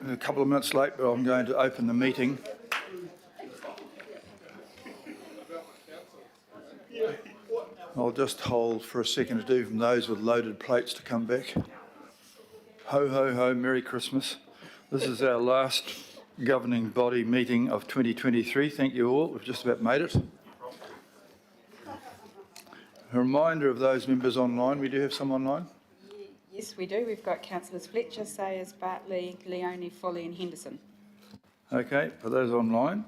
A couple of minutes late, but I'm going to open the meeting. I'll just hold for a second to do from those with loaded plates to come back. Ho, ho, ho, Merry Christmas. This is our last governing body meeting of 2023. Thank you all. We've just about made it. A reminder of those members online. We do have some online. Yes, we do. We've got Councillors Fletcher, Sayers, Bartley, Leone, Foley and Henderson. Okay, for those online,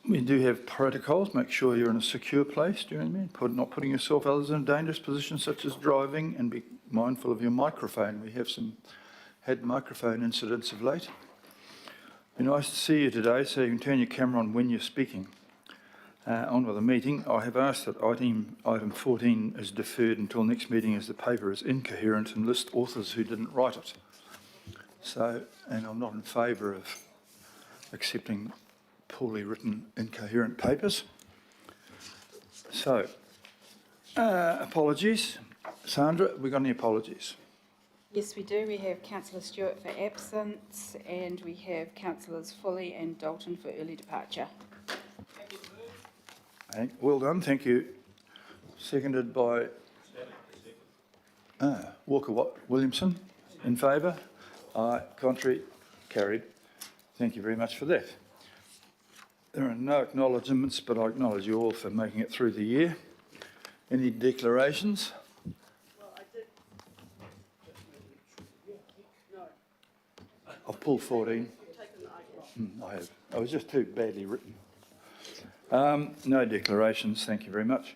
we do have protocols. Make sure you're in a secure place, do you know what I mean? Not putting yourself others in a dangerous position such as driving, and be mindful of your microphone. We have had microphone incidents of late. Be nice to see you today, so you can turn your camera on when you're speaking. On with the meeting. I have asked that item 14 is deferred until next meeting as the paper is incoherent and list authors who didn't write it. So, and I'm not in favour of accepting poorly written, incoherent papers. So, apologies. Sandra, have we got any apologies? Yes, we do. We have Councillor Stewart for absence and we have Councillors Foley and Dalton for early departure. Well done, thank you. Seconded by Williamson. In favour? Aye. Contrary? Carried. Thank you very much for that. There are no acknowledgements, but I acknowledge you all for making it through the year. Any declarations? Well, I did. No. I've pulled 14. I have. I was just too badly written. No declarations, thank you very much.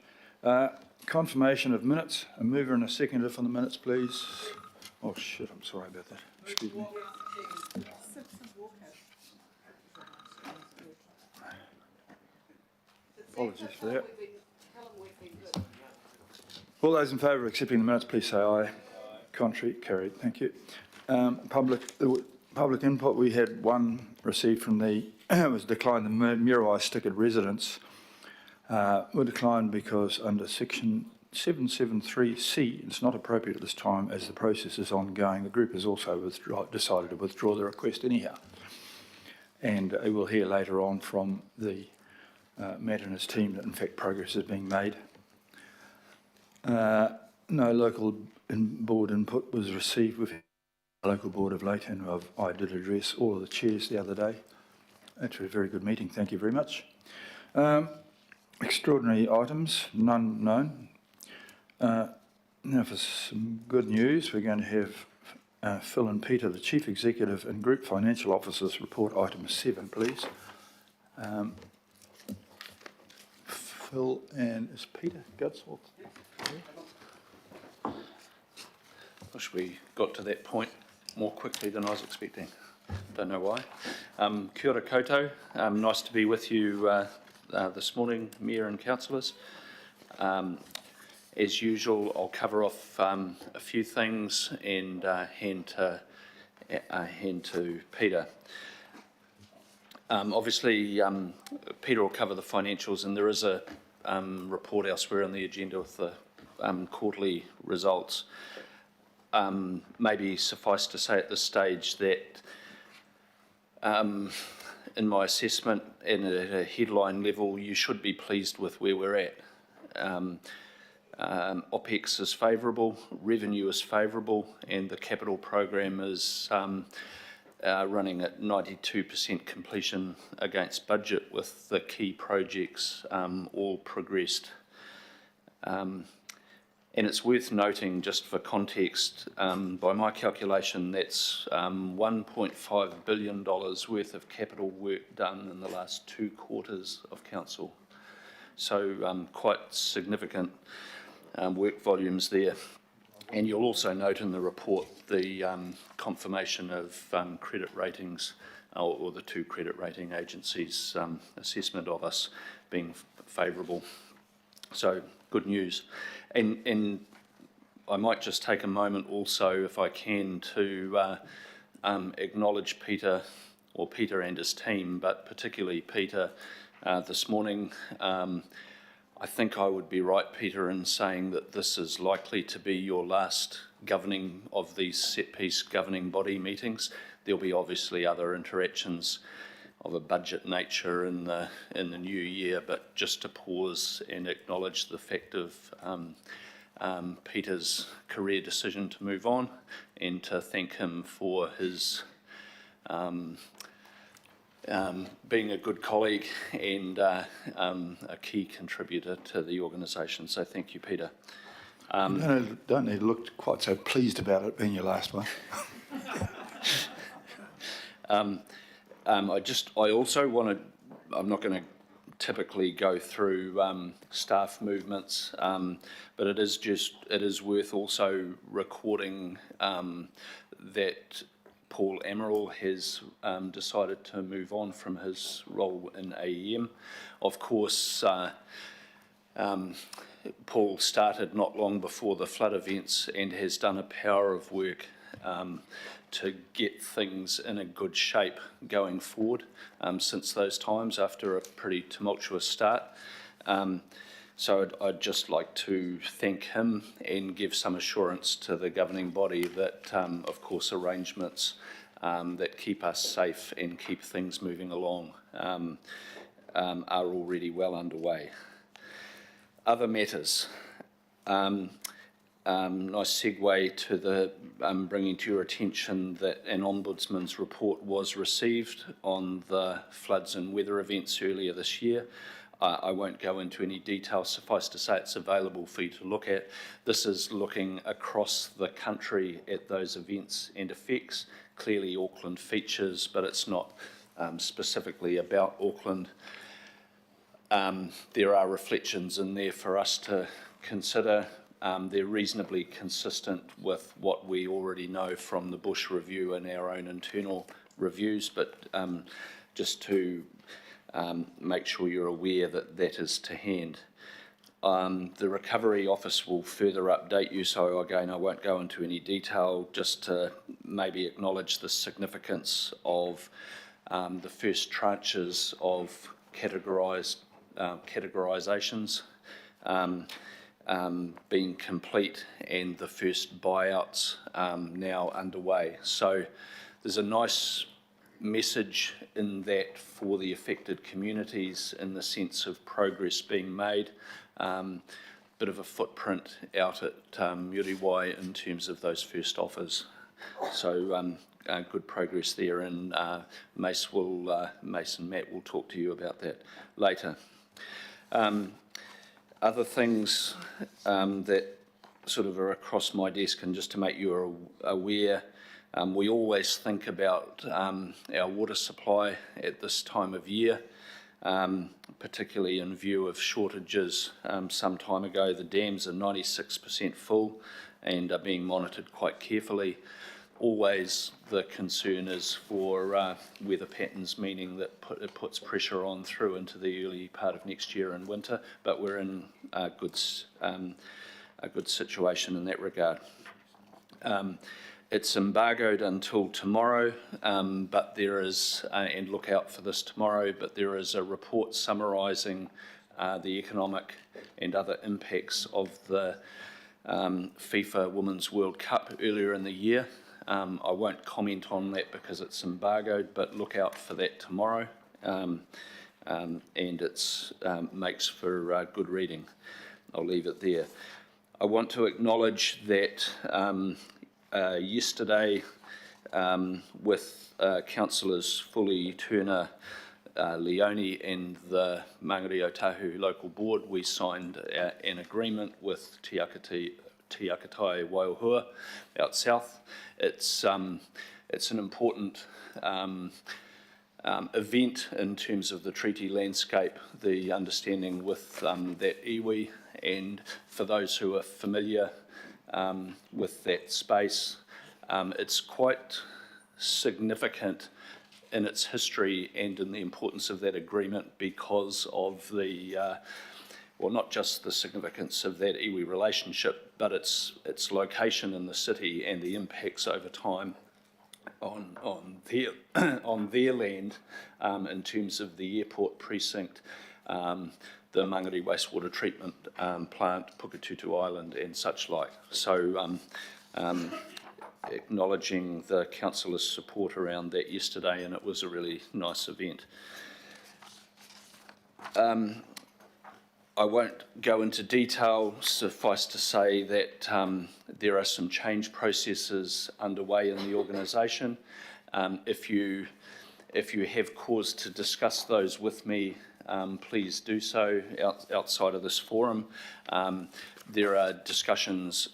Confirmation of minutes. A mover and a seconder for the minutes, please. Oh shit, I'm sorry about that. Excuse me. Apologies for that. All those in favour of accepting the minutes, please say aye. Contrary, carried. Thank you. Public input, we had one received from the, was declined, the Muriwai stickered residents were declined because under section 773C, it's not appropriate at this time as the process is ongoing. The group has also decided to withdraw the request anyhow. And we'll hear later on from the Matt and his team that in fact progress is being made. No local board input was received with the local board of late, and I did address all of the chairs the other day. That's a very good meeting, thank you very much. Extraordinary items, none known. Now for some good news, we're going to have Phil and Peter, the Chief Executive and Group Financial Officers, report item 7, please. Phil and is Peter Gudsworth? Wish we got to that point more quickly than I was expecting. Don't know why. Kia ora koutou. Nice to be with you this morning, Mayor and Councillors. As usual, I'll cover off a few things and hand to Peter. Obviously, Peter will cover the financials, and there is a report elsewhere on the agenda with the quarterly results. Maybe suffice to say at this stage that in my assessment and at a headline level, you should be pleased with where we're at. OPEX is favourable, revenue is favourable, and the capital program is running at 92% completion against budget, with the key projects all progressed. And it's worth noting, just for context, by my calculation, that's $1.5 billion worth of capital work done in the last 2 quarters of council. So quite significant work volumes there. And you'll also note in the report the confirmation of credit ratings, or the 2 credit rating agencies' assessment of us being favourable. So good news. And I might just take a moment also, if I can, to acknowledge Peter and his team, but particularly Peter this morning. I think I would be right, Peter, in saying that this is likely to be your last these set-piece governing body meetings. There'll be obviously other interactions of a budget nature in the new year, but just to pause and acknowledge the fact of Peter's career decision to move on, and to thank him for his being a good colleague and a key contributor to the organisation. So thank you, Peter. You don't need to look quite so pleased about it being your last one. I also want to, I'm not going to typically go through staff movements, but it is worth also recording that Paul Amaral has decided to move on from his role in AEM. Of course, Paul started not long before the flood events and has done a power of work to get things in a good shape going forward since those times, after a pretty tumultuous start. So I'd just like to thank him and give some assurance to the governing body that, of course, arrangements that keep us safe and keep things moving along are already well underway. Other matters. Nice segue to the bringing to your attention that an Ombudsman's report was received on the floods and weather events earlier this year. I won't go into any detail, suffice to say it's available for you to look at. This is looking across the country at those events and effects. Clearly Auckland features, but it's not specifically about Auckland. There are reflections in there for us to consider. They're reasonably consistent with what we already know from the Bush Review and our own internal reviews, but just to make sure you're aware that that is to hand. The Recovery Office will further update you, so again I won't go into any detail, just to maybe acknowledge the significance of the first tranches of categorisations being complete, and the first buyouts now underway. So there's a nice message in that for the affected communities, in the sense of progress being made. Bit of a footprint out at Muriwai in terms of those first offers. So good progress there, and Mace and Matt will talk to you about that later. Other things that sort of are across my desk, and just to make you aware, we always think about our water supply at this time of year, particularly in view of shortages. Some time ago, the dams are 96% full and are being monitored quite carefully. Always the concern is for weather patterns, meaning that it puts pressure on through into the early part of next year and winter, but we're in a good situation in that regard. It's embargoed until tomorrow, but there is, and look out for this tomorrow, but there is a report summarising the economic and other impacts of the FIFA Women's World Cup earlier in the year. I won't comment on that because it's embargoed, but look out for that tomorrow, and it makes for good reading. I'll leave it there. I want to acknowledge that yesterday, with councillors Fully, Turner, Leone and the Mangere o Tahu local board, we signed an agreement with Te Akatai Waiohua out south. It's an important event in terms of the treaty landscape, the understanding with that iwi, and for those who are familiar with that space, it's quite significant in its history and in the importance of that agreement because of the well, not just the significance of that iwi relationship, but its location in the city and the impacts over time on their land in terms of the airport precinct, the Mangere wastewater treatment plant, Pukatutu Island, and such like. So acknowledging the councillors' support around that yesterday, and it was a really nice event. I won't go into detail. Suffice to say that there are some change processes underway in the organisation. If you have cause to discuss those with me, please do so outside of this forum. There are discussions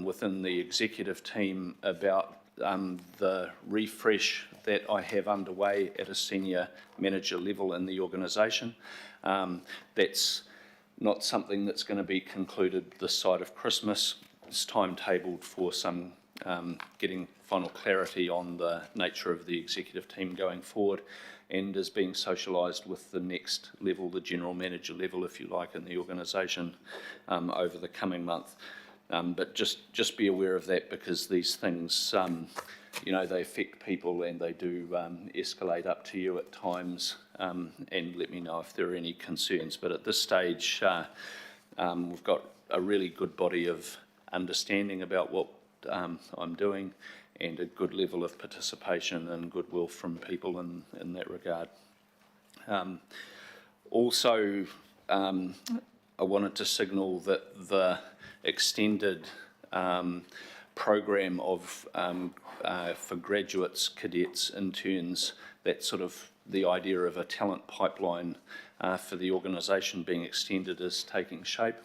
within the executive team about the refresh that I have underway at a senior manager level in the organisation. That's not something that's going to be concluded this side of Christmas. It's timetabled for some getting final clarity on the nature of the executive team going forward, and is being socialised with the next level, the general manager level, if you like, in the organisation over the coming month. But just be aware of that, because these things, you know, they affect people, and they do escalate up to you at times, and let me know if there are any concerns. But at this stage, we've got a really good body of understanding about what I'm doing, and a good level of participation and goodwill from people in that regard. Also, I wanted to signal that the extended program of for graduates, cadets, interns, that sort of the idea of a talent pipeline for the organisation being extended is taking shape.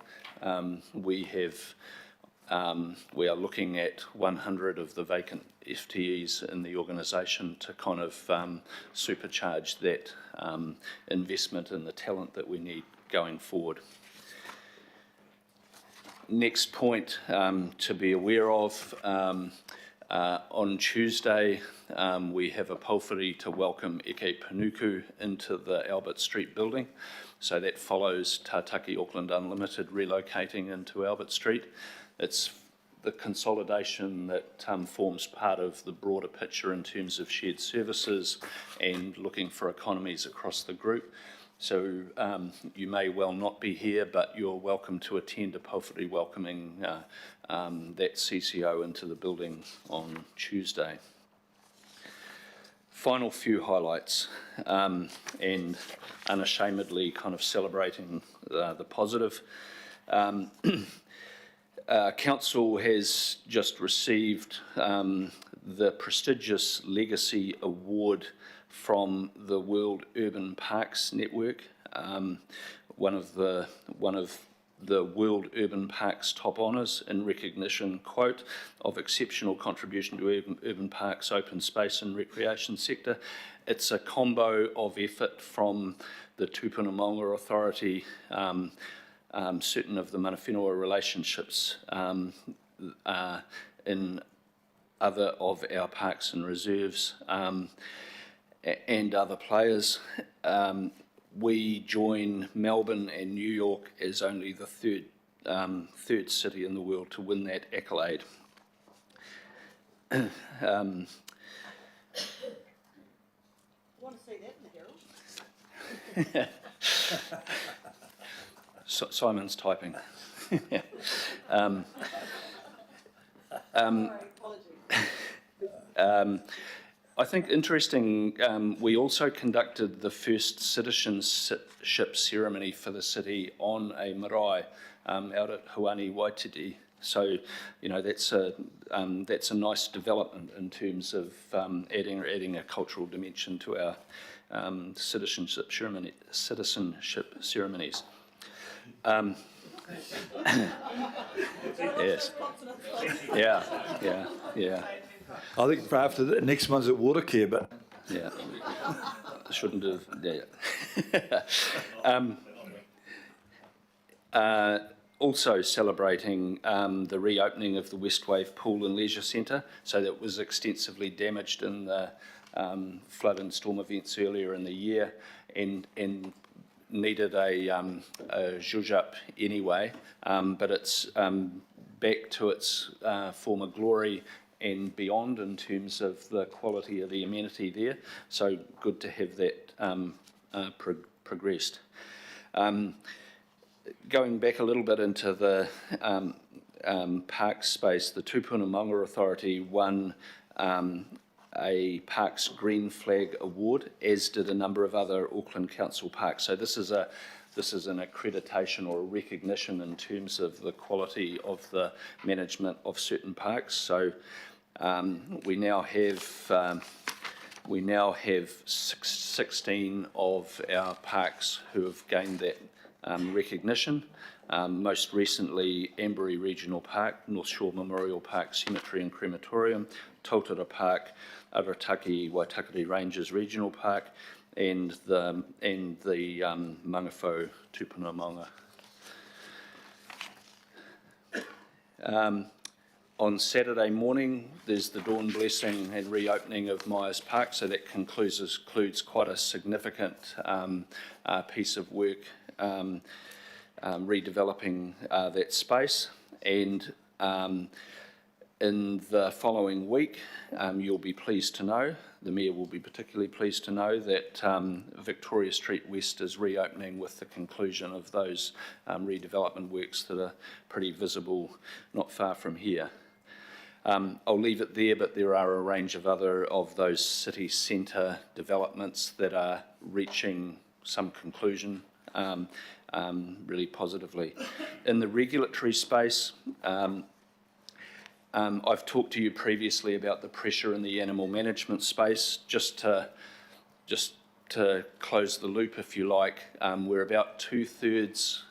We are looking at 100 of the vacant FTEs in the organisation to kind of supercharge that investment in the talent that we need going forward. Next point to be aware of, on Tuesday we have a pulphery to welcome Eke Panuku into the Albert Street building. So that follows Tātaki Auckland Unlimited relocating into Albert Street. It's the consolidation that forms part of the broader picture in terms of shared services and looking for economies across the group. So you may well not be here, but you're welcome to attend a pulphery welcoming that CCO into the building on Tuesday. Final few highlights, and unashamedly kind of celebrating the positive. Council has just received the prestigious Legacy Award from the World Urban Parks Network, one of the World Urban Parks top honours in recognition, quote, of exceptional contribution to urban parks, open space and recreation sector. It's a combo of effort from the Tūpunamonga Authority, certain of the mana whenua relationships in other of our parks and reserves, and other players. We join Melbourne and New York as only the third city in the world to win that accolade. Want to see that in the Herald? Simon's typing. Sorry, apologies. I think interesting, we also conducted the first citizenship ceremony for the city on a marae out at Huani Waititi. So, you know, that's a nice development in terms of adding a cultural dimension to our citizenship ceremonies. Yes. Yeah. I think for after the next one's at Watercare, but Yeah. Shouldn't have. Yeah. Also celebrating the reopening of the West Wave Pool and Leisure Centre, so that was extensively damaged in the flood and storm events earlier in the year, and needed a zhuzh up anyway, but it's back to its former glory and beyond in terms of the quality of the amenity there. So good to have that progressed. Going back a little bit into the park space, the Tupunamonga Authority won a Parks Green Flag Award, as did a number of other Auckland Council parks. So this is an accreditation or a recognition in terms of the quality of the management of certain parks. So we now have 16 of our parks who have gained that recognition. Most recently, Ambury Regional Park, North Shore Memorial Park, Cemetery and Crematorium, Tautara Park, Arataki Waitakere Ranges Regional Park, and the Mangawhau Tupunamonga. On Saturday morning, there's the dawn blessing and reopening of Myers Park, so that includes quite a significant piece of work redeveloping that space. And in the following week, you'll be pleased to know, the Mayor will be particularly pleased to know, that Victoria Street West is reopening with the conclusion of those redevelopment works that are pretty visible not far from here. I'll leave it there, but there are a range of other of those city centre developments that are reaching some conclusion really positively. In the regulatory space, I've talked to you previously about the pressure in the animal management space. Just to close the loop, if you like, we're about 2/3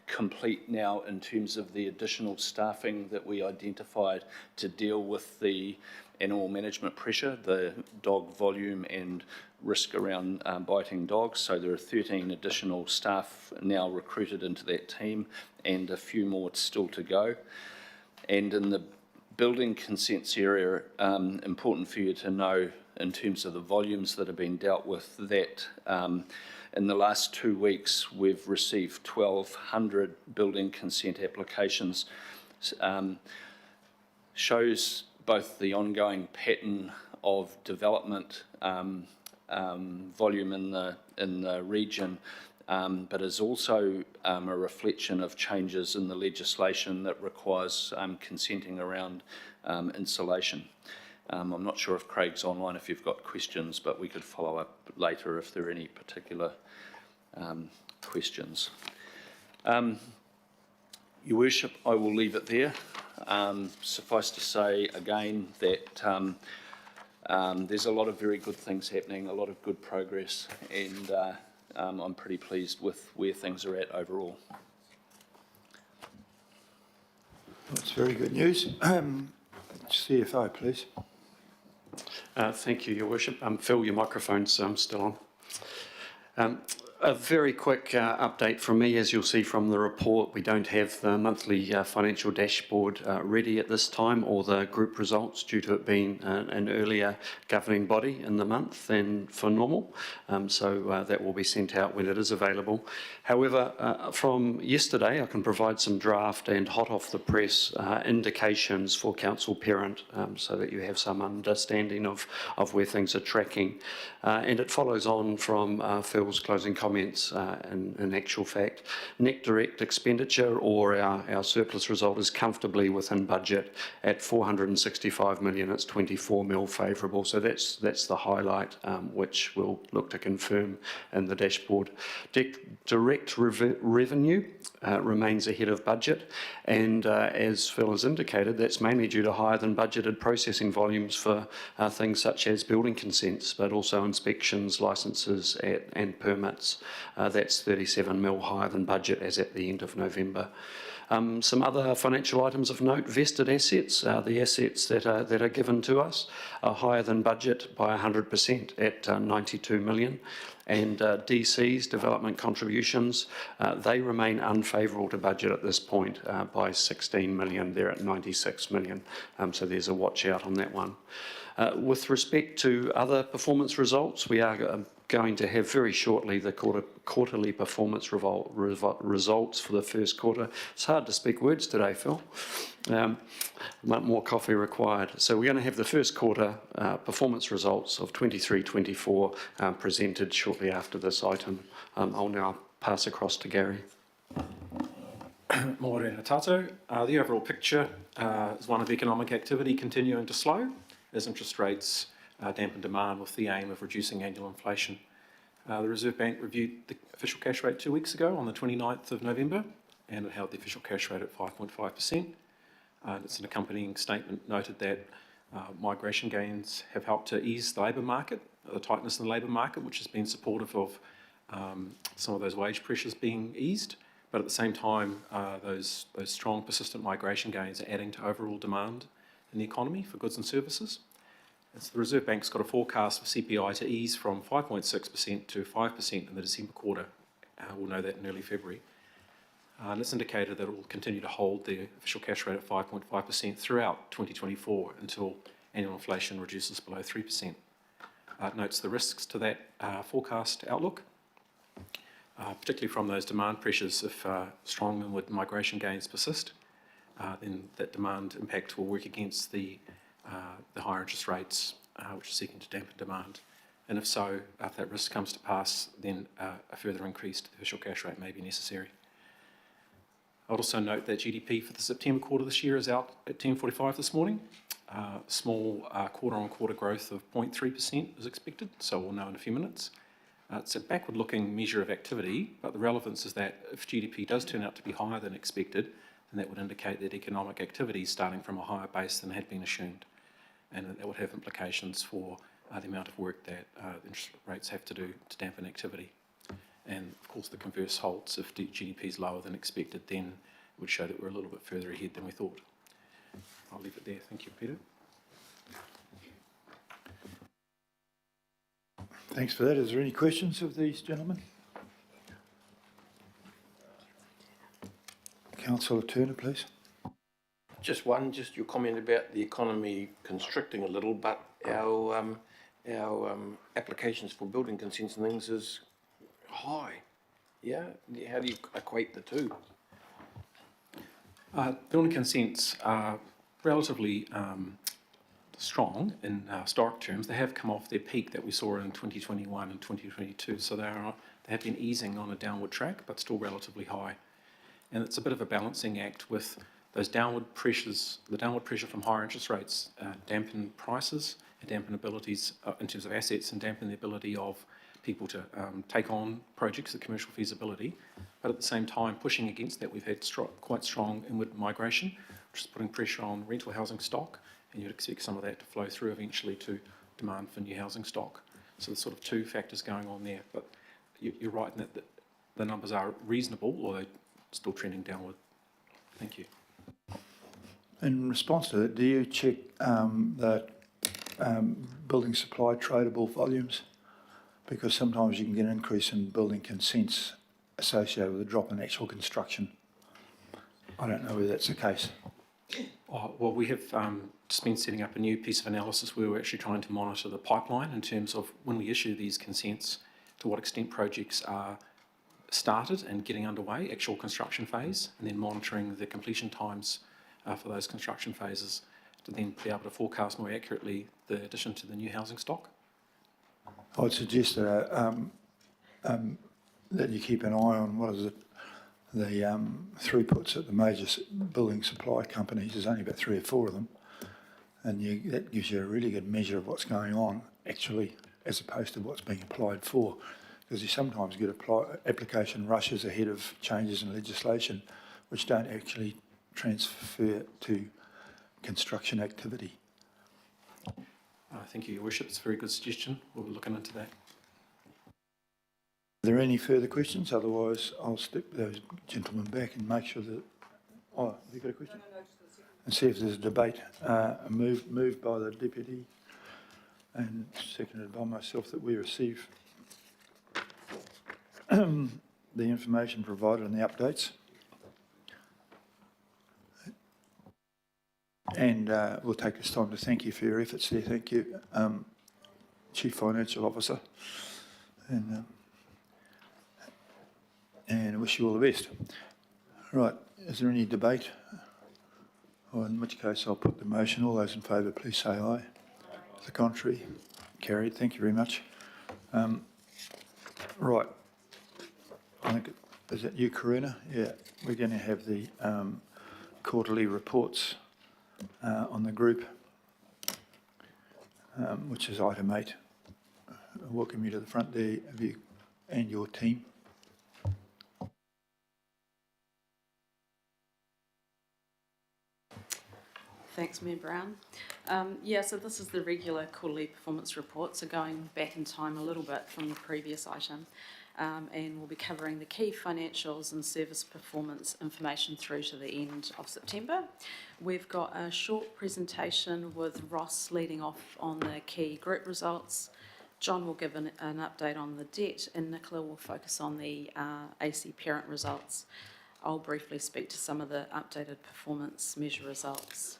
complete now in terms of the additional staffing that we identified to deal with the animal management pressure, the dog volume and risk around biting dogs. So there are 13 additional staff now recruited into that team and a few more still to go. And in the building consents area, important for you to know in terms of the volumes that have been dealt with, that in the last 2 weeks we've received 1,200 building consent applications. Shows both the ongoing pattern of development volume in the region, but is also a reflection of changes in the legislation that requires consenting around insulation. I'm not sure if Craig's online if you've got questions, but we could follow up later if there are any particular questions. Your Worship, I will leave it there. Suffice to say again that there's a lot of very good things happening, a lot of good progress, and I'm pretty pleased with where things are at overall. That's very good news. CFO, please. Thank you, Your Worship. Phil, your microphone's still on. A very quick update from me. As you'll see from the report, we don't have the monthly financial dashboard ready at this time, or the group results, due to it being an earlier governing body in the month than for normal. So that will be sent out when it is available. However, from yesterday, I can provide some draft and hot off the press indications for council parent, so that you have some understanding of where things are tracking. And it follows on from Phil's closing comments. In actual fact, net direct expenditure, or our surplus result, is comfortably within budget at 465 million. It's 24 mil favourable, so that's the highlight, which we'll look to confirm in the dashboard. Direct revenue remains ahead of budget, and as Phil has indicated, that's mainly due to higher than budgeted processing volumes for things such as building consents, but also inspections, licences and permits. That's 37 mil higher than budget as at the end of November. Some other financial items of note: vested assets, the assets that are given to us, are higher than budget by 100% at 92 million. And DC's, development contributions, they remain unfavourable to budget at this point by 16 million. They're at 96 million, so there's a watch out on that one. With respect to other performance results, we are going to have very shortly the quarterly performance results for the first quarter. It's hard to speak words today, Phil. More coffee required. So we're going to have the first quarter performance results of 23-24 presented shortly after this item. I'll now pass across to Gary. Morena tātou. The overall picture is one of economic activity continuing to slow as interest rates dampen demand with the aim of reducing annual inflation. The Reserve Bank reviewed the official cash rate 2 weeks ago on the 29th of November, and it held the official cash rate at 5.5%. It's an accompanying statement noted that migration gains have helped to ease the labour market, the tightness in the labour market, which has been supportive of some of those wage pressures being eased. But at the same time, those strong, persistent migration gains are adding to overall demand in the economy for goods and services. And so the Reserve Bank's got a forecast for CPI to ease from 5.6% to 5% in the December quarter. We'll know that in early February. And it's indicated that it will continue to hold the official cash rate at 5.5% throughout 2024 until annual inflation reduces below 3%. It notes the risks to that forecast outlook, particularly from those demand pressures. If strong inward migration gains persist, then that demand impact will work against the higher interest rates, which are seeking to dampen demand. And if so, if that risk comes to pass, then a further increase to the official cash rate may be necessary. I'd also note that GDP for the September quarter this year is out at 10:45 this morning. Small quarter-on-quarter growth of 0.3% is expected, so we'll know in a few minutes. It's a backward-looking measure of activity, but the relevance is that if GDP does turn out to be higher than expected, then that would indicate that economic activity is starting from a higher base than had been assumed. And that would have implications for the amount of work that interest rates have to do to dampen activity. And of course the converse holds. If GDP is lower than expected, then it would show that we're a little bit further ahead than we thought. I'll leave it there. Thank you, Peter. Thanks for that. Is there any questions of these gentlemen? Councillor Turner, please. Just your comment about the economy constricting a little, but our applications for building consents and things is high. Yeah? How do you equate the two? Building consents are relatively strong in historic terms. They have come off their peak that we saw in 2021 and 2022, so they have been easing on a downward track, but still relatively high. And it's a bit of a balancing act with those downward pressures. The downward pressure from higher interest rates dampen prices and dampen abilities in terms of assets, and dampen the ability of people to take on projects, the commercial feasibility. But at the same time, pushing against that, we've had quite strong inward migration, which is putting pressure on rental housing stock, and you'd expect some of that to flow through eventually to demand for new housing stock. So there's sort of two factors going on there, but you're right in that the numbers are reasonable, although still trending downward. Thank you. In response to that, do you check that building supply tradable volumes? Because sometimes you can get an increase in building consents associated with a drop in actual construction. I don't know whether that's the case. Well, we have just been setting up a new piece of analysis where we're actually trying to monitor the pipeline in terms of when we issue these consents, to what extent projects are started and getting underway, actual construction phase, and then monitoring the completion times for those construction phases to then be able to forecast more accurately the addition to the new housing stock. I would suggest that you keep an eye on the throughputs at the major building supply companies. There's only about 3 or 4 of them, and that gives you a really good measure of what's going on actually, as opposed to what's being applied for. Because you sometimes get application rushes ahead of changes in legislation which don't actually transfer to construction activity. Thank you, Your Worship. It's a very good suggestion. We'll be looking into that. Are there any further questions? Otherwise, I'll step those gentlemen back and make sure that... Oh, have you got a question? No, just a second. And see if there's a debate. Moved by the Deputy and seconded by myself that we receive the information provided in the updates. And we'll take this time to thank you for your efforts there. Thank you, Chief Financial Officer. And wish you all the best. Right, is there any debate? Or in which case I'll put the motion. All those in favour, please say aye. To the contrary, carried. Thank you very much. Right, I think Is that you, Karuna? Yeah, we're going to have the quarterly reports on the group, which is item 8. I welcome you to the front there, of you and your team. Thanks, Mayor Brown. So this is the regular quarterly performance report, so going back in time a little bit from the previous item, and we'll be covering the key financials and service performance information through to the end of September. We've got a short presentation with Ross leading off on the key group results. John will give an update on the debt, and Nicola will focus on the AC parent results. I'll briefly speak to some of the updated performance measure results,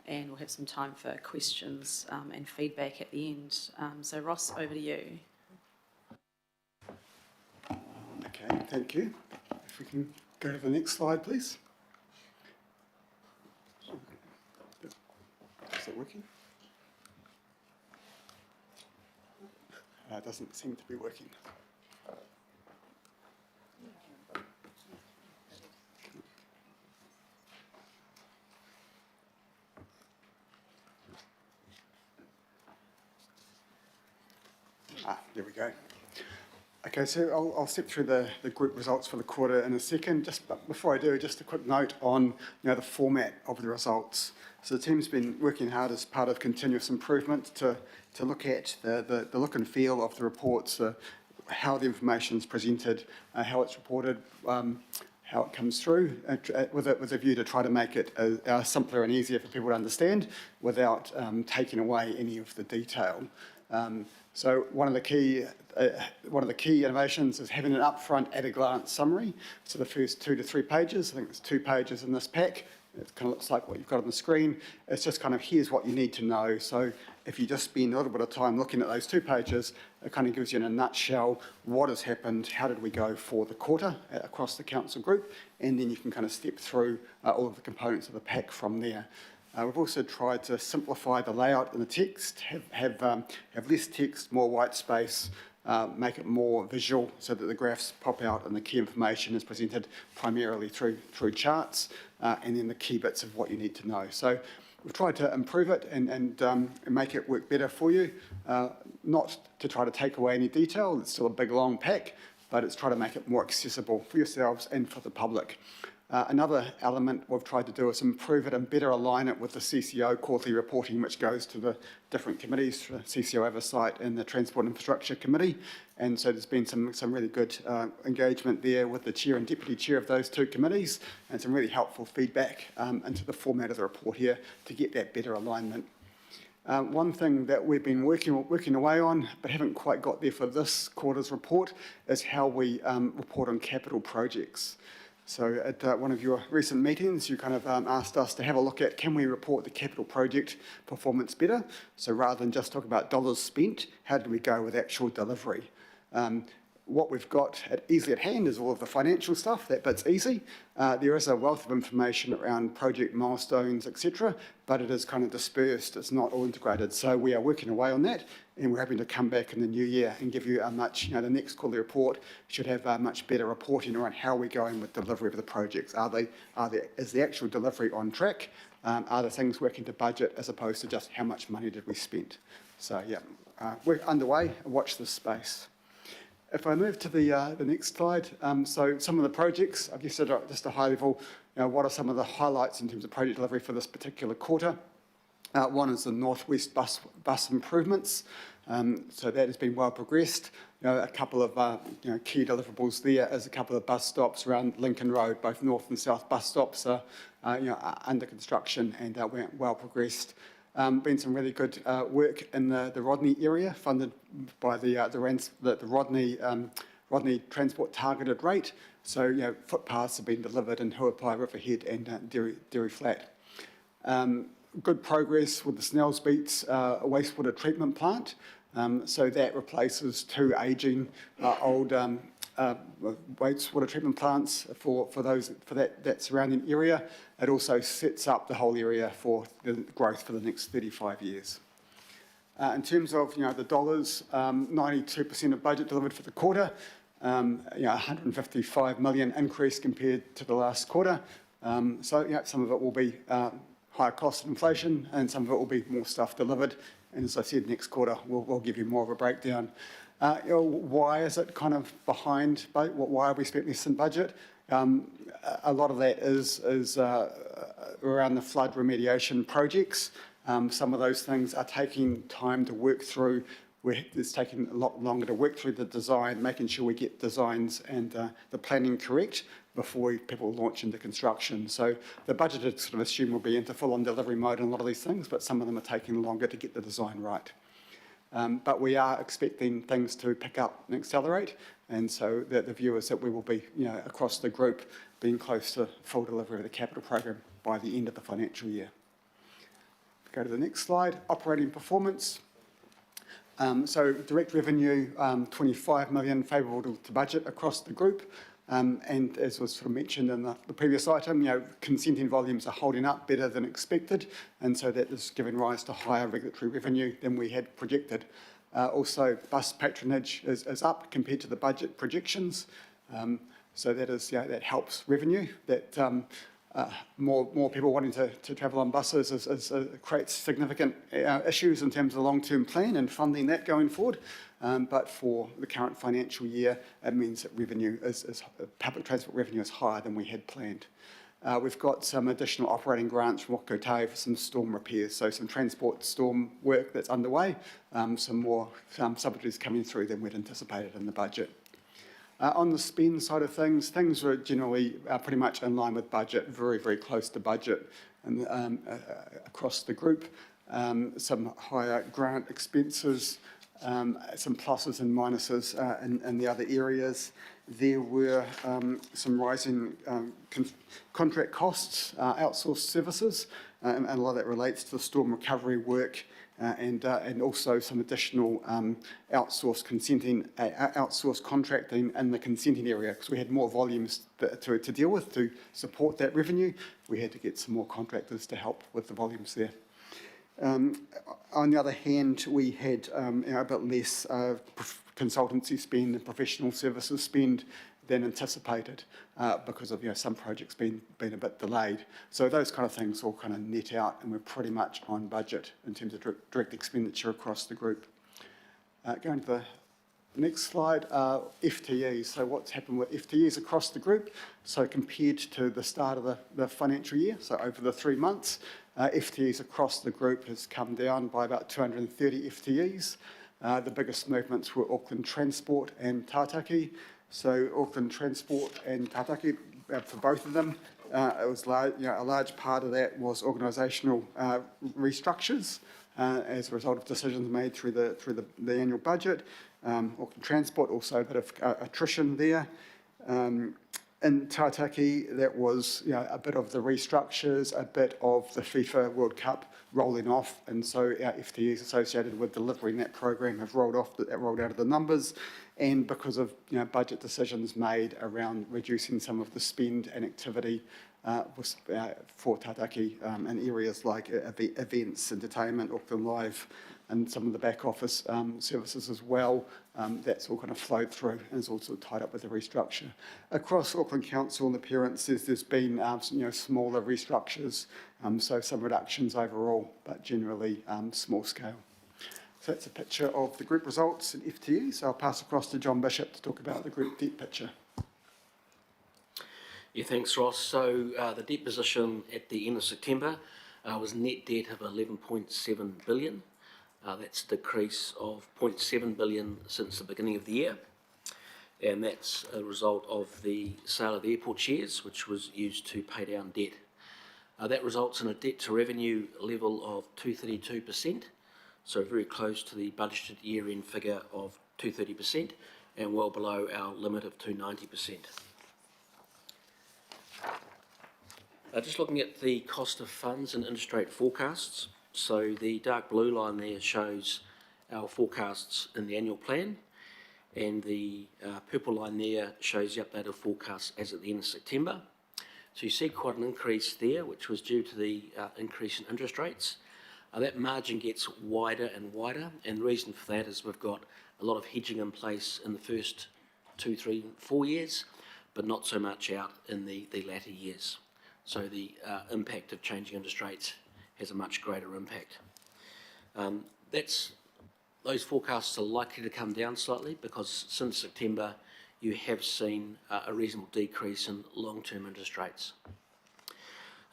and we'll have some time for questions and feedback at the end. So Ross, over to you. Okay, thank you. If we can go to the next slide, please. Is it working? It doesn't seem to be working. There we go. Okay, so I'll step through the group results for the quarter in a second. But before I do, just a quick note on the format of the results. So the team's been working hard as part of continuous improvement to look at the look and feel of the reports, how the information is presented, how it's reported, how it comes through, with a view to try to make it simpler and easier for people to understand without taking away any of the detail. So one of the key innovations is having an upfront at-a-glance summary. So the first 2 to 3 pages, I think there's 2 pages in this pack. It kind of looks like what you've got on the screen. It's just kind of, here's what you need to know. So if you just spend a little bit of time looking at those 2 pages, it kind of gives you in a nutshell what has happened, how did we go for the quarter across the council group, and then you can kind of step through all of the components of the pack from there. We've also tried to simplify the layout and the text, have less text, more white space, make it more visual so that the graphs pop out and the key information is presented primarily through charts, and then the key bits of what you need to know. So we've tried to improve it and make it work better for you, not to try to take away any detail. It's still a big, long pack, but it's trying to make it more accessible for yourselves and for the public. Another element we've tried to do is improve it and better align it with the CCO quarterly reporting, which goes to the different committees, CCO Oversight and the Transport Infrastructure Committee. And so there's been some really good engagement there with the chair and deputy chair of those 2 committees, and some really helpful feedback into the format of the report here to get that better alignment. One thing that we've been working away on, but haven't quite got there for this quarter's report, is how we report on capital projects. So at one of your recent meetings, you kind of asked us to have a look at, can we report the capital project performance better? So rather than just talk about dollars spent, how do we go with actual delivery? What we've got easily at hand is all of the financial stuff. That bit's easy. There is a wealth of information around project milestones, etc., but it is kind of dispersed. It's not all integrated. So we are working away on that, and we're hoping to come back in the new year and give you a much, the next quarterly report should have a much better reporting around how we're going with delivery of the projects. Is the actual delivery on track? Are the things working to budget as opposed to just how much money did we spend? So yeah, we're underway. Watch this space. If I move to the next slide, so some of the projects, I guess at just a high level, what are some of the highlights in terms of project delivery for this particular quarter? One is the Northwest bus improvements. So that has been well progressed. A couple of key deliverables there is a couple of bus stops around Lincoln Road, both north and south bus stops are under construction and well progressed. Been some really good work in the Rodney area, funded by the Rodney Transport Targeted Rate. So footpaths have been delivered in Huapai, Riverhead and Dairy Flat. Good progress with the Snells Beats wastewater treatment plant. So that replaces 2 ageing old wastewater treatment plants for that surrounding area. It also sets up the whole area for the growth for the next 35 years. In terms of the dollars, 92% of budget delivered for the quarter. 155 million increase compared to the last quarter. So some of it will be higher cost and inflation, and some of it will be more stuff delivered. And as I said, next quarter we'll give you more of a breakdown. Why is it kind of behind? Why have we spent less than budget? A lot of that is around the flood remediation projects. Some of those things are taking time to work through. It's taking a lot longer to work through the design, making sure we get designs and the planning correct before people launch into construction. So the budgeted sort of assume we'll be into full-on delivery mode on a lot of these things, but some of them are taking longer to get the design right. But we are expecting things to pick up and accelerate, and so the view is that we will be, across the group, being close to full delivery of the capital program by the end of the financial year. Go to the next slide, operating performance. So direct revenue, 25 million favourable to budget across the group. And as was sort of mentioned in the previous item, consenting volumes are holding up better than expected, and so that is giving rise to higher regulatory revenue than we had projected. Also, bus patronage is up compared to the budget projections, so that helps revenue. That more people wanting to travel on buses creates significant issues in terms of the long-term plan and funding that going forward. But for the current financial year, it means that public transport revenue is higher than we had planned. We've got some additional operating grants from Whakakotae for some storm repairs, so some transport storm work that's underway, some more subsidies coming through than we'd anticipated in the budget. On the spend side of things were generally pretty much in line with budget, very, very close to budget and, across the group. Some higher grant expenses, some pluses and minuses in the other areas. There were some rising contract costs, outsourced services, and a lot of that relates to the storm recovery work, and also some additional outsourced contracting in the consenting area, because we had more volumes to deal with to support that revenue. We had to get some more contractors to help with the volumes there. On the other hand, we had a bit less consultancy spend and professional services spend than anticipated because of some projects being a bit delayed. So those kind of things all kind of net out, and we're pretty much on budget in terms of direct expenditure across the group. Going to the next slide, FTEs. So what's happened with FTEs across the group? So compared to the start of the financial year, so over the 3 months, FTEs across the group has come down by about 230 FTEs. The biggest movements were Auckland Transport and Tātaki. So Auckland Transport and Tātaki, for both of them, it was a large part of that was organisational restructures as a result of decisions made through the annual budget. Auckland Transport also a bit of attrition there. In Tātaki, that was a bit of the restructures, a bit of the FIFA World Cup rolling off, and so our FTEs associated with delivering that program have rolled out of the numbers, and because of budget decisions made around reducing some of the spend and activity for Tātaki in areas like events, entertainment, Auckland Live, and some of the back office services as well. That's all kind of flowed through and is also tied up with the restructure. Across Auckland Council and the parents, there's been smaller restructures, so some reductions overall, but generally small scale. So that's a picture of the group results and FTE. So I'll pass across to John Bishop to talk about the group debt picture. Yeah, thanks, Ross. So the debt position at the end of September was net debt of 11.7 billion. That's a decrease of 0.7 billion since the beginning of the year, and that's a result of the sale of the airport shares, which was used to pay down debt. That results in a debt to revenue level of 232%, so very close to the budgeted year-end figure of 230% and well below our limit of 290%. Just looking at the cost of funds and interest rate forecasts. So the dark blue line there shows our forecasts in the annual plan, and the purple line there shows the updated forecast as at the end of September. So you see quite an increase there, which was due to the increase in interest rates. That margin gets wider and wider, and the reason for that is we've got a lot of hedging in place in the first 2, 3, 4 years, but not so much out in the latter years. So the impact of changing interest rates has a much greater impact. Those forecasts are likely to come down slightly because since September you have seen a reasonable decrease in long-term interest rates.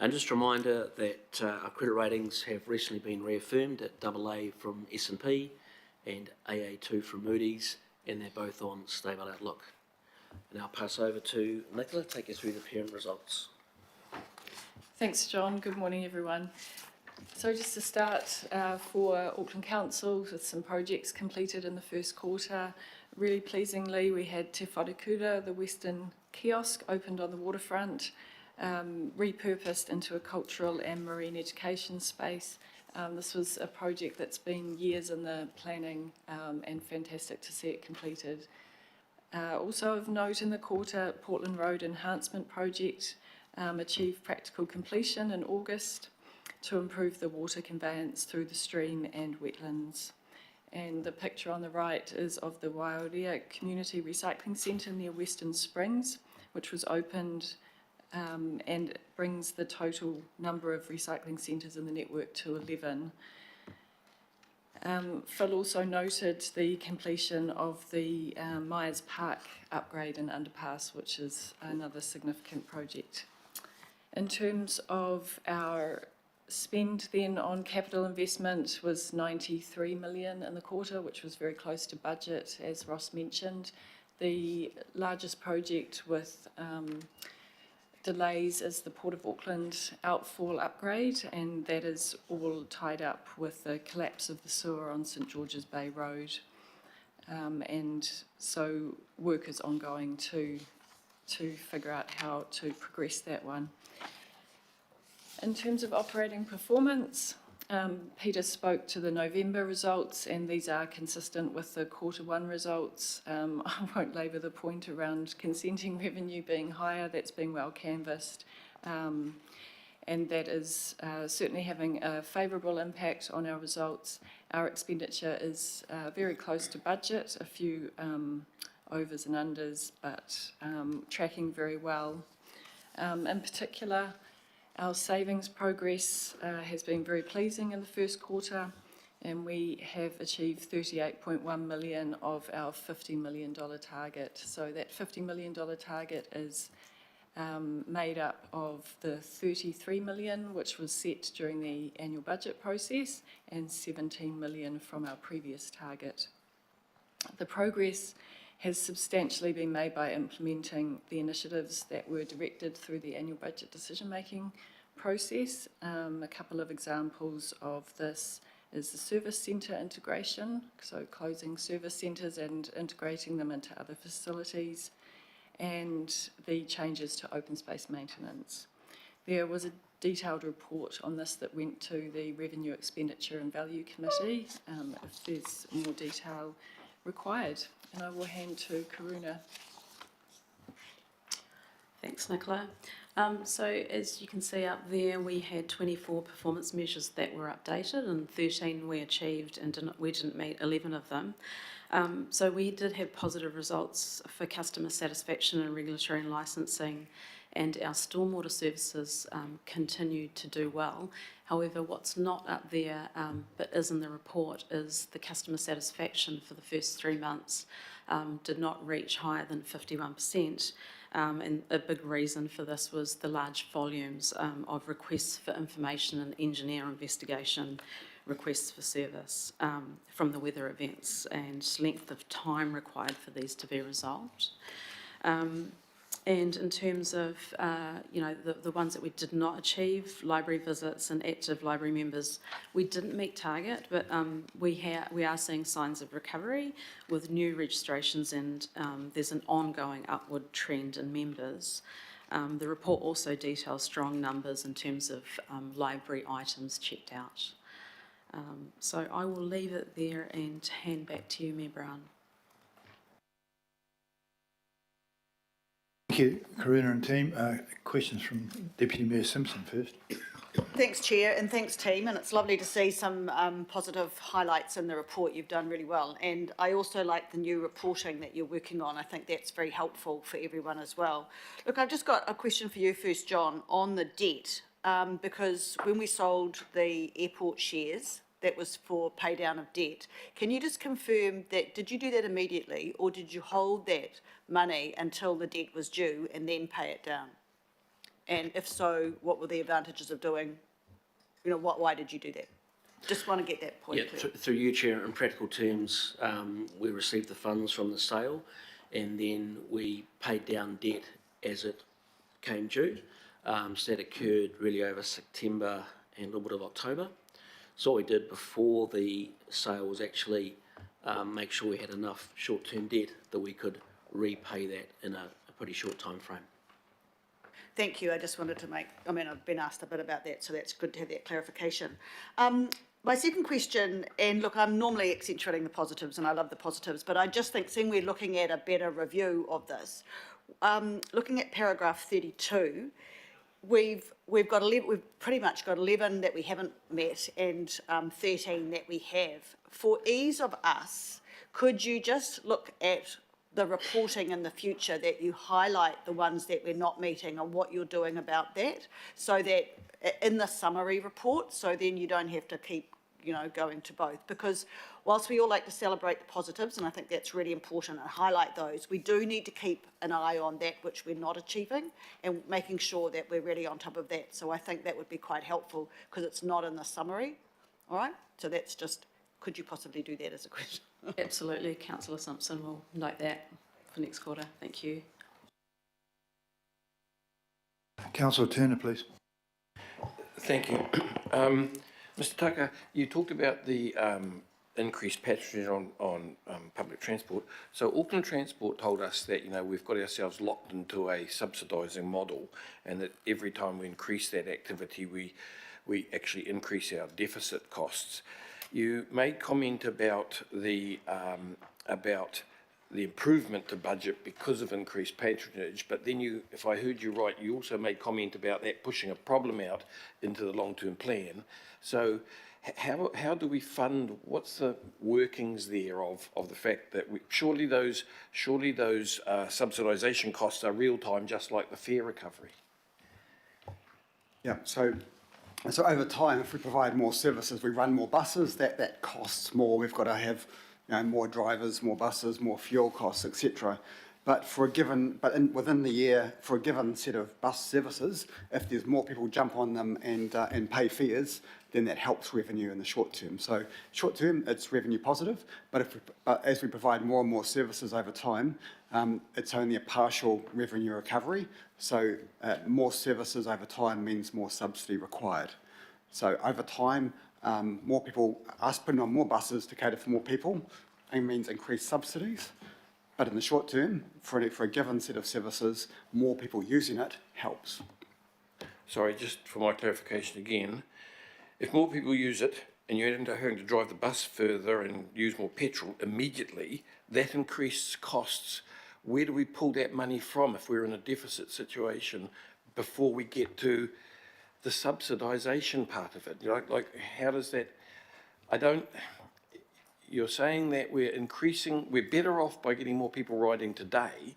And just a reminder that our credit ratings have recently been reaffirmed at AA from S&P and AA2 from Moody's, and they're both on stable outlook. And I'll pass over to Nicola to take us through the parent results. Thanks, John. Good morning, everyone. So just to start, for Auckland Council, with some projects completed in the first quarter, really pleasingly we had Te Wharekura, the Western kiosk, opened on the waterfront, repurposed into a cultural and marine education space. This was a project that's been years in the planning, and fantastic to see it completed. Also of note in the quarter, Portland Road Enhancement Project achieved practical completion in August to improve the water conveyance through the stream and wetlands. And the picture on the right is of the Waiorea Community Recycling Centre near Western Springs, which was opened and it brings the total number of recycling centres in the network to 11. Phil also noted the completion of the Myers Park upgrade and underpass, which is another significant project. In terms of our spend then on capital investment was 93 million in the quarter, which was very close to budget, as Ross mentioned. The largest project with delays is the Port of Auckland outfall upgrade, and that is all tied up with the collapse of the sewer on St George's Bay Road. And so work is ongoing to figure out how to progress that one. In terms of operating performance, Peter spoke to the November results, and these are consistent with the Q1 results. I won't labour the point around consenting revenue being higher. That's been well canvassed, and that is certainly having a favourable impact on our results. Our expenditure is very close to budget, a few overs and unders, but tracking very well. In particular, our savings progress has been very pleasing in the first quarter, and we have achieved 38.1 million of our $50 million target. So that $50 million target is made up of the 33 million, which was set during the annual budget process, and 17 million from our previous target. The progress has substantially been made by implementing the initiatives that were directed through the annual budget decision-making process. A couple of examples of this is the service centre integration, so closing service centres and integrating them into other facilities, and the changes to open space maintenance. There was a detailed report on this that went to the Revenue Expenditure and Value Committee, if there's more detail required. And I will hand to Karuna. Thanks, Nicola. So as you can see up there, we had 24 performance measures that were updated, and 13 we achieved, and we didn't meet 11 of them. So we did have positive results for customer satisfaction and regulatory and licensing, and our stormwater services continued to do well. However, what's not up there but is in the report is the customer satisfaction for the first 3 months did not reach higher than 51%. And a big reason for this was the large volumes of requests for information and engineer investigation, requests for service from the weather events, and length of time required for these to be resolved. And in terms of, the ones that we did not achieve, library visits and active library members, we didn't meet target, but we are seeing signs of recovery with new registrations, and there's an ongoing upward trend in members. The report also details strong numbers in terms of library items checked out. So I will leave it there and hand back to you, Mayor Brown. Thank you, Karuna and team. Questions from Deputy Mayor Simpson first. Thanks, Chair, and thanks, team. And it's lovely to see some positive highlights in the report. You've done really well. And I also like the new reporting that you're working on. I think that's very helpful for everyone as well. Look, I've just got a question for you first, John, on the debt. Because when we sold the airport shares, that was for pay down of debt. Can you just confirm that, did you do that immediately, or did you hold that money until the debt was due and then pay it down? And if so, what were the advantages of doing, why did you do that? Just want to get that point clear. Through you, Chair, in practical terms, we received the funds from the sale and then we paid down debt as it came due. So that occurred really over September and a little bit of October. So what we did before the sale was actually make sure we had enough short-term debt that we could repay that in a pretty short time frame. Thank you. I just wanted to I've been asked a bit about that, so that's good to have that clarification. My second question, and look, I'm normally accentuating the positives and I love the positives, but I just think seeing we're looking at a better review of this, looking at paragraph 32, we've pretty much got 11 that we haven't met and 13 that we have. For ease of us, could you just look at the reporting in the future that you highlight the ones that we're not meeting and what you're doing about that, so that in the summary report, so then you don't have to keep going to both? Because whilst we all like to celebrate the positives, and I think that's really important and highlight those, we do need to keep an eye on that which we're not achieving and making sure that we're really on top of that. So I think that would be quite helpful because it's not in the summary. All right, so that's just, could you possibly do that as a question? Absolutely, Councillor Simpson will note that for next quarter. Thank you. Councillor Turner, please. Thank you. Mr Tucker, you talked about the increased patronage on public transport. So Auckland Transport told us that, we've got ourselves locked into a subsidising model, and that every time we increase that activity, we actually increase our deficit costs. You made comment about the improvement to budget because of increased patronage, but then you, if I heard you right, you also made comment about that pushing a problem out into the long-term plan. So how do we fund, what's the workings there of the fact that surely those subsidisation costs are real time, just like the fare recovery? Yeah, so over time, if we provide more services, we run more buses, that costs more. We've got to have more drivers, more buses, more fuel costs, etc. But within the year, for a given set of bus services, if there's more people jump on them and pay fares, then that helps revenue in the short term. So short term, it's revenue positive, but as we provide more and more services over time, it's only a partial revenue recovery. So more services over time means more subsidy required. So over time, more people, us putting on more buses to cater for more people, it means increased subsidies. But in the short term, for a given set of services, more people using it helps. Sorry, just for my clarification again, if more people use it and you're having to drive the bus further and use more petrol immediately, that increases costs. Where do we pull that money from if we're in a deficit situation before we get to the subsidisation part of it? Like how does that, you're saying that we're better off by getting more people riding today,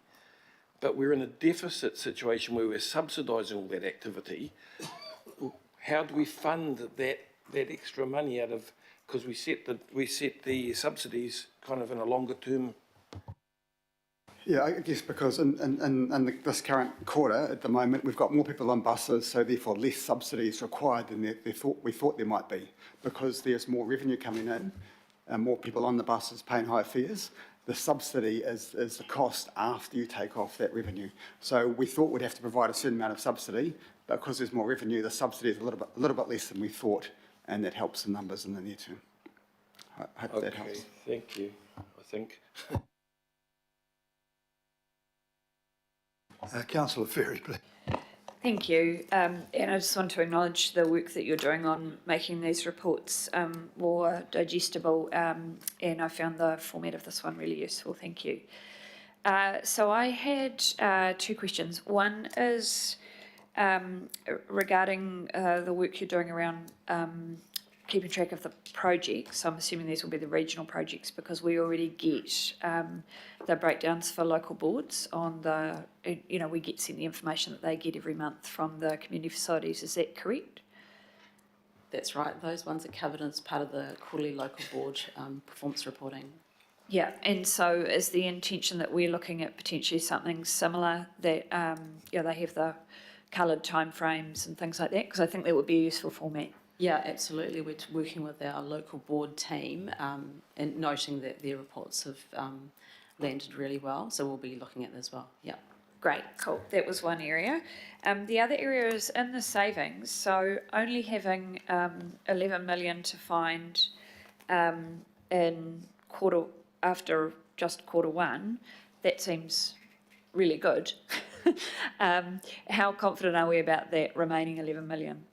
but we're in a deficit situation where we're subsidising all that activity. How do we fund that extra money out of, because we set the subsidies kind of in a longer term? Yeah, I guess because in this current quarter, at the moment, we've got more people on buses, so therefore less subsidies required than we thought there might be, because there's more revenue coming in, and more people on the buses paying higher fares. The subsidy is the cost after you take off that revenue. So we thought we'd have to provide a certain amount of subsidy, but because there's more revenue, the subsidy is a little bit less than we thought, and that helps the numbers in the near term. I hope that helps. Thank you, I think. Councillor Ferry, please. Thank you. And I just want to acknowledge the work that you're doing on making these reports more digestible, and I found the format of this one really useful. Thank you. So I had two questions. One is regarding the work you're doing around keeping track of the projects. I'm assuming these will be the regional projects because we already get the breakdowns for local boards on the, we get sent the information that they get every month from the community facilities. Is that correct? That's right, those ones are covered as part of the quarterly local board performance reporting. Yeah, and so is the intention that we're looking at potentially something similar that, they have the coloured timeframes and things like that? Because I think that would be a useful format. Yeah, absolutely. We're working with our local board team and noting that their reports have landed really well. So we'll be looking at that as well. Yeah. Great, cool. That was one area. The other area is in the savings. So only having 11 million to find in after just quarter one, that seems really good. How confident are we about that remaining 11 million?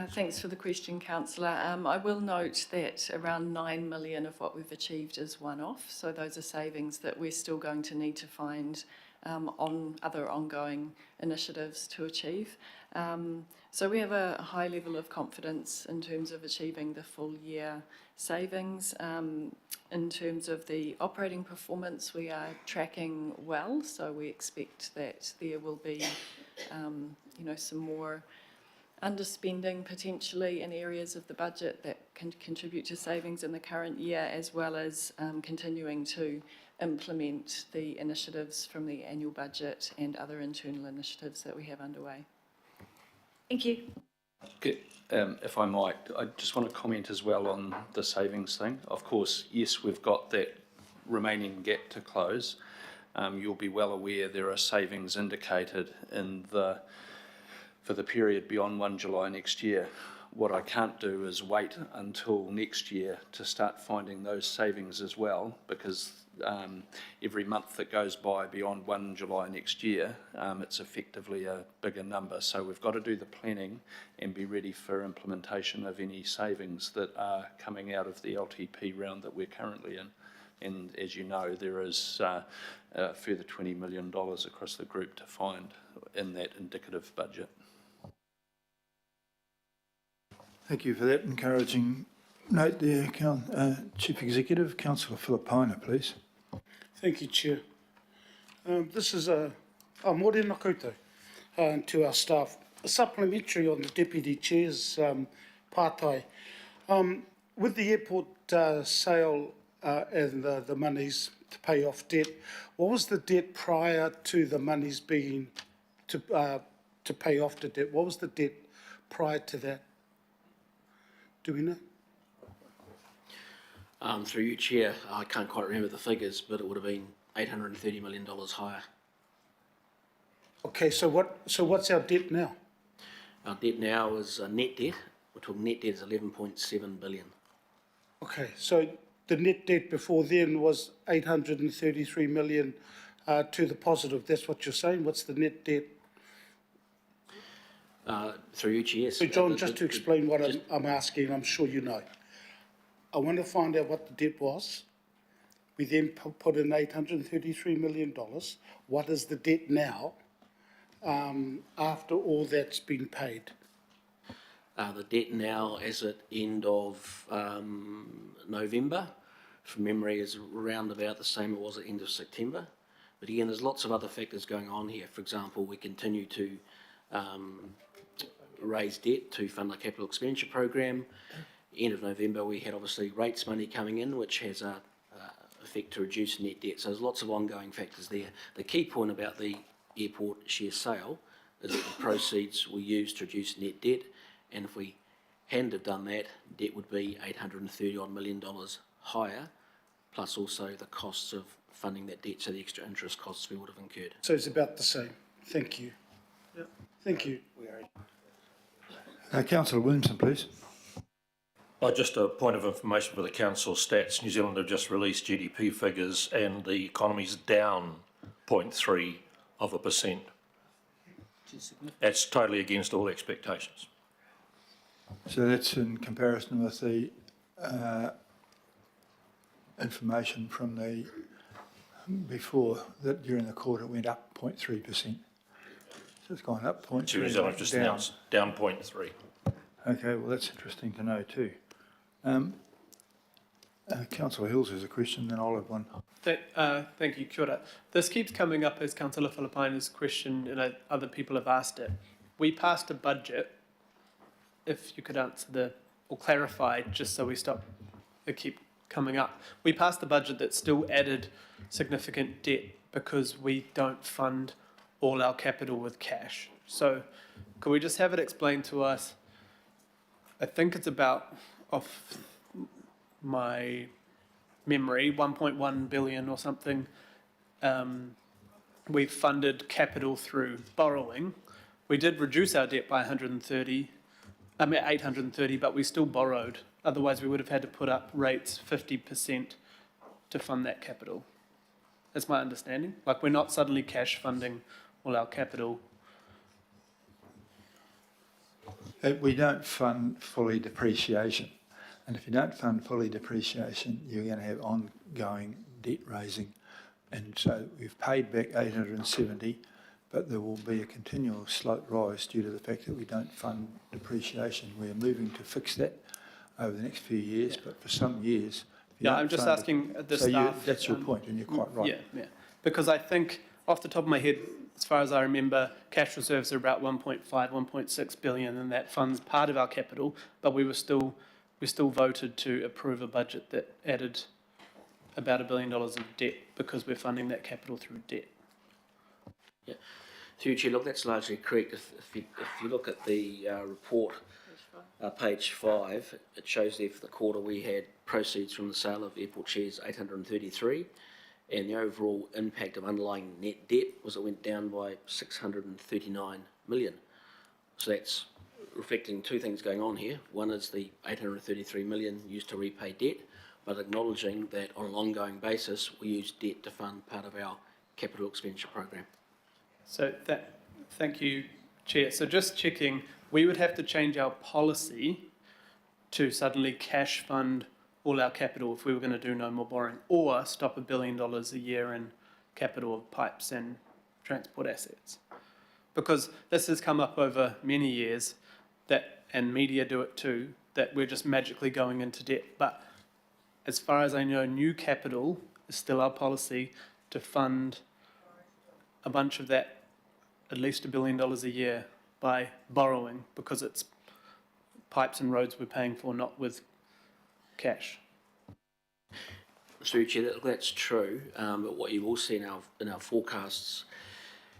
Thanks for the question, Councillor. I will note that around 9 million of what we've achieved is one-off, so those are savings that we're still going to need to find on other ongoing initiatives to achieve. So we have a high level of confidence in terms of achieving the full year savings. In terms of the operating performance, we are tracking well, so we expect that there will be, some more underspending potentially in areas of the budget that can contribute to savings in the current year, as well as continuing to implement the initiatives from the annual budget and other internal initiatives that we have underway. Thank you. Okay, if I might, I just want to comment as well on the savings thing. Of course, yes, we've got that remaining gap to close. You'll be well aware there are savings indicated for the period beyond 1 July next year. What I can't do is wait until next year to start finding those savings as well, because every month that goes by beyond 1 July next year, it's effectively a bigger number. So we've got to do the planning and be ready for implementation of any savings that are coming out of the LTP round that we're currently in. And as you know, there is a further $20 million across the group to find in that indicative budget. Thank you for that encouraging note there, Chief Executive. Councillor Filipina, please. Thank you, Chair. This is a morena koutou to our staff. A supplementary on the Deputy Chair's pātai. With the airport sale and the monies to pay off debt, what was the debt prior to the monies being to pay off the debt? What was the debt prior to that? Do we know? Through you, Chair, I can't quite remember the figures, but it would have been $830 million higher. Okay, so what's our debt now? Our debt now is net debt. We're talking net debt is 11.7 billion. Okay, so the net debt before then was 833 million to the positive. That's what you're saying? What's the net debt? Through you, Chair, yes. So John, just to explain what I'm asking, I'm sure you know. I want to find out what the debt was. We then put in $833 million. What is the debt now after all that's been paid? The debt now, as at end of November, from memory, is around about the same it was at end of September. But again, there's lots of other factors going on here. For example, we continue to raise debt to fund the capital expenditure program. End of November, we had obviously rates money coming in, which has a effect to reduce net debt. So there's lots of ongoing factors there. The key point about the airport share sale is that the proceeds were used to reduce net debt, and if we hadn't have done that, debt would be $830 million higher, plus also the costs of funding that debt, so the extra interest costs we would have incurred. So it's about the same. Thank you. Yep. Thank you. Councillor Williamson, please. Just a point of information for the council stats. New Zealand have just released GDP figures and the economy's down 0.3%. That's totally against all expectations. So that's in comparison with the information from the before that during the quarter went up 0.3%. it's gone up 0.3. New Zealand just down. announced down 0.3. Okay, well, that's interesting to know too. Councillor Hills has a question, then I'll have one. Thank you, kia ora. This keeps coming up as Councillor Filipaina's question, and other people have asked it. We passed a budget, if you could answer or clarify, just so we stop it keep coming up. We passed a budget that still added significant debt because we don't fund all our capital with cash. So could we just have it explained to us? I think it's about, off my memory, 1.1 billion or something. We've funded capital through borrowing. We did reduce our debt by 830, but we still borrowed. Otherwise, we would have had to put up rates 50% to fund that capital. That's my understanding. Like, we're not suddenly cash funding all our capital. We don't fund fully depreciation. And if you don't fund fully depreciation, you're going to have ongoing debt raising. And so we've paid back 870, but there will be a continual slope rise due to the fact that we don't fund depreciation. We're moving to fix that over the next few years, but for some years... Yeah, I'm just asking the staff... That's your point, and you're quite right. Yeah. Because I think, off the top of my head, as far as I remember, cash reserves are about 1.5, 1.6 billion, and that funds part of our capital, but we still voted to approve a budget that added about $1 billion of debt because we're funding that capital through debt. Yeah, through you, Chair, look, that's largely correct. If you look at the report, page 5, it shows there for the quarter we had proceeds from the sale of airport shares 833, and the overall impact of underlying net debt was it went down by 639 million. So that's reflecting two things going on here. One is the 833 million used to repay debt, but acknowledging that on an ongoing basis we use debt to fund part of our capital expenditure program. So thank you, Chair. So just checking, we would have to change our policy to suddenly cash fund all our capital if we were going to do no more borrowing, or stop $1 billion a year in capital of pipes and transport assets. Because this has come up over many years, and media do it too, that we're just magically going into debt. But as far as I know, new capital is still our policy to fund a bunch of that, at least $1 billion a year, by borrowing, because it's pipes and roads we're paying for, not with cash. Mr. Chair, that's true, but what you will see in our forecasts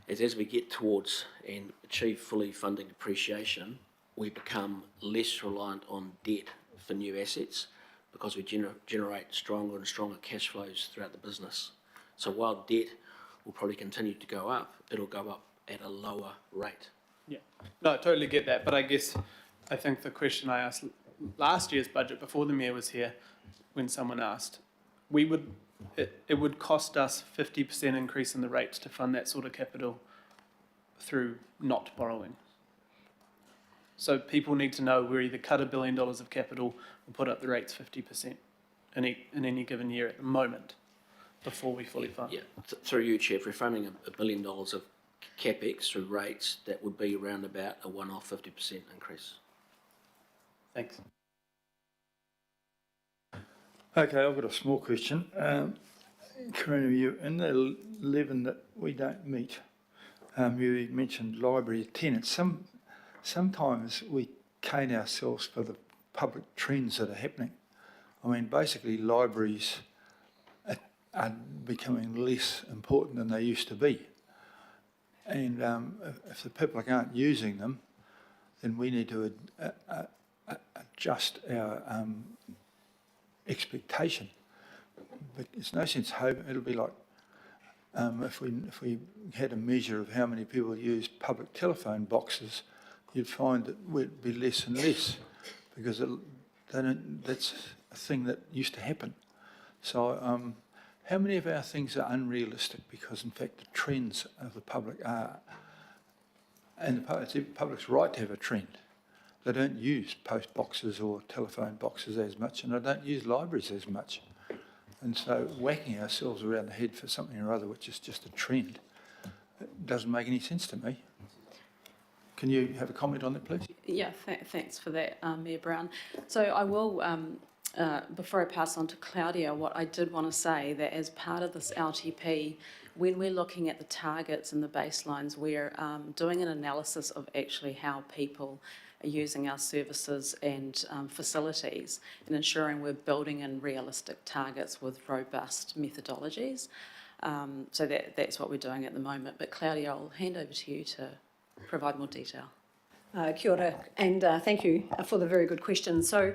is as we get towards and achieve fully funding depreciation, we become less reliant on debt for new assets because we generate stronger and stronger cash flows throughout the business. So while debt will probably continue to go up, it'll go up at a lower rate. Yeah, no, I totally get that, but I think the question I asked last year's budget before the Mayor was here, when someone asked, it would cost us 50% increase in the rates to fund that sort of capital through not borrowing. So people need to know we're either cut $1 billion of capital or put up the rates 50% in any given year at the moment before we fully fund. Yeah, through you, Chair, if we're funding $1 billion of CapEx through rates, that would be around about a one-off 50% increase. Thanks. Okay, I've got a small question. Karina, you in the 11 that we don't meet, you mentioned library tenants. Sometimes we cane ourselves for the public trends that are happening. I mean, basically libraries are becoming less important than they used to be. And if the public aren't using them, then we need to adjust our expectation. But it's no sense hoping. It'll be like if we had a measure of how many people use public telephone boxes, you'd find that it would be less and less because that's a thing that used to happen. So how many of our things are unrealistic because in fact the trends of the public are, and it's the public's right to have a trend. They don't use post boxes or telephone boxes as much, and they don't use libraries as much. And so whacking ourselves around the head for something or other, which is just a trend, it doesn't make any sense to me. Can you have a comment on that, please? Yeah, thanks for that, Mayor Brown. So I will, before I pass on to Claudia, what I did want to say that as part of this LTP, when we're looking at the targets and the baselines, we're doing an analysis of actually how people are using our services and facilities and ensuring we're building in realistic targets with robust methodologies. So that's what we're doing at the moment. But Claudia, I'll hand over to you to provide more detail. Kia ora, and thank you for the very good question. So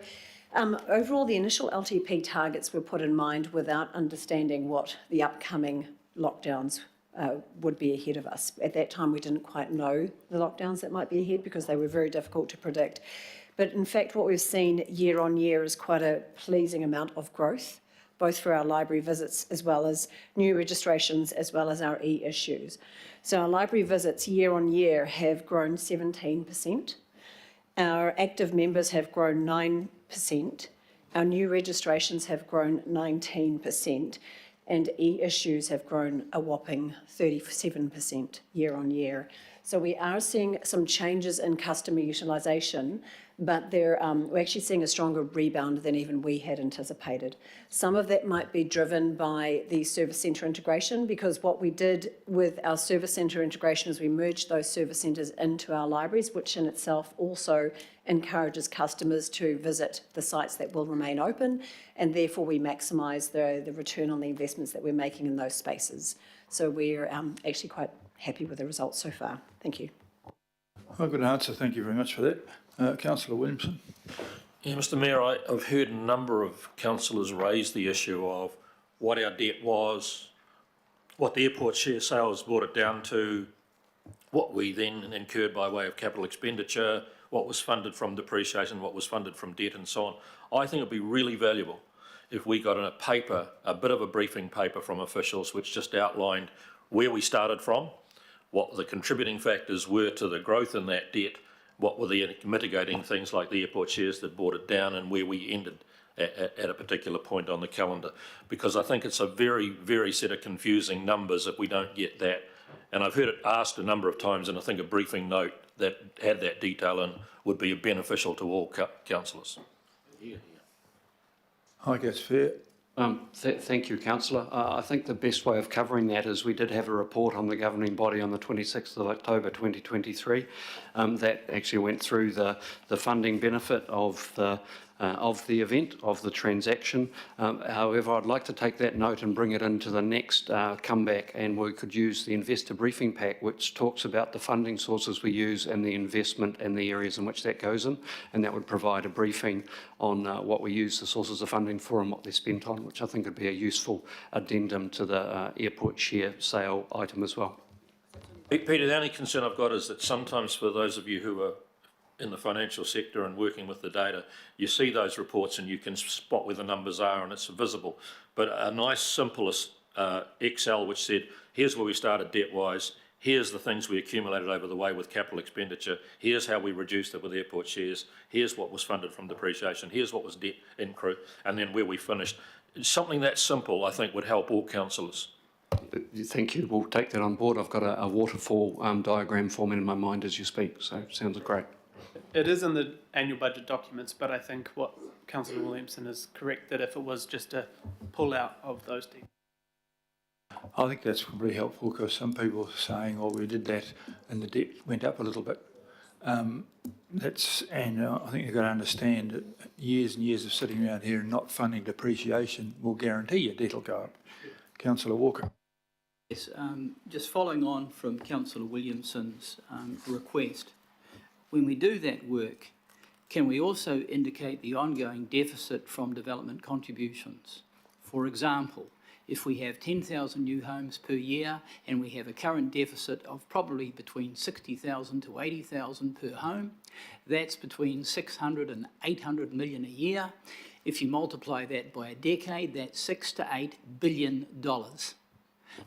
overall, the initial LTP targets were put in mind without understanding what the upcoming lockdowns would be ahead of us. At that time, we didn't quite know the lockdowns that might be ahead because they were very difficult to predict. But in fact, what we've seen year on year is quite a pleasing amount of growth, both for our library visits as well as new registrations as well as our e-issues. So our library visits year on year have grown 17%. Our active members have grown 9%. Our new registrations have grown 19%. And e-issues have grown a whopping 37% year on year. So we are seeing some changes in customer utilisation, but we're actually seeing a stronger rebound than even we had anticipated. Some of that might be driven by the service centre integration, because what we did with our service centre integration is we merged those service centres into our libraries, which in itself also encourages customers to visit the sites that will remain open, and therefore we maximise the return on the investments that we're making in those spaces. So we're actually quite happy with the results so far. Thank you. Oh, good answer. Thank you very much for that. Councillor Williamson. Yeah, Mr Mayor, I've heard a number of councillors raise the issue of what our debt was, what the airport share sales brought it down to, what we then incurred by way of capital expenditure, what was funded from depreciation, what was funded from debt and so on. I think it'd be really valuable if we got in a paper, a bit of a briefing paper from officials which just outlined where we started from, what the contributing factors were to the growth in that debt, what were the mitigating things like the airport shares that brought it down, and where we ended at a particular point on the calendar. Because I think it's a very, very set of confusing numbers if we don't get that. And I've heard it asked a number of times, and I think a briefing note that had that detail in would be beneficial to all councillors. I guess fair. Thank you, Councillor. I think the best way of covering that is we did have a report on the governing body on the 26th of October 2023 that actually went through the funding benefit of the event, of the transaction. However, I'd like to take that note and bring it into the next comeback, and we could use the investor briefing pack, which talks about the funding sources we use and the investment and the areas in which that goes in, and that would provide a briefing on what we use the sources of funding for and what they're spent on, which I think would be a useful addendum to the airport share sale item as well. Peter, the only concern I've got is that sometimes for those of you who are in the financial sector and working with the data, you see those reports and you can spot where the numbers are and it's visible. But a nice, simplest Excel which said, here's where we started debt-wise, here's the things we accumulated over the way with capital expenditure, here's how we reduced it with airport shares, here's what was funded from depreciation, here's what was debt increase, and then where we finished. Something that simple, I think, would help all councillors. Thank you. We'll take that on board. I've got a waterfall diagram forming in my mind as you speak, so sounds great. It is in the annual budget documents, but I think what Councillor Williamson is correct, that if it was just a pull out of those details. I think that's probably helpful, because some people are saying, oh, we did that and the debt went up a little bit. I think you've got to understand that years and years of sitting around here and not funding depreciation will guarantee your debt will go up. Councillor Walker. Yes, just following on from Councillor Williamson's request, when we do that work, can we also indicate the ongoing deficit from development contributions? For example, if we have 10,000 new homes per year and we have a current deficit of probably between 60,000 to 80,000 per home, that's between 600 and 800 million a year. If you multiply that by a decade, that's $6 to $8 billion.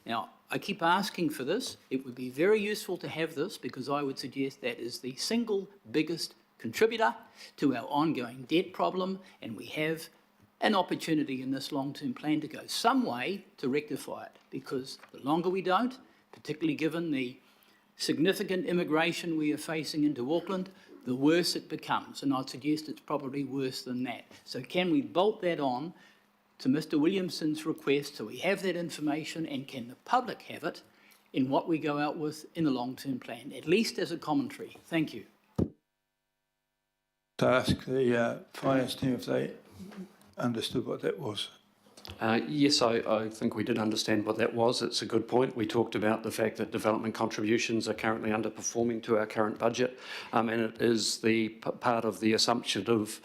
Now, I keep asking for this. It would be very useful to have this, because I would suggest that is the single biggest contributor to our ongoing debt problem, and we have an opportunity in this long-term plan to go some way to rectify it, because the longer we don't, particularly given the significant immigration we are facing into Auckland, the worse it becomes. And I'd suggest it's probably worse than that. So can we bolt that on to Mr Williamson's request so we have that information, and can the public have it in what we go out with in the long-term plan, at least as a commentary? Thank you. To ask the finance team if they understood what that was. Yes, I think we did understand what that was. It's a good point. We talked about the fact that development contributions are currently underperforming to our current budget, and it is the part of the assumptive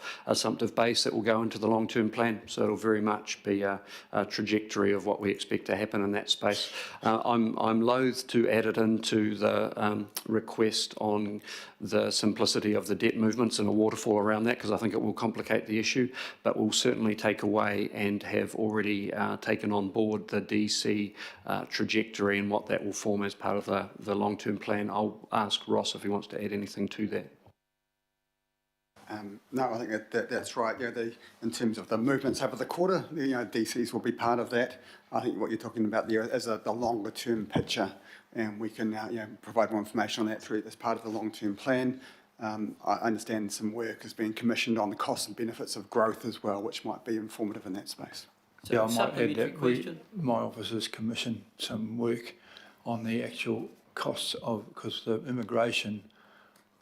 base that will go into the long-term plan. So it'll very much be a trajectory of what we expect to happen in that space. I'm loath to add it into the request on the simplicity of the debt movements and a waterfall around that, because I think it will complicate the issue, but we'll certainly take away and have already taken on board the DC trajectory and what that will form as part of the long-term plan. I'll ask Ross if he wants to add anything to that. No, I think that's right. Yeah, in terms of the movements over the quarter, DCs will be part of that. I think what you're talking about there is the longer-term picture, and we can provide more information on that through as part of the long-term plan. I understand some work has been commissioned on the costs and benefits of growth as well, which might be informative in that space. So Yeah, I might add that my office has commissioned some work on the actual costs of, because the immigration,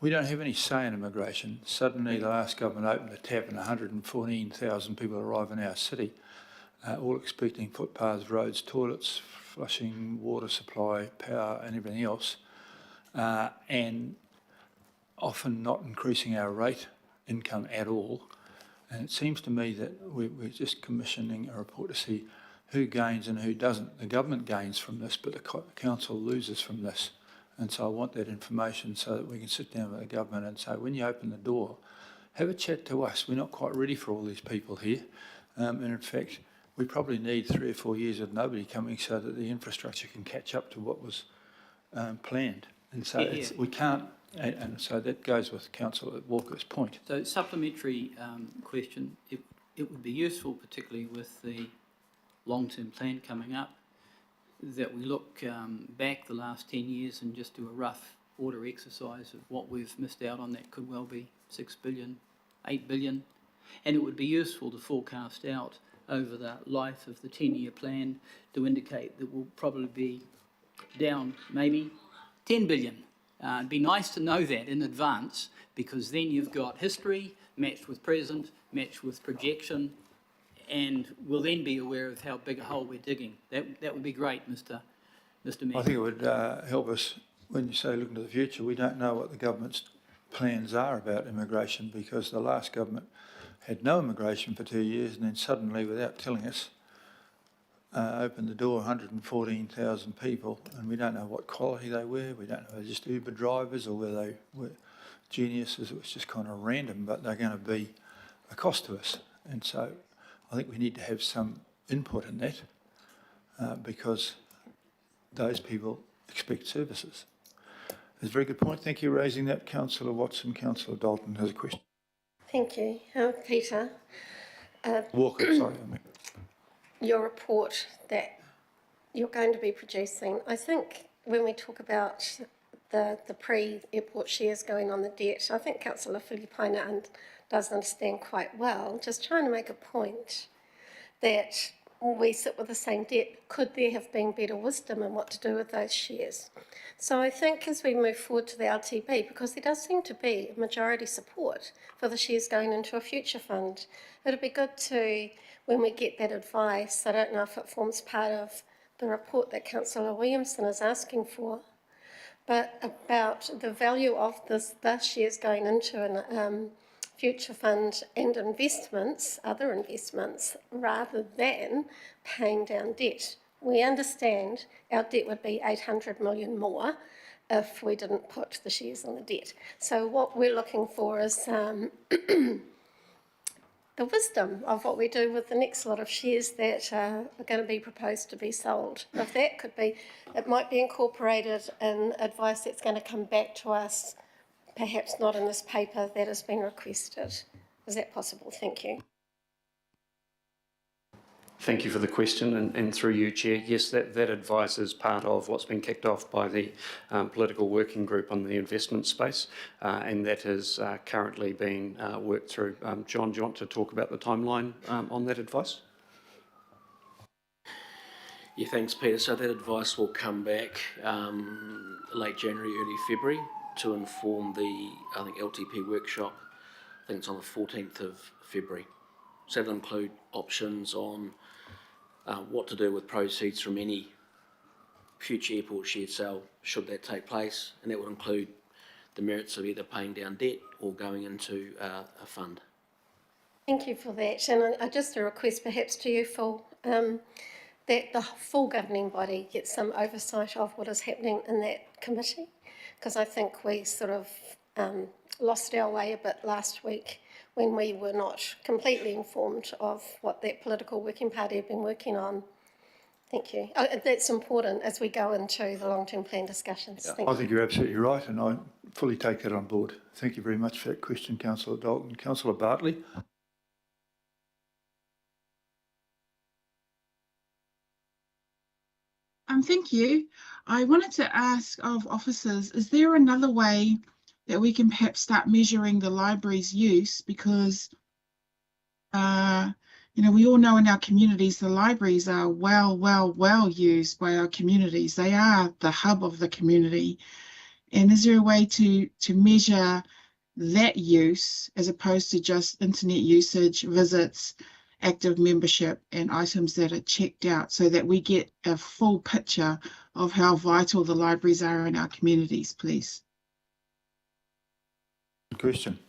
we don't have any say in immigration. Suddenly the last government opened the tap and 114,000 people arrive in our city, all expecting footpaths, roads, toilets, flushing, water supply, power and everything else, and often not increasing our rate income at all. And it seems to me that we're just commissioning a report to see who gains and who doesn't. The government gains from this, but the council loses from this. And so I want that information so that we can sit down with the government and say, when you open the door, have a chat to us. We're not quite ready for all these people here. And in fact, we probably need 3 or 4 years of nobody coming so that the infrastructure can catch up to what was planned. And so we can't, and so that goes with Councillor Walker's point. So supplementary question, it would be useful, particularly with the long-term plan coming up, that we look back the last 10 years and just do a rough order exercise of what we've missed out on. That could well be 6 billion, 8 billion. And it would be useful to forecast out over the life of the 10-year plan to indicate that we'll probably be down maybe 10 billion. It'd be nice to know that in advance, because then you've got history matched with present, matched with projection, and we'll then be aware of how big a hole we're digging. That would be great, Mr. Mayor. I think it would help us when you say looking to the future. We don't know what the government's plans are about immigration, because the last government had no immigration for 2 years and then suddenly, without telling us, opened the door 114,000 people, and we don't know what quality they were. We don't know if they're just Uber drivers or whether they were geniuses. It was just kind of random, but they're going to be a cost to us. And so I think we need to have some input in that because those people expect services. That's a very good point. Thank you for raising that. Councillor Watson. Councillor Dalton has a question. Thank you. Peter. Walker, sorry. Your report that you're going to be producing, I think when we talk about the pre-airport shares going on the debt, I think Councillor Filipaina does understand quite well, just trying to make a point that we sit with the same debt. Could there have been better wisdom in what to do with those shares? So I think as we move forward to the LTB, because there does seem to be majority support for the shares going into a future fund, it'd be good to, when we get that advice, I don't know if it forms part of the report that Councillor Williamson is asking for, but about the value of the shares going into a future fund and investments, other investments, rather than paying down debt. We understand our debt would be 800 million more if we didn't put the shares on the debt. So what we're looking for is the wisdom of what we do with the next lot of shares that are going to be proposed to be sold. If that could be, it might be incorporated in advice that's going to come back to us, perhaps not in this paper that has been requested. Is that possible? Thank you. Thank you for the question, and through you, Chair. Yes, that advice is part of what's been kicked off by the political working group on the investment space, and that is currently being worked through. John, do you want to talk about the timeline on that advice? Yeah, thanks, Peter. So that advice will come back late January, early February to inform the, I think, LTP workshop. I think it's on the 14th of February. So that'll include options on what to do with proceeds from any future airport shared sale, should that take place, and that will include the merits of either paying down debt or going into a fund. Thank you for that. And just a request perhaps to you, Phil, that the full governing body gets some oversight of what is happening in that committee, because I think we sort of lost our way a bit last week when we were not completely informed of what that political working party had been working on. Thank you. That's important as we go into the long-term plan discussions. I think you're absolutely right, and I fully take that on board. Thank you very much for that question, Councillor Dalton. Councillor Bartley. Thank you. I wanted to ask of officers, is there another way that we can perhaps start measuring the library's use? Because, you know, we all know in our communities, the libraries are well used by our communities. They are the hub of the community. And is there a way to measure that use as opposed to just internet usage, visits, active membership and items that are checked out, so that we get a full picture of how vital the libraries are in our communities, please? Good question.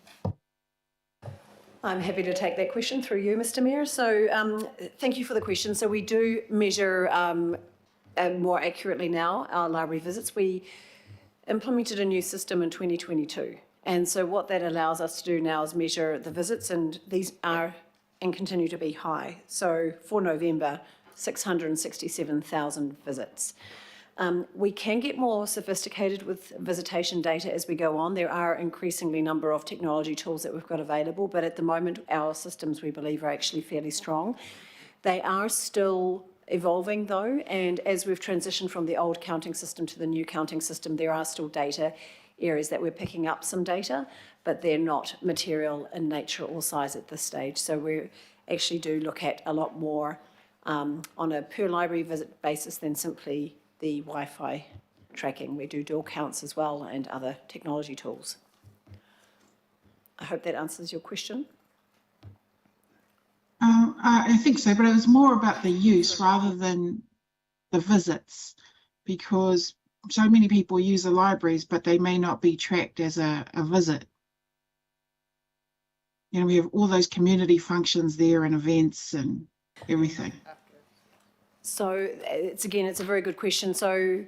I'm happy to take that question through you, Mr. Mayor. So thank you for the question. So we do measure more accurately now our library visits. We implemented a new system in 2022. And so what that allows us to do now is measure the visits, and these are and continue to be high. So for November, 667,000 visits. We can get more sophisticated with visitation data as we go on. There are increasingly number of technology tools that we've got available, but at the moment our systems, we believe, are actually fairly strong. They are still evolving though, and as we've transitioned from the old counting system to the new counting system, there are still data areas that we're picking up some data, but they're not material in nature or size at this stage. So we actually do look at a lot more on a per library visit basis than simply the Wi-Fi tracking. We do door counts as well and other technology tools. I hope that answers your question. I think so, but it was more about the use rather than the visits, because so many people use the libraries, but they may not be tracked as a visit. You know, we have all those community functions there and events and everything. So it's a very good question. So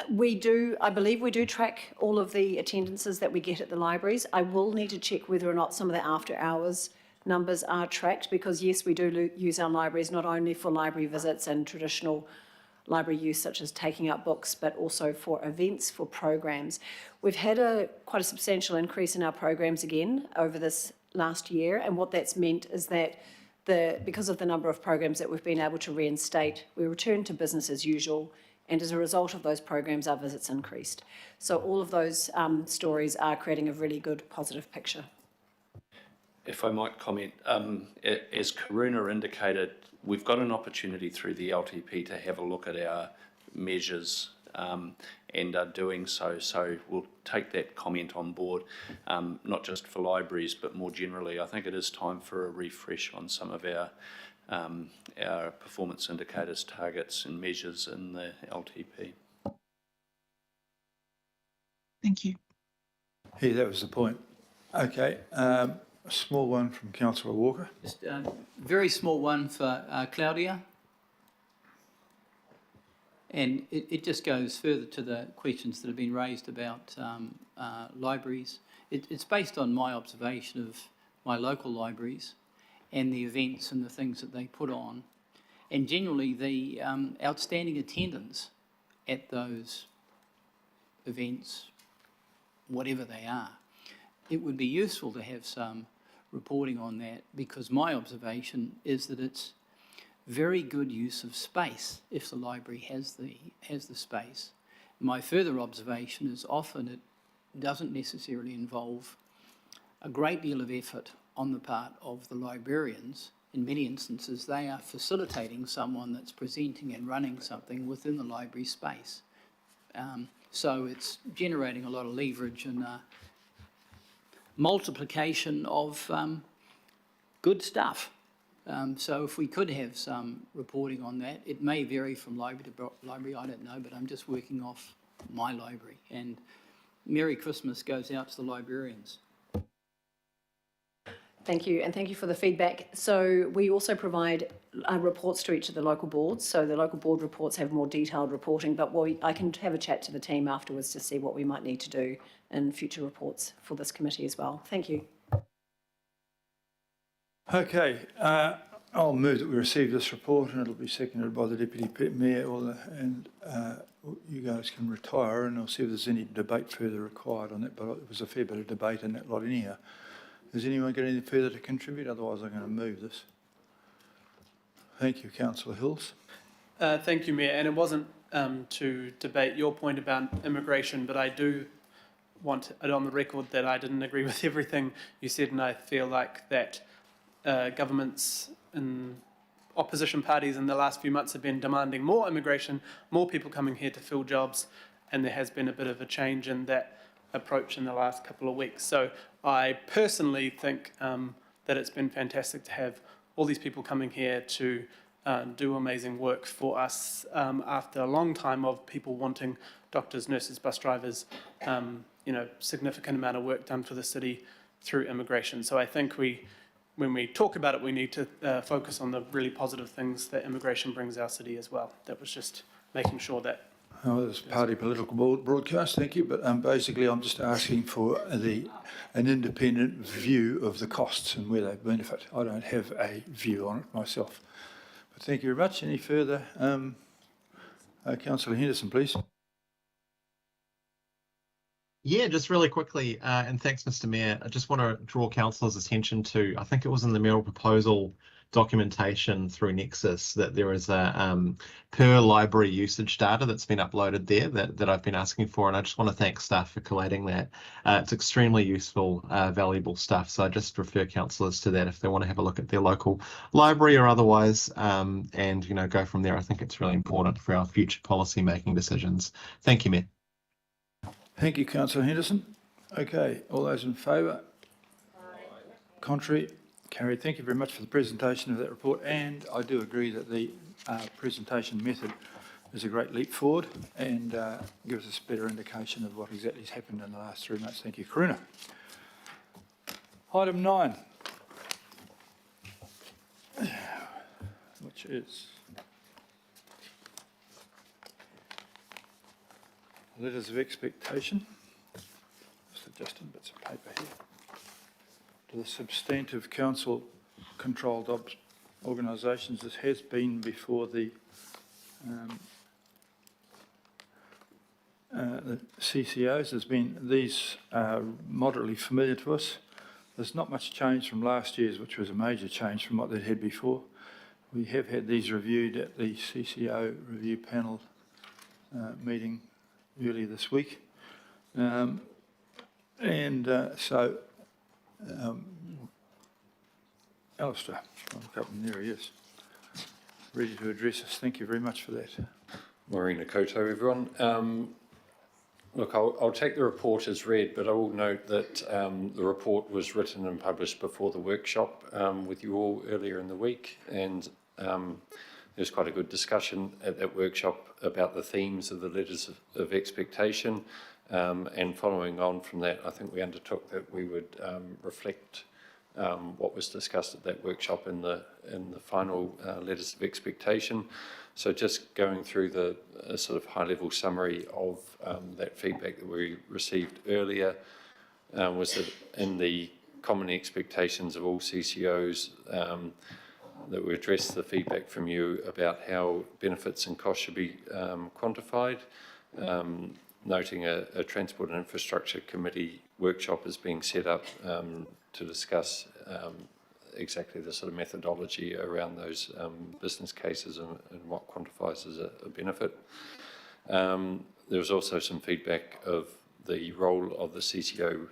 I believe we do track all of the attendances that we get at the libraries. I will need to check whether or not some of the after hours numbers are tracked, because yes, we do use our libraries not only for library visits and traditional library use such as taking out books, but also for events, for programs. We've had quite a substantial increase in our programs again over this last year, and what that's meant is that because of the number of programs that we've been able to reinstate, we return to business as usual, and as a result of those programs, our visits increased. So all of those stories are creating a really good positive picture. If I might comment, as Karuna indicated, we've got an opportunity through the LTP to have a look at our measures and are doing so. So we'll take that comment on board, not just for libraries, but more generally. I think it is time for a refresh on some of our performance indicators, targets and measures in the LTP. Thank you. Yeah, that was the point. Okay. A small one from Councillor Walker. Just a very small one for Claudia. And it just goes further to the questions that have been raised about libraries. It's based on my observation of my local libraries and the events and the things that they put on. And generally the outstanding attendance at those events, whatever they are. It would be useful to have some reporting on that, because my observation is that it's very good use of space if the library has the space. My further observation is often it doesn't necessarily involve a great deal of effort on the part of the librarians. In many instances, they are facilitating someone that's presenting and running something within the library space. So it's generating a lot of leverage and multiplication of good stuff. So if we could have some reporting on that, it may vary from library to library, I don't know, but I'm just working off my library. And Merry Christmas goes out to the librarians. Thank you, and thank you for the feedback. So we also provide reports to each of the local boards. So the local board reports have more detailed reporting, but I can have a chat to the team afterwards to see what we might need to do in future reports for this committee as well. Thank you. Okay, I'll move that we receive this report, and it'll be seconded by the Deputy Mayor, and you guys can retire, and I'll see if there's any debate further required on that, but there was a fair bit of debate in that lot anyhow. Has anyone got anything further to contribute? Otherwise, I'm going to move this. Thank you, Councillor Hills. Thank you, Mayor. And it wasn't to debate your point about immigration, but I do want it on the record that I didn't agree with everything you said, and I feel like that governments and opposition parties in the last few months have been demanding more immigration, more people coming here to fill jobs, and there has been a bit of a change in that approach in the last couple of weeks. So I personally think that it's been fantastic to have all these people coming here to do amazing work for us after a long time of people wanting doctors, nurses, bus drivers, significant amount of work done for the city through immigration. So I think when we talk about it, we need to focus on the really positive things that immigration brings our city as well. That was just making sure that. Oh, this party political broadcast, thank you. But basically, I'm just asking for an independent view of the costs and where they benefit. I don't have a view on it myself. But thank you very much. Any further? Councillor Henderson, please. Yeah, just really quickly, and thanks, Mr. Mayor. I just want to draw councillors' attention to, I think it was in the mayoral proposal documentation through Nexus, that there is a per library usage data that's been uploaded there that I've been asking for, and I just want to thank staff for collating that. It's extremely useful, valuable stuff, so I just refer councillors to that if they want to have a look at their local library or otherwise, and go from there. I think it's really important for our future policy making decisions. Thank you, Mayor. Thank you, Councillor Henderson. Okay, all those in favour? Contrary? Carried. Thank you very much for the presentation of that report, and I do agree that the presentation method is a great leap forward and gives us a better indication of what exactly has happened in the last 3 months. Thank you, Karuna. Item 9, which is letters of expectation. Just adjusting bits of paper here. To the substantive council-controlled organisations, this has been before the CCOs. These are moderately familiar to us. There's not much change from last year's, which was a major change from what they'd had before. We have had these reviewed at the CCO review panel meeting earlier this week. Alistair, I'll look up and there he is, ready to address us. Thank you very much for that. Morena koutou, everyone. Look, I'll take the report as read, but I will note that the report was written and published before the workshop with you all earlier in the week, and there's quite a good discussion at that workshop about the themes of the letters of expectation, and following on from that, I think we undertook that we would reflect what was discussed at that workshop in the final letters of expectation. So just going through the sort of high-level summary of that feedback that we received earlier was that in the common expectations of all CCOs that we address the feedback from you about how benefits and costs should be quantified, noting a Transport and Infrastructure Committee workshop is being set up to discuss exactly the sort of methodology around those business cases and what quantifies as a benefit. There was also some feedback of the role of the CCO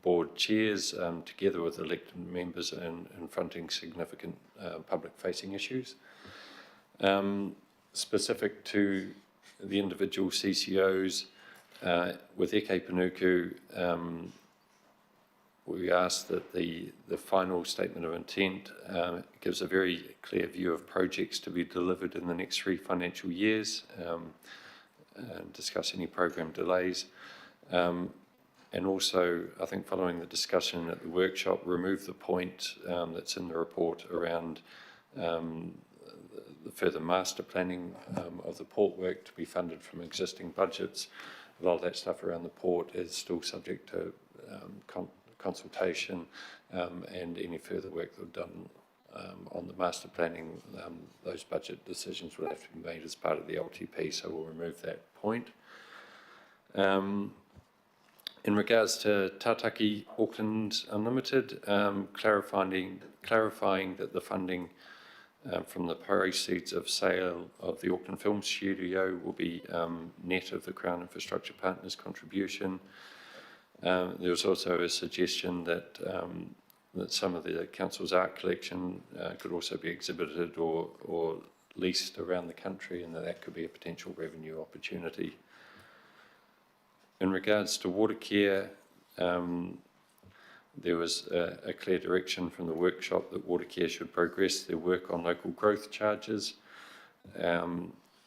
board chairs together with elected members in fronting significant public-facing issues. Specific to the individual CCOs, with Eke Panuku, we asked that the final statement of intent gives a very clear view of projects to be delivered in the next 3 financial years, and discuss any program delays. And also, I think following the discussion at the workshop, remove the point that's in the report around the further master planning of the port work to be funded from existing budgets. A lot of that stuff around the port is still subject to consultation, and any further work that we've done on the master planning, those budget decisions will have to be made as part of the LTP, so we'll remove that point. In regards to Tātaki Auckland Unlimited, clarifying that the funding from the proceeds of sale of the Auckland Film Studio will be net of the Crown Infrastructure Partners contribution. There was also a suggestion that that some of the council's art collection could also be exhibited or leased around the country, and that could be a potential revenue opportunity. In regards to water care, there was a clear direction from the workshop that water care should progress their work on local growth charges,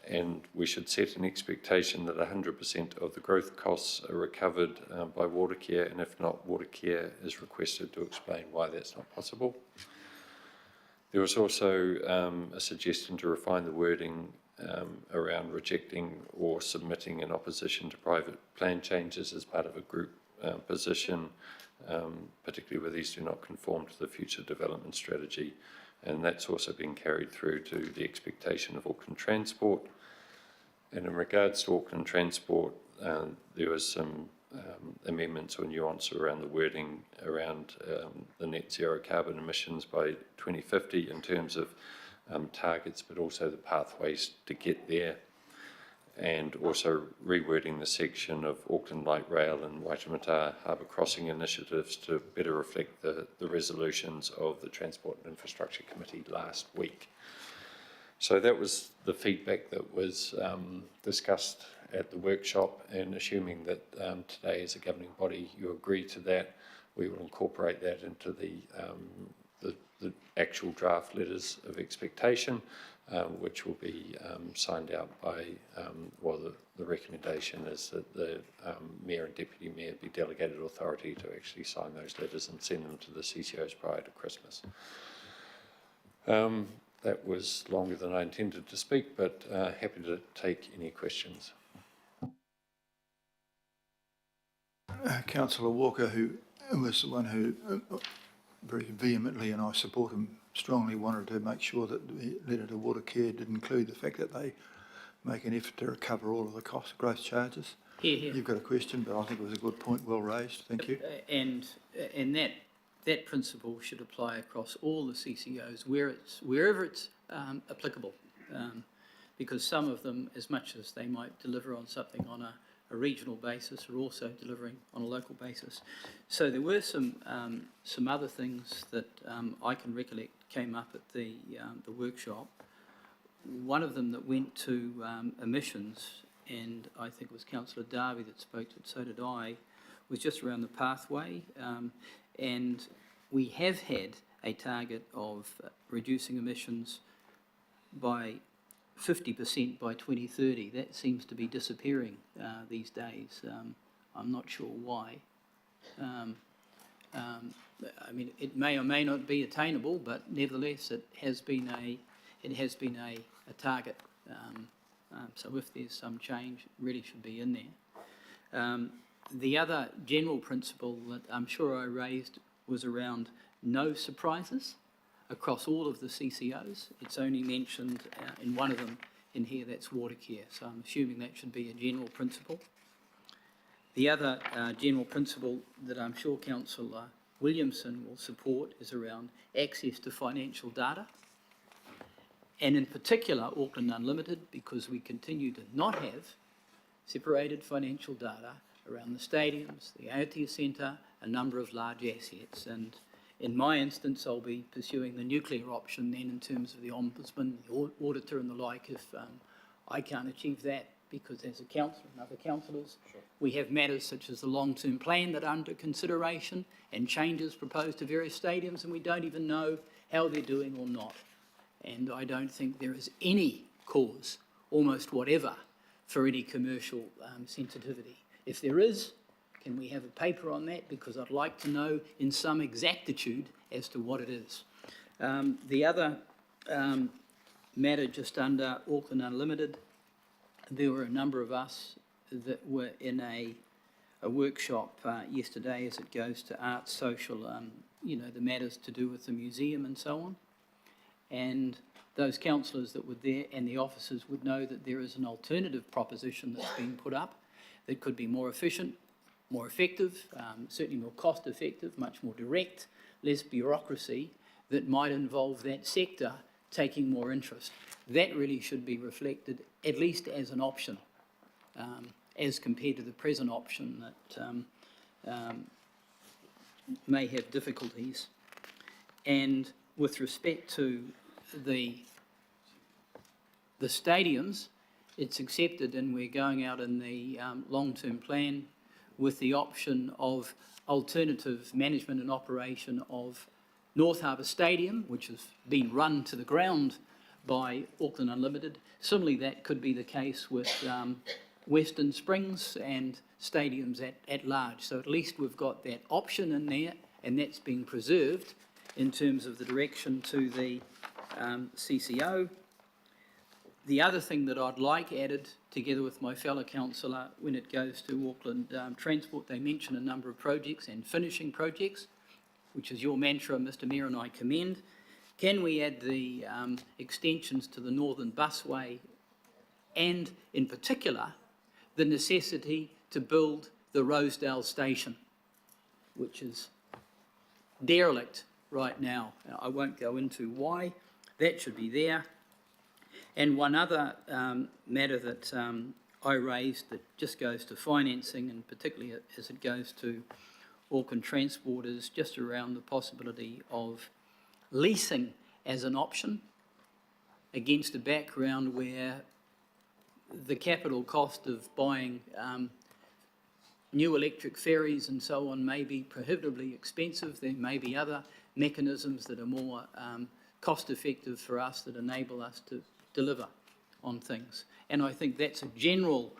and we should set an expectation that 100% of the growth costs are recovered by water care, and if not, water care is requested to explain why that's not possible. There was also a suggestion to refine the wording around rejecting or submitting in opposition to private plan changes as part of a group position, particularly where these do not conform to the future development strategy. And that's also been carried through to the expectation of Auckland Transport. And in regards to Auckland Transport, there was some amendments or nuance around the wording around the net zero carbon emissions by 2050 in terms of targets, but also the pathways to get there, and also rewording the section of Auckland Light Rail and Waitemata Harbour Crossing initiatives to better reflect the resolutions of the Transport and Infrastructure Committee last week. So that was the feedback that was discussed at the workshop, and assuming that today as a governing body you agree to that, we will incorporate that into the actual draft letters of expectation, which will be signed out by, well, the recommendation is that the Mayor and Deputy Mayor be delegated authority to actually sign those letters and send them to the CCOs prior to Christmas. That was longer than I intended to speak, but happy to take any questions. Councillor Walker, who was the one who very vehemently, and I support him strongly, wanted to make sure that the letter to Water Care did include the fact that they make an effort to recover all of the cost growth charges. Here. You've got a question, but I think it was a good point, well raised. Thank you. And that principle should apply across all the CCOs wherever it's applicable, because some of them, as much as they might deliver on something on a regional basis, are also delivering on a local basis. So there were some other things that I can recollect came up at the workshop. One of them that went to emissions, and I think it was Councillor Darby that spoke to it, so did I, was just around the pathway. And we have had a target of reducing emissions by 50% by 2030. That seems to be disappearing these days. I'm not sure why. I mean, it may or may not be attainable, but nevertheless, it has been a target. So if there's some change, it really should be in there. The other general principle that I'm sure I raised was around no surprises across all of the CCOs. It's only mentioned in one of them in here, that's water care. So I'm assuming that should be a general principle. The other general principle that I'm sure Councillor Williamson will support is around access to financial data, and in particular Auckland Unlimited, because we continue to not have separated financial data around the stadiums, the Aotea Centre, a number of large assets. And in my instance, I'll be pursuing the nuclear option then in terms of the Ombudsman, the auditor and the like, if I can't achieve that, because as a councillor and other councillors, we have matters such as the long-term plan that are under consideration and changes proposed to various stadiums, and we don't even know how they're doing or not. And I don't think there is any cause, almost whatever, for any commercial sensitivity. If there is, can we have a paper on that? Because I'd like to know in some exactitude as to what it is. The other matter just under Auckland Unlimited, there were a number of us that were in a workshop yesterday as it goes to art, social, you know, the matters to do with the museum and so on. And those councillors that were there and the officers would know that there is an alternative proposition that's being put up that could be more efficient, more effective, certainly more cost effective, much more direct, less bureaucracy, that might involve that sector taking more interest. That really should be reflected at least as an option, as compared to the present option that may have difficulties. And with respect to the stadiums, it's accepted, and we're going out in the long-term plan with the option of alternative management and operation of North Harbour Stadium, which has been run to the ground by Auckland Unlimited. Similarly, that could be the case with Western Springs and stadiums at large. So at least we've got that option in there, and that's being preserved in terms of the direction to the CCO. The other thing that I'd like added, together with my fellow councillor, when it goes to Auckland Transport, they mention a number of projects and finishing projects, which is your mantra, Mr Mayor, and I commend. Can we add the extensions to the Northern Busway and, in particular, the necessity to build the Rosedale station, which is derelict right now. I won't go into why. That should be there. And one other matter that I raised that just goes to financing, and particularly as it goes to Auckland Transport, is just around the possibility of leasing as an option against a background where the capital cost of buying new electric ferries and so on may be prohibitively expensive. There may be other mechanisms that are more cost effective for us that enable us to deliver on things. And I think that's a general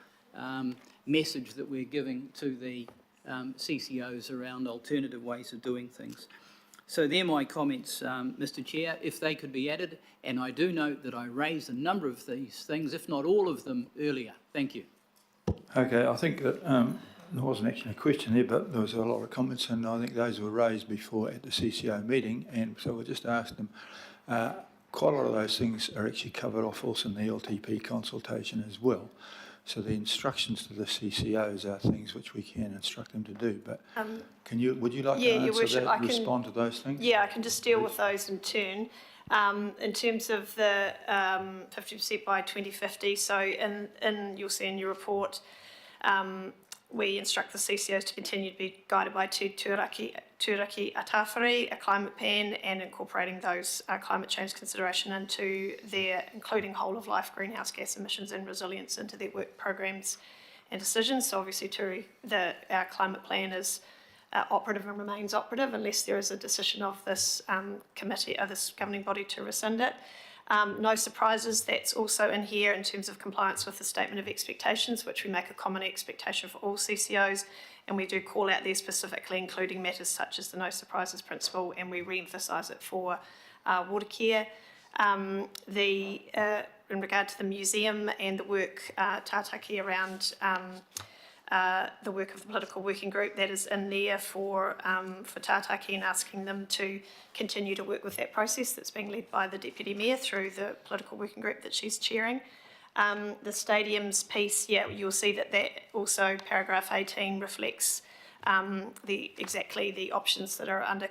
message that we're giving to the CCOs around alternative ways of doing things. So they're my comments, Mr Chair, if they could be added. And I do note that I raised a number of these things, if not all of them, earlier. Thank you. Okay, I think that there wasn't actually a question there, but there was a lot of comments, and I think those were raised before at the CCO meeting, and so we'll just ask them. Quite a lot of those things are actually covered off also in the LTP consultation as well. So the instructions to the CCOs are things which we can instruct them to do. But would you like to answer Worship, that, respond to those things? Yeah, I can just deal with those in turn. In terms of the 50% by 2050, so you'll see in your report, we instruct the CCOs to continue to be guided by Tuaraki Atawhiri, a climate plan, and incorporating those climate change consideration into their, including whole of life greenhouse gas emissions and resilience into their work programs and decisions. So obviously our climate plan is operative and remains operative unless there is a decision of this committee or this governing body to rescind it. No surprises, that's also in here in terms of compliance with the Statement of Expectations, which we make a common expectation for all CCOs, and we do call out there specifically, including matters such as the no surprises principle, and we re-emphasise it for water care. In regard to the museum and the work tātaki around the work of the political working group, that is in there for tātaki, and asking them to continue to work with that process that's being led by the Deputy Mayor through the political working group that she's chairing. The stadiums piece, yeah, you'll see that also paragraph 18 reflects exactly the options that are under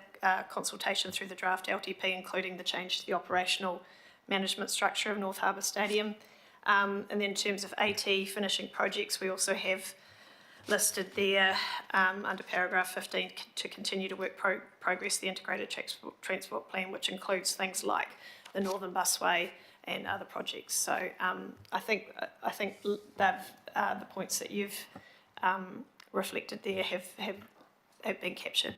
consultation through the draft LTP, including the change to the operational management structure of North Harbour Stadium. And then in terms of AT finishing projects, we also have listed there under paragraph 15 to continue to work progress the integrated transport plan, which includes things like the Northern Busway and other projects. So I think the points that you've reflected there have been captured.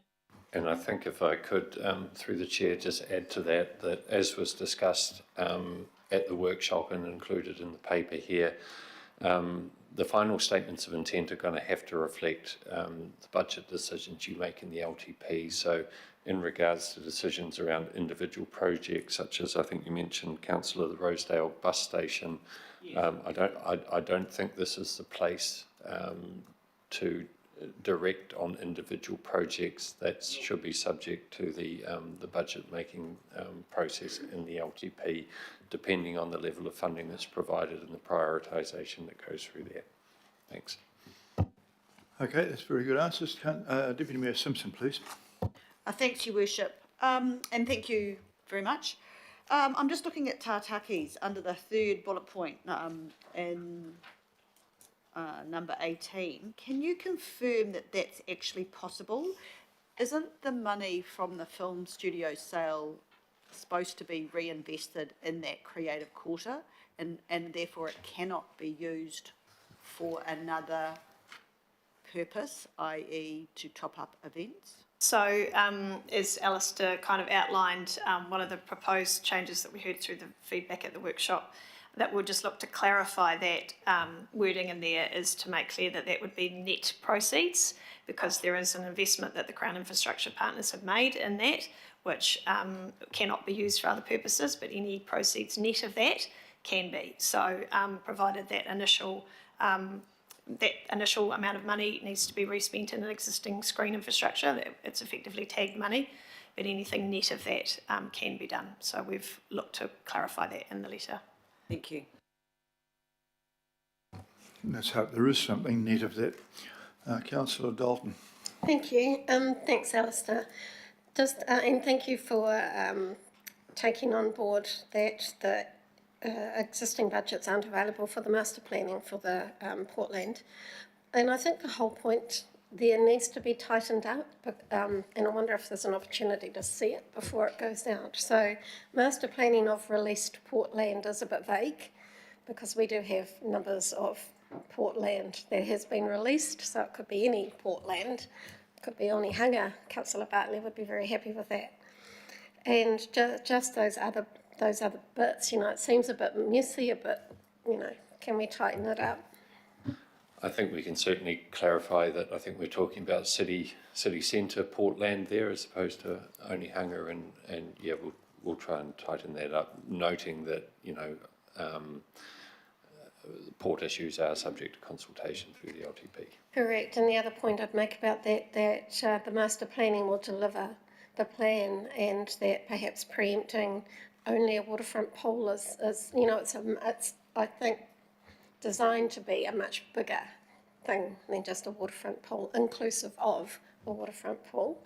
And I think if I could, through the chair, just add to that, that as was discussed at the workshop and included in the paper here, the final statements of intent are going to have to reflect the budget decisions you make in the LTP. So in regards to decisions around individual projects, such as I think you mentioned, Councillor, the Rosedale bus station, I don't think this is the place to direct on individual projects. That should be subject to the budget making process in the LTP, depending on the level of funding that's provided and the prioritisation that goes through there. Thanks. Okay, that's very good answers. Deputy Mayor Simpson, please. Thanks, Your Worship, and thank you very much. I'm just looking at Tātākis under the third bullet point in number 18. Can you confirm that that's actually possible? Isn't the money from the film studio sale supposed to be reinvested in that creative quarter, and therefore it cannot be used for another purpose, i.e. to top up events? So as Alistair kind of outlined, one of the proposed changes that we heard through the feedback at the workshop, that we'll just look to clarify that wording in there is to make clear that that would be net proceeds, because there is an investment that the Crown Infrastructure Partners have made in that, which cannot be used for other purposes, but any proceeds net of that can be. So provided that initial amount of money needs to be respent in an existing screen infrastructure, it's effectively tagged money, but anything net of that can be done. So we've looked to clarify that in the letter. Thank you. Let's hope there is something net of that. Councillor Dalton. Thank you. Thanks, Alistair. And thank you for taking on board that the existing budgets aren't available for the master planning for the Portland. And I think the whole point there needs to be tightened up, and I wonder if there's an opportunity to see it before it goes out. So master planning of released Portland is a bit vague, because we do have numbers of Portland that has been released, so it could be any Portland, it could be Onehunga. Councillor Bartley would be very happy with that. And just those other bits, it seems a bit messy, a bit, can we tighten it up? I think we can certainly clarify that. I think we're talking about city centre Portland there, as opposed to Onehunga, and yeah, we'll try and tighten that up, noting that port issues are subject to consultation through the LTP. Correct, and the other point I'd make about that the master planning will deliver the plan, and that perhaps preempting only a waterfront pool is it's I think designed to be a much bigger thing than just a waterfront pool, inclusive of a waterfront pool.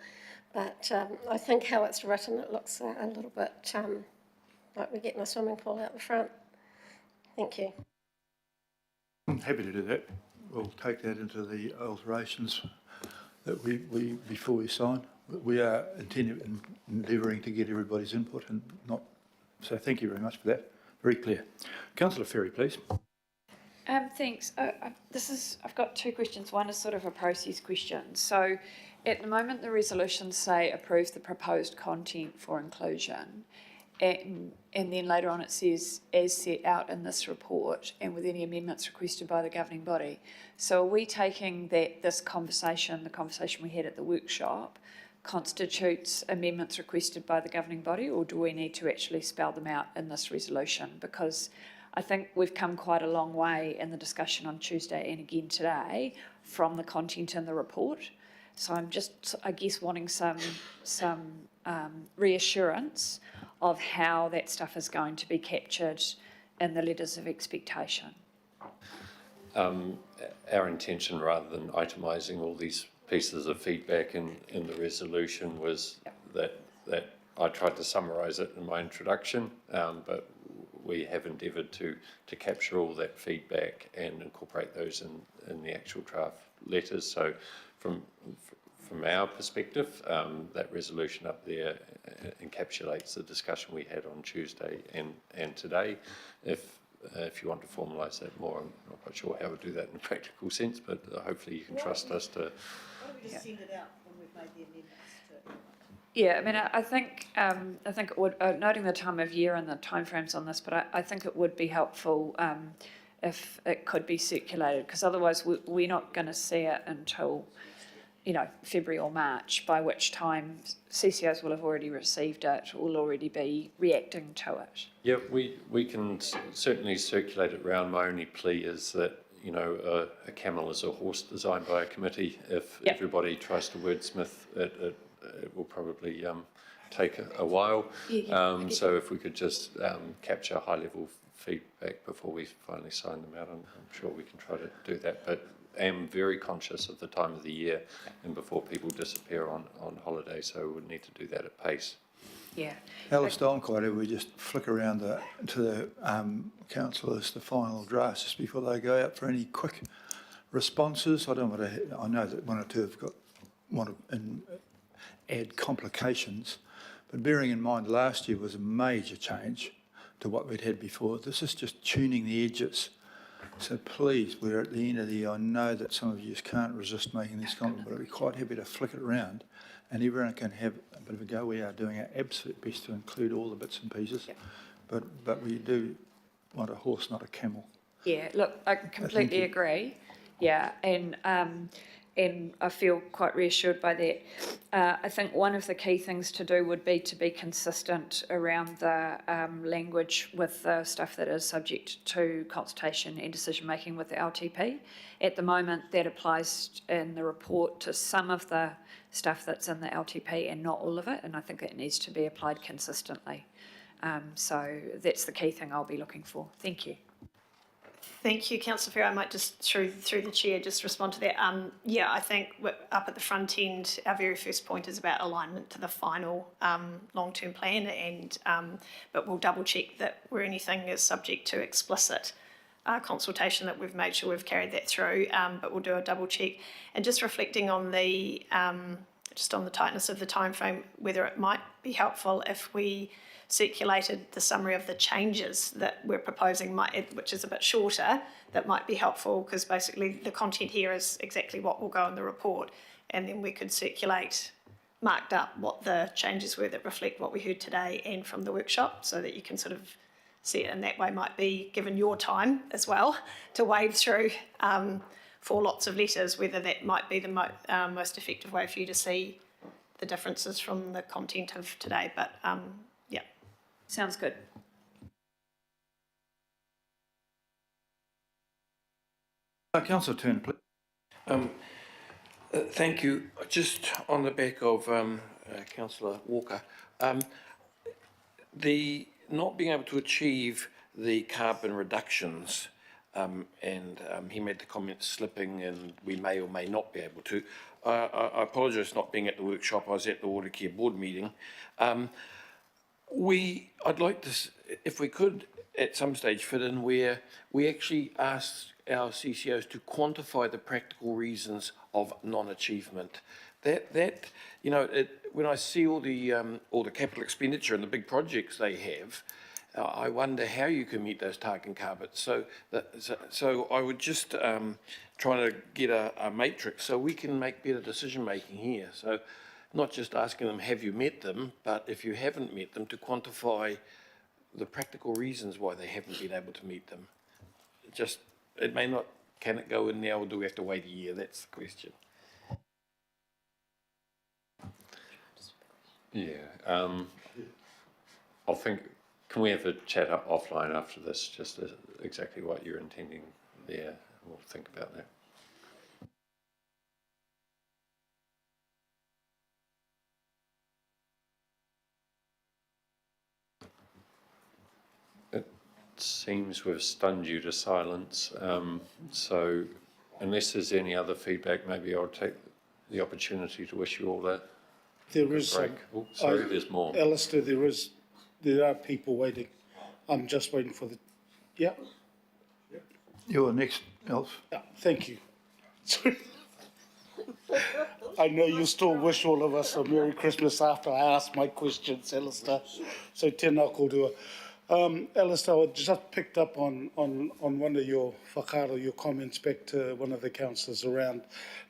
But I think how it's written, it looks a little bit like we're getting a swimming pool out the front. Thank you. I'm happy to do that. We'll take that into the alterations that we before we sign. We are endeavouring to get everybody's input and not. So thank you very much for that. Very clear. Councillor Ferry, please. Thanks. I've got two questions. One is sort of a process question. So at the moment, the resolutions say approve the proposed content for inclusion. And then later on it says, as set out in this report and with any amendments requested by the governing body. So are we taking that this conversation, the conversation we had at the workshop, constitutes amendments requested by the governing body, or do we need to actually spell them out in this resolution? Because I think we've come quite a long way in the discussion on Tuesday and again today from the content in the report. So I'm just, I guess, wanting some reassurance of how that stuff is going to be captured in the letters of expectation. Our intention, rather than itemising all these pieces of feedback in the resolution was that I tried to summarise it in my introduction, but we have endeavoured to capture all that feedback and incorporate those in the actual draft letters. So from our perspective, that resolution up there encapsulates the discussion we had on Tuesday and today. If you want to formalise that more, I'm not quite sure how to do that in a practical sense, but hopefully you can trust us to. Why don't we just send it out when we've made the amendments to? Yeah, I mean, I think it would, noting the time of year and the timeframes on this, but I think it would be helpful if it could be circulated, because otherwise we're not going to see it until, February or March, by which time CCOs will have already received it, will already be reacting to it. Yeah, we can certainly circulate it round. My only plea is that, a camel is a horse designed by a committee. If everybody tries to wordsmith it, it will probably take a while. So if we could just capture high-level feedback before we finally sign them out, I'm sure we can try to do that. But am very conscious of the time of the year and before people disappear on holiday, so we need to do that at pace. Yeah. Alistair, I'm quite happy we just flick around to the councillors the final drafts just before they go out for any quick responses. I don't want to. I know that one or two have want to add complications, but bearing in mind last year was a major change to what we'd had before. This is just tuning the edges. So please, we're at the end of the year. I know that some of you just can't resist making this comment, but I'd be quite happy to flick it around and everyone can have a bit of a go. We are doing our absolute best to include all the bits and pieces, but we do want a horse, not a camel. Yeah, look, I completely agree. Yeah, and I feel quite reassured by that. I think one of the key things to do would be to be consistent around the language with the stuff that is subject to consultation and decision making with the LTP. At the moment, that applies in the report to some of the stuff that's in the LTP and not all of it, and I think that needs to be applied consistently. So that's the key thing I'll be looking for. Thank you. Thank you, Councillor Ferrer. I might just, through the chair, just respond to that. Yeah, I think up at the front end, our very first point is about alignment to the final long-term plan, and but we'll double check that where anything is subject to explicit consultation, that we've made sure we've carried that through, but we'll do a double check. And just reflecting on the tightness of the timeframe, whether it might be helpful if we circulated the summary of the changes that we're proposing, which is a bit shorter, that might be helpful, because basically the content here is exactly what will go in the report, and then we could circulate marked up what the changes were that reflect what we heard today and from the workshop, so that you can sort of see it in that way. Might be given your time as well to wade through 4 lots of letters, whether that might be the most effective way for you to see the differences from the content of today. But yeah. Sounds good. Councillor Turner, please. Thank you. Just on the back of Councillor Walker, the not being able to achieve the carbon reductions, and he made the comment slipping and we may or may not be able to. I apologise not being at the workshop. I was at the Water Care Board meeting. I'd like to, if we could at some stage fit in where we actually ask our CCOs to quantify the practical reasons of non-achievement. When I see all the capital expenditure and the big projects they have, I wonder how you can meet those target carbons. So I would just try to get a matrix so we can make better decision making here. So not just asking them, have you met them, but if you haven't met them, to quantify the practical reasons why they haven't been able to meet them. It may not, can it go in now, or do we have to wait a year? That's the question. Yeah, I think, can we have a chat offline after this, just exactly what you're intending there? We'll think about that. It seems we've stunned you to silence, so unless there's any other feedback, maybe I'll take the opportunity to wish you all a There good is break. Oh, sorry, there's more. Alistair, there are people waiting. I'm just waiting for the, yeah, You're next, Alf. yeah, thank you. Sorry. I know you still wish all of us a Merry Christmas after I ask my questions, Alistair. So tēnā kōrua. Alistair, I just picked up on one of your whakaaro, your comments back to one of the councillors around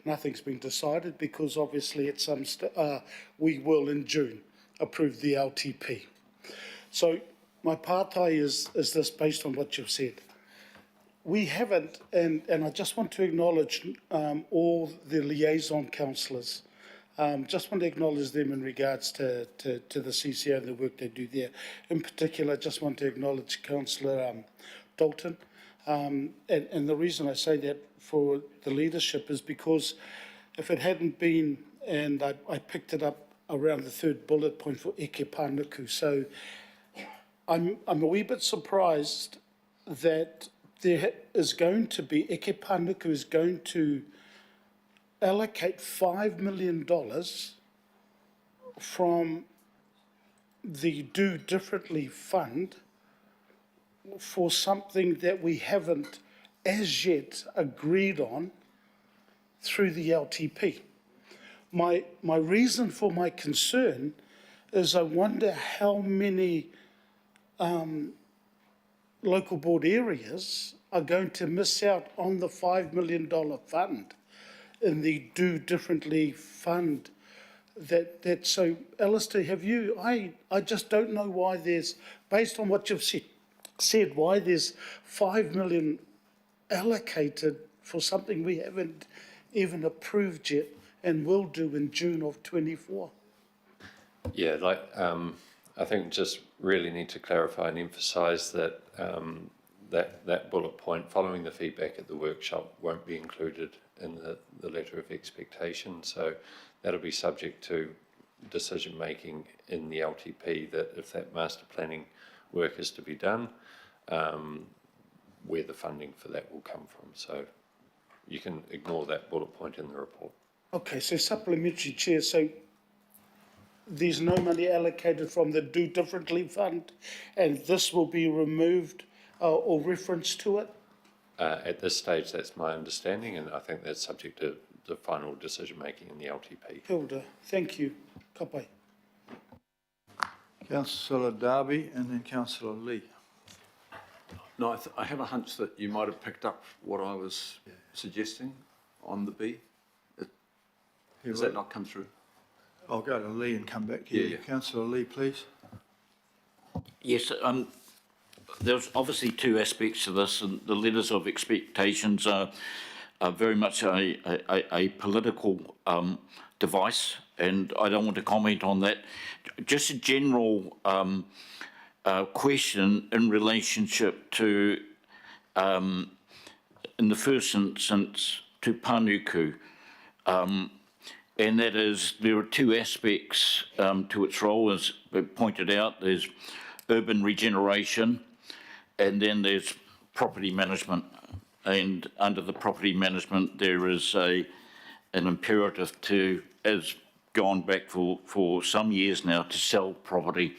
nothing's been decided because obviously at some we will in June approve the LTP. So my pātai is this based on what you've said. We haven't, and I just want to acknowledge all the liaison councillors. Just want to acknowledge them in regards to the CCO and the work they do there. In particular, I just want to acknowledge Councillor Dalton. And the reason I say that for the leadership is because if it hadn't been, and I picked it up around the third bullet point for eke pānuku. So I'm a wee bit surprised that there is going to be, eke pānuku is going to allocate $5 million from the Do Differently Fund for something that we haven't as yet agreed on through the LTP. My reason for my concern is I wonder how many local board areas are going to miss out on the $5 million fund in the Do Differently fund. That so, Alistair, have you, I just don't know why there's, based on what you've said, why there's $5 million allocated for something we haven't even approved yet and will do in June of 24. Yeah, I think just really need to clarify and emphasise that that bullet point, following the feedback at the workshop, won't be included in the letter of expectation. So that'll be subject to decision making in the LTP, that if that master planning work is to be done, where the funding for that will come from. So you can ignore that bullet point in the report. Okay, so supplementary, Chair, so there's no money allocated from the Do Differently fund and this will be removed or reference to it? At this stage, that's my understanding, and I think that's subject to the final decision making in the LTP. Hilda, thank you. Ka pai. Councillor Darby and then Councillor Lee. No, I have a hunch that you might have picked up what I was suggesting on the B. Does that not come through? I'll go to Lee and come back here. Yeah. Councillor Lee, please. Yes, there's obviously two aspects to this, and the letters of expectations are very much a political device, and I don't want to comment on that. Just a general question in relationship to, in the first instance, to Panuku, and that is there are two aspects to its role, as pointed out. There's urban regeneration, and then there's property management. And under the property management, there is an imperative to, as gone back for some years now, to sell property.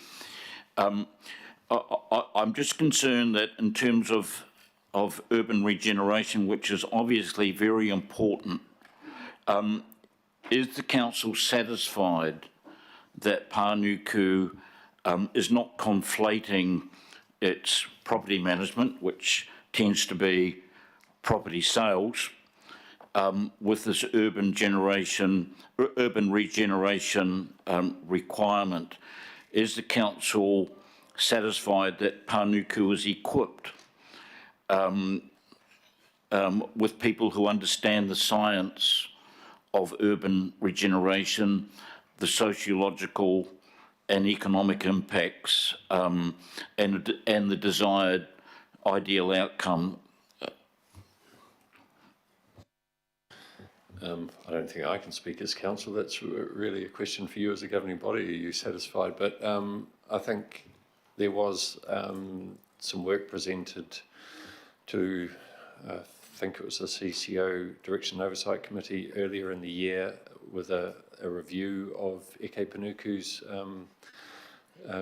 I'm just concerned that in terms of urban regeneration, which is obviously very important, is the council satisfied that Panuku is not conflating its property management, which tends to be property sales, with this urban regeneration requirement? Is the council satisfied that Panuku is equipped with people who understand the science of urban regeneration, the sociological and economic impacts, and the desired ideal outcome? I don't think I can speak as council. That's really a question for you as a governing body. Are you satisfied? But I think there was some work presented to think it was the CCO Direction and Oversight Committee earlier in the year with a review of Eke Panuku's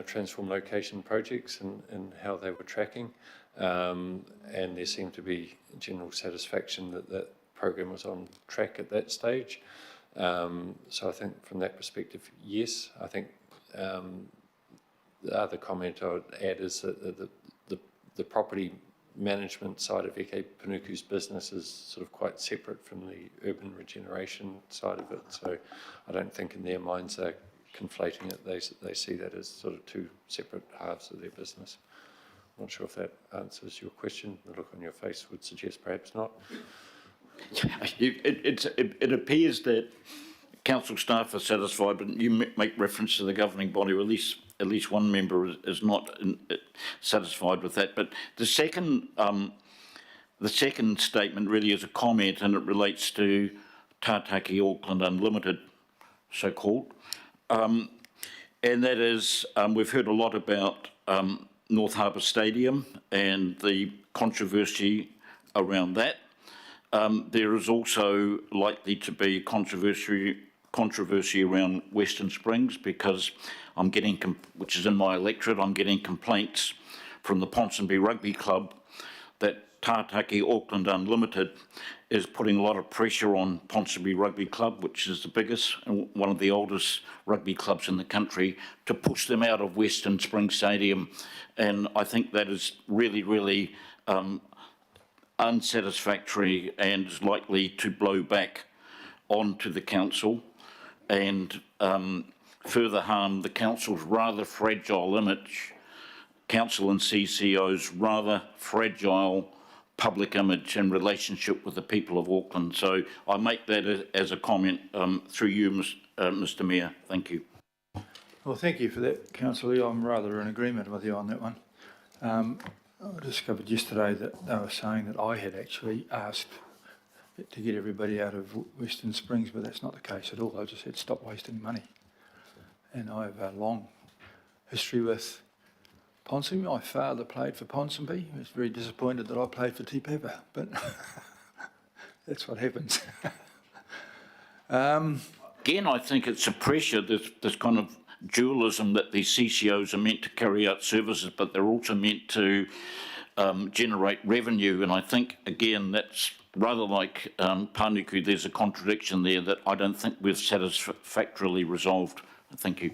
transform location projects and how they were tracking. And there seemed to be general satisfaction that that program was on track at that stage. So I think from that perspective, yes. I think the other comment I would add is that the property management side of Eke Panuku's business is sort of quite separate from the urban regeneration side of it. So I don't think in their minds they're conflating it. They see that as sort of two separate halves of their business. I'm not sure if that answers your question. The look on your face would suggest perhaps not. It appears that council staff are satisfied, but you make reference to the governing body, or at least one member is not satisfied with that. But the second statement really is a comment, and it relates to Tātaki Auckland Unlimited, so-called. And that is, we've heard a lot about North Harbour Stadium and the controversy around that. There is also likely to be controversy around Western Springs, because I'm getting, which is in my electorate, I'm getting complaints from the Ponsonby Rugby Club that Tātaki Auckland Unlimited is putting a lot of pressure on Ponsonby Rugby Club, which is the biggest and one of the oldest rugby clubs in the country, to push them out of Western Springs Stadium. And I think that is really, really unsatisfactory and is likely to blow back onto the council and further harm the council's rather fragile image, council and CCO's rather fragile public image and relationship with the people of Auckland. So I make that as a comment through you, Mr Mayor. Thank you. Well, thank you for that, Councillor. I'm rather in agreement with you on that one. I discovered yesterday that they were saying that I had actually asked to get everybody out of Western Springs, but that's not the case at all. I just said stop wasting money. And I have a long history with Ponsonby. My father played for Ponsonby. He was very disappointed that I played for Te Papa, but that's what happens. Again, I think it's a pressure, this kind of dualism, that these CCOs are meant to carry out services, but they're also meant to generate revenue. And I think, again, that's rather like Panuku, there's a contradiction there that I don't think we've satisfactorily resolved. Thank you.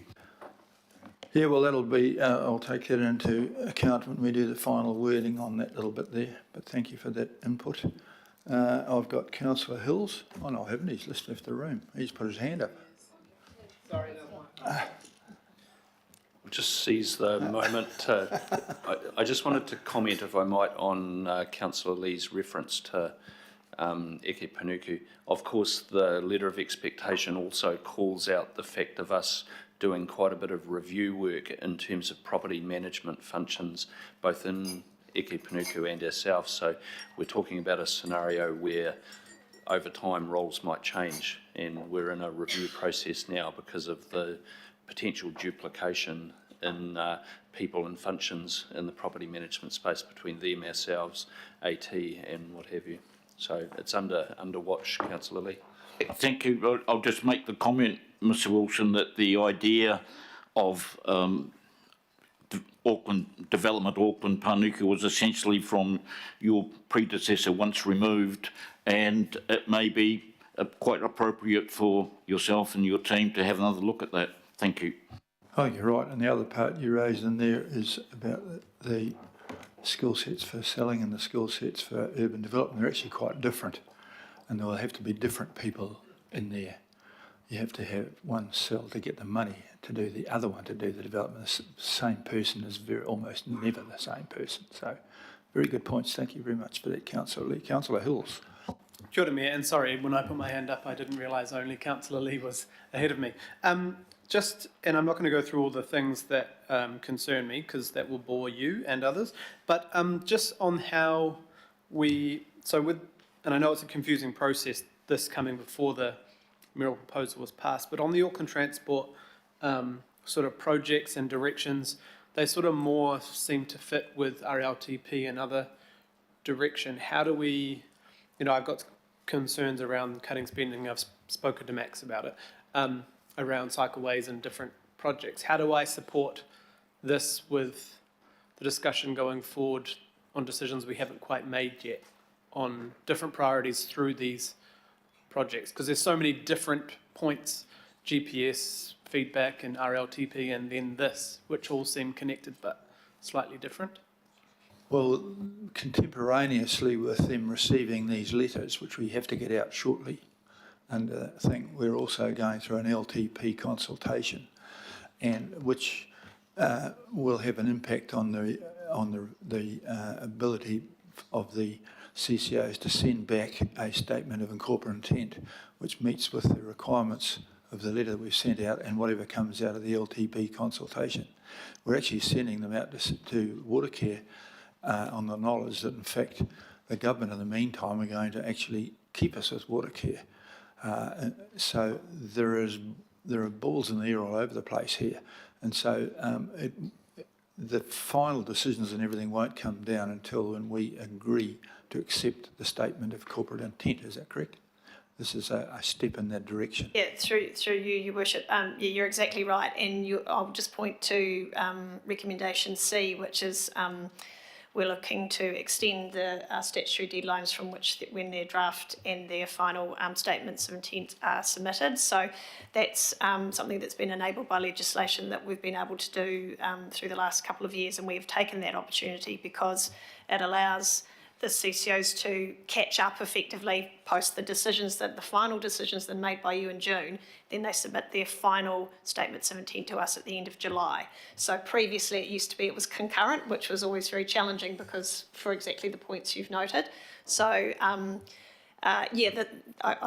Yeah, well, that'll be, I'll take that into account when we do the final wording on that little bit there, but thank you for that input. I've got Councillor Hills. Oh, no, I haven't. He's just left the room. He's put his hand up. Sorry, just seize the moment to, I just wanted to comment, if I might, on Councillor Lee's reference to Eke Panuku. Of course, the letter of expectation also calls out the fact of us doing quite a bit of review work in terms of property management functions, both in Eke Panuku and ourselves. So we're talking about a scenario where over time roles might change, and we're in a review process now because of the potential duplication in people and functions in the property management space between them, ourselves, AT and what have you. So it's under watch, Councillor Lee. Thank you. I'll just make the comment, Mr Wilson, that the idea of Auckland Development, Auckland Panuku, was essentially from your predecessor once removed, and it may be quite appropriate for yourself and your team to have another look at that. Thank you. Oh, you're right. And the other part you raised in there is about the skill sets for selling and the skill sets for urban development. They're actually quite different, and there will have to be different people in there. You have to have one sell to get the money, to do the other one to do the development. The same person is almost never the same person. So very good points. Thank you very much for that, Councillor Lee. Councillor Hills. Kia ora, Mayor, and sorry, when I put my hand up, I didn't realise only Councillor Lee was ahead of me. And I'm not going to go through all the things that concern me, because that will bore you and others, but just on how and I know it's a confusing process, this coming before the mayoral proposal was passed, but on the Auckland Transport sort of projects and directions, they sort of more seem to fit with RLTP and other direction. How do we, you know, I've got concerns around cutting spending. I've spoken to Max about it, around cycleways and different projects. How do I support this with the discussion going forward on decisions we haven't quite made yet on different priorities through these projects? Because there's so many different points, GPS, feedback and RLTP, and then this, which all seem connected but slightly different. Well, contemporaneously with them receiving these letters, which we have to get out shortly, and I think we're also going through an LTP consultation, and which will have an impact on the ability of the CCOs to send back a statement of incorporate intent, which meets with the requirements of the letter that we've sent out and whatever comes out of the LTP consultation. We're actually sending them out to Watercare on the knowledge that, in fact, the government in the meantime are going to actually keep us with Watercare. So there are balls in the air all over the place here. And so the final decisions and everything won't come down until when we agree to accept the statement of corporate intent. Is that correct? This is a step in that direction. Yeah, through you, Your Worship. Yeah, you're exactly right. And I'll just point to recommendation C, which is we're looking to extend the statutory deadlines from which when their draft and their final statements of intent are submitted. So that's something that's been enabled by legislation that we've been able to do through the last couple of years, and we've taken that opportunity because it allows the CCOs to catch up effectively post the decisions, that the final decisions that are made by you in June. Then they submit their final statements of intent to us at the end of July. So previously it used to be it was concurrent, which was always very challenging because for exactly the points you've noted. So I'll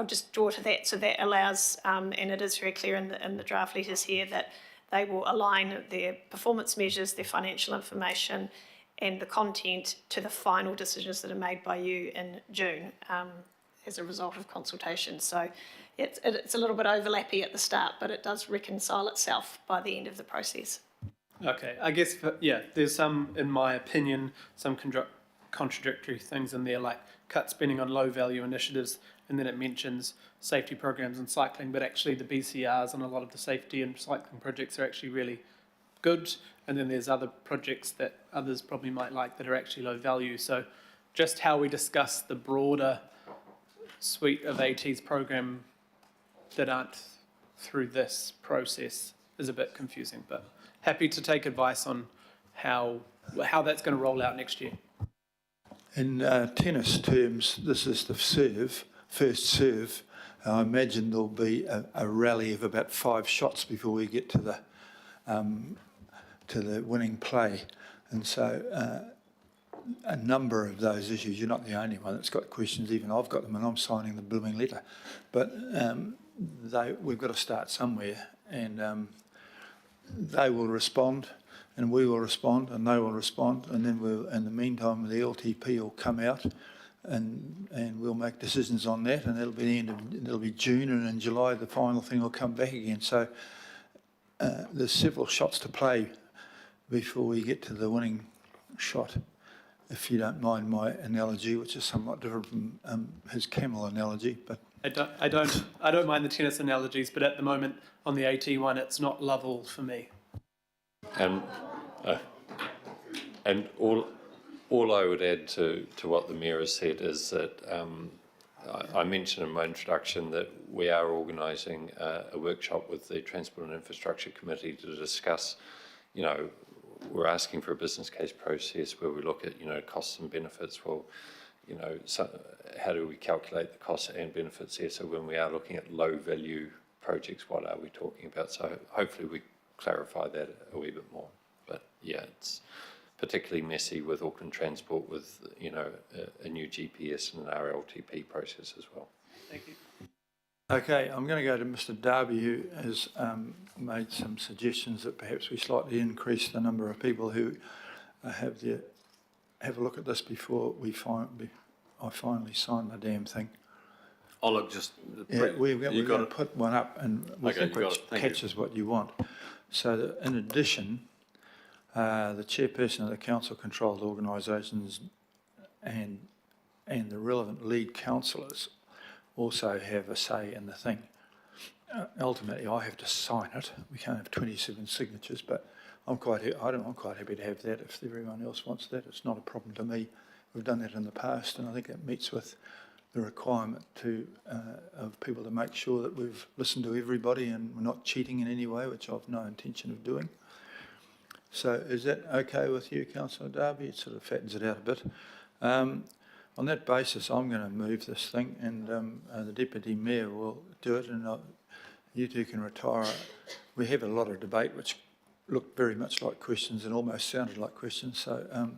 just draw to that. So that allows, and it is very clear in the draft letters here, that they will align their performance measures, their financial information, and the content to the final decisions that are made by you in June as a result of consultation. So it's a little bit overlappy at the start, but it does reconcile itself by the end of the process. Okay, I guess, there's some, in my opinion, some contradictory things in there, like cut spending on low value initiatives, and then it mentions safety programs and cycling, but actually the BCRs on a lot of the safety and cycling projects are actually really good. And then there's other projects that others probably might like that are actually low value. So just how we discuss the broader suite of AT's program that aren't through this process is a bit confusing, but happy to take advice on how that's going to roll out next year. In tennis terms, this is the first serve. I imagine there'll be a rally of about 5 shots before we get to the winning play. And so a number of those issues, you're not the only one that's got questions, even I've got them and I'm signing the blooming letter. But we've got to start somewhere, and they will respond and we will respond and they will respond, and then in the meantime the LTP will come out and we'll make decisions on that, and it'll be June, and in July the final thing will come back again. So there's several shots to play before we get to the winning shot, if you don't mind my analogy, which is somewhat different from his camel analogy. But I don't mind the tennis analogies, but at the moment on the AT one, it's not level for me. And all I would add to what the Mayor has said is that I mentioned in my introduction that we are organising a workshop with the Transport and Infrastructure Committee to discuss, we're asking for a business case process where we look at, costs and benefits. Well, so how do we calculate the costs and benefits here? So when we are looking at low value projects, what are we talking about? So hopefully we clarify that a wee bit more. But yeah, it's particularly messy with Auckland Transport with, a new GPS and an RLTP process as well. Thank you. okay, I'm going to go to Mr. Darby, who has made some suggestions that perhaps we slightly increase the number of people who have a look at this before I finally sign the damn thing. Oh, look, just... we're going to put one up, and we think it catches what you want. So that in addition, the chairperson of the council-controlled organisations and and the relevant lead councillors also have a say in the thing. Ultimately, I have to sign it. We can't have 27 signatures, but I'm quite happy to have that if everyone else wants that. It's not a problem to me. We've done that in the past, and I think it meets with the requirement of people to make sure that we've listened to everybody and we're not cheating in any way, which I've no intention of doing. So is that okay with you, Councillor Darby? It sort of fattens it out a bit. On that basis, I'm going to move this thing, and the Deputy Mayor will do it, and you two can retire. We have a lot of debate which looked very much like questions and almost sounded like questions. So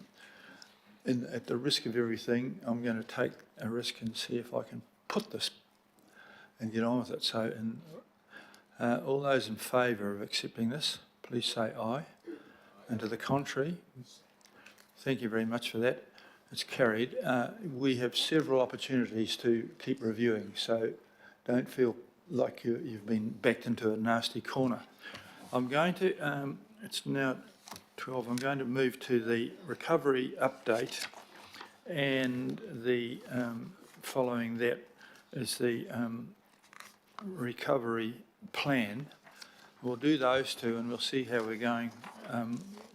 at the risk of everything, I'm going to take a risk and see if I can put this and get on with it. So all those in favour of accepting this, please say aye. And to the contrary, thank you very much for that. It's carried. We have several opportunities to keep reviewing, so don't feel like you've been backed into a nasty corner. I'm going to, it's now 12, I'm going to move to the recovery update, and the following that is the recovery plan. We'll do those two and we'll see how we're going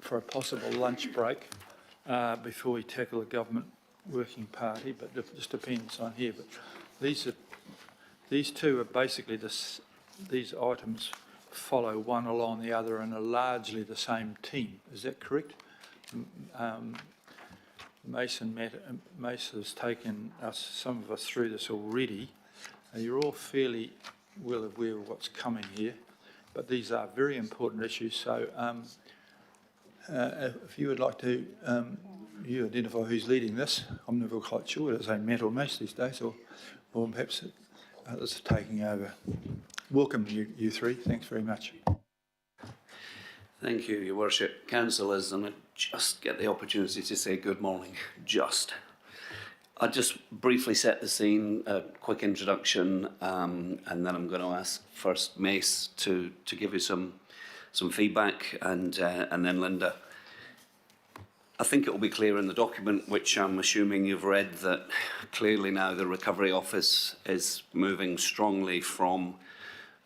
for a possible lunch break before we tackle the government working party, but it just depends on here. But these two are basically these items follow one along the other and are largely the same team. Is that correct? Mason has taken some of us through this already. You're all fairly well aware of what's coming here, but these are very important issues. So if you would like to you identify who's leading this. I'm never quite sure. It's a Matt or Mace these days, or perhaps others are taking over. Welcome, you three. Thanks very much. Thank you, Your Worship. Councillors, and I just get the opportunity to say good morning. I'll just briefly set the scene, a quick introduction, and then I'm going to ask first Mace to give you some feedback, and then Linda. I think it will be clear in the document, which I'm assuming you've read, that clearly now the Recovery Office is moving strongly from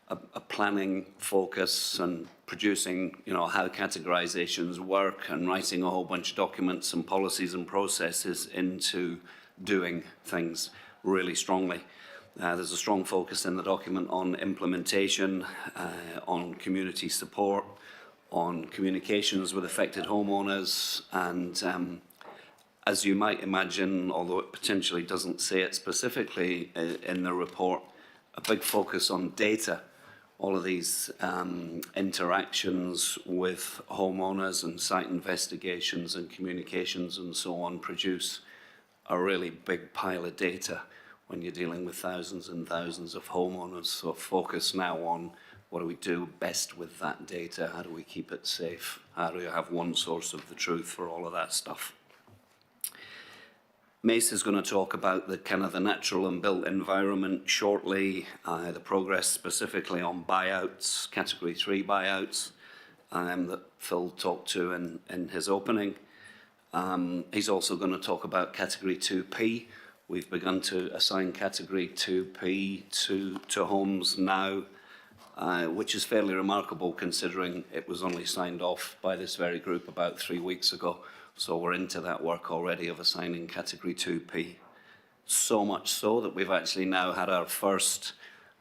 a planning focus and producing, how categorisations work and writing a whole bunch of documents and policies and processes into doing things really strongly. There's a strong focus in the document on implementation, on community support, on communications with affected homeowners, and as you might imagine, although it potentially doesn't say it specifically in the report, a big focus on data. All of these interactions with homeowners and site investigations and communications and so on produce a really big pile of data when you're dealing with thousands and thousands of homeowners. So focus now on what do we do best with that data? How do we keep it safe? How do you have one source of the truth for all of that stuff? Mace is going to talk about the natural and built environment shortly, the progress specifically on buyouts, Category 3 buyouts, that Phil talked to in his opening. He's also going to talk about Category 2P. We've begun to assign Category 2P to homes now, which is fairly remarkable considering it was only signed off by this very group about 3 weeks ago. So we're into that work already of assigning Category 2P. So much so that we've actually now had our first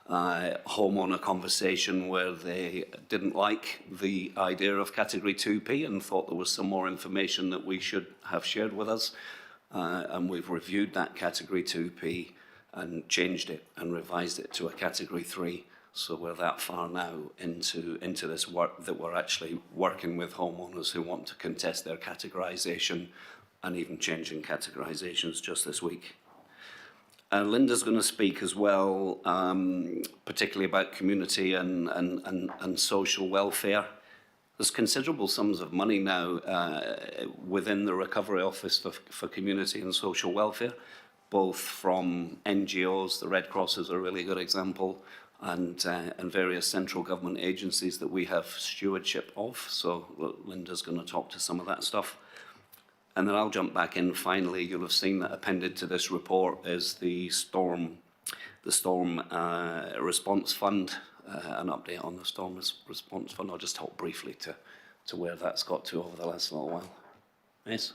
homeowner conversation where they didn't like the idea of Category 2P and thought there was some more information that we should have shared with us. And we've reviewed that Category 2P and changed it and revised it to a Category 3. So we're that far now into this work that we're actually working with homeowners who want to contest their categorisation and even changing categorisations just this week. Linda's going to speak as well, particularly about community and social welfare. There's considerable sums of money now within the Recovery Office for community and social welfare, both from NGOs, the Red Cross is a really good example, and various central government agencies that we have stewardship of. So Linda's going to talk to some of that stuff. And then I'll jump back in. Finally, you'll have seen that appended to this report is the storm response fund, an update on the storm response fund. I'll just talk briefly to where that's got to over the last little while. Yes.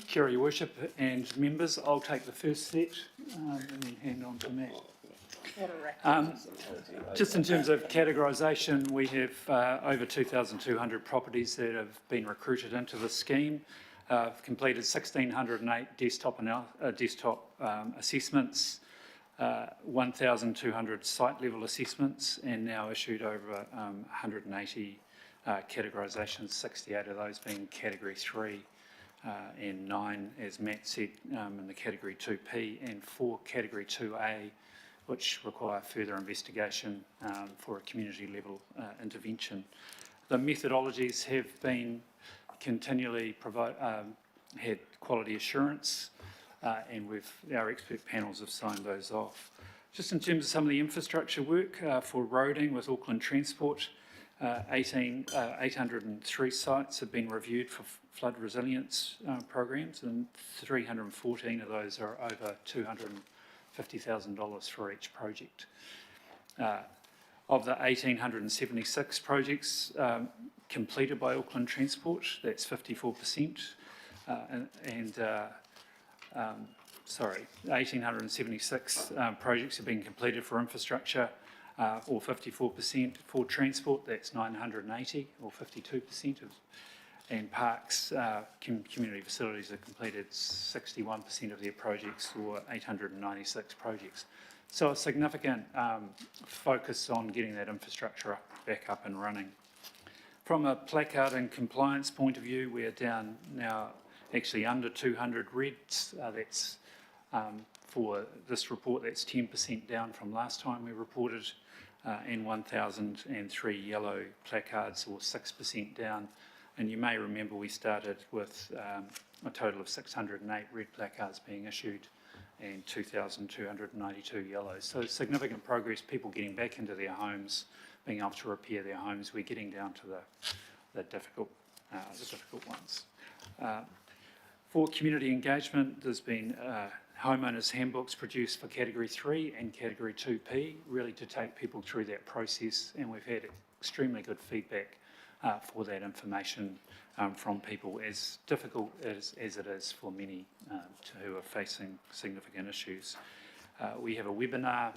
Kia ora, Your Worship and members. I'll take the first set and then hand on to Matt. Just in terms of categorisation, we have over 2,200 properties that have been recruited into the scheme. Completed 1,608 desktop assessments, 1,200 site level assessments, and now issued over 180 categorisations, 68 of those being Category 3. And 9, as Matt said, in the Category 2P, and 4 Category 2A, which require further investigation for a community level intervention. The methodologies have been continually had quality assurance, and our expert panels have signed those off. Just in terms of some of the infrastructure work for roading with Auckland Transport, 803 sites have been reviewed for flood resilience programs, and 314 of those are over $250,000 for each project. Of the 1,876 projects completed by Auckland Transport, that's 54%, 1,876 projects have been completed for infrastructure, or 54%. For transport, that's 980, or 52%. And parks, community facilities have completed 61% of their projects, or 896 projects. So a significant focus on getting that infrastructure back up and running. From a placard and compliance point of view, we're down now actually under 200 reds. That's for this report, that's 10% down from last time we reported, and 1,003 yellow placards, or 6% down. And you may remember we started with a total of 608 red placards being issued and 2,292 yellows. So significant progress, people getting back into their homes, being able to repair their homes. We're getting down to the difficult ones. For community engagement, there's been homeowners handbooks produced for Category 3 and Category 2P, really to take people through that process, and we've had extremely good feedback for that information from people, as difficult as it is for many who are facing significant issues. We have a webinar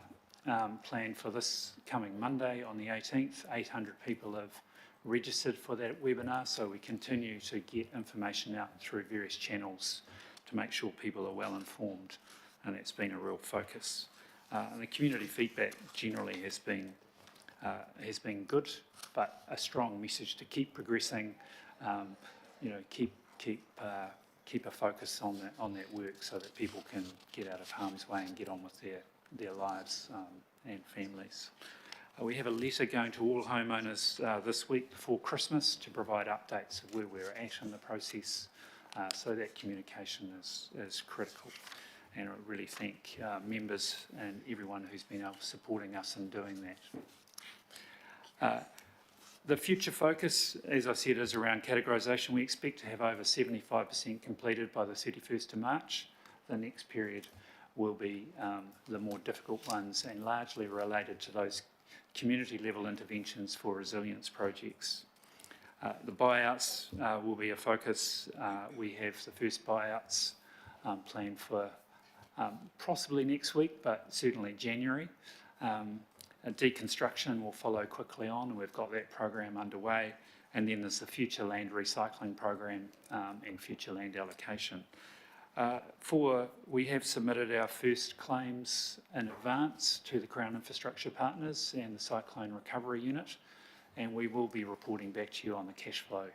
planned for this coming Monday on the 18th. 800 people have registered for that webinar, so we continue to get information out through various channels to make sure people are well informed, and it's been a real focus. And the community feedback generally has been good, but a strong message to keep progressing, keep a focus on that work so that people can get out of harm's way and get on with their lives and families. We have a letter going to all homeowners this week before Christmas to provide updates of where we're at in the process, so that communication is critical. And I really thank members and everyone who's been supporting us in doing that. The future focus, as I said, is around categorisation. We expect to have over 75% completed by the 31st of March. The next period will be the more difficult ones, and largely related to those community level interventions for resilience projects. The buyouts will be a focus. We have the first buyouts planned for possibly next week, but certainly January. A deconstruction will follow quickly on, and we've got that program underway. And then there's the future land recycling program and future land allocation. We have submitted our first claims in advance to the Crown Infrastructure Partners and the Cyclone Recovery Unit, and we will be reporting back to you on the cash flow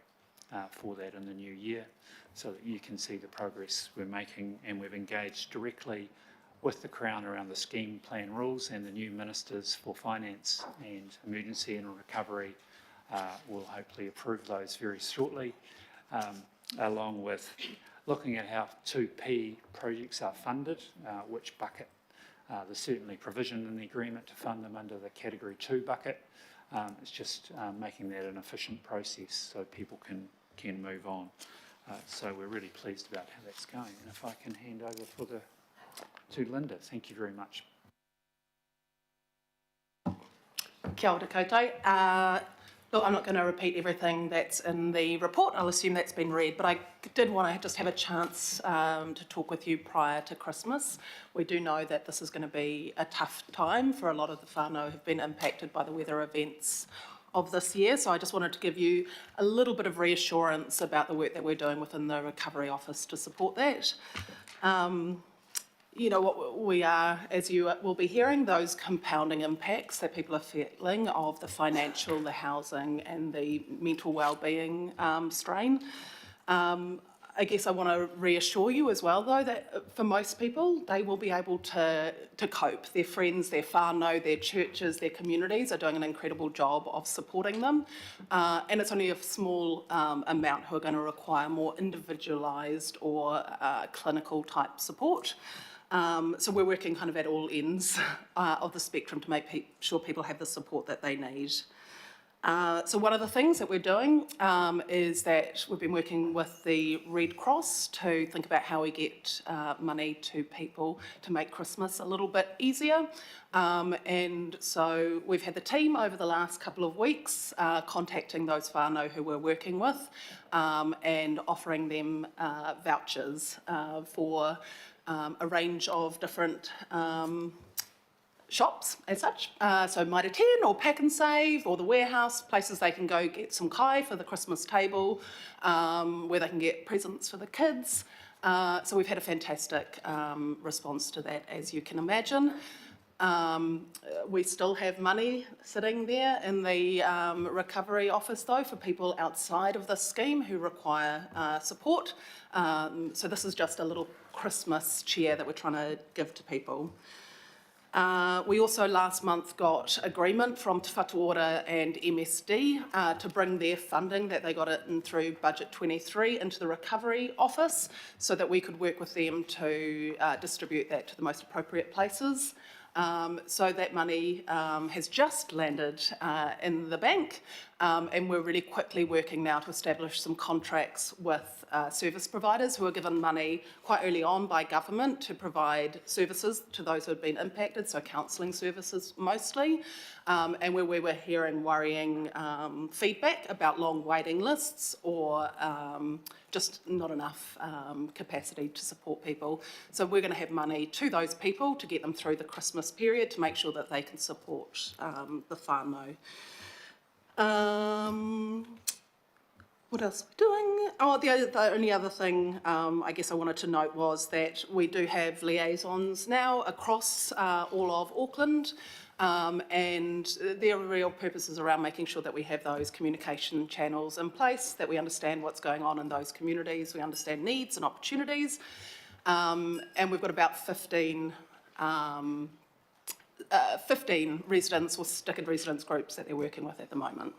for that in the new year, so that you can see the progress we're making. And we've engaged directly with the Crown around the scheme plan rules, and the new Ministers for Finance and Emergency and Recovery will hopefully approve those very shortly, along with looking at how 2P projects are funded, which bucket. There's certainly provision in the agreement to fund them under the Category 2 bucket. It's just making that an efficient process so people can can move on. So we're really pleased about how that's going. And if I can hand over to Linda, thank you very much. Kia ora koutou. Look, I'm not going to repeat everything that's in the report. I'll assume that's been read, but I did want to just have a chance to talk with you prior to Christmas. We do know that this is going to be a tough time for a lot of the whānau who have been impacted by the weather events of this year. So I just wanted to give you a little bit of reassurance about the work that we're doing within the Recovery Office to support that. You know, what we are, as you will be hearing, those compounding impacts that people are feeling of the financial, the housing and the mental wellbeing strain. I guess I want to reassure you as well, though, that for most people, they will be able to cope. Their friends, their whānau, their churches, their communities are doing an incredible job of supporting them. And it's only a small amount who are going to require more individualised or clinical type support. So we're working kind of at all ends of the spectrum to make sure people have the support that they need. So one of the things that we're doing is that we've been working with the Red Cross to think about how we get money to people to make Christmas a little bit easier. And so we've had the team over the last couple of weeks contacting those whānau who we're working with and offering them vouchers for a range of different shops as such. So Mitre 10 or Pack and Save or the Warehouse, places they can go get some kai for the Christmas table, where they can get presents for the kids. So we've had a fantastic response to that, as you can imagine. We still have money sitting there in the Recovery Office, though, for people outside of this scheme who require support. So this is just a little Christmas cheer that we're trying to give to people. We also last month got agreement from Te Whatuora and MSD to bring their funding that they got in through Budget 23 into the Recovery Office so that we could work with them to distribute that to the most appropriate places. So that money has just landed in the bank, and we're really quickly working now to establish some contracts with service providers who are given money quite early on by government to provide services to those who have been impacted, so counselling services mostly, and where we were hearing worrying feedback about long waiting lists or just not enough capacity to support people. So we're going to have money to those people to get them through the Christmas period to make sure that they can support the whānau. What else are we doing? Oh, the only other thing I guess I wanted to note was that we do have liaisons now across all of Auckland, and their real purpose is around making sure that we have those communication channels in place, that we understand what's going on in those communities, we understand needs and opportunities, and we've got about 15 residents or stickered residents groups that they're working with at the moment.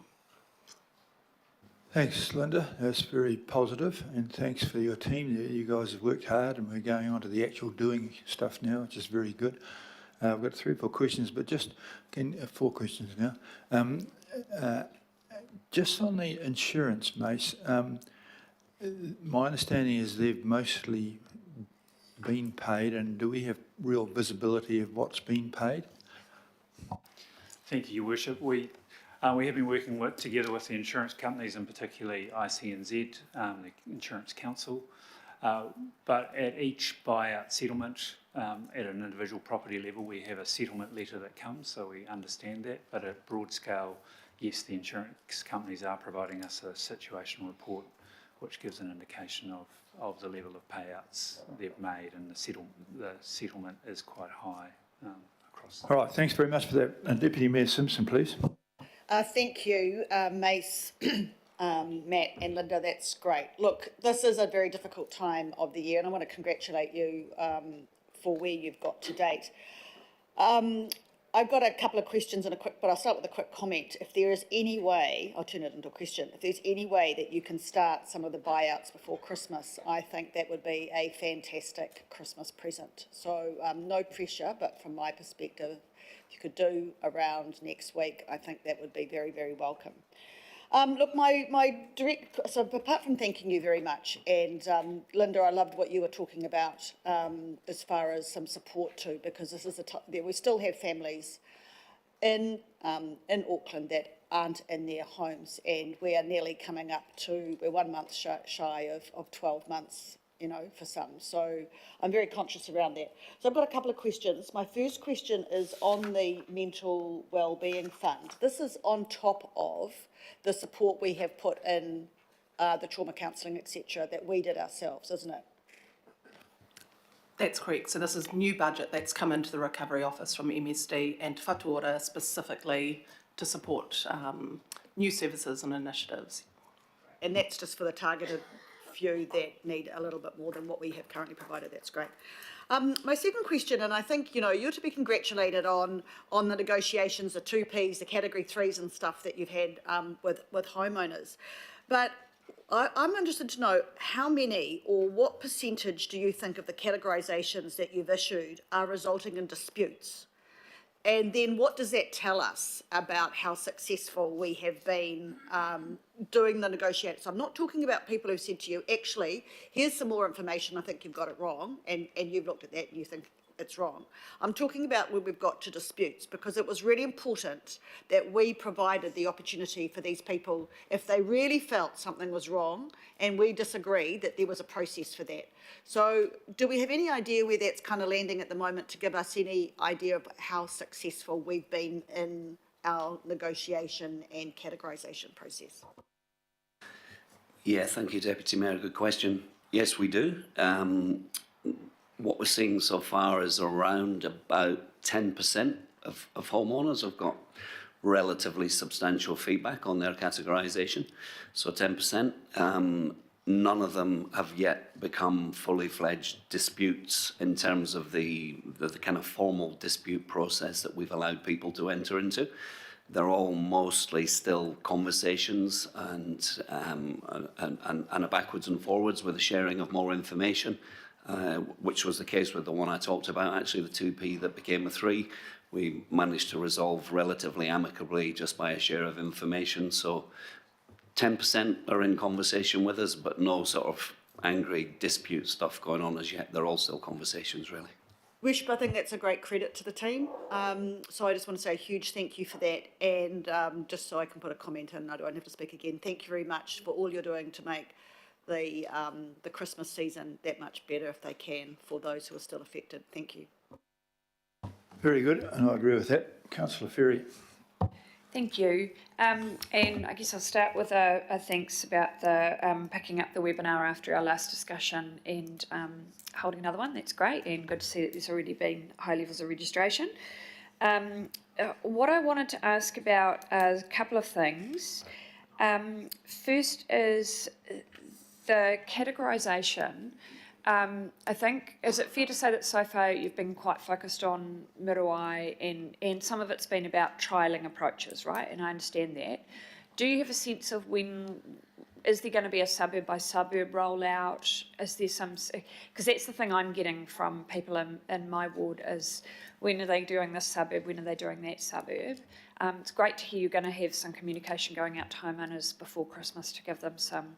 Thanks, Linda. That's very positive, and thanks for your team there. You guys have worked hard, and we're going on to the actual doing stuff now, which is very good. I've got 3 or 4 questions, but just 4 questions now. Just on the insurance, Mace, my understanding is they've mostly been paid, and do we have real visibility of what's been paid? Thank you, Your Worship. We have been working together with the insurance companies, and particularly ICNZ, the Insurance Council, but at each buyout settlement, at an individual property level, we have a settlement letter that comes, so we understand that. But at broad scale, yes, the insurance companies are providing us a situational report, which gives an indication of the level of payouts they've made, and the settlement is quite high across. All right, thanks very much for that. Deputy Mayor Simpson, please. Thank you, Mace, Matt and Linda, that's great. Look, this is a very difficult time of the year, and I want to congratulate you for where you've got to date. I've got a couple of questions but I'll start with a quick comment. If there is any way, I'll turn it into a question, if there's any way that you can start some of the buyouts before Christmas, I think that would be a fantastic Christmas present. So no pressure, but from my perspective, if you could do around next week, I think that would be very, very welcome. Look, my direct, so apart from thanking you very much, and Linda, I loved what you were talking about as far as some support too, because this is we still have families in Auckland that aren't in their homes, and we are nearly coming up to, we're 1 month shy of 12 months, you know, for some. So I'm very conscious around that. So I've got a couple of questions. My first question is on the mental wellbeing fund. This is on top of the support we have put in the trauma counselling, etc., that we did ourselves, isn't it? That's correct. So this is new budget that's come into the Recovery Office from MSD and Whatuora specifically to support new services and initiatives. And that's just for the targeted few that need a little bit more than what we have currently provided. That's great. My second question, and I think, you know, you're to be congratulated on the negotiations, the 2Ps, the category 3s and stuff that you've had with homeowners. But I'm interested to know how many or what percentage do you think of the categorisations that you've issued are resulting in disputes? And then what does that tell us about how successful we have been doing the negotiations? I'm not talking about people who said to you, actually, here's some more information, I think you've got it wrong, and you've looked at that and you think it's wrong. I'm talking about where we've got to disputes, because it was really important that we provided the opportunity for these people, if they really felt something was wrong and we disagreed, that there was a process for that. So do we have any idea where that's kind of landing at the moment, to give us any idea of how successful we've been in our negotiation and categorisation process? Yeah, thank you, Deputy Mayor. Good question. Yes, we do. What we're seeing so far is around about 10% of homeowners have got relatively substantial feedback on their categorisation. So 10%. None of them have yet become fully fledged disputes in terms of the kind of formal dispute process that we've allowed people to enter into. They're all mostly still conversations and a backwards and forwards with the sharing of more information. Which was the case with the one I talked about, actually, the 2P that became a 3. We managed to resolve relatively amicably just by a share of information. So 10% are in conversation with us, but no sort of angry dispute stuff going on as yet. They're all still conversations, really. Wish, I think that's a great credit to the team. So I just want to say a huge thank you for that. And just so I can put a comment in, I don't have to speak again. Thank you very much for all you're doing to make the Christmas season that much better, if they can, for those who are still affected. Thank you. Very good, and I agree with that. Councillor Ferry. Thank you. And I guess I'll start with a thanks about the picking up the webinar after our last discussion and holding another one. That's great, and good to see that there's already been high levels of registration. What I wanted to ask about is a couple of things. First is the categorisation. I think, is it fair to say that so far you've been quite focused on Miruai and some of it's been about trialling approaches, right? And I understand that. Do you have a sense of when, is there going to be a suburb by suburb rollout? Is there some, because that's the thing I'm getting from people in my ward is, when are they doing this suburb, when are they doing that suburb? It's great to hear you're going to have some communication going out to homeowners before Christmas to give them some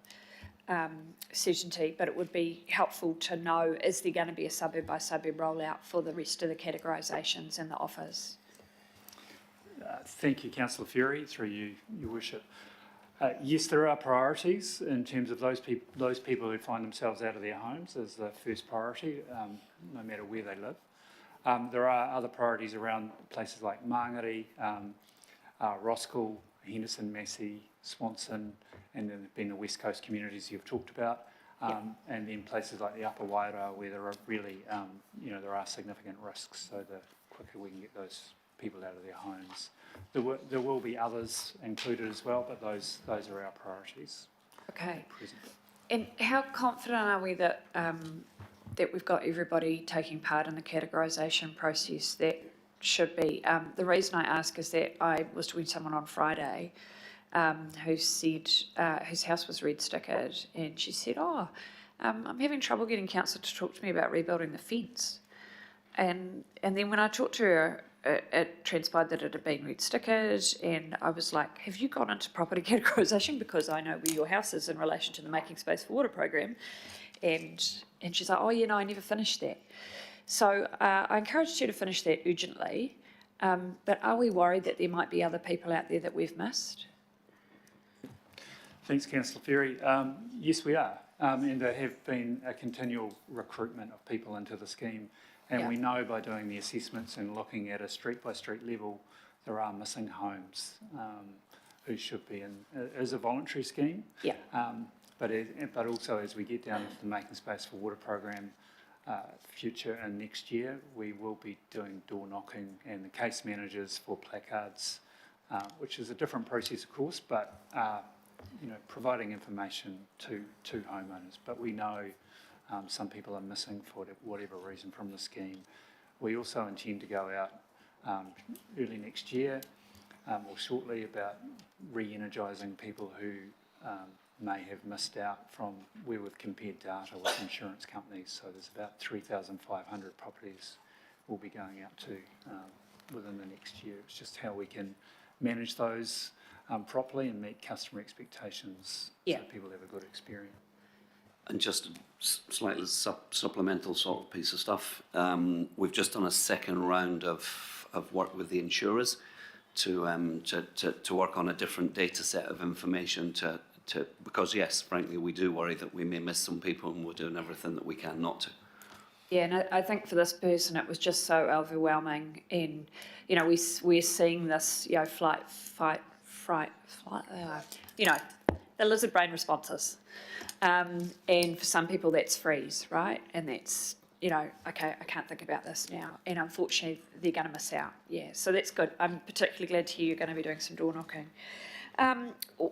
certainty, but it would be helpful to know, is there going to be a suburb by suburb rollout for the rest of the categorisations in the offers? Thank you, Councillor Ferry, through you, Your Worship. Yes, there are priorities in terms of those people who find themselves out of their homes as the first priority, no matter where they live. There are other priorities around places like Mangere, Roskilde, Henderson, Massey, Swanson, and then there've been the West Coast communities you've talked about, and then places like the Upper Wairau where there are really, there are significant risks, so the quicker we can get those people out of their homes. There will be others included as well, but those are our priorities. Okay. And how confident are we that that we've got everybody taking part in the categorisation process? That should be. The reason I ask is that I was talking to someone on Friday who said whose house was red stickered, and she said, I'm having trouble getting council to talk to me about rebuilding the fence. And then when I talked to her it transpired that it had been red stickered, and I was like, have you gone into property categorisation, because I know where your house is in relation to the Making Space for Water program. And she's like, oh yeah, no, I never finished that. So I encouraged her to finish that urgently, but are we worried that there might be other people out there that we've missed? Thanks, Councillor Ferry. Yes, we are. And there have been a continual recruitment of people into the scheme. And we know by doing the assessments and looking at a street-by-street level, there are missing homes who should be in. It is a voluntary scheme. Yeah. But also as we get down into the Making Space for Water program, future and next year, we will be doing door knocking and the case managers for placards, which is a different process, of course, but providing information to homeowners. But we know some people are missing for whatever reason from the scheme. We also intend to go out early next year or shortly about re-energising people who may have missed out from where we've compared data with insurance companies. So there's about 3,500 properties we'll be going out to within the next year. It's just how we can manage those properly and meet customer expectations so people have a good experience. And just a slightly supplemental sort of piece of stuff. We've just done a second round of work with the insurers to work on a different data set of information because yes, frankly, we do worry that we may miss some people, and we're doing everything that we can not to. Yeah, and I think for this person, it was just so overwhelming, and we're seeing this, flight, the lizard brain responses, and for some people that's freeze, right? And that's okay, I can't think about this now, and unfortunately they're going to miss out. Yeah, so that's good. I'm particularly glad to hear you're going to be doing some door knocking.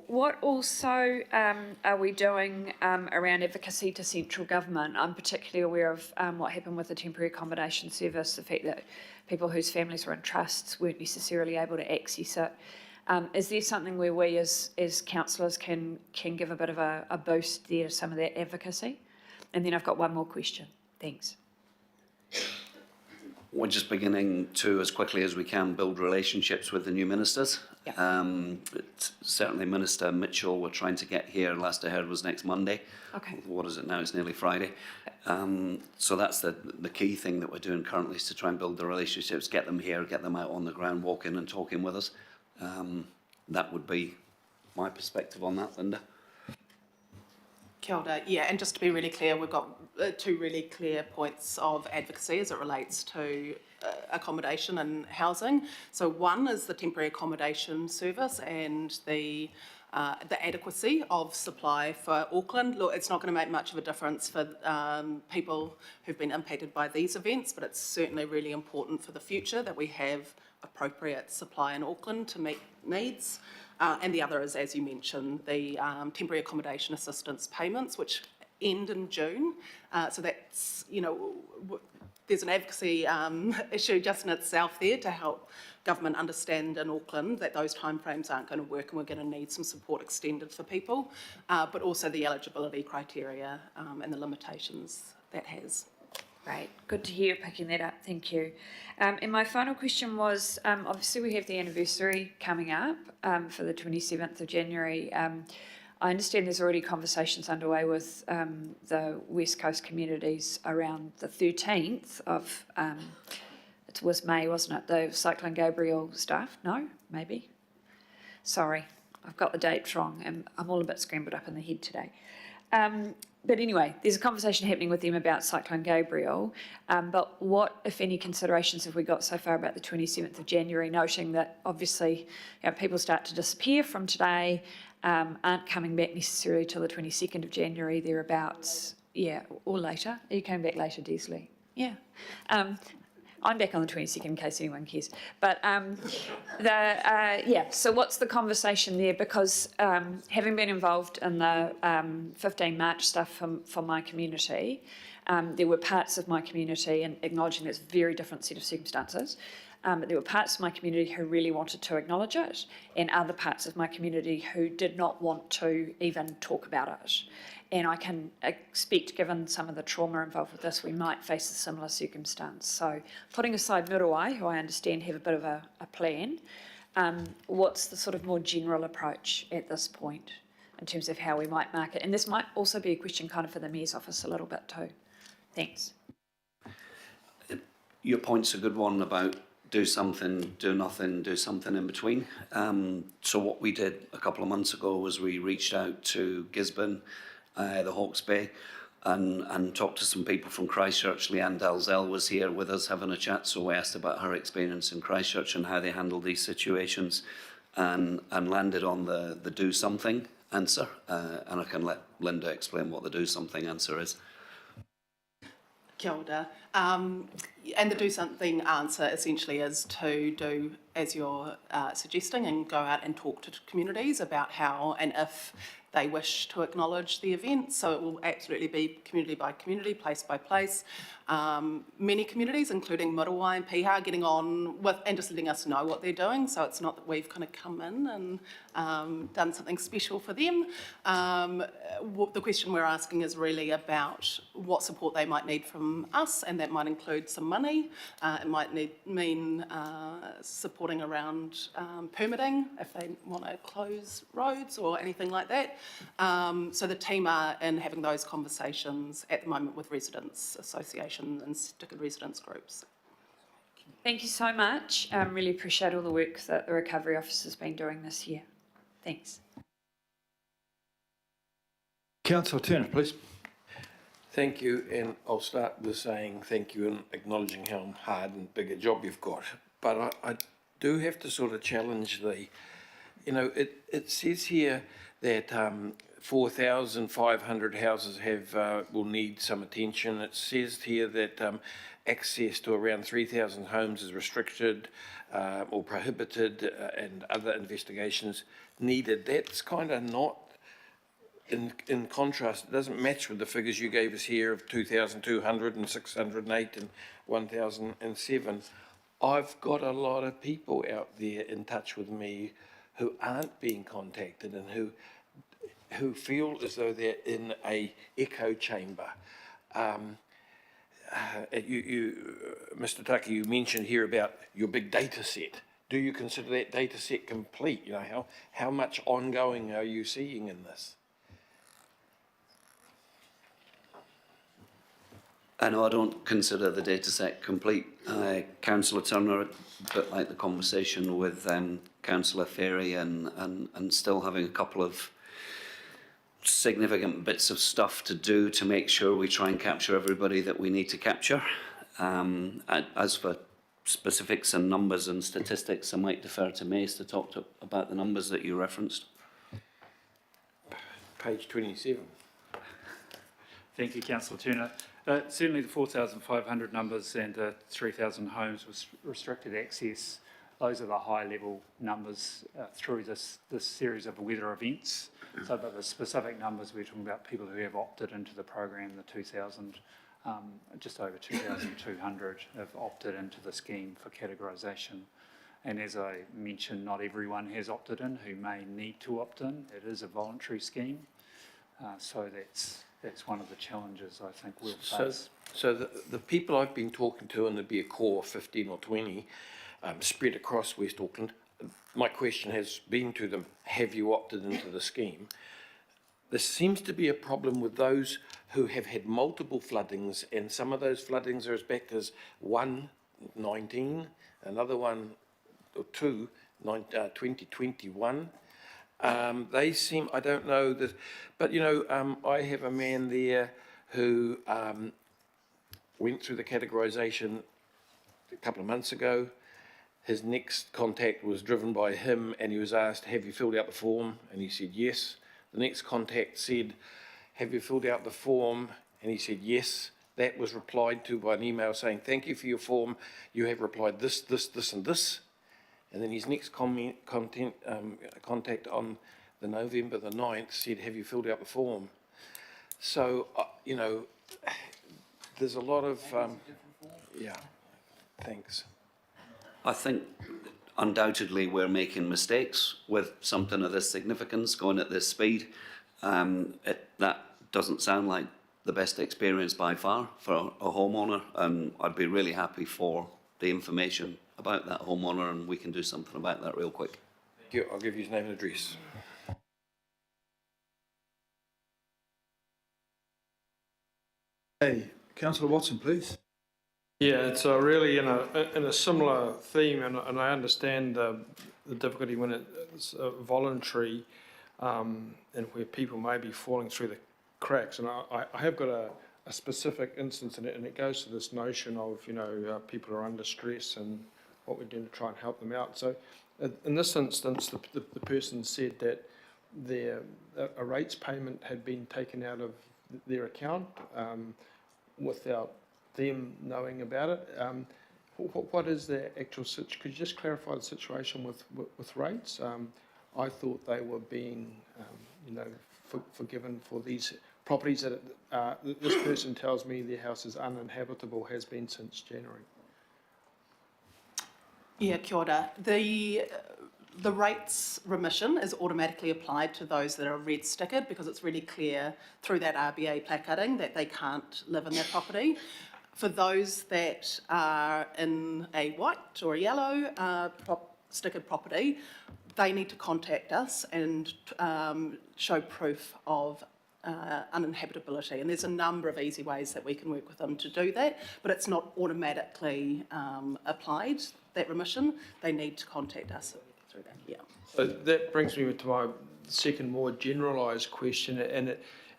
What also are we doing around advocacy to central government? I'm particularly aware of what happened with the temporary accommodation service, the fact that people whose families were in trusts weren't necessarily able to access it. Is there something where we as councillors can give a bit of a boost there to some of that advocacy? And then I've got one more question. Thanks. We're just beginning to, as quickly as we can, build relationships with the new ministers. Certainly Minister Mitchell we're trying to get here, last I heard was next Monday. Okay. What is it now? It's nearly Friday. So that's the key thing that we're doing currently, is to try and build the relationships, get them here, get them out on the ground, walking and talking with us. That would be my perspective on that, Linda. Kia ora. Yeah, and just to be really clear, we've got two really clear points of advocacy as it relates to accommodation and housing. So one is the temporary accommodation service and the adequacy of supply for Auckland. Look, it's not going to make much of a difference for people who've been impacted by these events, but it's certainly really important for the future that we have appropriate supply in Auckland to meet needs. And the other is, as you mentioned, the temporary accommodation assistance payments, which end in June. So that's, there's an advocacy issue just in itself there to help government understand in Auckland that those timeframes aren't going to work and we're going to need some support extended for people, but also the eligibility criteria and the limitations that has. Great, good to hear you picking that up, thank you. And my final question was, obviously we have the anniversary coming up for the 27th of January. I understand there's already conversations underway with the West Coast communities around the 13th of, it was May, wasn't it, the Cyclone Gabriel stuff? No, maybe? Sorry, I've got the dates wrong and I'm all a bit scrambled up in the head today. But anyway, there's a conversation happening with them about Cyclone Gabriel, but what, if any, considerations have we got so far about the 27th of January, noting that obviously people start to disappear from today, aren't coming back necessarily till the 22nd of January, thereabouts, or later. Are you coming back later, Desley? Yeah. I'm back on the 22nd in case anyone cares. But so what's the conversation there? Because having been involved in the 15 March stuff for my community, there were parts of my community, and acknowledging that's a very different set of circumstances, But there were parts of my community who really wanted to acknowledge it, and other parts of my community who did not want to even talk about it. And I can expect, given some of the trauma involved with this, we might face a similar circumstance. So putting aside Muriwai, who I understand have a bit of a plan, what's the sort of more general approach at this point in terms of how we might market? And this might also be a question kind of for the Mayor's office a little bit too. Thanks. Your point's a good one about do something, do nothing, do something in between. So what we did a couple of months ago was we reached out to Gisborne, the Hawke's Bay, and talked to some people from Christchurch. Leanne Dalzell was here with us having a chat, so we asked about her experience in Christchurch and how they handle these situations, and landed on the do something answer. And I can let Linda explain what the do something answer is. Kia ora. And the do something answer essentially is to do as you're suggesting and go out and talk to communities about how and if they wish to acknowledge the event. So it will absolutely be community by community, place by place. Many communities, including Muriwai and Piha, getting on with and just letting us know what they're doing. So it's not that we've kind of come in and done something special for them. The question we're asking is really about what support they might need from us, and that might include some money. It might mean supporting around permitting if they want to close roads or anything like that. So the team are in having those conversations at the moment with residents associations and stickered residents groups. Thank you so much. Really appreciate all the work that the Recovery Office has been doing this year. Thanks. Councillor Turner, please. Thank you, and I'll start with saying thank you and acknowledging how hard and big a job you've got. But I do have to sort of challenge it says here that 4,500 houses will need some attention. It says here that access to around 3,000 homes is restricted or prohibited, and other investigations needed. That's kind of not in contrast. It doesn't match with the figures you gave us here of 2,200 and 608 and 1,007. I've got a lot of people out there in touch with me who aren't being contacted and who feel as though they're in a echo chamber. Mr. Tucker, you mentioned here about your big data set. Do you consider that data set complete? You know, how much ongoing are you seeing in this? I know I don't consider the data set complete. Councillor Turner, a bit like the conversation with Councillor Ferry, and still having a couple of significant bits of stuff to do to make sure we try and capture everybody that we need to capture. As for specifics and numbers and statistics, I might defer to Mace to talk about the numbers that you referenced. Page 27. Thank you, Councillor Turner. Certainly the 4,500 numbers and 3,000 homes with restricted access, those are the high-level numbers through this series of weather events. So but the specific numbers, we're talking about people who have opted into the program, the 2,000, just over 2,200 have opted into the scheme for categorisation. And as I mentioned, not everyone has opted in who may need to opt in. It is a voluntary scheme. So that's one of the challenges I think we'll face. So the people I've been talking to, and there'd be a core of 15 or 20 spread across West Auckland, my question has been to them, have you opted into the scheme? There seems to be a problem with those who have had multiple floodings, and some of those floodings are as back as 2019, another one or two, 2021. They seem, I don't know that, but I have a man there who went through the categorisation a couple of months ago. His next contact was driven by him, and he was asked, have you filled out the form? And he said yes. The next contact said, have you filled out the form? And he said yes. That was replied to by an email saying, thank you for your form. You have replied this, this, this, and this. And then his next contact on the November the 9th said, have you filled out the form? So, there's a lot of, yeah, thanks. I think undoubtedly we're making mistakes with something of this significance going at this speed. That doesn't sound like the best experience by far for a homeowner, and I'd be really happy for the information about that homeowner, and we can do something about that real quick. Thank you. I'll give you his name and address. Hey, Councillor Watson, please. Yeah, it's really in a similar theme, and I understand the difficulty when it's voluntary, and where people may be falling through the cracks. And I have got a specific instance in it, and it goes to this notion of, people are under stress and what we're doing to try and help them out. So in this instance, the person said that a rates payment had been taken out of their account without them knowing about it. What is the actual situation? Could you just clarify the situation with rates? I thought they were being, forgiven for these properties that this person tells me their house is uninhabitable, has been since January. Yeah, kia ora. The rates remission is automatically applied to those that are red stickered because it's really clear through that RBA placarding that they can't live in their property. For those that are in a white or a yellow stickered property, they need to contact us and show proof of uninhabitability. And there's a number of easy ways that we can work with them to do that, but it's not automatically applied, that remission. They need to contact us through that, yeah. So that brings me to my second more generalised question, and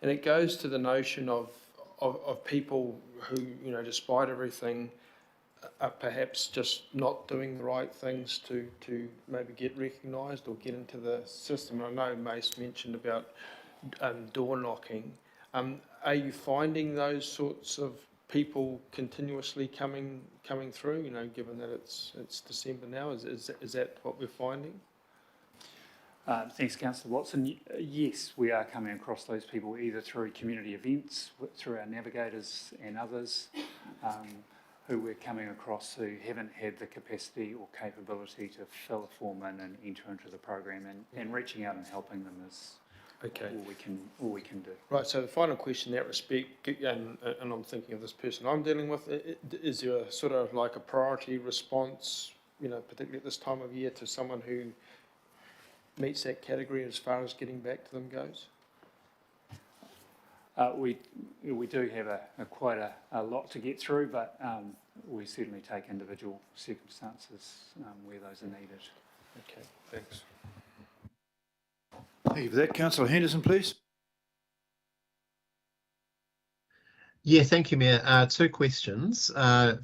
it goes to the notion of people who, despite everything, are perhaps just not doing the right things to maybe get recognised or get into the system. I know Mace mentioned about door knocking. Are you finding those sorts of people continuously coming through? Given that it's December now, is that what we're finding? Thanks, Councillor Watson. Yes, we are coming across those people either through community events, through our navigators and others, who we're coming across who haven't had the capacity or capability to fill a form in and enter into the program, and reaching out and helping them is all we can do. Right, so the final question in that respect, and I'm thinking of this person I'm dealing with, is there a sort of like a priority response, particularly at this time of year, to someone who meets that category as far as getting back to them goes? We do have quite a lot to get through, but we certainly take individual circumstances where those are needed. Okay, thanks. Thank you for that. Councillor Henderson, please. Yeah, thank you, Mayor. Two questions.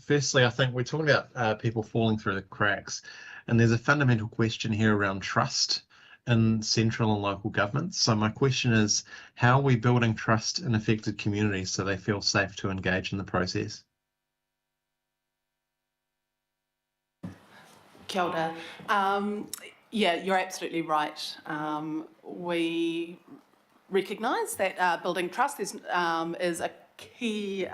Firstly, I think we're talking about people falling through the cracks, and there's a fundamental question here around trust in central and local governments. So my question is, how are we building trust in affected communities so they feel safe to engage in the process? Kia ora. Yeah, you're absolutely right. We recognise that building trust is a key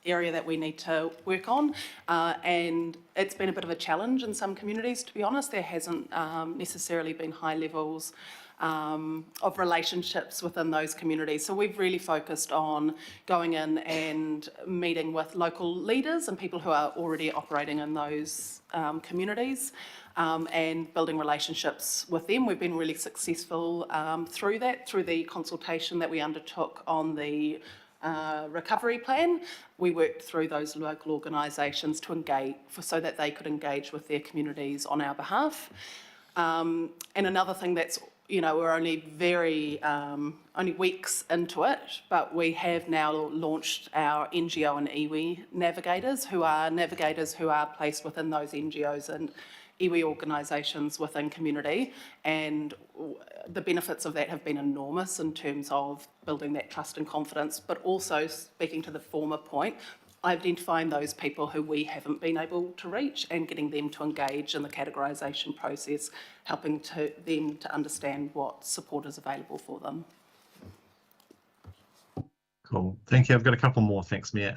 area that we need to work on, and it's been a bit of a challenge in some communities, to be honest. There hasn't necessarily been high levels of relationships within those communities. So we've really focused on going in and meeting with local leaders and people who are already operating in those communities, and building relationships with them. We've been really successful through that, through the consultation that we undertook on the recovery plan. We worked through those local organisations to engage, so that they could engage with their communities on our behalf. And another thing that's, we're only only weeks into it, but we have now launched our NGO and iwi navigators, who are placed within those NGOs and iwi organisations within community, and the benefits of that have been enormous in terms of building that trust and confidence, but also, speaking to the former point, identifying those people who we haven't been able to reach and getting them to engage in the categorisation process, helping them to understand what support is available for them. Cool, thank you. I've got a couple more, thanks, Mayor.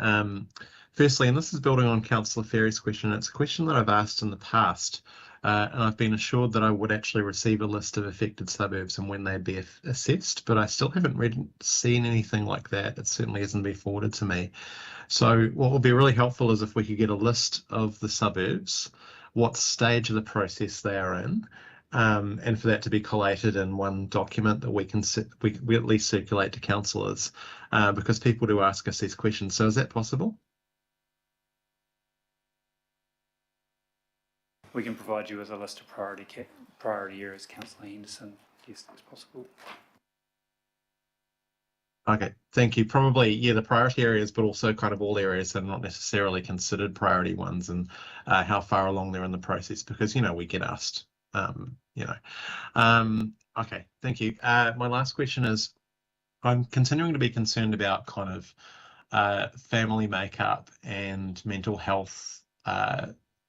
Firstly, and this is building on Councillor Ferry's question, it's a question that I've asked in the past, and I've been assured that I would actually receive a list of affected suburbs and when they'd be assessed, but I still haven't seen anything like that. It certainly hasn't been forwarded to me. So what would be really helpful is if we could get a list of the suburbs, what stage of the process they are in, and for that to be collated in one document that we at least circulate to councillors, because people do ask us these questions. So is that possible? We can provide you with a list of priority areas, Councillor Henderson. Yes, that's possible. Okay, thank you. Probably, yeah, the priority areas, but also kind of all areas that are not necessarily considered priority ones, and how far along they're in the process, because, you know, we get asked, you know. Okay, thank you. My last question is, I'm continuing to be concerned about kind of family makeup and mental health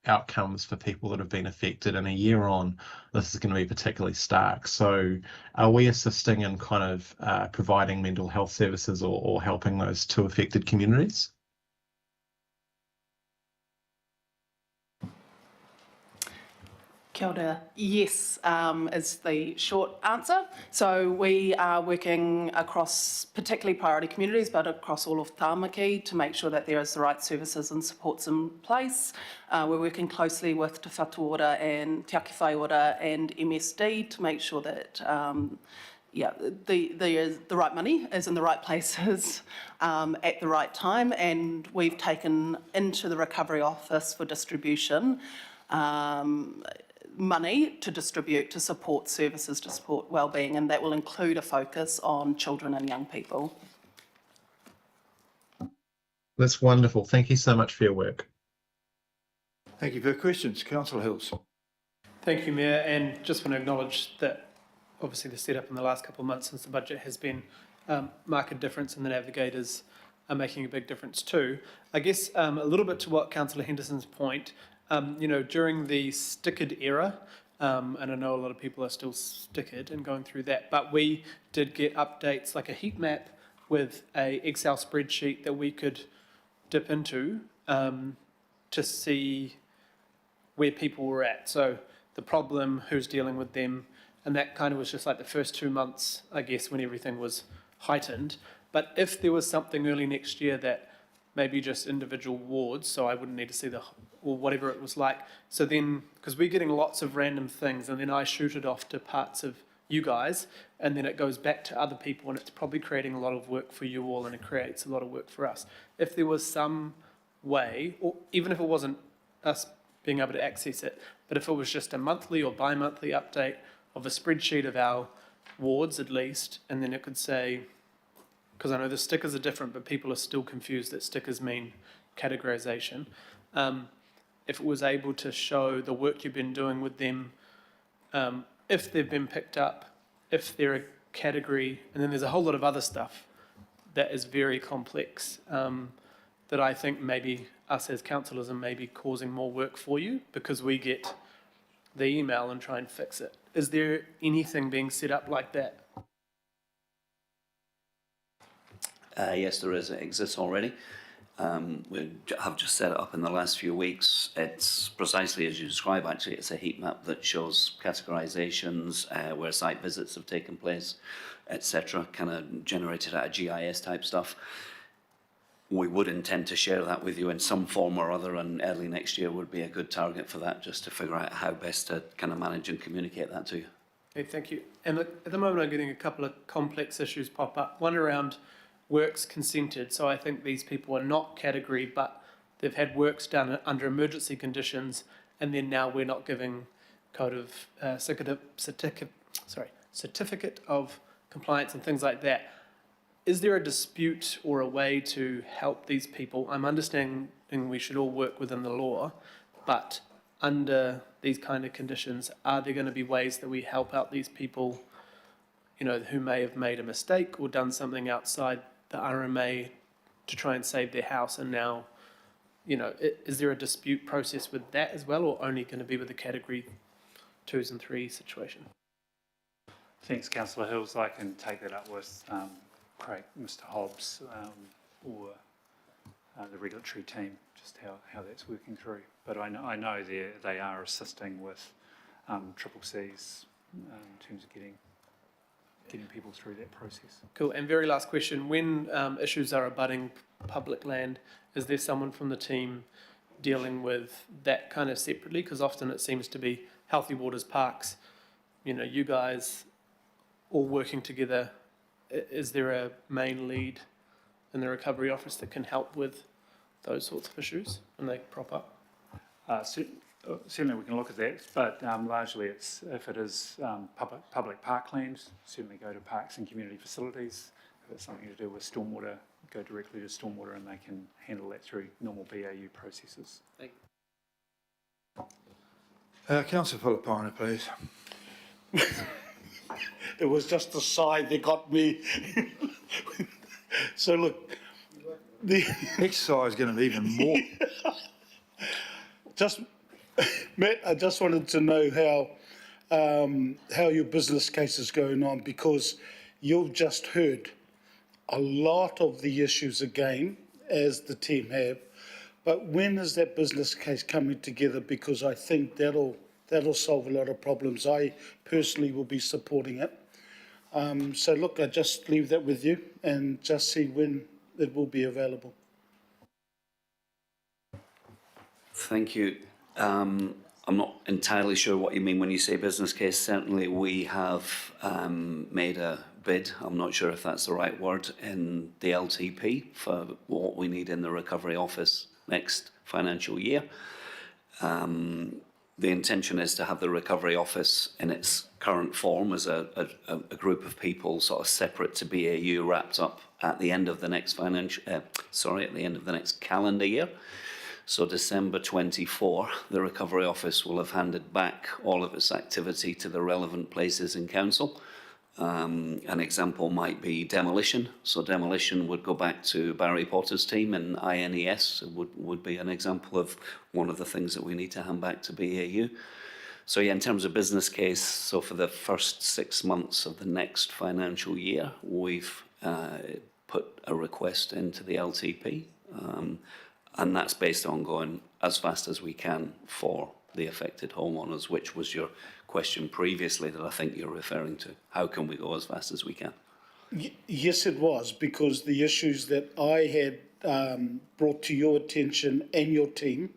outcomes for people that have been affected, and a year on, this is going to be particularly stark. So are we assisting in kind of providing mental health services or helping those two affected communities? Kia ora. Yes, is the short answer. So we are working across particularly priority communities, but across all of Tāmaki to make sure that there is the right services and supports in place. We're working closely with Te Whatu Ora and Te Aki Whai Ora and MSD to make sure that the right money is in the right places at the right time, and we've taken into the Recovery Office for distribution money to distribute to support services, to support wellbeing, and that will include a focus on children and young people. That's wonderful. Thank you so much for your work. Thank you for your questions. Councillor Hills. Thank you, Mayor, and just want to acknowledge that obviously the setup in the last couple of months since the budget has been marked difference, and the navigators are making a big difference too. I guess a little bit to what Councillor Henderson's point, you know, during the stickered era, and I know a lot of people are still stickered and going through that, but we did get updates like a heat map with a Excel spreadsheet that we could dip into to see where people were at. So the problem, who's dealing with them, and that kind of was just like the first 2 months, I guess, when everything was heightened. But if there was something early next year that maybe just individual wards, so I wouldn't need to see or whatever it was like. So then, because we're getting lots of random things, and then I shoot it off to parts of you guys, and then it goes back to other people, and it's probably creating a lot of work for you all, and it creates a lot of work for us. If there was some way, or even if it wasn't us being able to access it, but if it was just a monthly or bi-monthly update of a spreadsheet of our wards at least, and then it could say, because I know the stickers are different, but people are still confused that stickers mean categorization. If it was able to show the work you've been doing with them, if they've been picked up, if they're a category, and then there's a whole lot of other stuff that is very complex, that I think maybe us as councillors are maybe causing more work for you because we get the email and try and fix it. Is there anything being set up like that? Yes, there is. It exists already. We have just set it up in the last few weeks. It's precisely as you describe, actually. It's a heat map that shows categorisations, where site visits have taken place, etc., kind of generated out of GIS type stuff. We would intend to share that with you in some form or other, and early next year would be a good target for that, just to figure out how best to kind of manage and communicate that to you. Okay, thank you. And at the moment I'm getting a couple of complex issues pop up. One around works consented. So I think these people are not category, but they've had works done under emergency conditions, and then now we're not giving code of certificate of compliance and things like that. Is there a dispute or a way to help these people? I'm understanding we should all work within the law, but under these kind of conditions, are there going to be ways that we help out these people, you know, who may have made a mistake or done something outside the RMA to try and save their house, and now, you know, is there a dispute process with that as well, or only going to be with the category 2s and 3 situation? Thanks, Councillor Hills. I can take that up with Mr. Hobbs or the regulatory team, just how that's working through. But I know they are assisting with triple Cs in terms of getting people through that process. Cool. And very last question, when issues are abutting public land, is there someone from the team dealing with that kind of separately? Because often it seems to be Healthy Waters Parks, you guys all working together. Is there a main lead in the recovery office that can help with those sorts of issues when they crop up? Certainly we can look at that, but largely if it is public parkland, certainly go to Parks and Community Facilities. If it's something to do with stormwater, go directly to stormwater and they can handle that through normal BAU processes. Thank Councillor Filipina, please. It was just a sigh that got me. So look, the next sigh is going to be even more. Matt, I just wanted to know how your business case is going on, because you've just heard a lot of the issues again, as the team have. But when is that business case coming together? Because I think that'll solve a lot of problems. I personally will be supporting it. So look, I just leave that with you and just see when it will be available. Thank you. I'm not entirely sure what you mean when you say business case. Certainly we have made a bid, I'm not sure if that's the right word, in the LTP for what we need in the recovery office next financial year. The intention is to have the recovery office in its current form as a group of people sort of separate to BAU, wrapped up at the end of the next at the end of the next calendar year. So December 24, the recovery office will have handed back all of its activity to the relevant places in council. An example might be demolition. So demolition would go back to Barry Potter's team, and INES would be an example of one of the things that we need to hand back to BAU. So yeah, in terms of business case, so for the first 6 months of the next financial year, we've put a request into the LTP, and that's based on going as fast as we can for the affected homeowners, which was your question previously that I think you're referring to. How can we go as fast as we can? Yes, it was, because the issues that I had brought to your attention and your team,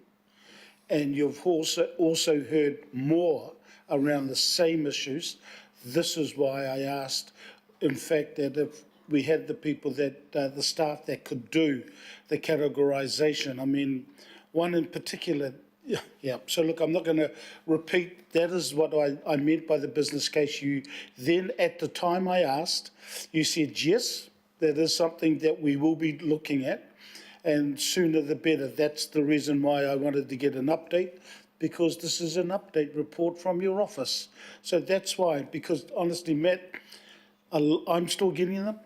and you've also heard more around the same issues. This is why I asked, in fact, that if we had the people that, the staff that could do the categorisation. I mean, one in particular, yeah. So look, I'm not going to repeat. That is what I meant by the business case. You then, at the time I asked, you said, yes, that is something that we will be looking at, and sooner the better. That's the reason why I wanted to get an update, because this is an update report from your office. So that's why, because honestly, Matt, I'm still getting them.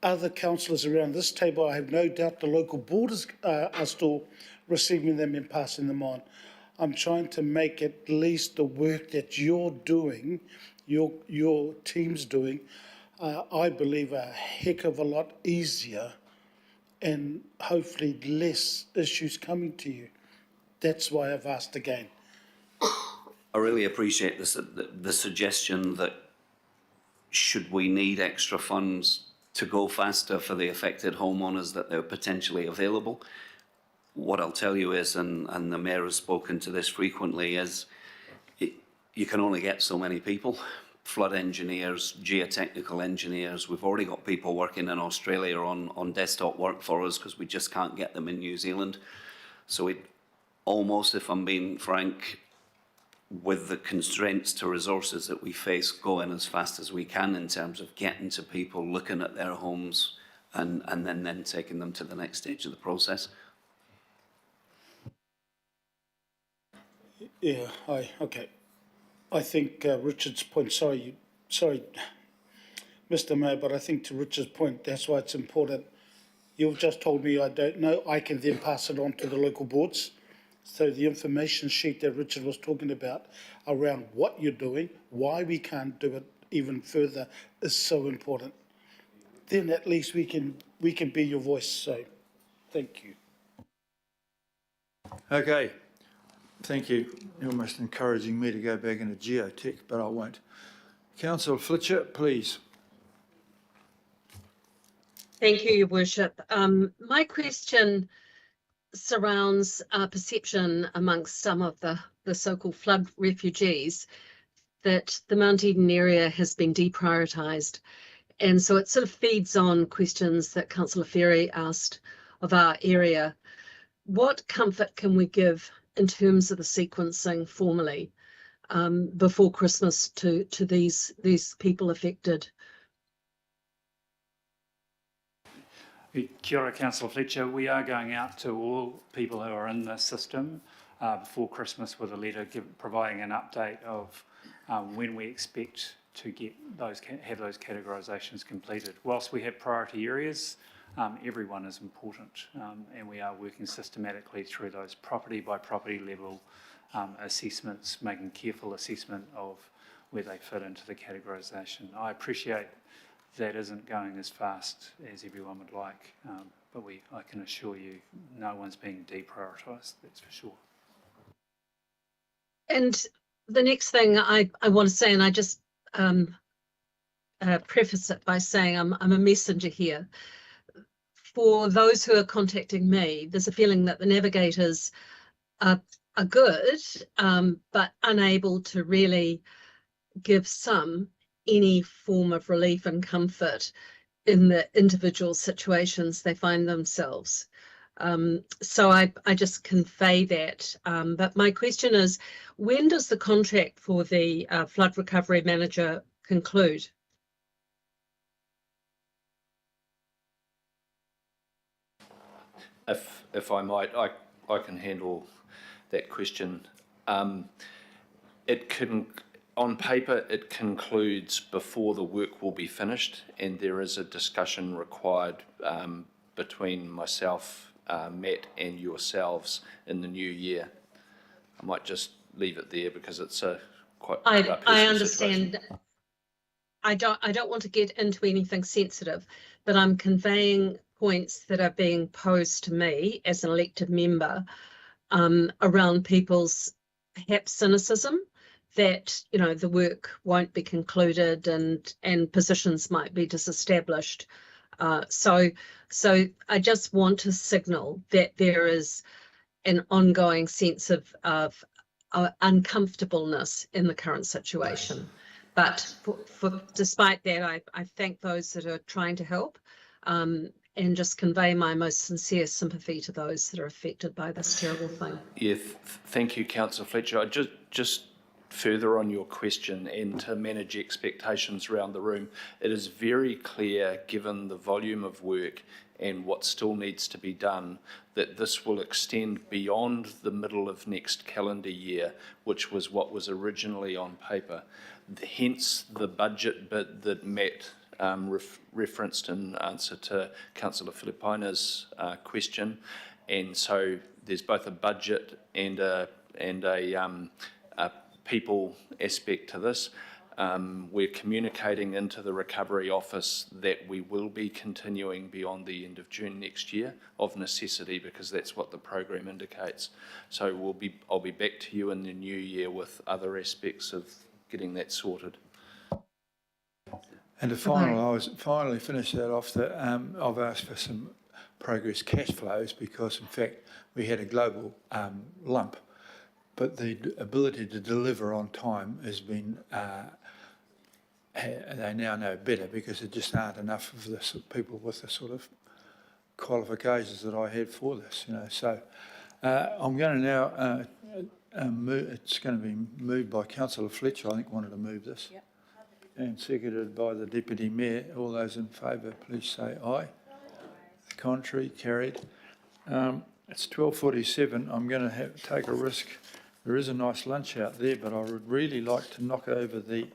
Other councillors around this table, I have no doubt the local boards are still receiving them and passing them on. I'm trying to make at least the work that you're doing, your team's doing, I believe a heck of a lot easier, and hopefully less issues coming to you. That's why I've asked again. I really appreciate the suggestion that should we need extra funds to go faster for the affected homeowners, that they're potentially available. What I'll tell you is, and the Mayor has spoken to this frequently, is you can only get so many people. Flood engineers, geotechnical engineers. We've already got people working in Australia on desktop work for us because we just can't get them in New Zealand. So it almost, if I'm being frank, with the constraints to resources that we face, going as fast as we can in terms of getting to people, looking at their homes, and then taking them to the next stage of the process. Yeah, okay. I think Richard's point, sorry, Mr. Mayor, but I think to Richard's point, that's why it's important. You've just told me I don't know. I can then pass it on to the local boards. So the information sheet that Richard was talking about around what you're doing, why we can't do it even further, is so important. Then at least we can be your voice. So thank you. Okay, thank you. You're almost encouraging me to go back into geotech, but I won't. Councillor Fletcher, please. Thank you, Your Worship. My question surrounds perception amongst some of the so-called flood refugees that the Mount Eden area has been deprioritised. And so it sort of feeds on questions that Councillor Ferry asked of our area. What comfort can we give in terms of the sequencing formally before Christmas to these people affected? Kia ora, Councillor Fletcher. We are going out to all people who are in the system before Christmas with a letter providing an update of when we expect to get have those categorisations completed. Whilst we have priority areas, everyone is important, and we are working systematically through those property by property level assessments, making careful assessment of where they fit into the categorisation. I appreciate that isn't going as fast as everyone would like, but I can assure you no one's being deprioritised, that's for sure. And the next thing I want to say, and I just preface it by saying I'm a messenger here. For those who are contacting me, there's a feeling that the navigators are good, but unable to really give any form of relief and comfort in the individual situations they find themselves. So I just convey that. But my question is, when does the contract for the flood recovery manager conclude? If I might, I can handle that question. On paper, it concludes before the work will be finished, and there is a discussion required between myself, Matt, and yourselves in the new year. I might just leave it there because it's a quite. I understand. I don't want to get into anything sensitive, but I'm conveying points that are being posed to me as an elected member around people's perhaps cynicism that the work won't be concluded and positions might be disestablished. So I just want to signal that there is an ongoing sense of uncomfortableness in the current situation. But despite that, I thank those that are trying to help and just convey my most sincere sympathy to those that are affected by this terrible thing. Yeah, thank you, Councillor Fletcher. I just further on your question and to manage expectations around the room, it is very clear, given the volume of work and what still needs to be done, that this will extend beyond the middle of next calendar year, which was what was originally on paper. Hence the budget bit that Matt referenced in answer to Councillor Filipaina's question. And so there's both a budget and a people aspect to this. We're communicating into the Recovery Office that we will be continuing beyond the end of June next year of necessity, because that's what the program indicates. So I'll be back to you in the new year with other aspects of getting that sorted. And to finally finish that off, I've asked for some progress cash flows because, in fact, we had a global lump, but the ability to deliver on time has been, they now know better because there just aren't enough of the people with the sort of qualifications that I had for this, So I'm going to now it's going to be moved by Councillor Fletcher, I think wanted to move this. Yep. And seconded by the Deputy Mayor. All those in favour, please say aye. The contrary, carried. It's 12:47. I'm going to take a risk. There is a nice lunch out there, but I would really like to knock over the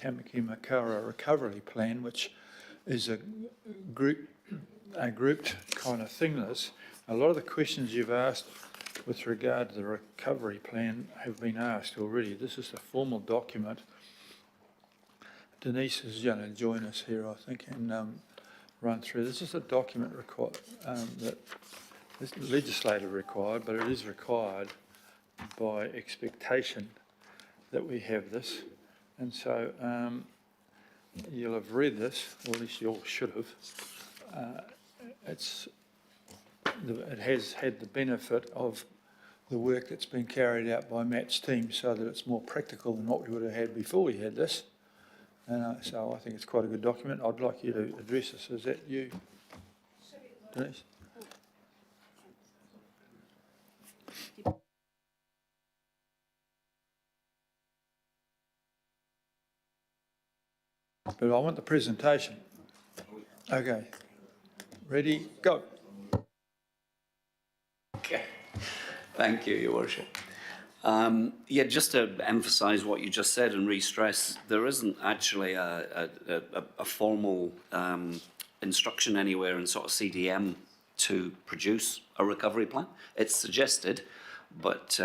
Tamaki Makaurau recovery plan, which is a grouped kind of thing. A lot of the questions you've asked with regard to the recovery plan have been asked already. This is a formal document. Denise is going to join us here, I think, and run through. This is a document that It's legislative required, but it is required by expectation that we have this. And so you'll have read this, or at least you all should have. It has had the benefit of the work that's been carried out by Matt's team, so that it's more practical than what we would have had before we had this. And so I think it's quite a good document. I'd like you to address this. Is that you, Denise? But I want the presentation. Okay. Ready? Go. Okay. Thank you, Your Worship. Yeah, just to emphasise what you just said and re-stress, there isn't actually a formal instruction anywhere in sort of CDM to produce a recovery plan. It's suggested, but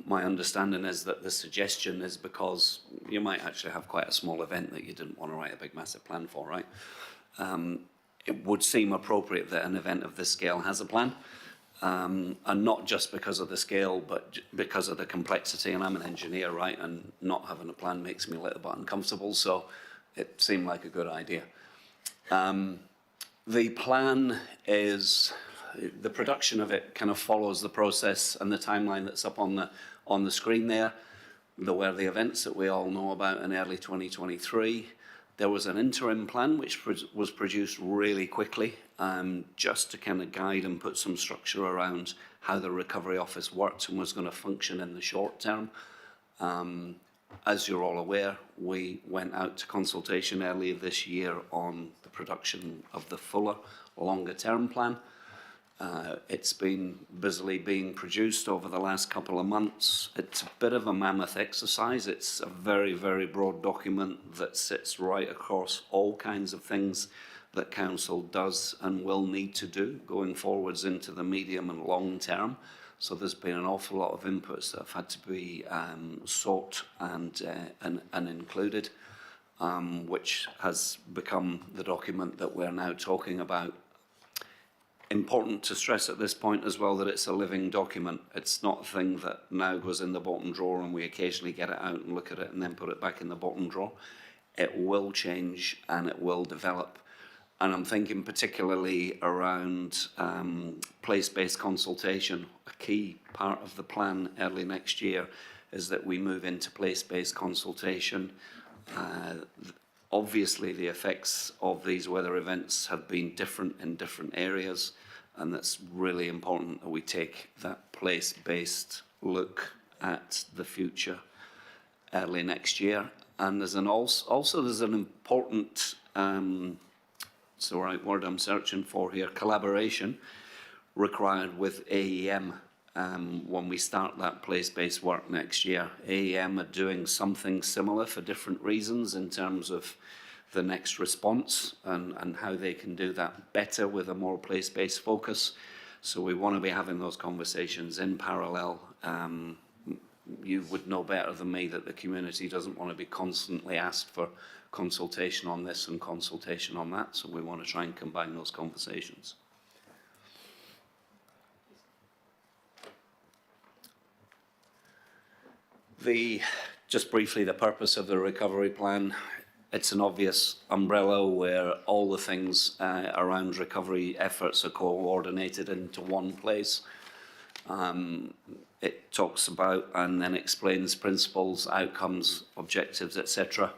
my understanding is that the suggestion is because you might actually have quite a small event that you didn't want to write a big massive plan for, right? It would seem appropriate that an event of this scale has a plan. And not just because of the scale, but because of the complexity. And I'm an engineer, right? And not having a plan makes me a little bit uncomfortable. So it seemed like a good idea. The plan is, the production of it kind of follows the process and the timeline that's up on the screen there. There were the events that we all know about in early 2023. There was an interim plan which was produced really quickly, just to kind of guide and put some structure around how the Recovery Office worked and was going to function in the short term. As you're all aware, we went out to consultation earlier this year on the production of the fuller, longer term plan. It's been busily being produced over the last couple of months. It's a bit of a mammoth exercise. It's a very, very broad document that sits right across all kinds of things that Council does and will need to do going forwards into the medium and long term. So there's been an awful lot of inputs that have had to be sought and included, which has become the document that we're now talking about. Important to stress at this point as well that it's a living document. It's not a thing that now goes in the bottom drawer and we occasionally get it out and look at it and then put it back in the bottom drawer. It will change and it will develop. And I'm thinking particularly around place-based consultation. A key part of the plan early next year is that we move into place-based consultation. Obviously, the effects of these weather events have been different in different areas, and that's really important that we take that place-based look at the future early next year. And there's there's an important, it's the right word I'm searching for here, collaboration required with AEM when we start that place-based work next year. AEM are doing something similar for different reasons in terms of the next response and how they can do that better with a more place-based focus. So we want to be having those conversations in parallel. You would know better than me that the community doesn't want to be constantly asked for consultation on this and consultation on that. So we want to try and combine those conversations. Just briefly, the purpose of the recovery plan. It's an obvious umbrella where all the things around recovery efforts are coordinated into one place. It talks about and then explains principles, outcomes, objectives, etc.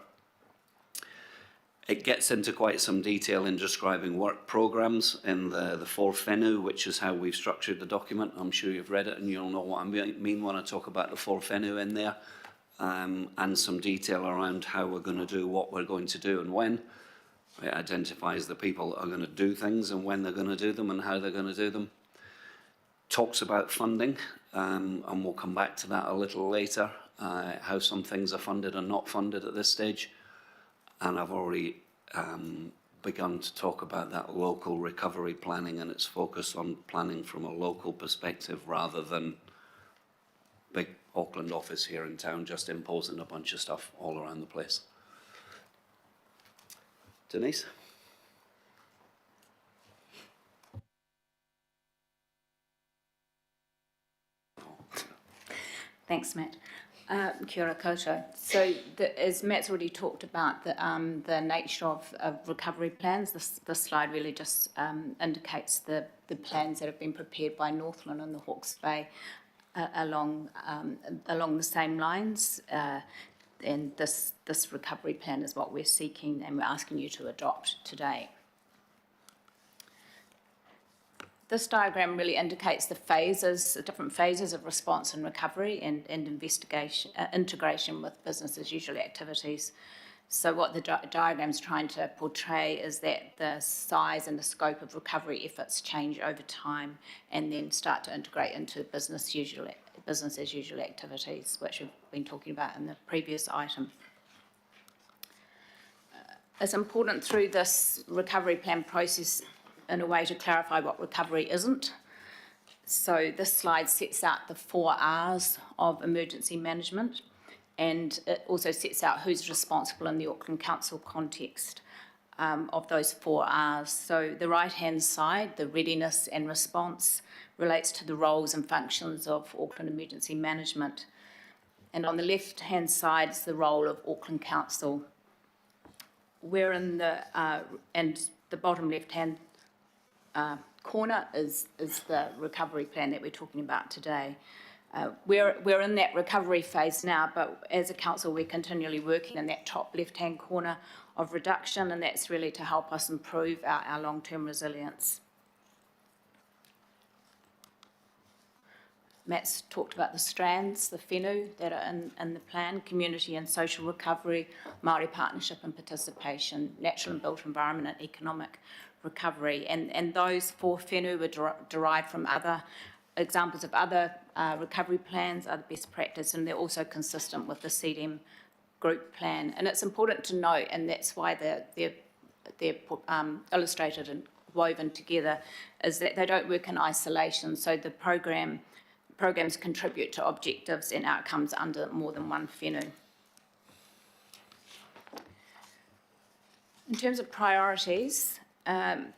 It gets into quite some detail in describing work programmes in the 4 whenua, which is how we've structured the document. I'm sure you've read it and you'll know what I mean when I talk about the 4 whenua in there. And some detail around how we're going to do what we're going to do and when. It identifies the people that are going to do things and when they're going to do them and how they're going to do them. Talks about funding, and we'll come back to that a little later, how some things are funded and not funded at this stage. And I've already begun to talk about that local recovery planning and its focus on planning from a local perspective rather than big Auckland office here in town just imposing a bunch of stuff all around the place. Denise? Thanks, Matt. Kia ora koutou. So, as Matt's already talked about, the nature of recovery plans, this slide really just indicates the plans that have been prepared by Northland and the Hawke's Bay along the same lines. And this recovery plan is what we're seeking and we're asking you to adopt today. This diagram really indicates the different phases of response and recovery and investigation, integration with business as usual activities. So what the diagram's trying to portray is that the size and the scope of recovery efforts change over time and then start to integrate into business as usual activities, which we've been talking about in the previous item. It's important through this recovery plan process in a way to clarify what recovery isn't. So this slide sets out the 4 R's of emergency management, and it also sets out who's responsible in the Auckland Council context of those 4 R's. So the right-hand side, the readiness and response, relates to the roles and functions of Auckland Emergency Management. And on the left-hand side is the role of Auckland Council. We're in and the bottom left-hand corner is the recovery plan that we're talking about today. We're in that recovery phase now, but as a council, we're continually working in that top left-hand corner of reduction, and that's really to help us improve our long-term resilience. Matt's talked about the strands, the whenua that are in the plan: community and social recovery, Māori partnership and participation, natural and built environment and economic recovery. And those 4 whenua were derived from other examples of other recovery plans, other best practice, and they're also consistent with the CDM group plan. And it's important to note, and that's why they're illustrated and woven together, is that they don't work in isolation. So the programs contribute to objectives and outcomes under more than one whenua. In terms of priorities, the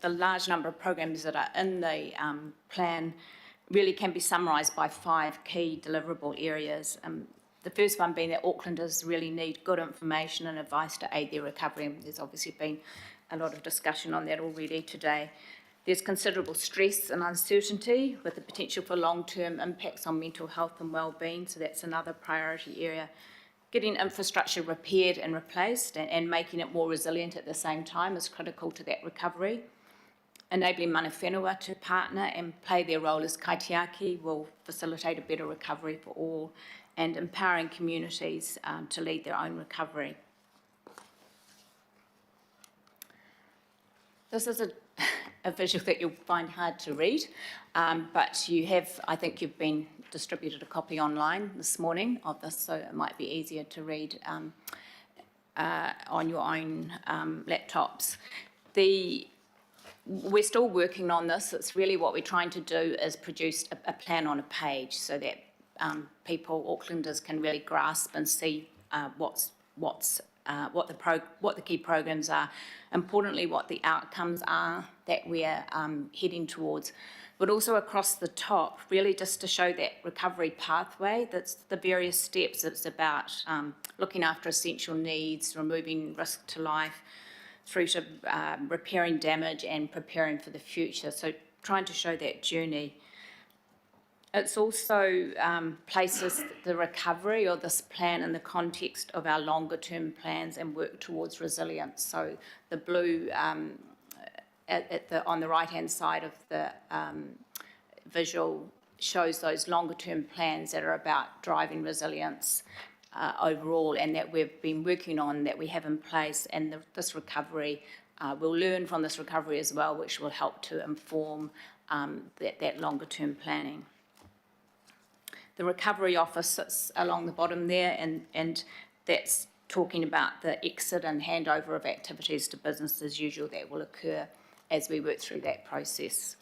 large number of programs that are in the plan really can be summarised by 5 key deliverable areas. The first one being that Aucklanders really need good information and advice to aid their recovery, and there's obviously been a lot of discussion on that already today. There's considerable stress and uncertainty with the potential for long-term impacts on mental health and well-being, so that's another priority area. Getting infrastructure repaired and replaced and making it more resilient at the same time is critical to that recovery. Enabling mana whenua to partner and play their role as kaitiaki will facilitate a better recovery for all, and empowering communities to lead their own recovery. This is a visual that you'll find hard to read, but I think you've been distributed a copy online this morning of this, so it might be easier to read on your own laptops. We're still working on this. It's really what we're trying to do is produce a plan on a page so that people, Aucklanders, can really grasp and see what the key programs are, importantly what the outcomes are that we're heading towards, but also across the top, really just to show that recovery pathway, that's the various steps. It's about looking after essential needs, removing risk to life, through to repairing damage and preparing for the future, so trying to show that journey. It's also places the recovery or this plan in the context of our longer term plans and work towards resilience. So the blue on the right hand side of the visual shows those longer term plans that are about driving resilience overall, and that we've been working on, that we have in place, and this recovery, we'll learn from this recovery as well, which will help to inform that longer term planning. The Recovery Office sits along the bottom there, and that's talking about the exit and handover of activities to business as usual that will occur as we work through that process.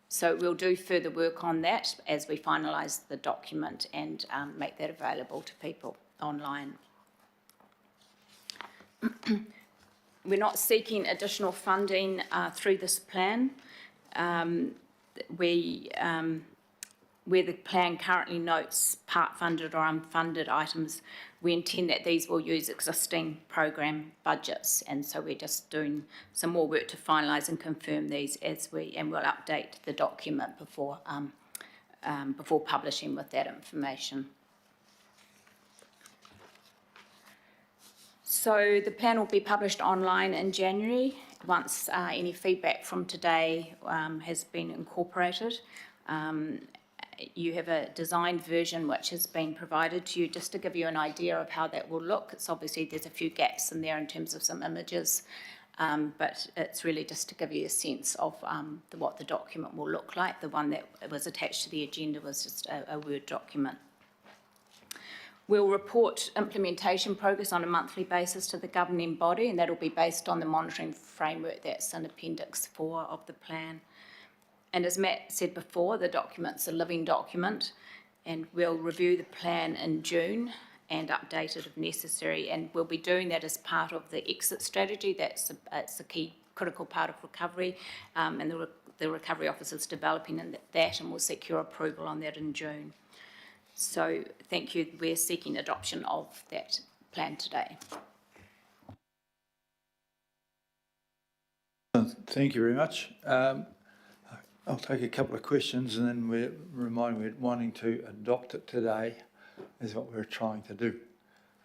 So we'll do further work on that as we finalise the document and make that available to people online. We're not seeking additional funding through this plan. where the plan currently notes part-funded or unfunded items, we intend that these will use existing program budgets, and so we're just doing some more work to finalise and confirm these and we'll update the document before publishing with that information. So the plan will be published online in January once any feedback from today has been incorporated. You have a designed version which has been provided to you just to give you an idea of how that will look. It's obviously there's a few gaps in there in terms of some images, but it's really just to give you a sense of what the document will look like. The one that was attached to the agenda was just a Word document. We'll report implementation progress on a monthly basis to the governing body, and that'll be based on the monitoring framework that's in Appendix 4 of the plan. And as Matt said before, the document's a living document, and we'll review the plan in June and update it if necessary, and we'll be doing that as part of the exit strategy. It's a key critical part of recovery, and the recovery officer's developing that, and we'll seek your approval on that in June. So thank you. We're seeking adoption of that plan today. Thank you very much. I'll take a couple of questions, and then we're wanting to adopt it today is what we're trying to do,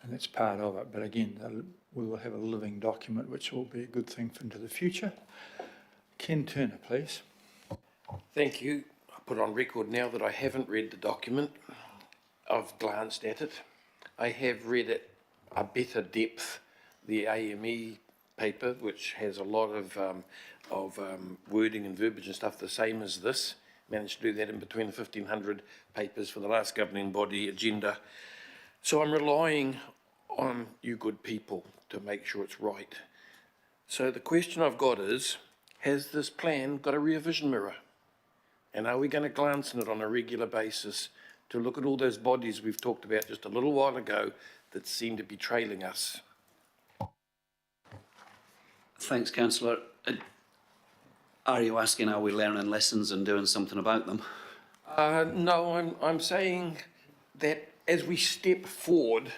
and that's part of it. But again, we will have a living document, which will be a good thing into the future. Ken Turner, please. Thank you. I put on record now that I haven't read the document. I've glanced at it. I have read it a better depth, the AME paper, which has a lot of wording and verbiage and stuff the same as this. Managed to do that in between the 1,500 papers for the last governing body agenda. So I'm relying on you good people to make sure it's right. So the question I've got is, has this plan got a rear vision mirror? And are we going to glance in it on a regular basis to look at all those bodies we've talked about just a little while ago that seem to be trailing us? Thanks, Councillor. Are you asking, are we learning lessons and doing something about them? No, I'm saying that as we step forward,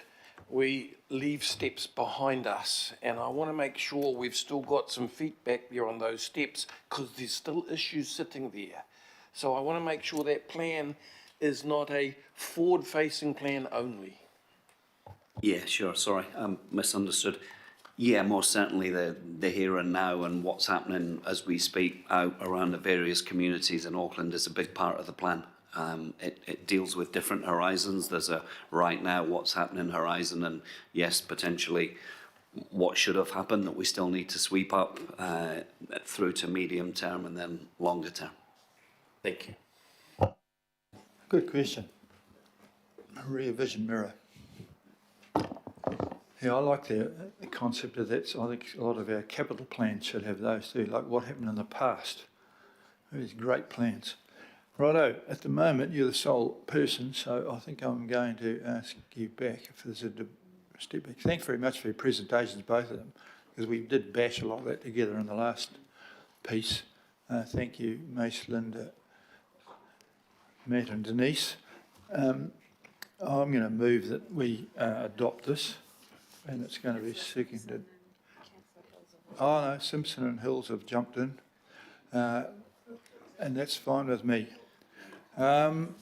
we leave steps behind us, and I want to make sure we've still got some feet back there on those steps, because there's still issues sitting there. So I want to make sure that plan is not a forward-facing plan only. Yeah, sure, sorry, I misunderstood. Yeah, most certainly the here and now and what's happening as we speak out around the various communities in Auckland is a big part of the plan. It deals with different horizons. There's a right now what's happening horizon, and yes, potentially what should have happened that we still need to sweep up through to medium term and then longer term. Thank you. Good question. A rear vision mirror. Yeah, I like the concept of that. So I think a lot of our capital plans should have those too, like what happened in the past. These great plans. Righto, at the moment you're the sole person, so I think I'm going to ask you back if there's a step back. Thanks very much for your presentations, both of them, because we did bash a lot of that together in the last piece. Thank you, Mace, Linda, Matt and Denise. I'm going to move that we adopt this, and it's going to be seconded. Oh no, Simpson and Hills have jumped in, and that's fine with me. I'm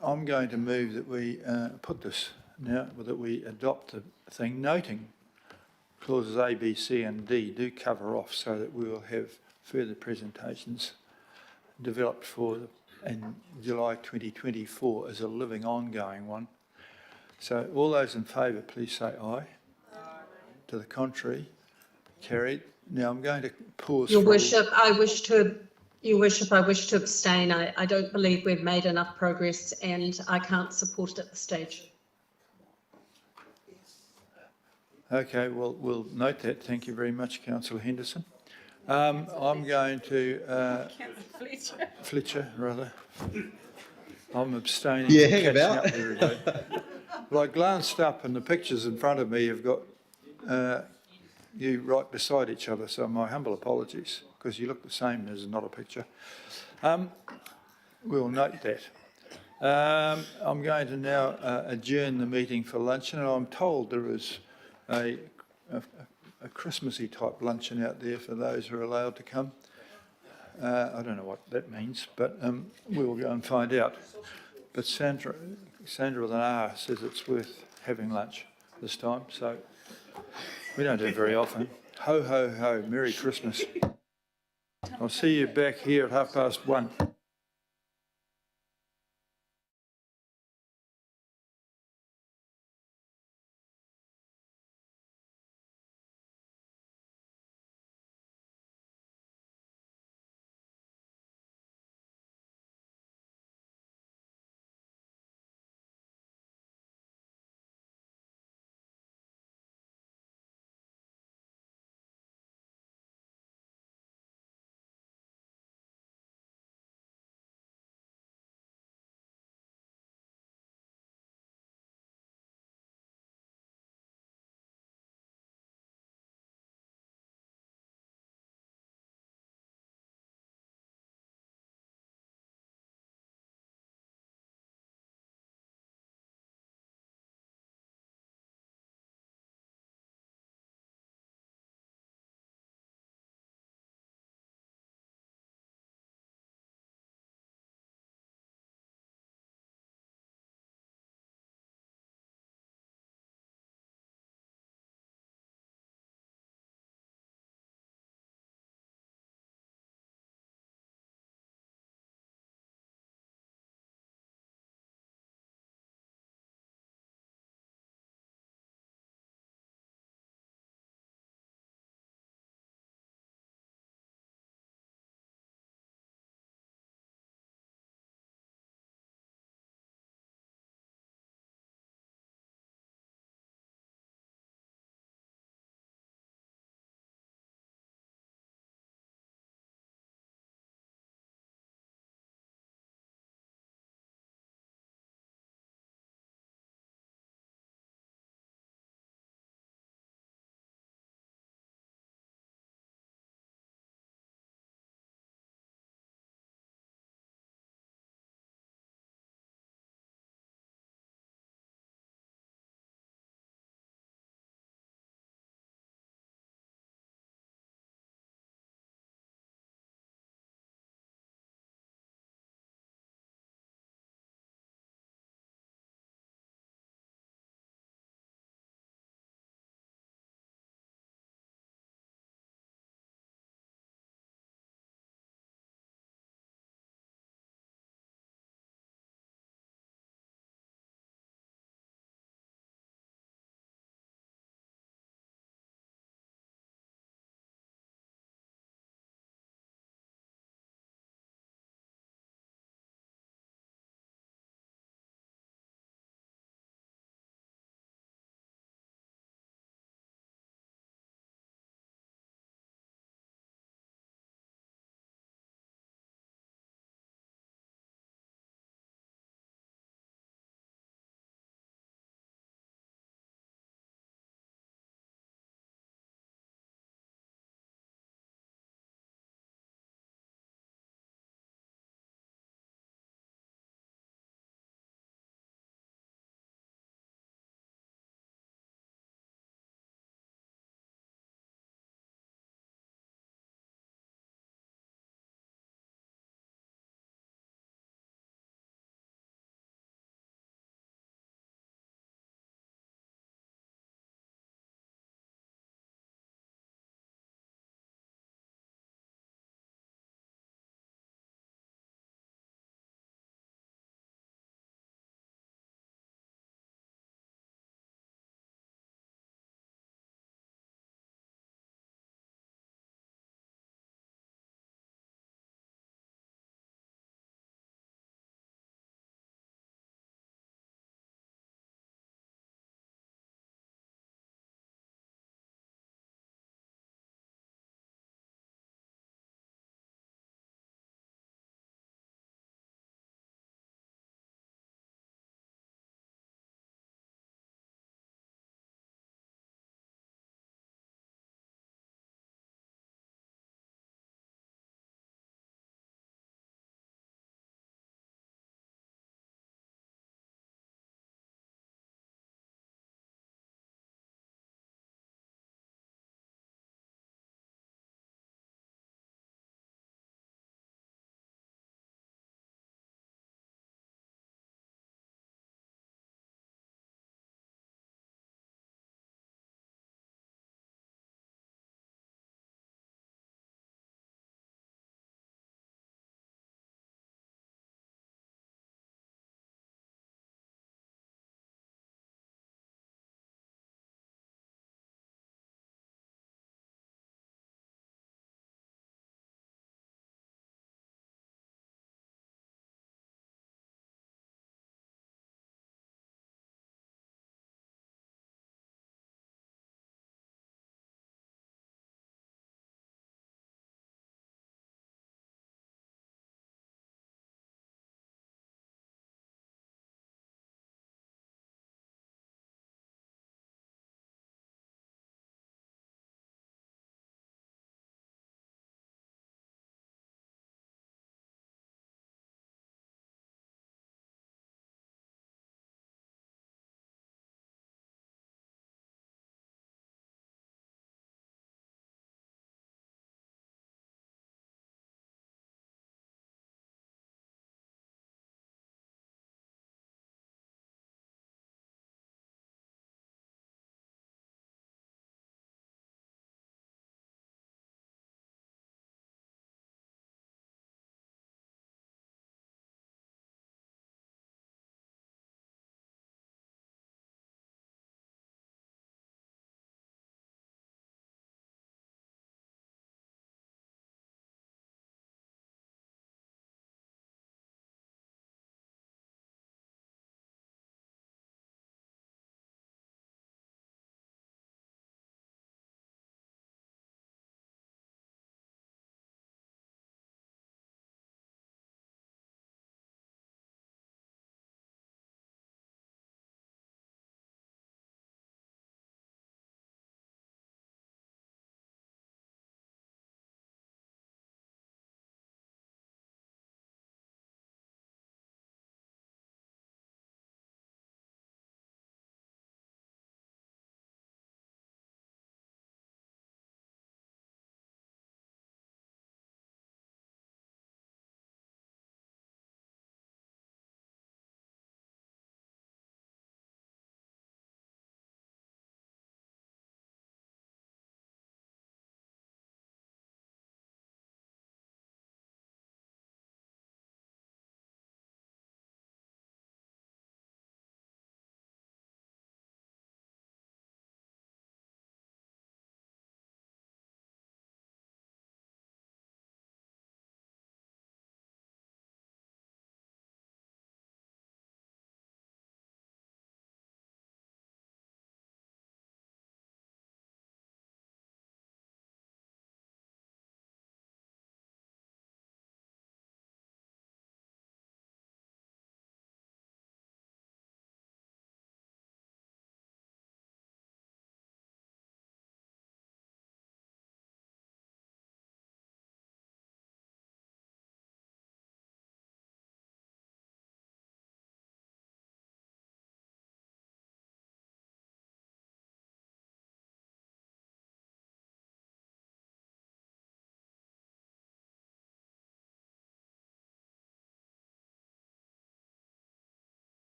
going to move that we put this now, that we adopt the thing, noting clauses A, B, C and D do cover off, so that we will have further presentations developed for in July 2024 as a living ongoing one. So all those in favour, please say aye. To the contrary, carried. Now I'm going to pause. Your Worship, I wish to abstain. I don't believe we've made enough progress, and I can't support it at this stage. Okay, well, we'll note that. Thank you very much, Councillor Henderson. I'm going to... Fletcher, rather. I'm abstaining. Yeah, hang about. Up there again. Well, I glanced up and the pictures in front of me have got you right beside each other, so my humble apologies, because you look the same as not a picture. We'll note that. I'm going to now adjourn the meeting for luncheon, and I'm told there is a Christmassy type luncheon out there for those who are allowed to come. I don't know what that means, but we'll go and find out. But Sandra with an R says it's worth having lunch this time, so we don't do it very often. Ho, ho, ho, Merry Christmas. I'll see you back here at 1:30.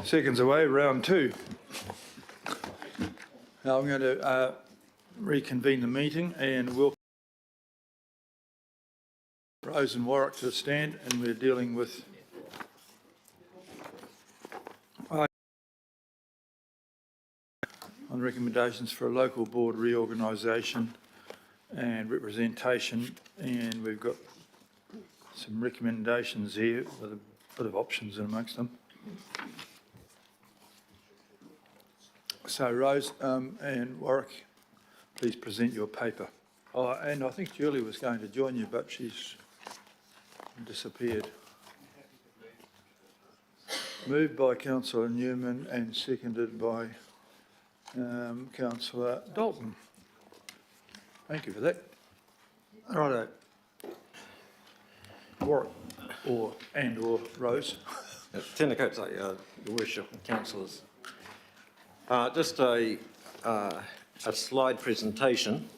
Seconds away, round two. Now I'm going to reconvene the meeting and we'll Rose and Warwick to stand, and we're dealing with on recommendations for a local board reorganisation and representation, and we've got some recommendations here with a bit of options amongst them. So Rose and Warwick, please present your paper. Oh, and I think Julie was going to join you, but she's disappeared. Moved by Councillor Newman and seconded by Councillor Dalton. Thank you for that. Righto. Warwick or Rose. Tēnā koutou, Your Worship and Councillors. Just a slide presentation.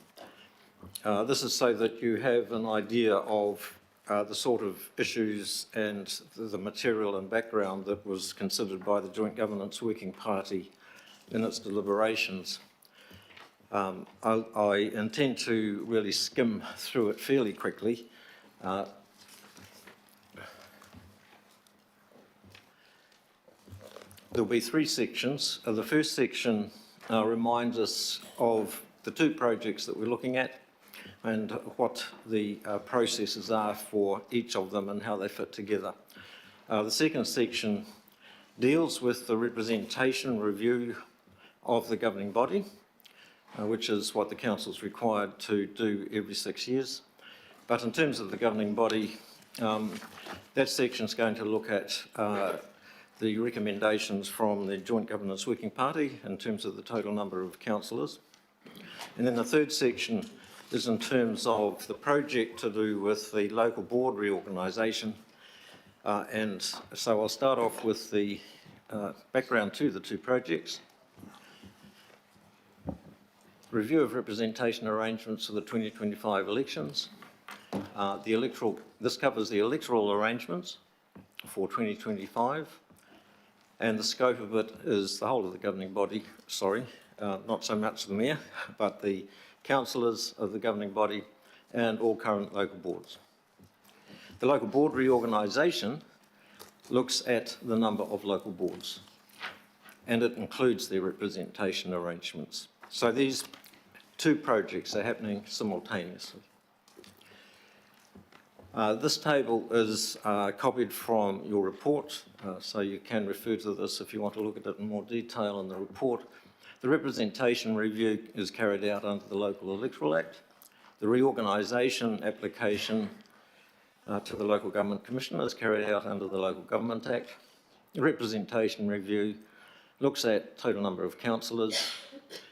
This is so that you have an idea of the sort of issues and the material and background that was considered by the Joint Governance Working Party in its deliberations. I intend to really skim through it fairly quickly. There'll be three sections. The first section reminds us of the two projects that we're looking at and what the processes are for each of them and how they fit together. The second section deals with the representation review of the governing body, which is what the council is required to do every 6 years. But in terms of the governing body, that section is going to look at the recommendations from the Joint Governance Working Party in terms of the total number of councillors. And then the third section is in terms of the project to do with the local board reorganisation. And so I'll start off with the background to the two projects. Review of representation arrangements for the 2025 elections. This covers the electoral arrangements for 2025. And the scope of it is the whole of the governing body, not so much the mayor, but the councillors of the governing body and all current local boards. The local board reorganisation looks at the number of local boards and it includes their representation arrangements. So these two projects are happening simultaneously. This table is copied from your report, so you can refer to this if you want to look at it in more detail in the report. The representation review is carried out under the Local Electoral Act. The reorganisation application to the Local Government Commission is carried out under the Local Government Act. The representation review looks at total number of councillors,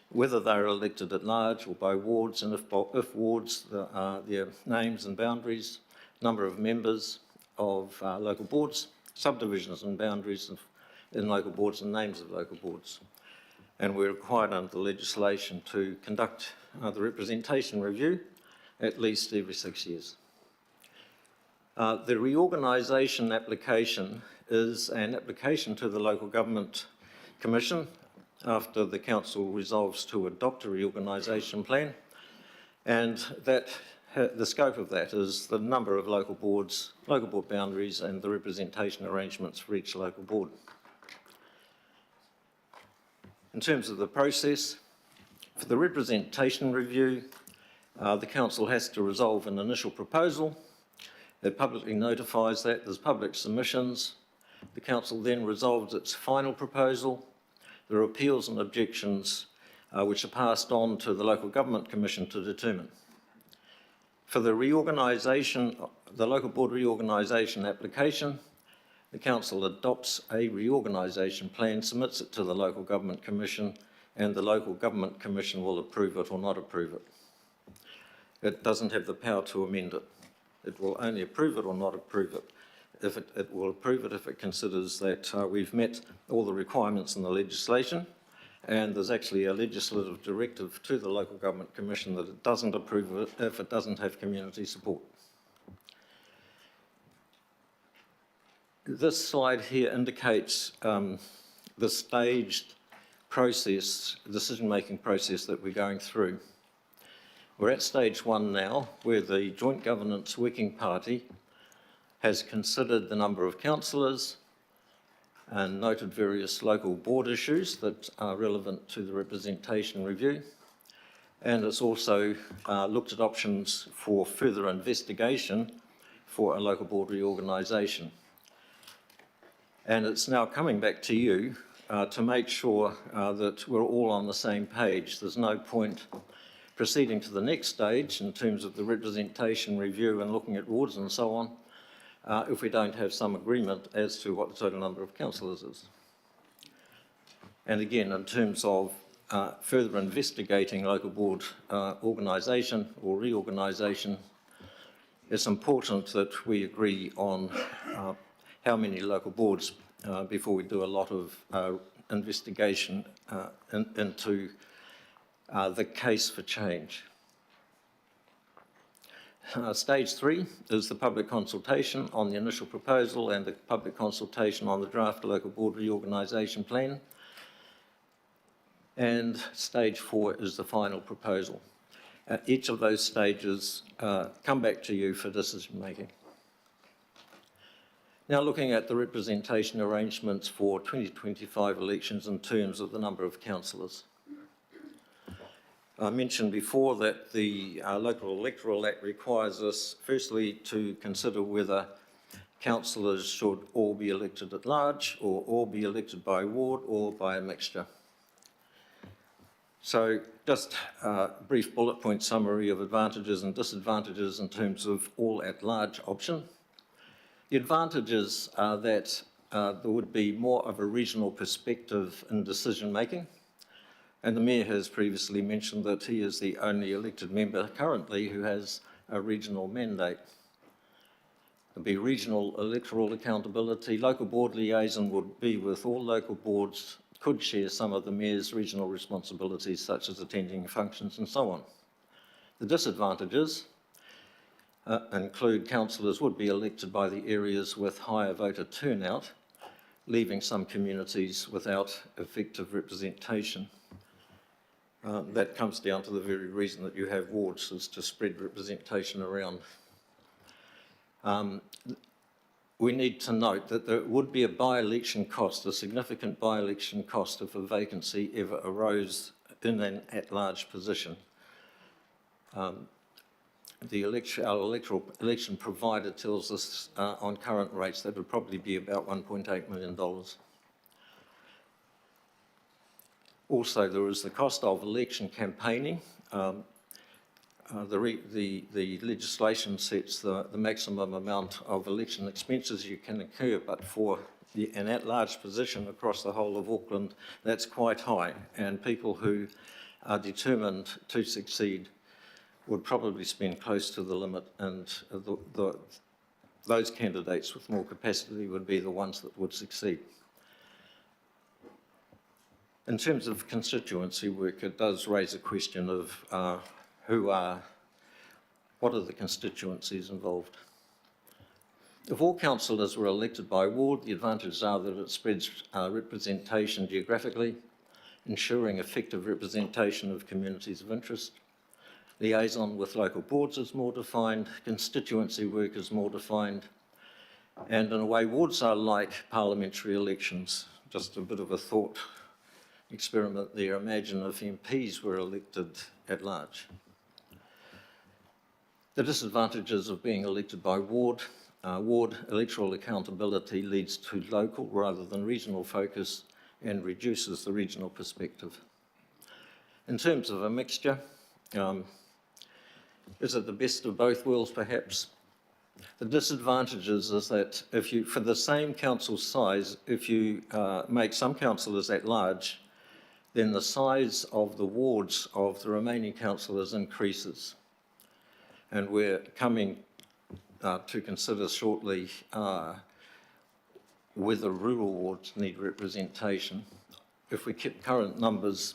whether they're elected at large or by wards, and if wards, their names and boundaries, number of members of local boards, subdivisions and boundaries in local boards and names of local boards. And we're required under the legislation to conduct the representation review at least every 6 years. The reorganisation application is an application to the Local Government Commission after the council resolves to adopt a reorganisation plan, and that the scope of that is the number of local board boundaries and the representation arrangements for each local board. In terms of the process, for the representation review, the council has to resolve an initial proposal. It publicly notifies that, there's public submissions. The council then resolves its final proposal. There are appeals and objections which are passed on to the Local Government Commission to determine. For the reorganisation, the local board reorganisation application, the council adopts a reorganisation plan, submits it to the Local Government Commission, and the Local Government Commission will approve it or not approve it. It doesn't have the power to amend it. It will only approve it or not approve it. It will approve it if it considers that we've met all the requirements in the legislation, and there's actually a legislative directive to the Local Government Commission that it doesn't approve it if it doesn't have community support. This slide here indicates the staged process, decision-making process that we're going through. We're at stage 1 now, where the Joint Governance Working Party has considered the number of councillors and noted various local board issues that are relevant to the representation review. And it's also looked at options for further investigation for a local board reorganisation. And it's now coming back to you to make sure that we're all on the same page. There's no point proceeding to the next stage in terms of the representation review and looking at wards and so on, if we don't have some agreement as to what the total number of councillors is. And again, in terms of further investigating local board organisation or reorganisation, it's important that we agree on how many local boards before we do a lot of investigation into the case for change. Stage 3 is the public consultation on the initial proposal and the public consultation on the draft local board reorganisation plan. And stage 4 is the final proposal. Each of those stages come back to you for decision making. Now looking at the representation arrangements for 2025 elections in terms of the number of councillors. I mentioned before that the Local Electoral Act requires us firstly to consider whether councillors should all be elected at large or all be elected by ward or by a mixture. So just a brief bullet point summary of advantages and disadvantages in terms of all at large option. The advantages are that there would be more of a regional perspective in decision making. And the Mayor has previously mentioned that he is the only elected member currently who has a regional mandate. There'll be regional electoral accountability. Local board liaison would be with all local boards, could share some of the Mayor's regional responsibilities such as attending functions and so on. The disadvantages include councillors would be elected by the areas with higher voter turnout, leaving some communities without effective representation. That comes down to the very reason that you have wards, is to spread representation around. We need to note that there would be a by-election cost, a significant by-election cost if a vacancy ever arose in an at-large position. Our electoral election provider tells us on current rates that would probably be about $1.8 million. Also, there is the cost of election campaigning. The legislation sets the maximum amount of election expenses you can incur, but for an at-large position across the whole of Auckland, that's quite high, and people who are determined to succeed would probably spend close to the limit, and those candidates with more capacity would be the ones that would succeed. In terms of constituency work, it does raise a question of what are the constituencies involved? If all councillors were elected by ward, the advantages are that it spreads representation geographically, ensuring effective representation of communities of interest. Liaison with local boards is more defined, constituency work is more defined, and in a way wards are like parliamentary elections. Just a bit of a thought experiment there. Imagine if MPs were elected at large. The disadvantages of being elected by ward. Ward electoral accountability leads to local rather than regional focus and reduces the regional perspective. In terms of a mixture, is it the best of both worlds perhaps? The disadvantages is that if you, for the same council size, if you make some councillors at large, then the size of the wards of the remaining councillors increases. And we're coming to consider shortly whether rural wards need representation. If we kept current numbers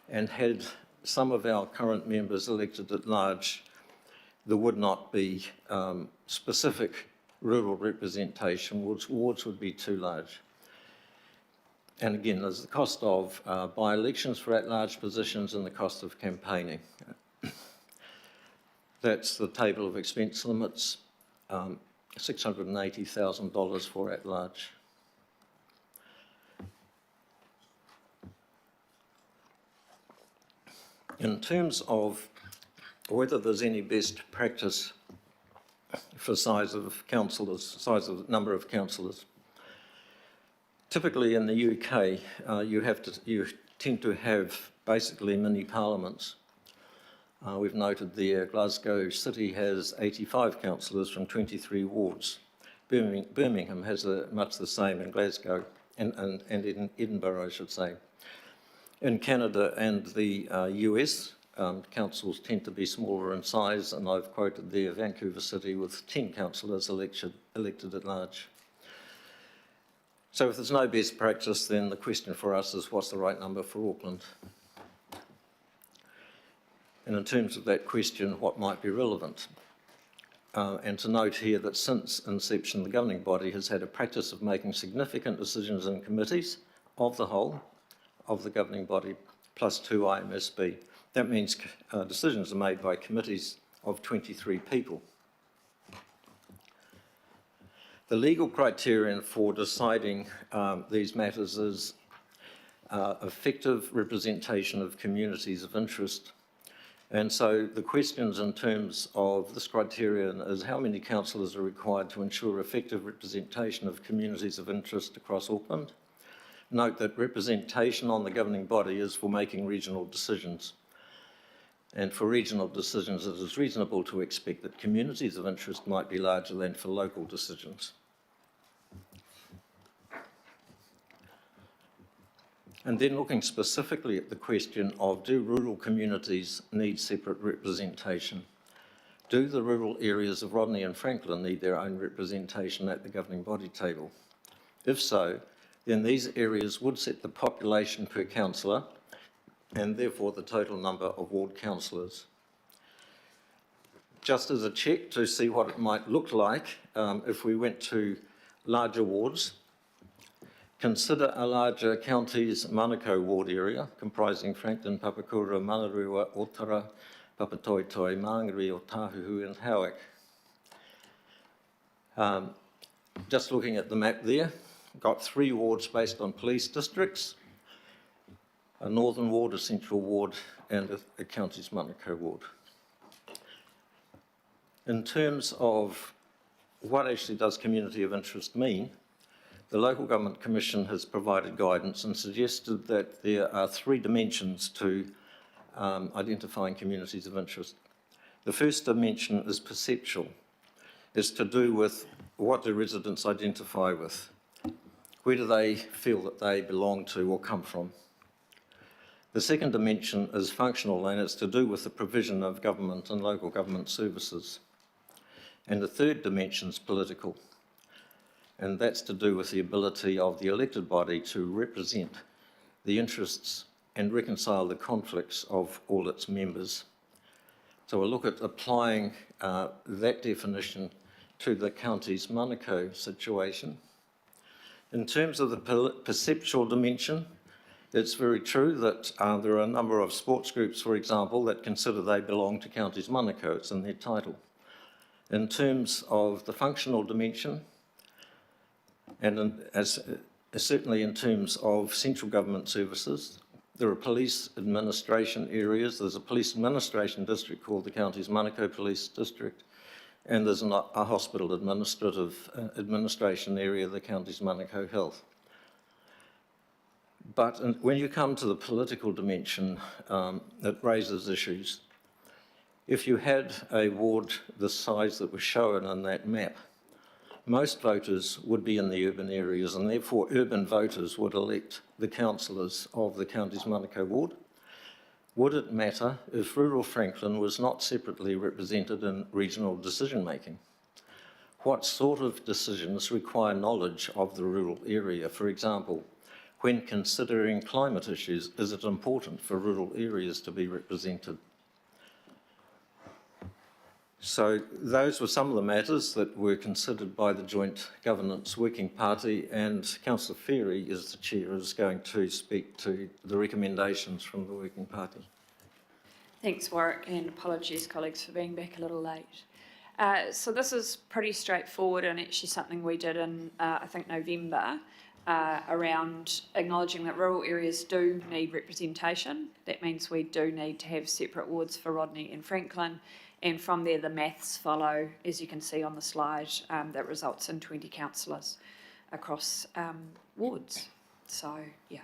and had some of our current members elected at large, there would not be specific rural representation. Wards would be too large. And again, there's the cost of by-elections for at-large positions and the cost of campaigning. That's the table of expense limits, $680,000 for at-large. In terms of whether there's any best practice for size of councillors, size of number of councillors, typically in the UK, you tend to have basically mini parliaments. We've noted there Glasgow City has 85 councillors from 23 wards. Birmingham has much the same in Glasgow and in Edinburgh, I should say. In Canada and the US, councils tend to be smaller in size, and I've quoted there Vancouver City with 10 councillors elected at large. So if there's no best practice, then the question for us is what's the right number for Auckland? And in terms of that question, what might be relevant? And to note here that since inception, the governing body has had a practice of making significant decisions in committees of the whole of the governing body, plus 2 IMSB. That means decisions are made by committees of 23 people. The legal criterion for deciding these matters is effective representation of communities of interest. And so the questions in terms of this criterion is how many councillors are required to ensure effective representation of communities of interest across Auckland. Note that representation on the governing body is for making regional decisions. And for regional decisions, it is reasonable to expect that communities of interest might be larger than for local decisions. And then looking specifically at the question of do rural communities need separate representation? Do the rural areas of Rodney and Franklin need their own representation at the governing body table? If so, then these areas would set the population per councillor and therefore the total number of ward councillors. Just as a check to see what it might look like if we went to larger wards, consider a larger county's Manukau ward area comprising Franklin, Papakura, Manurewa, Otara, Papatoetoe, Mangere, Otahuhu and Howick. Just looking at the map there, got 3 wards based on police districts, a northern ward, a central ward, and a county's Manukau ward. In terms of what actually does community of interest mean, the Local Government Commission has provided guidance and suggested that there are 3 dimensions to identifying communities of interest. The first dimension is perceptual. It's to do with what do residents identify with? Where do they feel that they belong to or come from? The second dimension is functional, and it's to do with the provision of government and local government services. And the third dimension is political, and that's to do with the ability of the elected body to represent the interests and reconcile the conflicts of all its members. So we'll look at applying that definition to the county's Manukau situation. In terms of the perceptual dimension, it's very true that there are a number of sports groups, for example, that consider they belong to counties Manukau. It's in their title. In terms of the functional dimension, and certainly in terms of central government services, there are police administration areas. There's a police administration district called the county's Manukau Police District, and there's a hospital administration area, the county's Manukau Health. But when you come to the political dimension, it raises issues. If you had a ward the size that was shown on that map, most voters would be in the urban areas, and therefore urban voters would elect the councillors of the county's Manukau ward. Would it matter if rural Franklin was not separately represented in regional decision-making? What sort of decisions require knowledge of the rural area? For example, when considering climate issues, is it important for rural areas to be represented? So those were some of the matters that were considered by the Joint Governance Working Party, and Councillor Ferry, as the chair, is going to speak to the recommendations from the Working Party. Thanks, Warwick, and apologies, colleagues, for being back a little late. So this is pretty straightforward and actually something we did in, I think, November, around acknowledging that rural areas do need representation. That means we do need to have separate wards for Rodney and Franklin. And from there, the maths follow, as you can see on the slide, that results in 20 councillors across wards. So, yeah.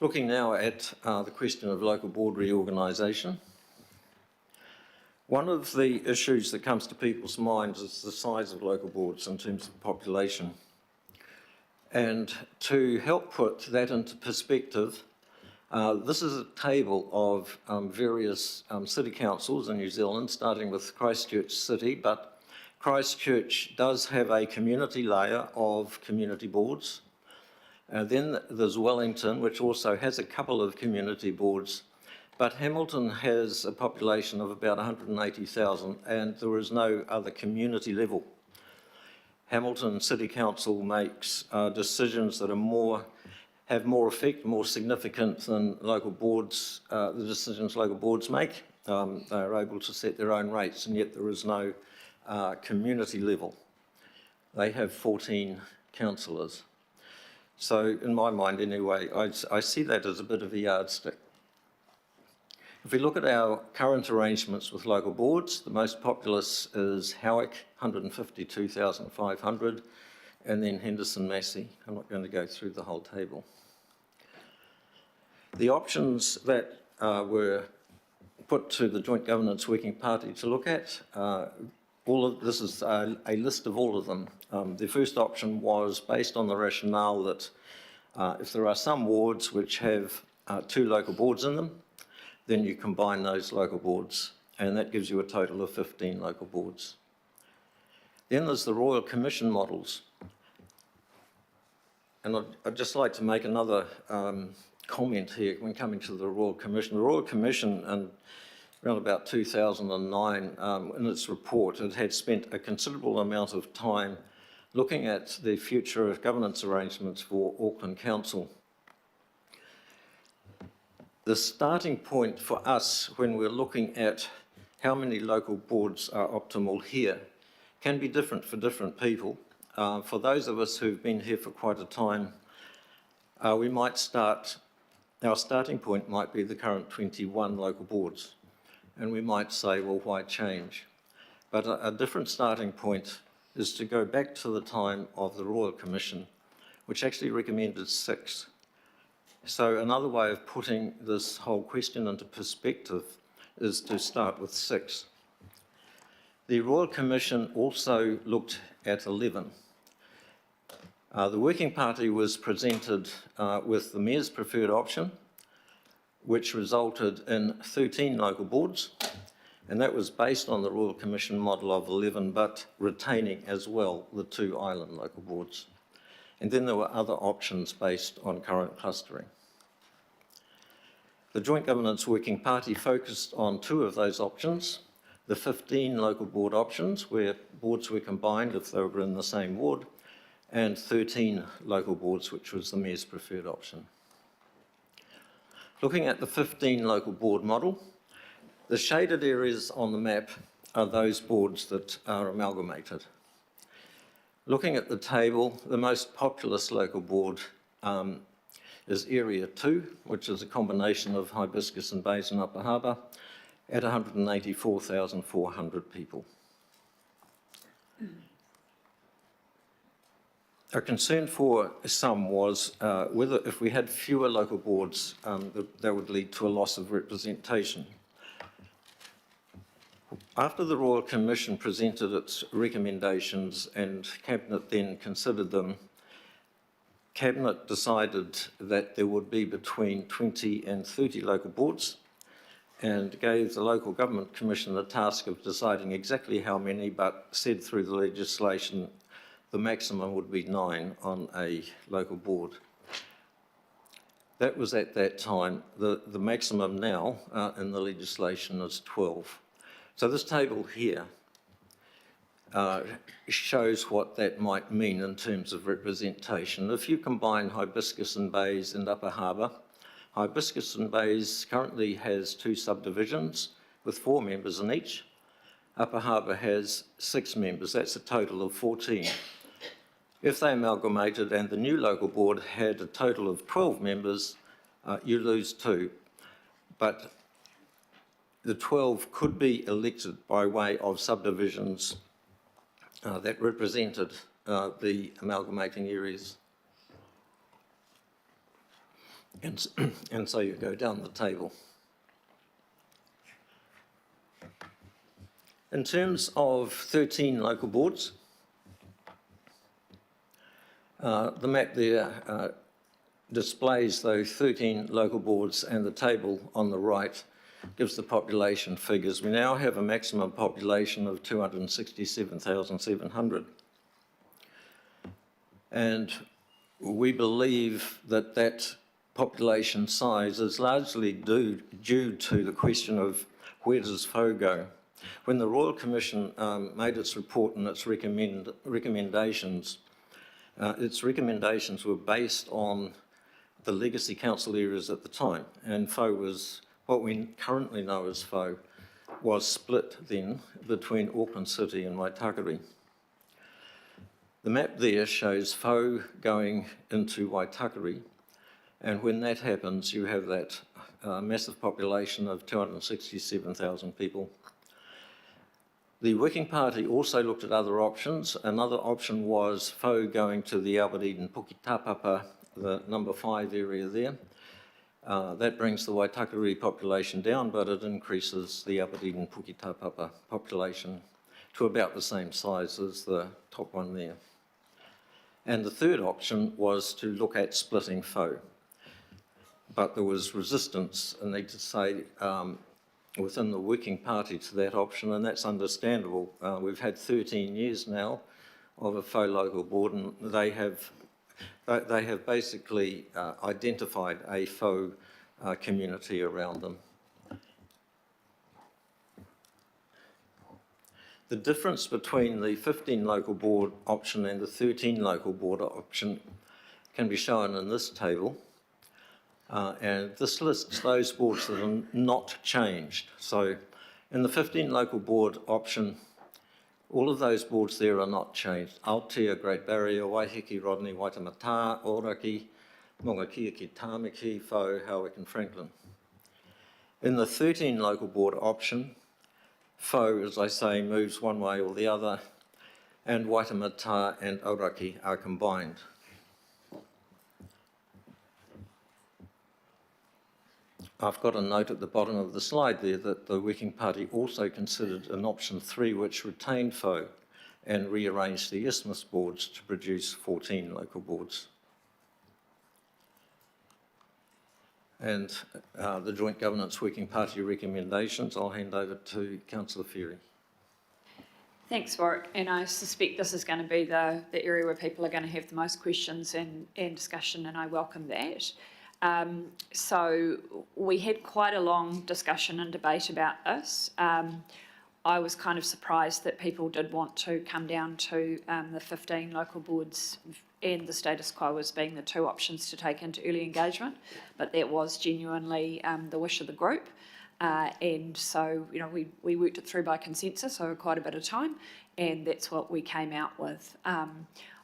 Looking now at the question of local board reorganisation. One of the issues that comes to people's minds is the size of local boards in terms of population. And to help put that into perspective, this is a table of various city councils in New Zealand, starting with Christchurch City, but Christchurch does have a community layer of community boards. Then there's Wellington, which also has a couple of community boards, but Hamilton has a population of about 180,000 and there is no other community level. Hamilton City Council makes decisions that are have more effect, more significant than local boards, the decisions local boards make. They are able to set their own rates, and yet there is no community level. They have 14 councillors. So in my mind anyway, I see that as a bit of a yardstick. If we look at our current arrangements with local boards, the most populous is Howick, 152,500, and then Henderson Massey. I'm not going to go through the whole table. The options that were put to the Joint Governance Working Party to look at, this is a list of all of them. The first option was based on the rationale that if there are some wards which have 2 local boards in them, then you combine those local boards, and that gives you a total of 15 local boards. Then there's the Royal Commission models. And I'd just like to make another comment here when coming to the Royal Commission. The Royal Commission, around about 2009, in its report, it had spent a considerable amount of time looking at the future of governance arrangements for Auckland Council. The starting point for us when we're looking at how many local boards are optimal here can be different for different people. For those of us who've been here for quite a time, our starting point might be the current 21 local boards. And we might say, well, why change? But a different starting point is to go back to the time of the Royal Commission, which actually recommended 6. So another way of putting this whole question into perspective is to start with 6. The Royal Commission also looked at 11. The Working Party was presented with the Mayor's preferred option, which resulted in 13 local boards, and that was based on the Royal Commission model of 11, but retaining as well the 2 island local boards. And then there were other options based on current clustering. The Joint Governance Working Party focused on 2 of those options, the 15 local board options, where boards were combined if they were in the same ward, and 13 local boards, which was the Mayor's preferred option. Looking at the 15 local board model, the shaded areas on the map are those boards that are amalgamated. Looking at the table, the most populous local board is Area 2, which is a combination of Hibiscus and Basin Upper Harbour, at 184,400 people. A concern for some was whether if we had fewer local boards, that would lead to a loss of representation. After the Royal Commission presented its recommendations and Cabinet then considered them, Cabinet decided that there would be between 20 and 30 local boards and gave the Local Government Commission the task of deciding exactly how many, but said through the legislation the maximum would be 9 on a local board. That was at that time. The maximum now in the legislation is 12. So this table here shows what that might mean in terms of representation. If you combine Hibiscus and Bays and Upper Harbour, Hibiscus and Bays currently has 2 subdivisions with 4 members in each. Upper Harbour has 6 members, that's a total of 14. If they amalgamated and the new local board had a total of 12 members, you lose 2. But the 12 could be elected by way of subdivisions that represented the amalgamating areas. And so you go down the table. In terms of 13 local boards, the map there displays those 13 local boards, and the table on the right gives the population figures. We now have a maximum population of 267,700. And we believe that that population size is largely due to the question of where does FO go? When the Royal Commission made its report and its recommendations were based on the legacy council areas at the time, and FO was, what we currently know as FO, was split then between Auckland City and Waitakere. The map there shows FO going into Waitakere, and when that happens, you have that massive population of 267,000 people. The Working Party also looked at other options. Another option was FO going to the Albert Eden Pukitapapa, the number 5 area there. That brings the Waitakere population down, but it increases the Albert Eden Pukitapapa population to about the same size as the top one there. And the third option was to look at splitting FO. But there was resistance, I need to say, within the Working Party to that option, and that's understandable. We've had 13 years now of a FO local board, and they have basically identified a FO community around them. The difference between the 15 local board option and the 13 local board option can be shown in this table. And this lists those boards that are not changed. So in the 15 local board option, all of those boards there are not changed. Aotea, Great Barrier, Waiheke, Rodney, Waitemata, Oraki, Mongakiaki, Tāmaki, FO, Howick and Franklin. In the 13 local board option, FO, as I say, moves one way or the other, and Waitemata and Oraki are combined. I've got a note at the bottom of the slide there that the Working Party also considered an option 3 which retained FO and rearranged the isthmus boards to produce 14 local boards. And the Joint Governance Working Party recommendations, I'll hand over to Councillor Ferry. Thanks, Warwick. And I suspect this is going to be the area where people are going to have the most questions and discussion, and I welcome that. So we had quite a long discussion and debate about this. I was kind of surprised that people did want to come down to the 15 local boards, and the status quo as being the 2 options to take into early engagement, but that was genuinely the wish of the group. And so, you know, we worked it through by consensus over quite a bit of time, and that's what we came out with.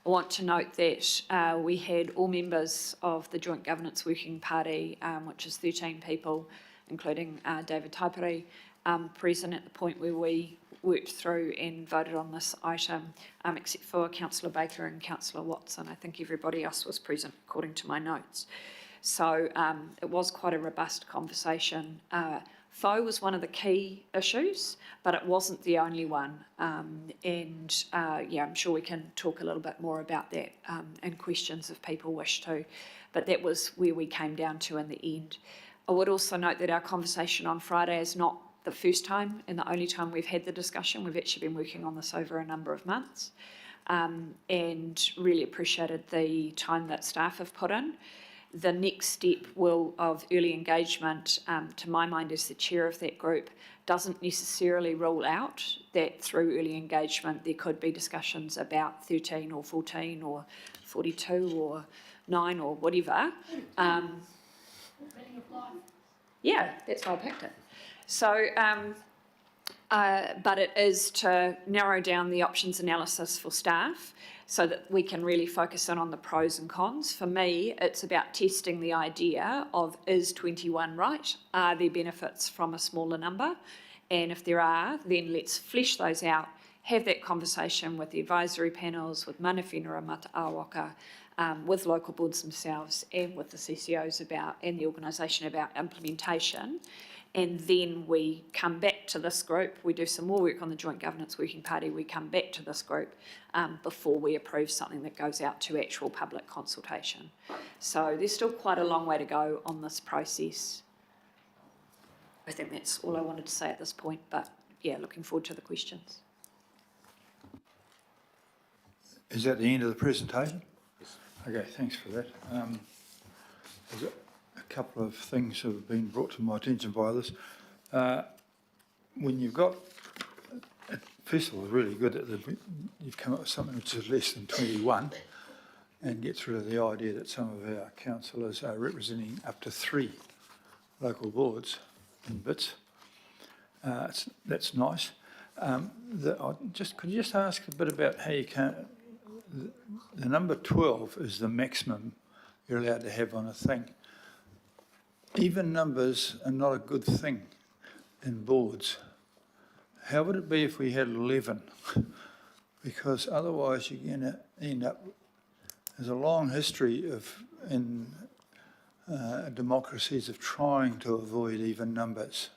I want to note that we had all members of the Joint Governance Working Party, which is 13 people, including David Taipere, present at the point where we worked through and voted on this item, except for Councillor Baker and Councillor Watson. I think everybody else was present, according to my notes. So it was quite a robust conversation. FO was one of the key issues, but it wasn't the only one. Yeah, I'm sure we can talk a little bit more about that in questions if people wish to, but that was where we came down to in the end. I would also note that our conversation on Friday is not the first time and the only time we've had the discussion. We've actually been working on this over a number of months, and really appreciated the time that staff have put in. the next step of early engagement, to my mind as the chair of that group, doesn't necessarily rule out that through early engagement there could be discussions about 13 or 14 or 42 or 9 or whatever. Yeah, that's why I picked it. So, but it is to narrow down the options analysis for staff so that we can really focus in on the pros and cons. For me, it's about testing the idea of, is 21 right? Are there benefits from a smaller number? And if there are, then let's flesh those out, have that conversation with the advisory panels, with mana whenua mata awaka, with local boards themselves and with the CCOs and the organisation about implementation. And then we come back to this group, we do some more work on the Joint Governance Working Party, we come back to this group before we approve something that goes out to actual public consultation. So there's still quite a long way to go on this process. I think that's all I wanted to say at this point, but yeah, looking forward to the questions. Is that the end of the presentation? Okay, thanks for that. There's a couple of things that have been brought to my attention by this. When you've got, first of all, it's really good that you've come up with something which is less than 21 and gets rid of the idea that some of our councillors are representing up to 3 local boards in bits. That's nice. Could you just ask a bit about how you can't, the number 12 is the maximum you're allowed to have on a thing. Even numbers are not a good thing in boards. How would it be if we had 11? Because otherwise you're going to end up, there's a long history in democracies of trying to avoid even numbers.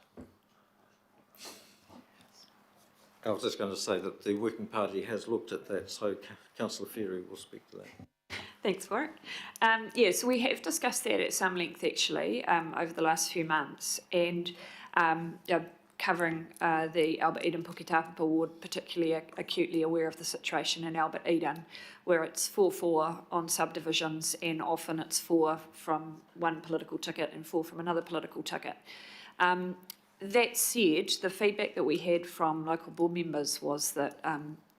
I was just going to say that the Working Party has looked at that, so Councillor Ferry will speak to that. Thanks for it. Yes, we have discussed that at some length actually over the last few months, and covering the Albert Eden Puketapapa ward, particularly acutely aware of the situation in Albert Eden, where it's 4-4 on subdivisions, and often it's 4 from one political ticket and 4 from another political ticket. That said, the feedback that we had from local board members was that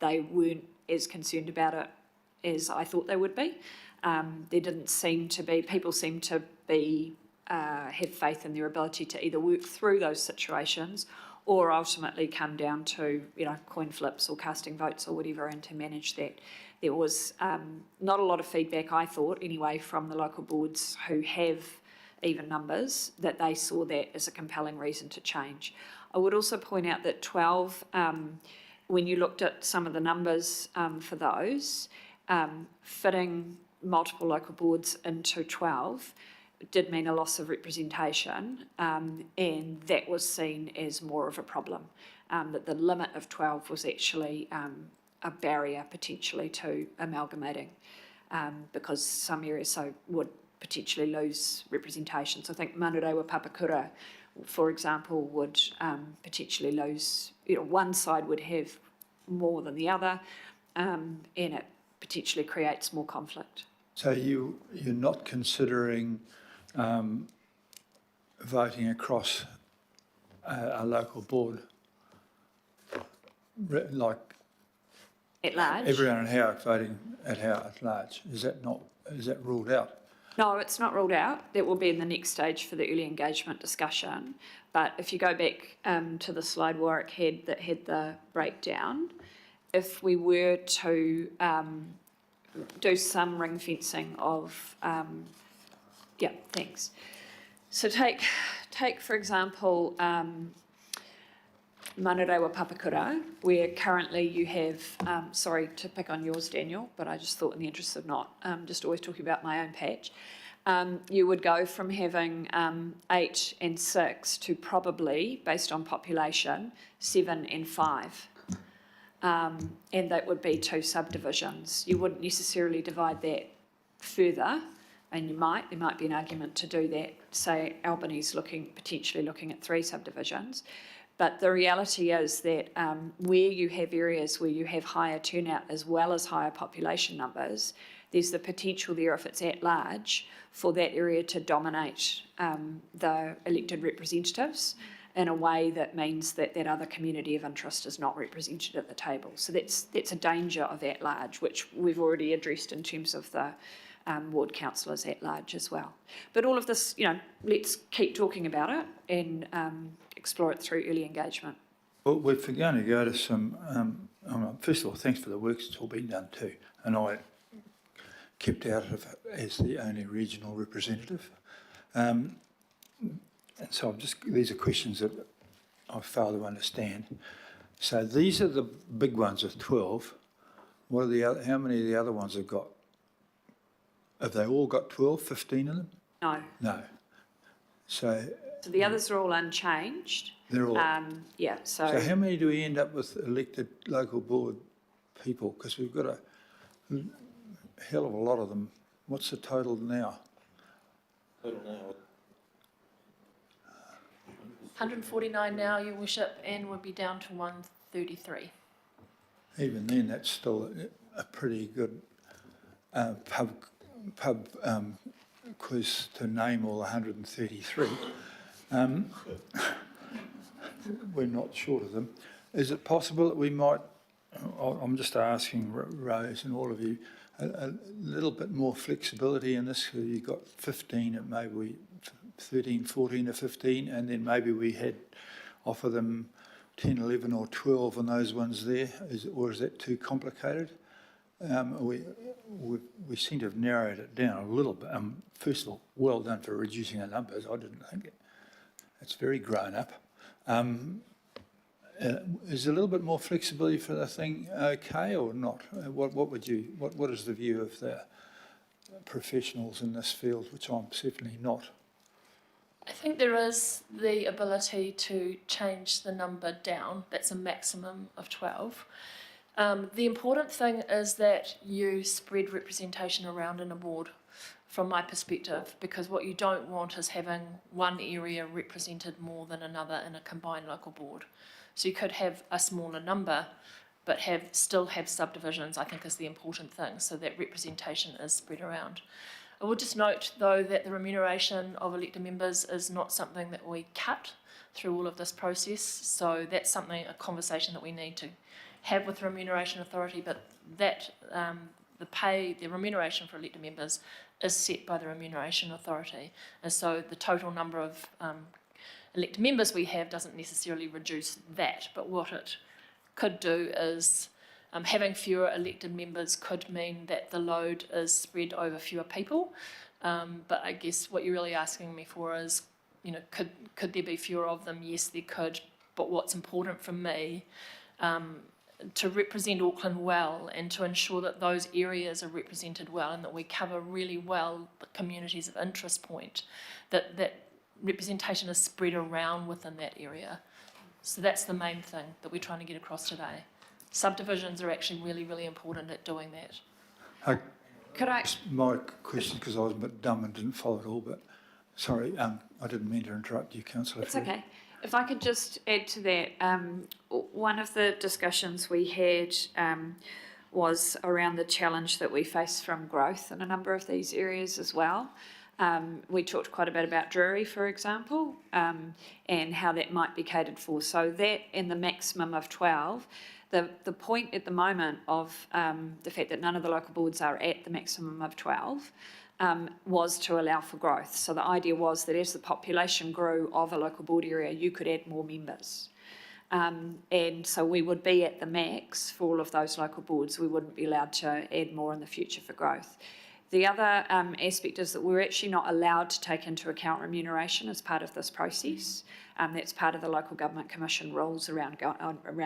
they weren't as concerned about it as I thought they would be. There didn't seem to be, people seem to be, have faith in their ability to either work through those situations or ultimately come down to, coin flips or casting votes or whatever, and to manage that. There was not a lot of feedback, I thought, anyway, from the local boards who have even numbers, that they saw that as a compelling reason to change. I would also point out that 12, when you looked at some of the numbers for those, fitting multiple local boards into 12 did mean a loss of representation, and that was seen as more of a problem, that the limit of 12 was actually a barrier potentially to amalgamating, because some areas would potentially lose representation. So I think Manurewa Papakura, for example, would potentially lose, one side would have more than the other, and it potentially creates more conflict. So you're not considering voting across a local board, like at large? Everyone in Howick voting at Howick at large. Is that ruled out? No, it's not ruled out. That will be in the next stage for the early engagement discussion. But if you go back to the slide Warwick had that had the breakdown, if we were to do some ring fencing of, thanks. So take for example, Manurewa Papakura, where currently you have, sorry to pick on yours, Daniel, but I just thought in the interest of not just always talking about my own patch, you would go from having 8 and 6 to probably, based on population, 7 and 5. And that would be 2 subdivisions. You wouldn't necessarily divide that further, and there might be an argument to do that. Say Albany's potentially looking at 3 subdivisions. But the reality is that where you have areas where you have higher turnout as well as higher population numbers, there's the potential there, if it's at large, for that area to dominate the elected representatives in a way that means that that other community of interest is not represented at the table. So that's a danger of at large, which we've already addressed in terms of the ward councillors at large as well. But all of this, let's keep talking about it and explore it through early engagement. Well, we're going to go to some, first of all, thanks for the work that's all been done too. And I kept out of it as the only regional representative. And so these are questions that I fail to understand. So these are the big ones of 12. What are the other, how many of the other ones have got? Have they all got 12, 15 of them? No. No. So the others are all unchanged. they're all. Yeah. So how many do we end up with elected local board people? Because we've got a hell of a lot of them. What's the total now? Total now. 149 now, Your Worship, and we'll be down to 133. Even then, that's still a pretty good pub quiz to name all 133. We're not short of them. Is it possible that we might, I'm just asking Rose and all of you, a little bit more flexibility in this? You've got 15, and maybe we 13, 14 or 15, and then maybe we had offer them 10, 11 or 12 on those ones there, or is that too complicated? We seem to have narrowed it down a little bit. First of all, well done for reducing the numbers. I didn't think it. It's very grown up. Is a little bit more flexibility for the thing okay or not? What is the view of the professionals in this field, which I'm certainly not? I think there is the ability to change the number down. That's a maximum of 12. The important thing is that you spread representation around in a board, from my perspective, because what you don't want is having one area represented more than another in a combined local board. So you could have a smaller number, but still have subdivisions, I think is the important thing, so that representation is spread around. I would just note, though, that the remuneration of elected members is not something that we cut through all of this process, so that's a conversation that we need to have with the Remuneration Authority, but that the remuneration for elected members is set by the Remuneration Authority, and so the total number of elected members we have doesn't necessarily reduce that, but what it could do is having fewer elected members could mean that the load is spread over fewer people, but I guess what you're really asking me for is, could there be fewer of them? Yes, there could, but what's important for me to represent Auckland well and to ensure that those areas are represented well and that we cover really well the communities of interest point, that representation is spread around within that area. So that's the main thing that we're trying to get across today. Subdivisions are actually really, really important at doing that. Could I? My question, because I was a bit dumb and didn't follow it all, but sorry, I didn't mean to interrupt you, Councillor. It's okay. If I could just add to that, one of the discussions we had was around the challenge that we face from growth in a number of these areas as well. We talked quite a bit about Drury, for example, and how that might be catered for. So that in the maximum of 12, the point at the moment of the fact that none of the local boards are at the maximum of 12 was to allow for growth. So the idea was that as the population grew of a local board area, you could add more members. And so we would be at the max for all of those local boards. We wouldn't be allowed to add more in the future for growth. The other aspect is that we're actually not allowed to take into account remuneration as part of this process. That's part of the Local Government Commission rules around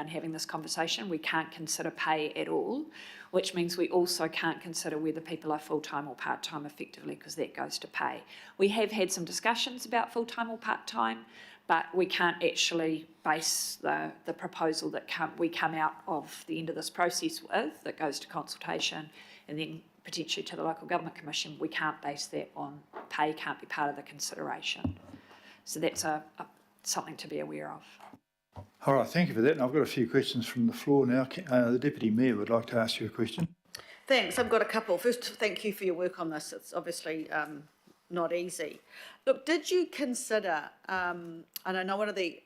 having this conversation. We can't consider pay at all, which means we also can't consider whether people are full-time or part-time effectively, because that goes to pay. We have had some discussions about full-time or part-time, but we can't actually base the proposal that we come out of the end of this process with, that goes to consultation and then potentially to the Local Government Commission. We can't base that on pay, can't be part of the consideration. So that's something to be aware of. All right, thank you for that. And I've got a few questions from the floor now. The Deputy Mayor would like to ask you a question. Thanks. I've got a couple. First, thank you for your work on this. It's obviously not easy. Look, did you consider, and I know one of the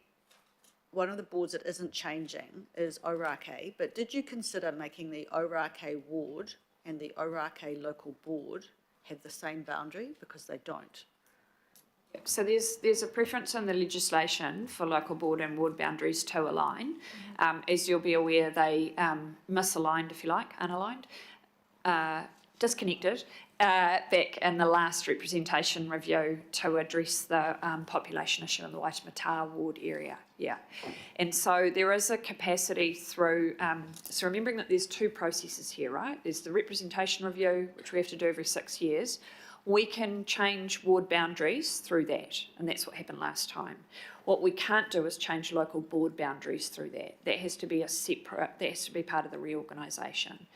boards that isn't changing is Ōrākei, but did you consider making the Ōrākei ward and the Ōrākei local board have the same boundary? Because they don't. So there's a preference in the legislation for local board and ward boundaries to align. As you'll be aware, they misaligned, if you like, unaligned, disconnected back in the last representation review to address the population issue in the Waitemata ward area. Yeah, and so there is a capacity through, so remembering that there's two processes here, right? There's the representation review, which we have to do every 6 years. We can change ward boundaries through that, and that's what happened last time. What we can't do is change local board boundaries through that. That has to be that has to be part of the reorganisation.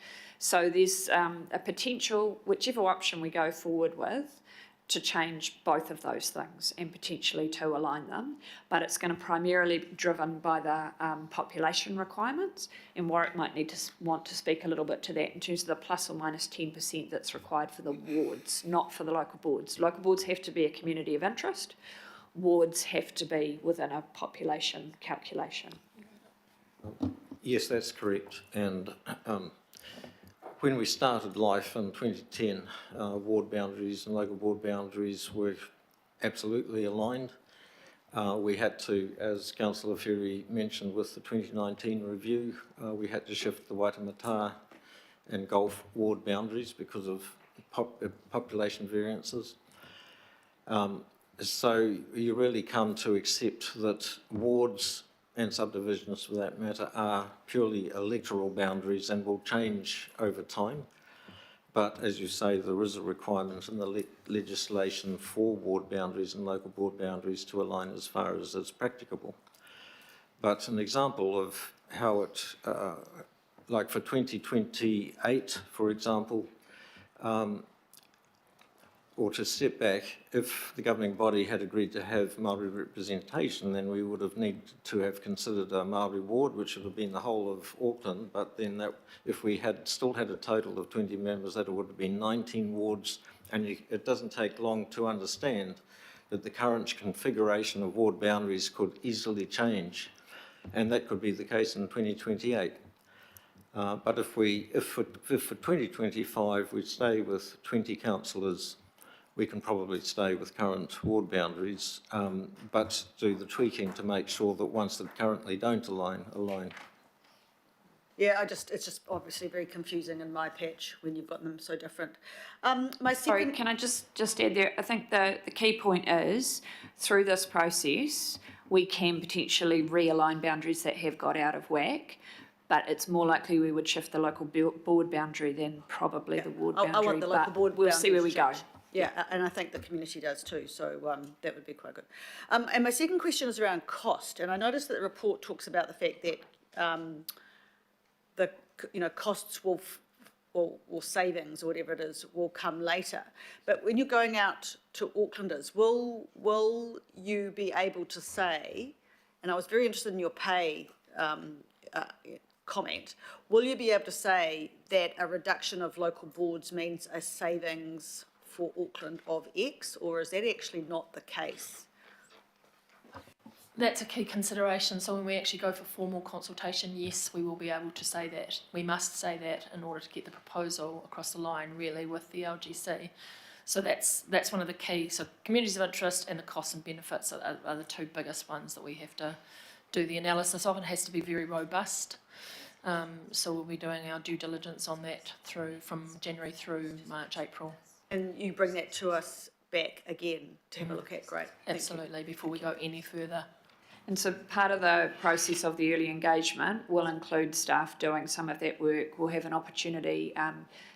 So there's a potential, whichever option we go forward with, to change both of those things and potentially to align them, but it's going to primarily be driven by the population requirements, and Warwick might want to speak a little bit to that in terms of the plus or minus 10% that's required for the wards, not for the local boards. Local boards have to be a community of interest. Wards have to be within a population calculation. Yes, that's correct. And when we started life in 2010, ward boundaries and local board boundaries were absolutely aligned. We had to, as Councillor Ferry mentioned with the 2019 review, we had to shift the Waitemata and Gulf ward boundaries because of population variances. So you really come to accept that wards and subdivisions for that matter are purely electoral boundaries and will change over time. But as you say, there is a requirement in the legislation for ward boundaries and local board boundaries to align as far as it's practicable. But an example of how it, like for 2028, for example, or to step back, if the governing body had agreed to have Māori representation, then we would have needed to have considered a Māori ward, which would have been the whole of Auckland, but then that, if we had still had a total of 20 members, that would have been 19 wards, and it doesn't take long to understand that the current configuration of ward boundaries could easily change, and that could be the case in 2028. But if for 2025 we stay with 20 councillors, we can probably stay with current ward boundaries, but do the tweaking to make sure that ones that currently don't align. Yeah, it's just obviously very confusing in my patch when you've got them so different. Sorry, can I just add there? I think the key point is, through this process, we can potentially realign boundaries that have got out of whack, but it's more likely we would shift the local board boundary than probably the ward boundary. I want the local board we'll see where we go. Yeah, and I think the community does too, so that would be quite good. And my second question is around cost, and I noticed that the report talks about the fact that the costs will or savings or whatever it is will come later. But when you're going out to Aucklanders, will you be able to say, and I was very interested in your pay comment, will you be able to say that a reduction of local boards means a savings for Auckland of X, or is that actually not the case? That's a key consideration. So when we actually go for formal consultation, yes, we will be able to say that. We must say that in order to get the proposal across the line, really, with the LGC. So that's one of the key. So communities of interest and the costs and benefits are the two biggest ones that we have to do the analysis of. It has to be very robust. So we'll be doing our due diligence on that from January through March, April. And you bring that to us back again to have a look at, great. Absolutely, before we go any further. And so part of the process of the early engagement will include staff doing some of that work. We'll have an opportunity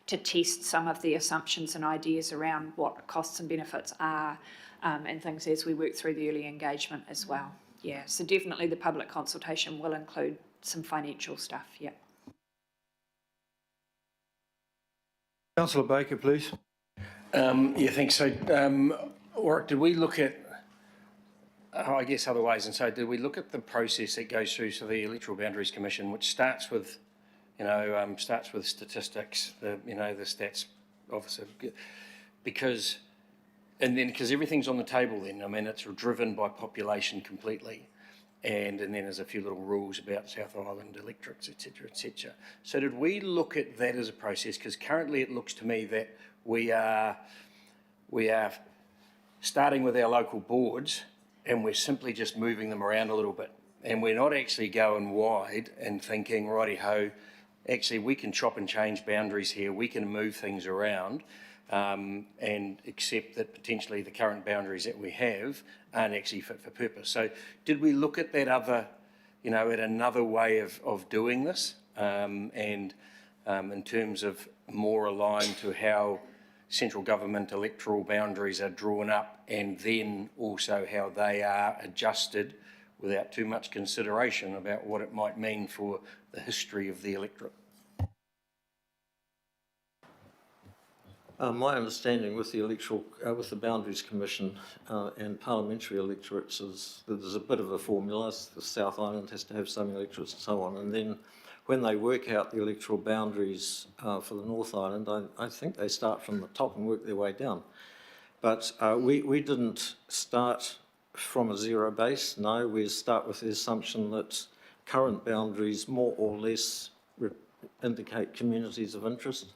to test some of the assumptions and ideas around what costs and benefits are and things as we work through the early engagement as well. Yeah, so definitely the public consultation will include some financial stuff, yeah. Councillor Baker, please. Yeah, thanks. So, Warwick, did we look at, I guess other ways, and so did we look at the process that goes through to the Electoral Boundaries Commission, which starts with starts with statistics, the stats officer, because everything's on the table then. I mean, it's driven by population completely. And then there's a few little rules about South Island electorates, et cetera, et cetera. So did we look at that as a process? Because currently it looks to me that we are starting with our local boards and we're simply just moving them around a little bit. And we're not actually going wide and thinking, righty-ho, actually we can chop and change boundaries here, we can move things around, and accept that potentially the current boundaries that we have aren't actually fit for purpose. So did we look at that other, at another way of doing this, and in terms of more aligned to how central government electoral boundaries are drawn up, and then also how they are adjusted without too much consideration about what it might mean for the history of the electorate? My understanding with with the Boundaries Commission and parliamentary electorates is that there's a bit of a formula. The South Island has to have some electorates and so on. And then when they work out the electoral boundaries for the North Island, I think they start from the top and work their way down. But we didn't start from a zero base. No, we start with the assumption that current boundaries more or less indicate communities of interest.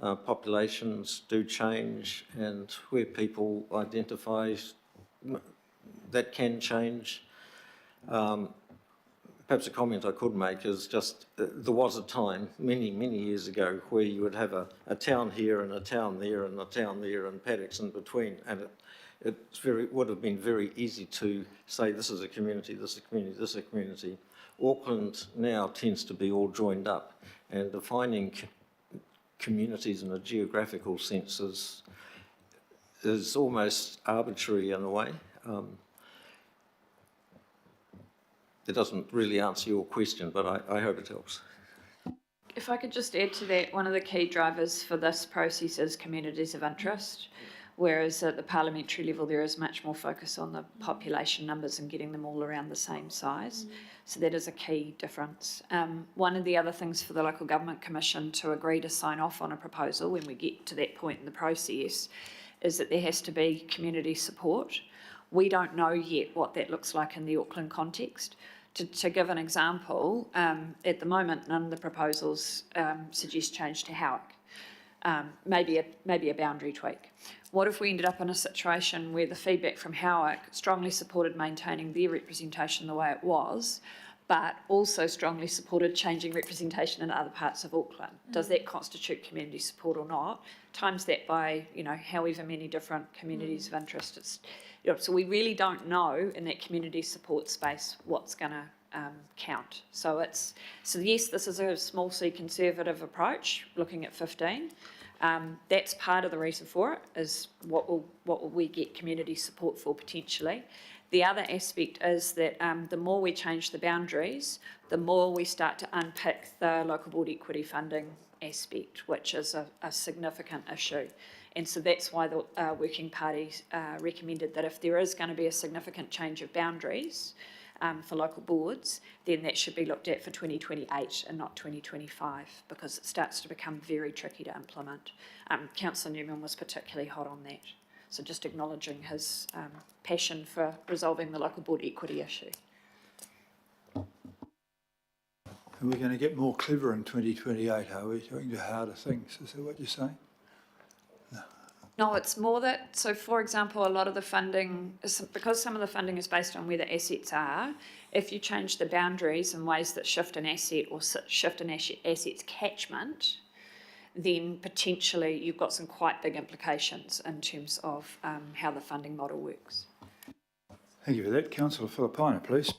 Populations do change, and where people identify that can change. Perhaps a comment I could make is just there was a time many years ago where you would have a town here and a town there and a town there and paddocks in between, and it would have been very easy to say this is a community, this is a community, this is a community. Auckland now tends to be all joined up, and defining communities in a geographical sense is almost arbitrary in a way. It doesn't really answer your question, but I hope it helps. If I could just add to that, one of the key drivers for this process is communities of interest, whereas at the parliamentary level there is much more focus on the population numbers and getting them all around the same size. So that is a key difference. One of the other things for the Local Government Commission to agree to sign off on a proposal when we get to that point in the process is that there has to be community support. We don't know yet what that looks like in the Auckland context. To give an example, at the moment none of the proposals suggest change to Howick. Maybe a boundary tweak. What if we ended up in a situation where the feedback from Howick strongly supported maintaining their representation the way it was, but also strongly supported changing representation in other parts of Auckland? Does that constitute community support or not? Times that by, however many different communities of interest. So we really don't know in that community support space what's going to count. So yes, this is a small c conservative approach, looking at 15. That's part of the reason for it, is what will we get community support for potentially. The other aspect is that the more we change the boundaries, the more we start to unpick the local board equity funding aspect, which is a significant issue. And so that's why the working party recommended that if there is going to be a significant change of boundaries for local boards, then that should be looked at for 2028 and not 2025, because it starts to become very tricky to implement. Councillor Newman was particularly hot on that. So just acknowledging his passion for resolving the local board equity issue. Are we going to get more clever in 2028? Are we doing the harder things? Is that what you're saying? No, it's more that, so for example, a lot of the funding, because some of the funding is based on where the assets are, if you change the boundaries in ways that shift an asset or shift an asset's catchment, then potentially you've got some quite big implications in terms of how the funding model works. Thank you for that. Councillor Filipaina, please.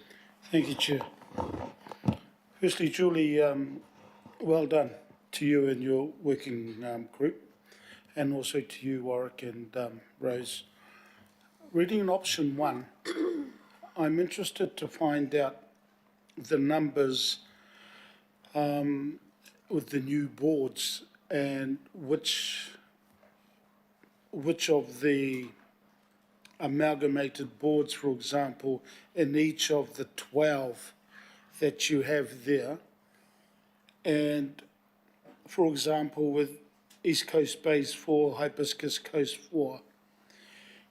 Thank you, Chair. Firstly, Julie, well done to you and your working group, and also to you, Warwick and Rose. Reading in option 1, I'm interested to find out the numbers with the new boards and which of the amalgamated boards, for example, in each of the 12 that you have there, And for example, with East Coast Bays 4, Hibiscus Coast 4,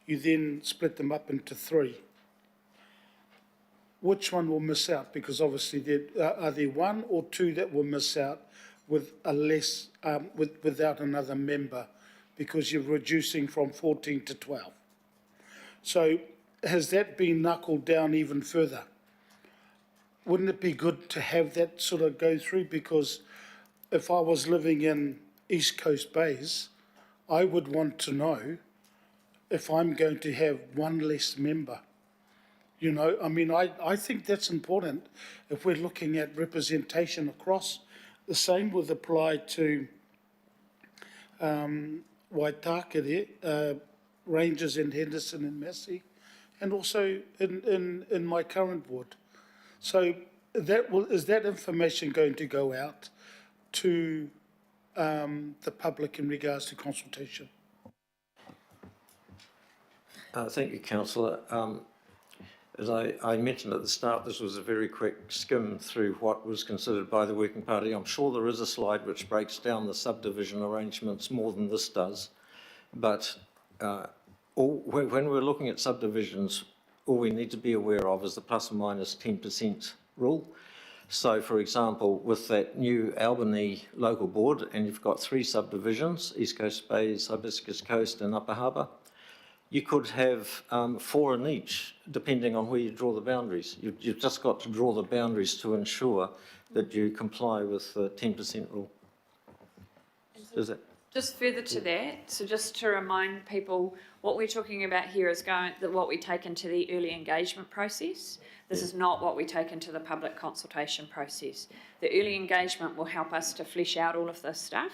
you then split them up into 3. Which one will miss out? Because obviously are there 1 or 2 that will miss out with a less, without another member, because you're reducing from 14 to 12. So has that been knuckled down even further? Wouldn't it be good to have that sort of go through? Because if I was living in East Coast Bays, I would want to know if I'm going to have 1 less member. You know, I mean, I think that's important if we're looking at representation across. The same would apply to Waitakere, Rangers in Henderson and Massey, and also in my current ward. So is that information going to go out to the public in regards to consultation? Thank you, Councillor. As I mentioned at the start, this was a very quick skim through what was considered by the Working Party. I'm sure there is a slide which breaks down the subdivision arrangements more than this does, but when we're looking at subdivisions, all we need to be aware of is the plus or minus 10% rule. So, for example, with that new Albany local board, and you've got 3 subdivisions, East Coast Bays, Hibiscus Coast and Upper Harbour, you could have 4 in each, depending on where you draw the boundaries. You've just got to draw the boundaries to ensure that you comply with the 10% rule. Is it? Just further to that, so just to remind people, what we're talking about here is what we take into the early engagement process. This is not what we take into the public consultation process. The early engagement will help us to flesh out all of this stuff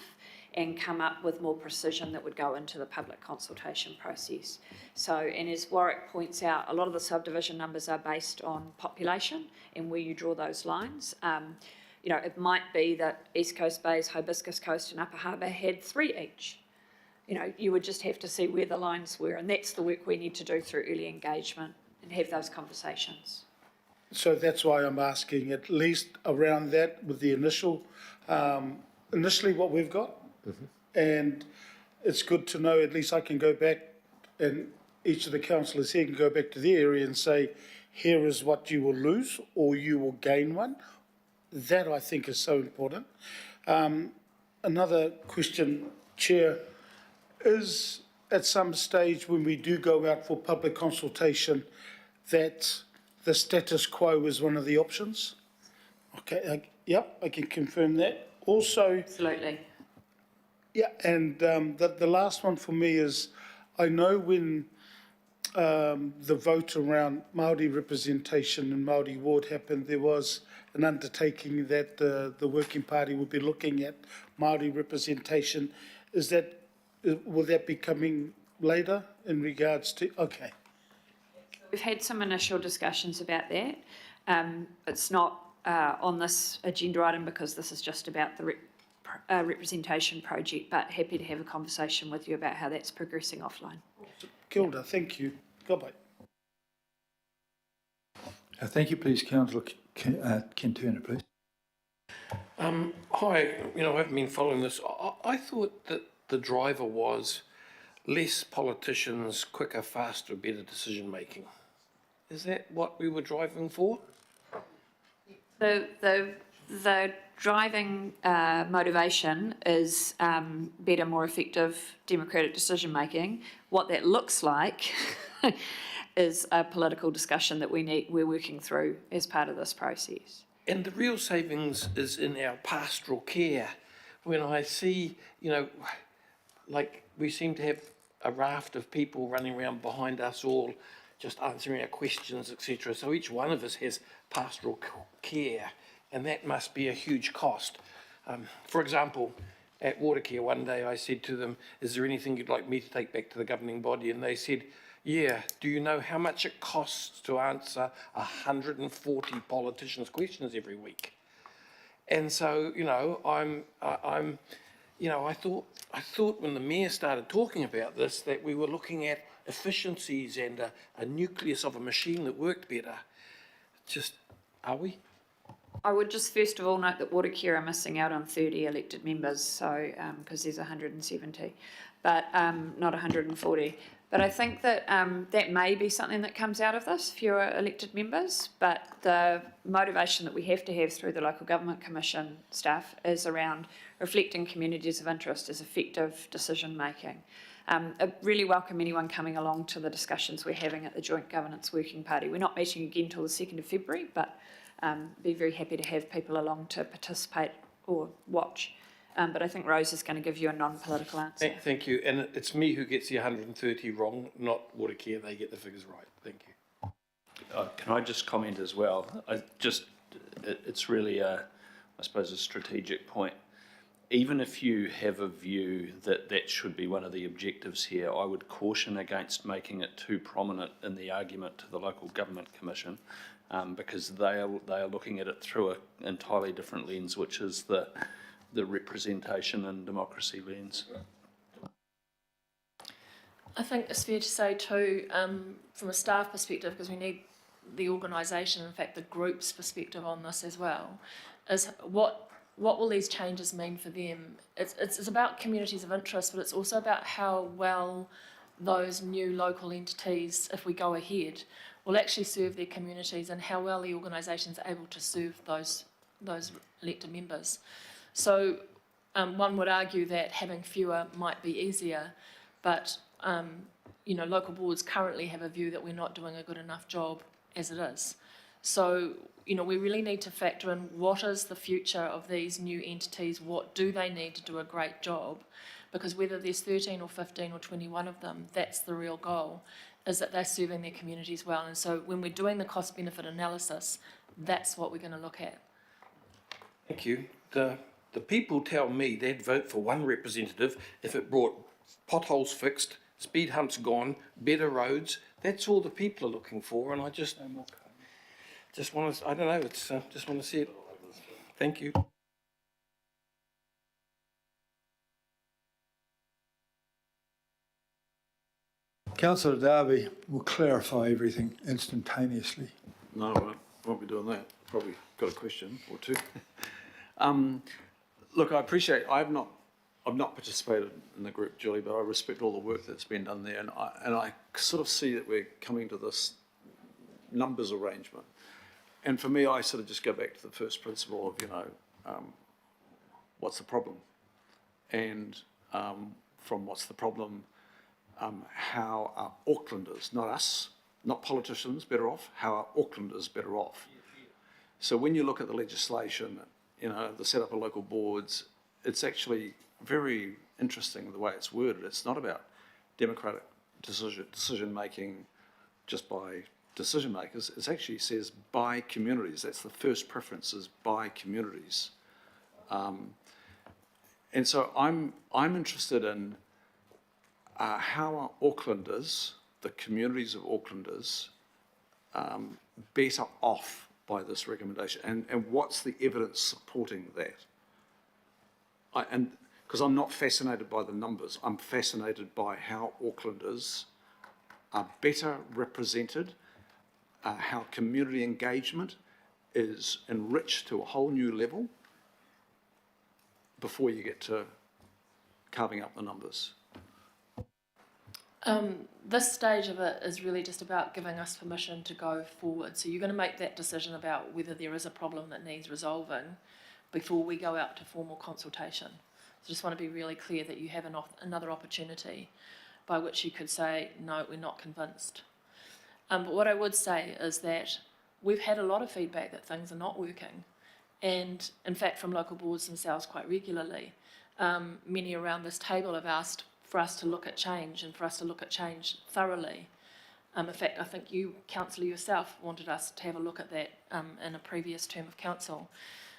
and come up with more precision that would go into the public consultation process. So, and as Warwick points out, a lot of the subdivision numbers are based on population and where you draw those lines. You know, it might be that East Coast Bays, Hibiscus Coast and Upper Harbour had 3 each. You know, you would just have to see where the lines were, and that's the work we need to do through early engagement and have those conversations. So that's why I'm asking at least around that with the initially what we've got. Mm-hmm. And it's good to know, at least I can go back, and each of the councillors here can go back to their area and say, here is what you will lose or you will gain one. That I think is so important. Another question, Chair, is at some stage when we do go out for public consultation that the status quo is one of the options? Okay, yep, I can confirm that. Also, absolutely. Yeah, and the last one for me is, I know when the vote around Māori representation in Māori ward happened, there was an undertaking that the Working Party would be looking at Māori representation. Will that be coming later in regards to, okay. We've had some initial discussions about that. It's not on this agenda item because this is just about the representation project, but happy to have a conversation with you about how that's progressing offline. Kilda, thank you. Goodbye. Thank you, please, Councillor Ken Turner, please. Hi, I haven't been following this. I thought that the driver was less politicians, quicker, faster, better decision making. Is that what we were driving for? The driving motivation is better, more effective democratic decision making. What that looks like is a political discussion that we're working through as part of this process. And the real savings is in our pastoral care. When I see, like we seem to have a raft of people running around behind us all, just answering our questions, etc. So each one of us has pastoral care, and that must be a huge cost. For example, at Watercare one day I said to them, is there anything you'd like me to take back to the governing body? And they said, yeah, do you know how much it costs to answer 140 politicians' questions every week? And so, I thought when the mayor started talking about this that we were looking at efficiencies and a nucleus of a machine that worked better. Just, are we? I would just first of all note that Watercare are missing out on 30 elected members, so because there's 170, but not 140. But I think that that may be something that comes out of this, fewer elected members, but the motivation that we have to have through the Local Government Commission stuff is around reflecting communities of interest as effective decision making. I really welcome anyone coming along to the discussions we're having at the Joint Governance Working Party. We're not meeting again till the 2nd of February, but be very happy to have people along to participate or watch. But I think Rose is going to give you a non-political answer. Thank you. And it's me who gets the 130 wrong, not Watercare. They get the figures right. Thank you. Can I just comment as well? It's really I suppose, a strategic point. Even if you have a view that that should be one of the objectives here, I would caution against making it too prominent in the argument to the Local Government Commission, because they are looking at it through an entirely different lens, which is the representation and democracy lens. I think it's fair to say too, from a staff perspective, because we need the organisation, in fact the group's perspective on this as well, is what will these changes mean for them? It's about communities of interest, but it's also about how well those new local entities, if we go ahead, will actually serve their communities and how well the organisation's able to serve those elected members. So one would argue that having fewer might be easier, but local boards currently have a view that we're not doing a good enough job as it is. So, we really need to factor in what is the future of these new entities, what do they need to do a great job, because whether there's 13 or 15 or 21 of them, that's the real goal, is that they're serving their communities well. And so when we're doing the cost-benefit analysis, that's what we're going to look at. Thank you. The people tell me they'd vote for one representative if it brought potholes fixed, speed humps gone, better roads. That's all the people are looking for, and I just want to, I don't know, just want to see it. Thank you. Councillor Darby will clarify everything instantaneously. No, I won't be doing that. Probably got a question or two. Look, I appreciate. I've not participated in the group, Julie, but I respect all the work that's been done there, and I sort of see that we're coming to this numbers arrangement. And for me, I sort of just go back to the first principle of, what's the problem? And from what's the problem, how are Aucklanders, not us, not politicians, better off? How are Aucklanders better off? So when you look at the legislation, the setup of local boards, it's actually very interesting the way it's worded. It's not about democratic decision making just by decision makers. It actually says by communities. That's the first preference, is by communities. And so I'm interested in how are Aucklanders, the communities of Aucklanders, better off by this recommendation, and what's the evidence supporting that? And because I'm not fascinated by the numbers, I'm fascinated by how Aucklanders are better represented, how community engagement is enriched to a whole new level before you get to carving up the numbers. This stage of it is really just about giving us permission to go forward. So you're going to make that decision about whether there is a problem that needs resolving before we go out to formal consultation. So I just want to be really clear that you have another opportunity by which you could say, no, we're not convinced. But what I would say is that we've had a lot of feedback that things are not working. And in fact, from local boards themselves quite regularly, many around this table have asked for us to look at change and for us to look at change thoroughly. In fact, I think you, Councillor, yourself wanted us to have a look at that in a previous term of council.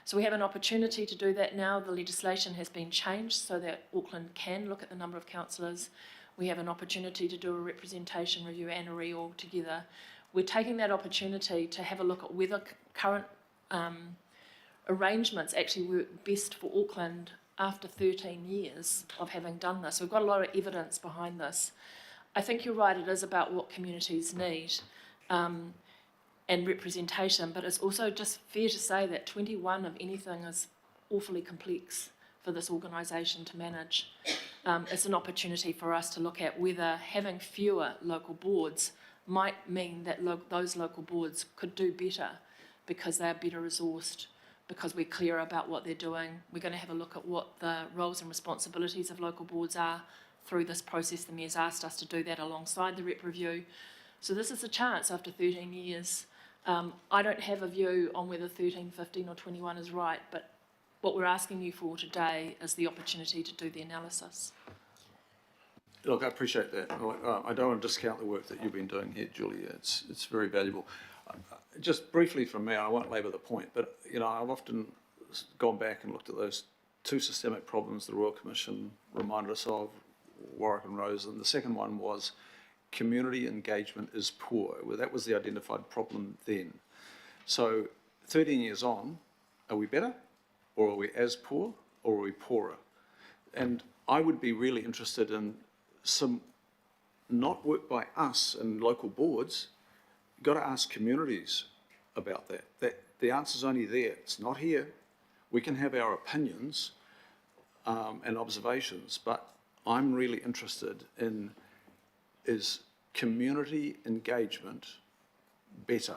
So we have an opportunity to do that now. The legislation has been changed so that Auckland can look at the number of councillors. We have an opportunity to do a representation review and a reorg together. We're taking that opportunity to have a look at whether current arrangements actually work best for Auckland after 13 years of having done this. We've got a lot of evidence behind this. I think you're right, it is about what communities need. and representation, but it's also just fair to say that 21 of anything is awfully complex for this organisation to manage. It's an opportunity for us to look at whether having fewer local boards might mean that those local boards could do better because they're better resourced, because we're clear about what they're doing. We're going to have a look at what the roles and responsibilities of local boards are through this process. The Mayor's asked us to do that alongside the rep review. So this is a chance after 13 years. I don't have a view on whether 13, 15 or 21 is right, but what we're asking you for today is the opportunity to do the analysis. Look, I appreciate that. I don't want to discount the work that you've been doing here, Julia. It's very valuable. Just briefly from me, I won't labour the point, but you know, I've often gone back and looked at those two systemic problems the Royal Commission reminded us of, Warwick and Rose, and the second one was community engagement is poor. Well, that was the identified problem then. So 13 years on, are we better, or are we as poor, or are we poorer? And I would be really interested in some, not work by us and local boards. You've got to ask communities about that. The answer's only there. It's not here. We can have our opinions and observations, but I'm really interested in, is community engagement better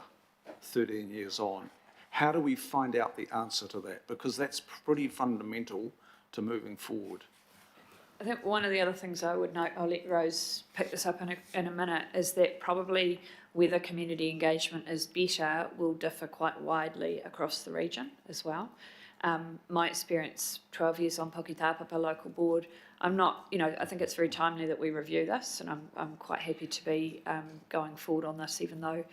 13 years on? How do we find out the answer to that? Because that's pretty fundamental to moving forward. I think one of the other things I would note, I'll let Rose pick this up in a minute, is that probably whether community engagement is better will differ quite widely across the region as well. My experience, 12 years on Puketapapa local board, I'm not, you know, I think it's very timely that we review this, and I'm quite happy to be going forward on this, even though,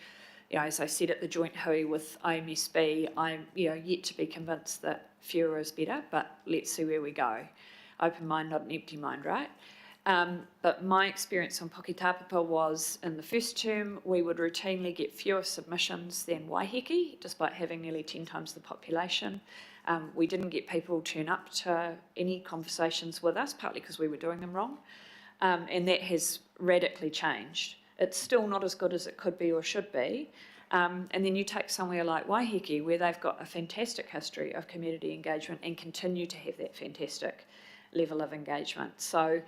you know, as I said at the joint hui with IMSB, I'm, you know, yet to be convinced that fewer is better, but let's see where we go. Open mind, not an empty mind, right? But my experience on Puketapapa was in the first term, we would routinely get fewer submissions than Waiheke, despite having nearly 10 times the population. We didn't get people turn up to any conversations with us, partly because we were doing them wrong. And that has radically changed. It's still not as good as it could be or should be. And then you take somewhere like Waiheke, where they've got a fantastic history of community engagement and continue to have that fantastic level of engagement. So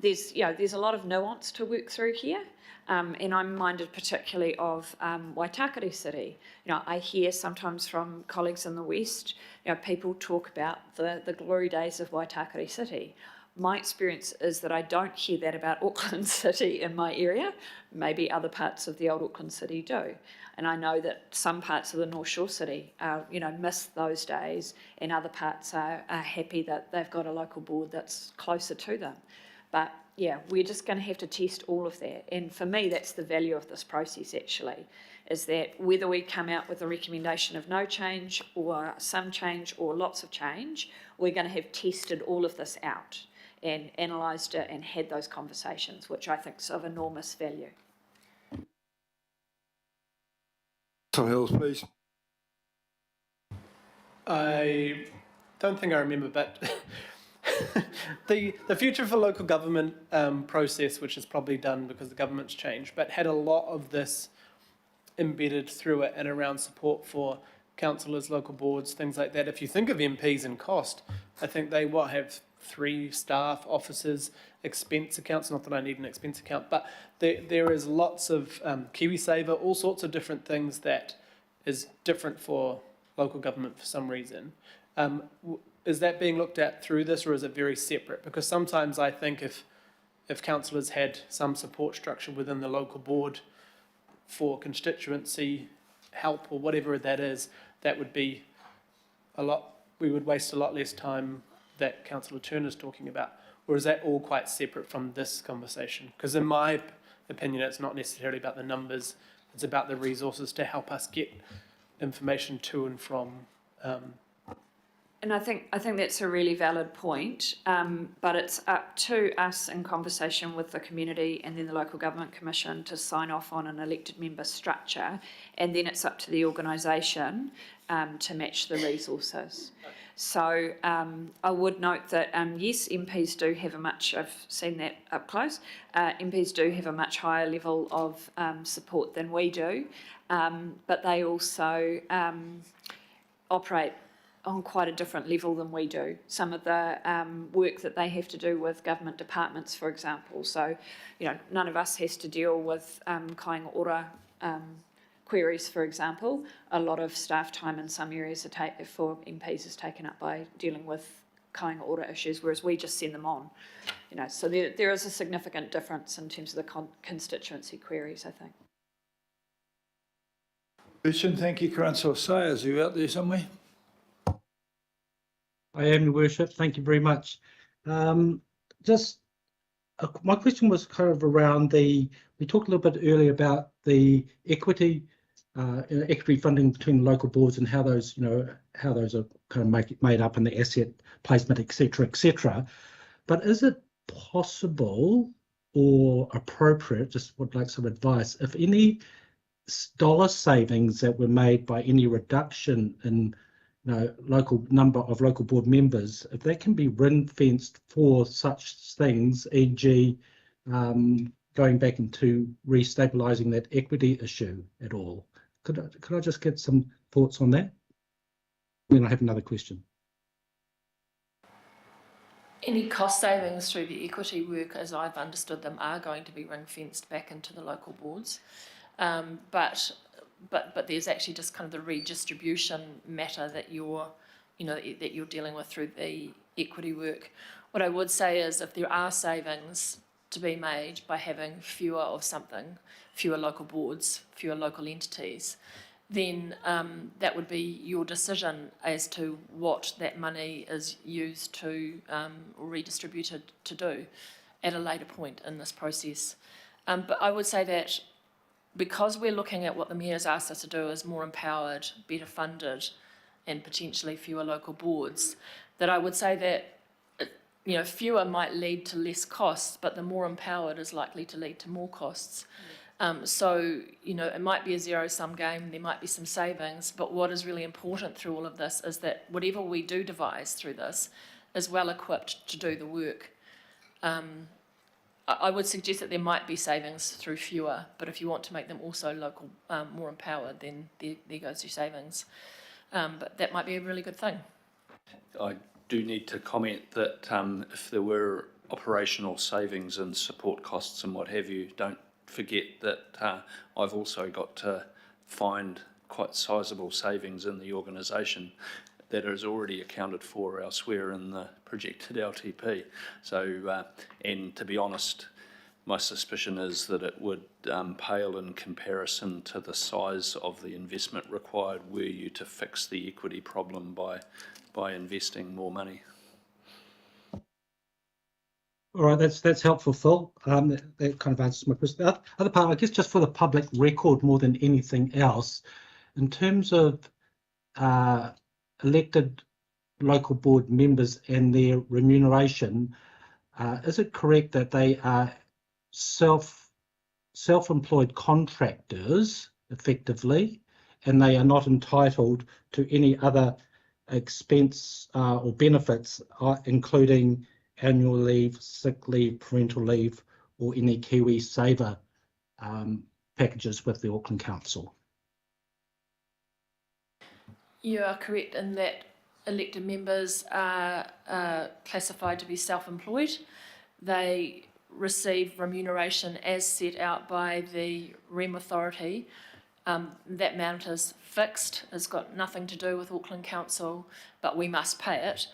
there's a lot of nuance to work through here. And I'm minded particularly of Waitakere City. You know, I hear sometimes from colleagues in the West, you know, people talk about the glory days of Waitakere City. My experience is that I don't hear that about Auckland City in my area. Maybe other parts of the old Auckland City do. And I know that some parts of the North Shore City, you know, miss those days, and other parts are happy that they've got a local board that's closer to them. But yeah, we're just going to have to test all of that. And for me, that's the value of this process, actually, is that whether we come out with a recommendation of no change or some change or lots of change, we're going to have tested all of this out and analysed it and had those conversations, which I think is of enormous value. So Hills, please. I don't think I remember, but the Future for Local Government process, which is probably done because the government's changed, but had a lot of this embedded through it and around support for councillors, local boards, things like that. If you think of MPs and cost, I think they have 3 staff, officers, expense accounts, not that I need an expense account, but there is lots of KiwiSaver, all sorts of different things that is different for local government for some reason. Is that being looked at through this, or is it very separate? Because sometimes I think if councillors had some support structure within the local board for constituency help or whatever that is, that would be a lot, we would waste a lot less time that Councillor Turner's talking about. Or is that all quite separate from this conversation? Because in my opinion, it's not necessarily about the numbers, it's about the resources to help us get information to and from And I think that's a really valid point, but it's up to us in conversation with the community and then the Local Government Commission to sign off on an elected member structure, and then it's up to the organisation to match the resources. So I would note that yes, MPs do have I've seen that up close, MPs do have a much higher level of support than we do, but they also operate on quite a different level than we do. Some of the work that they have to do with government departments, for example. So, none of us has to deal with kāinga ora queries, for example. A lot of staff time in some areas for MPs is taken up by dealing with kāinga ora issues, whereas we just send them on. So there is a significant difference in terms of the constituency queries, I think. Question, thank you, Councillor Sayers. Are you out there somewhere? I am, Your Worship. Thank you very much. My question was kind of around we talked a little bit earlier about the equity funding between local boards and how those, how those are kind of made up in the asset placement, etc., etc. But is it possible or appropriate, just would like some advice, if any dollar savings that were made by any reduction in local number of local board members, if that can be ring-fenced for such things, e.g. going back into restabilising that equity issue at all. Could I just get some thoughts on that? Then I have another question. Any cost savings through the equity work, as I've understood them, are going to be ring-fenced back into the local boards. But there's actually just kind of the redistribution matter that you're dealing with through the equity work. What I would say is if there are savings to be made by having fewer of something, fewer local boards, fewer local entities, then that would be your decision as to what that money is used to or redistributed to do at a later point in this process. But I would say that because we're looking at what the Mayor's asked us to do as more empowered, better funded, and potentially fewer local boards, that I would say that fewer might lead to less costs, but the more empowered is likely to lead to more costs. So it might be a zero-sum game, there might be some savings, but what is really important through all of this is that whatever we do devise through this is well equipped to do the work. I would suggest that there might be savings through fewer, but if you want to make them also local, more empowered, then there goes your savings. But that might be a really good thing. I do need to comment that if there were operational savings and support costs and what have you, don't forget that I've also got to find quite sizable savings in the organisation that is already accounted for elsewhere in the projected LTP. So, and to be honest, my suspicion is that it would pale in comparison to the size of the investment required were you to fix the equity problem by investing more money. All right, that's helpful, Phil. That kind of answers my question. The other part, I guess, just for the public record more than anything else, in terms of elected local board members and their remuneration, is it correct that they are self-employed contractors, effectively, and they are not entitled to any other expense or benefits, including annual leave, sick leave, parental leave, or any Kiwi Saver packages with the Auckland Council? You are correct in that elected members are classified to be self-employed. They receive remuneration as set out by the REM authority. That amount is fixed, it's got nothing to do with Auckland Council, but we must pay it.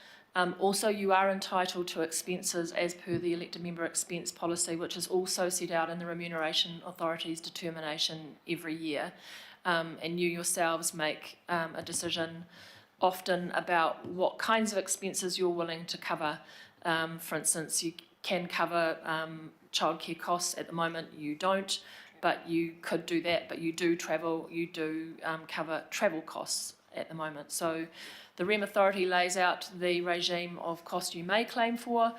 Also, you are entitled to expenses as per the elected member expense policy, which is also set out in the Remuneration Authority's determination every year. And you yourselves make a decision often about what kinds of expenses you're willing to cover. For instance, you can cover childcare costs. At the moment you don't, but you could do that. But you do travel, you do cover travel costs at the moment. So the REM authority lays out the regime of cost you may claim for.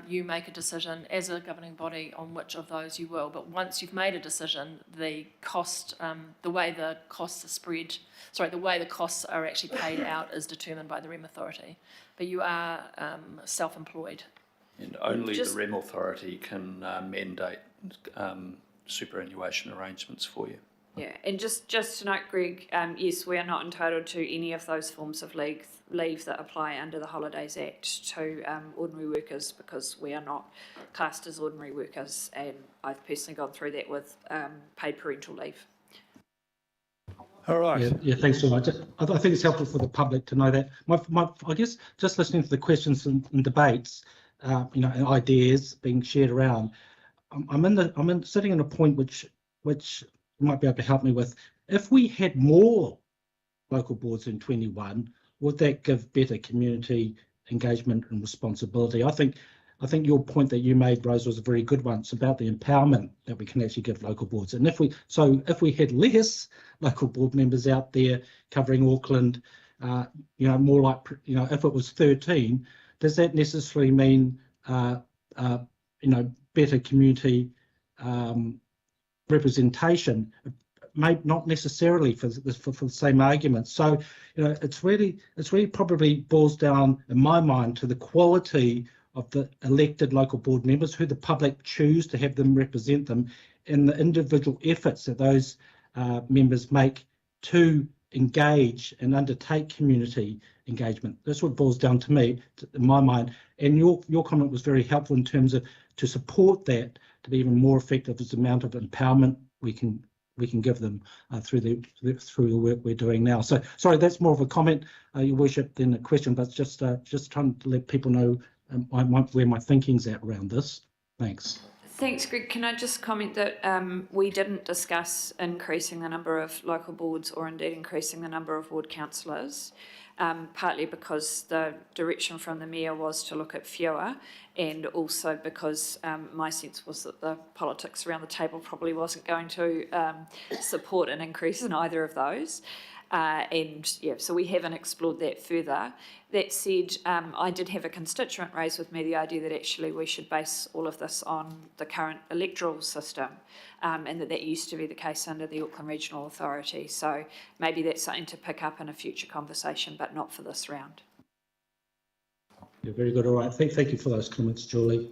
You make a decision as a governing body on which of those you will. But once you've made a decision, the cost, the way the costs are spread, the way the costs are actually paid out is determined by the REM authority. But you are self-employed. And only the REM authority can mandate superannuation arrangements for you. Yeah, and just to note, Greg, yes, we are not entitled to any of those forms of leave that apply under the Holidays Act to ordinary workers, because we are not classed as ordinary workers, and I've personally gone through that with paid parental leave. All right. Yeah, thanks so much. I think it's helpful for the public to know that. I guess just listening to the questions and debates, and ideas being shared around, I'm sitting in a point which you might be able to help me with. If we had more local boards in 21, would that give better community engagement and responsibility? I think your point that you made, Rose, was a very good one. It's about the empowerment that we can actually give local boards. And if we had less local board members out there covering Auckland, more like, if it was 13, does that necessarily mean better community representation? Maybe not necessarily for the same argument. So it's really probably boils down, in my mind, to the quality of the elected local board members, who the public choose to have them represent them, and the individual efforts that those members make to engage and undertake community engagement. That's what boils down to me, in my mind. And your comment was very helpful in terms of to support that to be even more effective is the amount of empowerment we can give them through the work we're doing now. So sorry, that's more of a comment, Your Worship, than a question, but just trying to let people know where my thinking's at around this. Thanks. Thanks, Greg. Can I just comment that we didn't discuss increasing the number of local boards or indeed increasing the number of ward councillors, partly because the direction from the Mayor was to look at fewer, and also because my sense was that the politics around the table probably wasn't going to support an increase in either of those. So we haven't explored that further. That said, I did have a constituent raise with me the idea that actually we should base all of this on the current electoral system, and that used to be the case under the Auckland Regional Authority. So maybe that's something to pick up in a future conversation, but not for this round. Yeah, very good. All right. Thank you for those comments, Julie.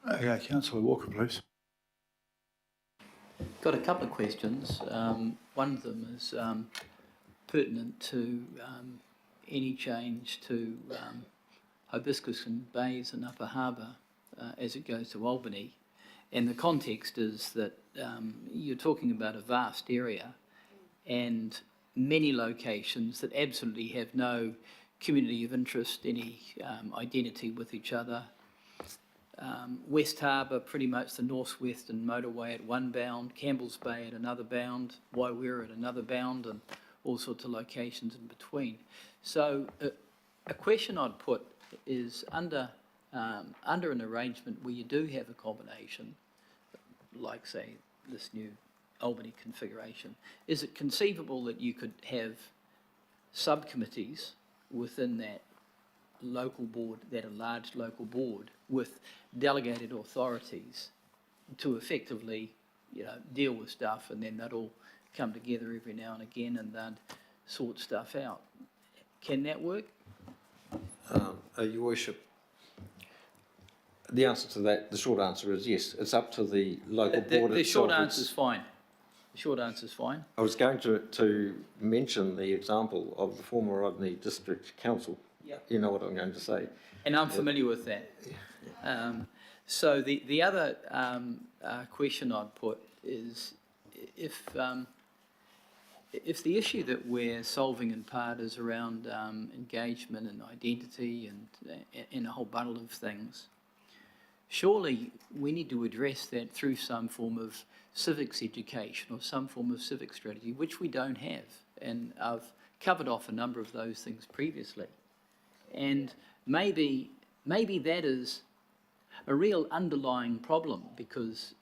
Okay, Councillor Walker, please. Got a couple of questions. One of them is pertinent to any change to Hibiscus and Bays and Upper Harbour as it goes to Albany. And the context is that you're talking about a vast area and many locations that absolutely have no community of interest, any identity with each other. West Harbour, pretty much the north-western motorway at one bound, Campbell's Bay at another bound, Waiwera at another bound, and all sorts of locations in between. So a question I'd put is under an arrangement where you do have a combination, like say this new Albany configuration, is it conceivable that you could have subcommittees within that local board, that a large local board, with delegated authorities to effectively, deal with stuff, and then they'd all come together every now and again and they'd sort stuff out? Can that work? Your Worship, the answer to that, the short answer is yes. It's up to the local board itself. The short answer is fine. The short answer is fine. I was going to mention the example of the former Rodney District Council. Yep. You know what I'm going to say. And I'm familiar with that. So the other question I'd put is if the issue that we're solving in part is around engagement and identity and a whole bundle of things, surely we need to address that through some form of civics education or some form of civic strategy, which we don't have. And I've covered off a number of those things previously. And maybe that is a real underlying problem, because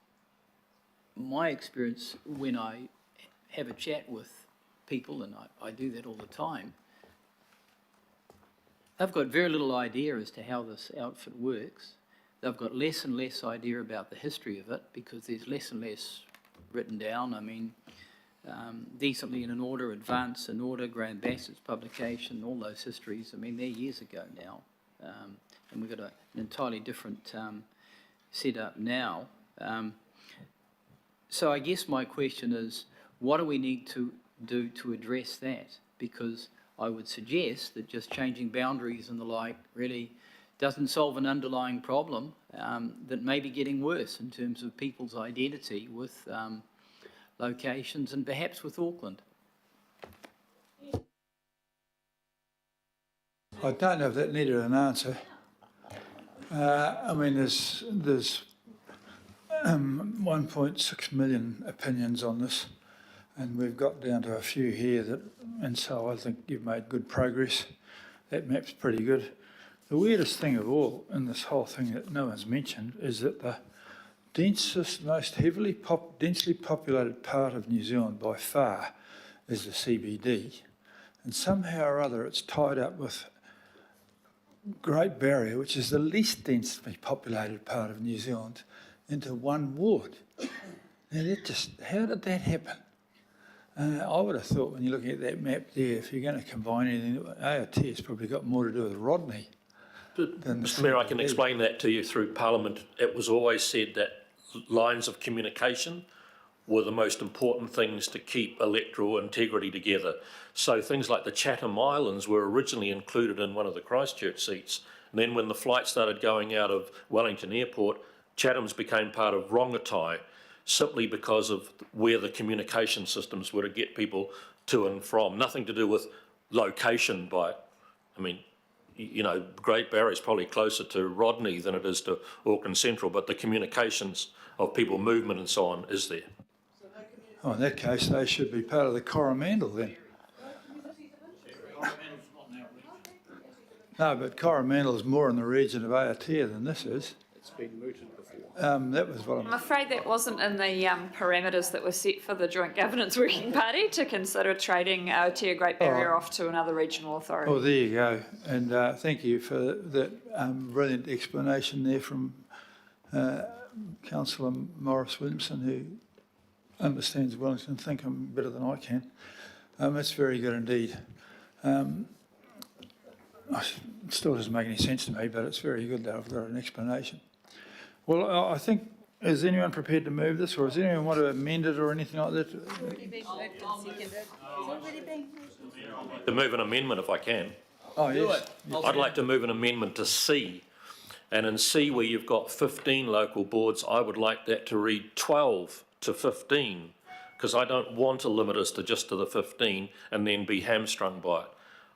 my experience when I have a chat with people, and I do that all the time, they've got very little idea as to how this outfit works. They've got less and less idea about the history of it because there's less and less written down. I mean, Decently in an Order, Advance in Order, Graham Bassett's publication, all those histories, I mean, they're years ago now. And we've got an entirely different setup now. So I guess my question is, what do we need to do to address that? Because I would suggest that just changing boundaries and the like really doesn't solve an underlying problem that may be getting worse in terms of people's identity with locations and perhaps with Auckland. I don't know if that needed an answer. I mean, there's 1.6 million opinions on this, and we've got down to a few here that, and so I think you've made good progress. That map's pretty good. The weirdest thing of all in this whole thing that no one's mentioned is that the densest, most densely populated part of New Zealand by far is the CBD, and somehow or other it's tied up with Great Barrier, which is the least densely populated part of New Zealand, into one ward. Now how did that happen? I would have thought when you're looking at that map there, if you're going to combine anything, AOT has probably got more to do with Rodney. Mr Mayor, I can explain that to you through Parliament. It was always said that lines of communication were the most important things to keep electoral integrity together. So things like the Chatham Islands were originally included in one of the Christchurch seats. And then when the flight started going out of Wellington Airport, Chatham's became part of Rongotai, simply because of where the communication systems were to get people to and from. Nothing to do with location I mean, you know, Great Barrier is probably closer to Rodney than it is to Auckland Central, but the communications of people movement and so on is there. Oh, in that case, they should be part of the Coromandel then. No, but Coromandel is more in the region of Aotea than this is. It's been mooted before. That was what I'm afraid that wasn't in the parameters that were set for the Joint Governance Working Party to consider trading Aotea Great Barrier off to another regional authority. Oh, there you go. And thank you for that brilliant explanation there from Councillor Morris Williamson, who understands Wellington thinking better than I can. That's very good indeed. It still doesn't make any sense to me, but it's very good that I've got an explanation. Well, I think, is anyone prepared to move this, or does anyone want to amend it or anything like that? To move an amendment if I can. Oh, yes. I'd like to move an amendment to C. And in C, where you've got 15 local boards, I would like that to read 12 to 15, because I don't want to limit us to just to the 15 and then be hamstrung by it.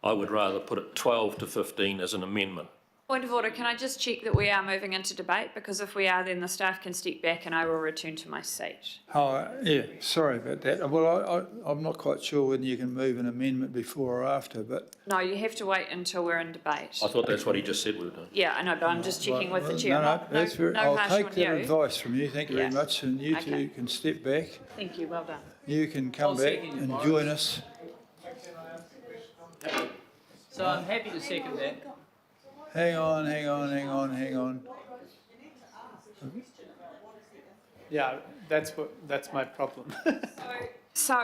I would rather put it 12 to 15 as an amendment. Point of order, can I just check that we are moving into debate? Because if we are, then the staff can step back and I will return to my seat. Oh, yeah, sorry about that. Well, I'm not quite sure whether you can move an amendment before or after, but... No, you have to wait until we're in debate. I thought that's what he just said we were doing. Yeah, I know, but I'm just checking with the chair. No, that's very... No I'll harsh take on that you. advice from you. Thank you very much. And you Okay. two can step back. Thank you, well done. You can come back and join us. So I'm happy to second that. Hang on. Yeah, that's my problem. So,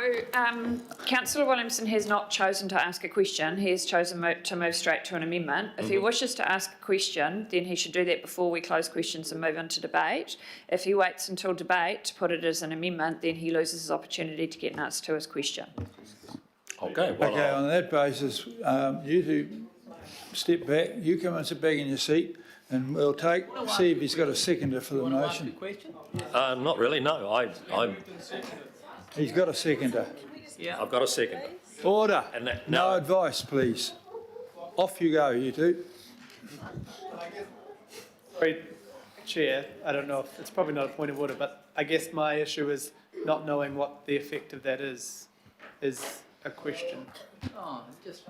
Councillor Williamson has not chosen to ask a question. He has chosen to move straight to an amendment. If he wishes to ask a question, then he should do that before we close questions and move into debate. If he waits until debate to put it as an amendment, then he loses his opportunity to get an answer to his question. Okay, well, Okay, on that basis, you two step back. You come and sit back in your seat, and we'll see if he's got a seconder for the motion. not really, no. He's got a seconder. Yeah. I've got a second. Order. And that, No advice, please. Off you go, you two. Sorry, Chair, I don't know if it's probably not a point of order, but I guess my issue is not knowing what the effect of that is a question. Oh, just...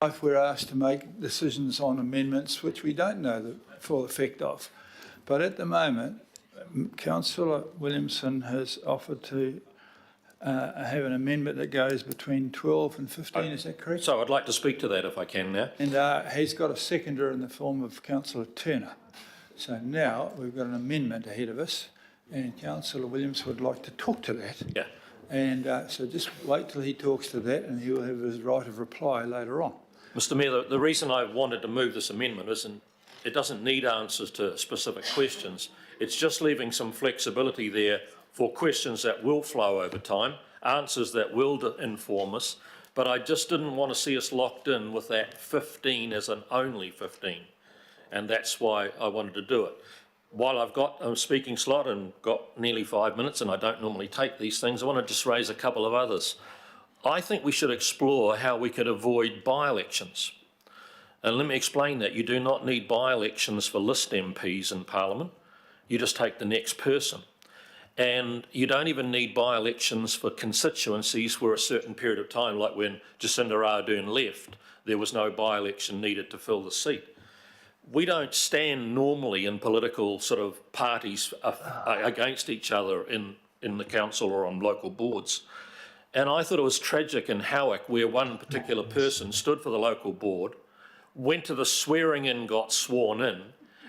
If we're asked to make decisions on amendments which we don't know the full effect of. But at the moment, Councillor Williamson has offered to have an amendment that goes between 12 and 15, is that correct? So I'd like to speak to that if I can now. And he's got a seconder in the form of Councillor Turner. So now we've got an amendment ahead of us, and Councillor Williams would like to talk to that. Yeah. And so just wait till he talks to that, and he will have his right of reply later on. Mr Mayor, the reason I wanted to move this amendment isn't, it doesn't need answers to specific questions. It's just leaving some flexibility there for questions that will flow over time, answers that will inform us, but I just didn't want to see us locked in with that 15 as an only 15, and that's why I wanted to do it. While I've got a speaking slot and got nearly 5 minutes, and I don't normally take these things, I want to just raise a couple of others. I think we should explore how we could avoid by-elections. And let me explain that. You do not need by-elections for list MPs in Parliament. You just take the next person. And you don't even need by-elections for constituencies for a certain period of time, like when Jacinda Ardern left, there was no by-election needed to fill the seat. We don't stand normally in political sort of parties against each other in the council or on local boards. And I thought it was tragic in Howick, where one particular person stood for the local board, went to the swearing in, got sworn in,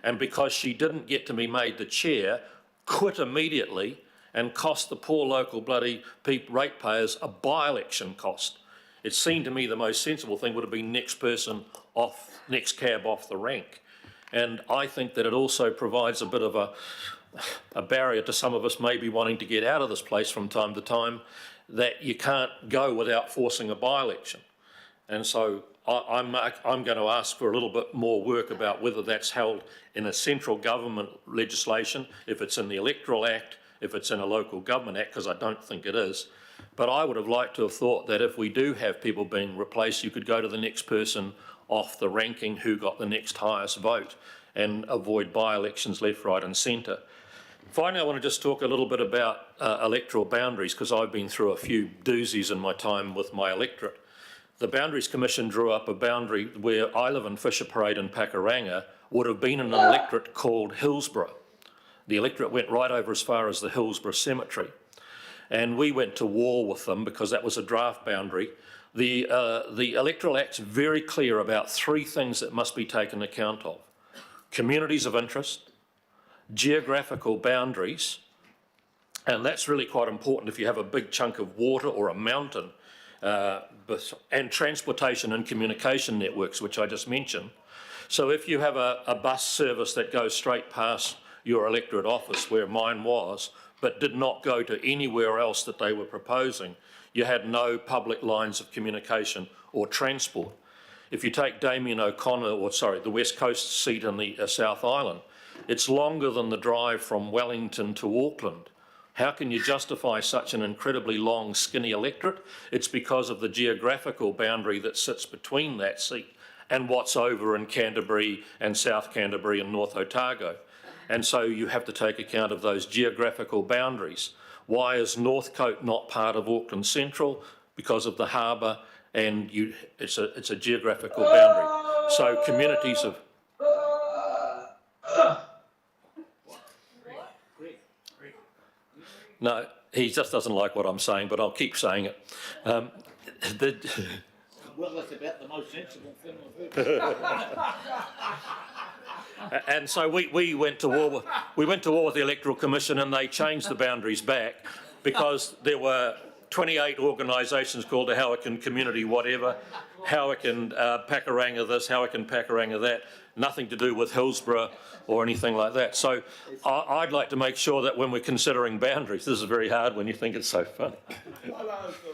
and because she didn't get to be made the chair, quit immediately and cost the poor local bloody ratepayers a by-election cost. It seemed to me the most sensible thing would have been next person off, next cab off the rank. And I think that it also provides a bit of a barrier to some of us maybe wanting to get out of this place from time to time, that you can't go without forcing a by-election. And so I'm going to ask for a little bit more work about whether that's held in a central government legislation, if it's in the Electoral Act, if it's in a local government act, because I don't think it is. But I would have liked to have thought that if we do have people being replaced, you could go to the next person off the ranking who got the next highest vote and avoid by-elections left, right and centre. Finally, I want to just talk a little bit about electoral boundaries, because I've been through a few doozies in my time with my electorate. The Boundaries Commission drew up a boundary where I live in Fisher Parade in Pakuranga would have been in an electorate called Hillsborough. The electorate went right over as far as the Hillsborough Cemetery. And we went to war with them because that was a draft boundary. The Electoral Act's very clear about three things that must be taken account of: communities of interest, geographical boundaries, and that's really quite important if you have a big chunk of water or a mountain, and transportation and communication networks, which I just mentioned. So if you have a bus service that goes straight past your electorate office, where mine was, but did not go to anywhere else that they were proposing, you had no public lines of communication or transport. If you take Damien O'Connor, or sorry, the West Coast seat in the South Island, it's longer than the drive from Wellington to Auckland. How can you justify such an incredibly long, skinny electorate? It's because of the geographical boundary that sits between that seat and what's over in Canterbury and South Canterbury and North Otago. And so you have to take account of those geographical boundaries. Why is Northcote not part of Auckland Central? Because of the harbour, and it's a geographical boundary. So communities of... No, he just doesn't like what I'm saying, but I'll keep saying it. Well, that's about the most sensible thing I've heard. And so we went to war with the Electoral Commission, and they changed the boundaries back because there were 28 organisations called the Howick and Community whatever, Howick and Pakuranga this, Howick and Pakuranga that, nothing to do with Hillsborough or anything like that. So I'd like to make sure that when we're considering boundaries, this is very hard when you think it's so funny.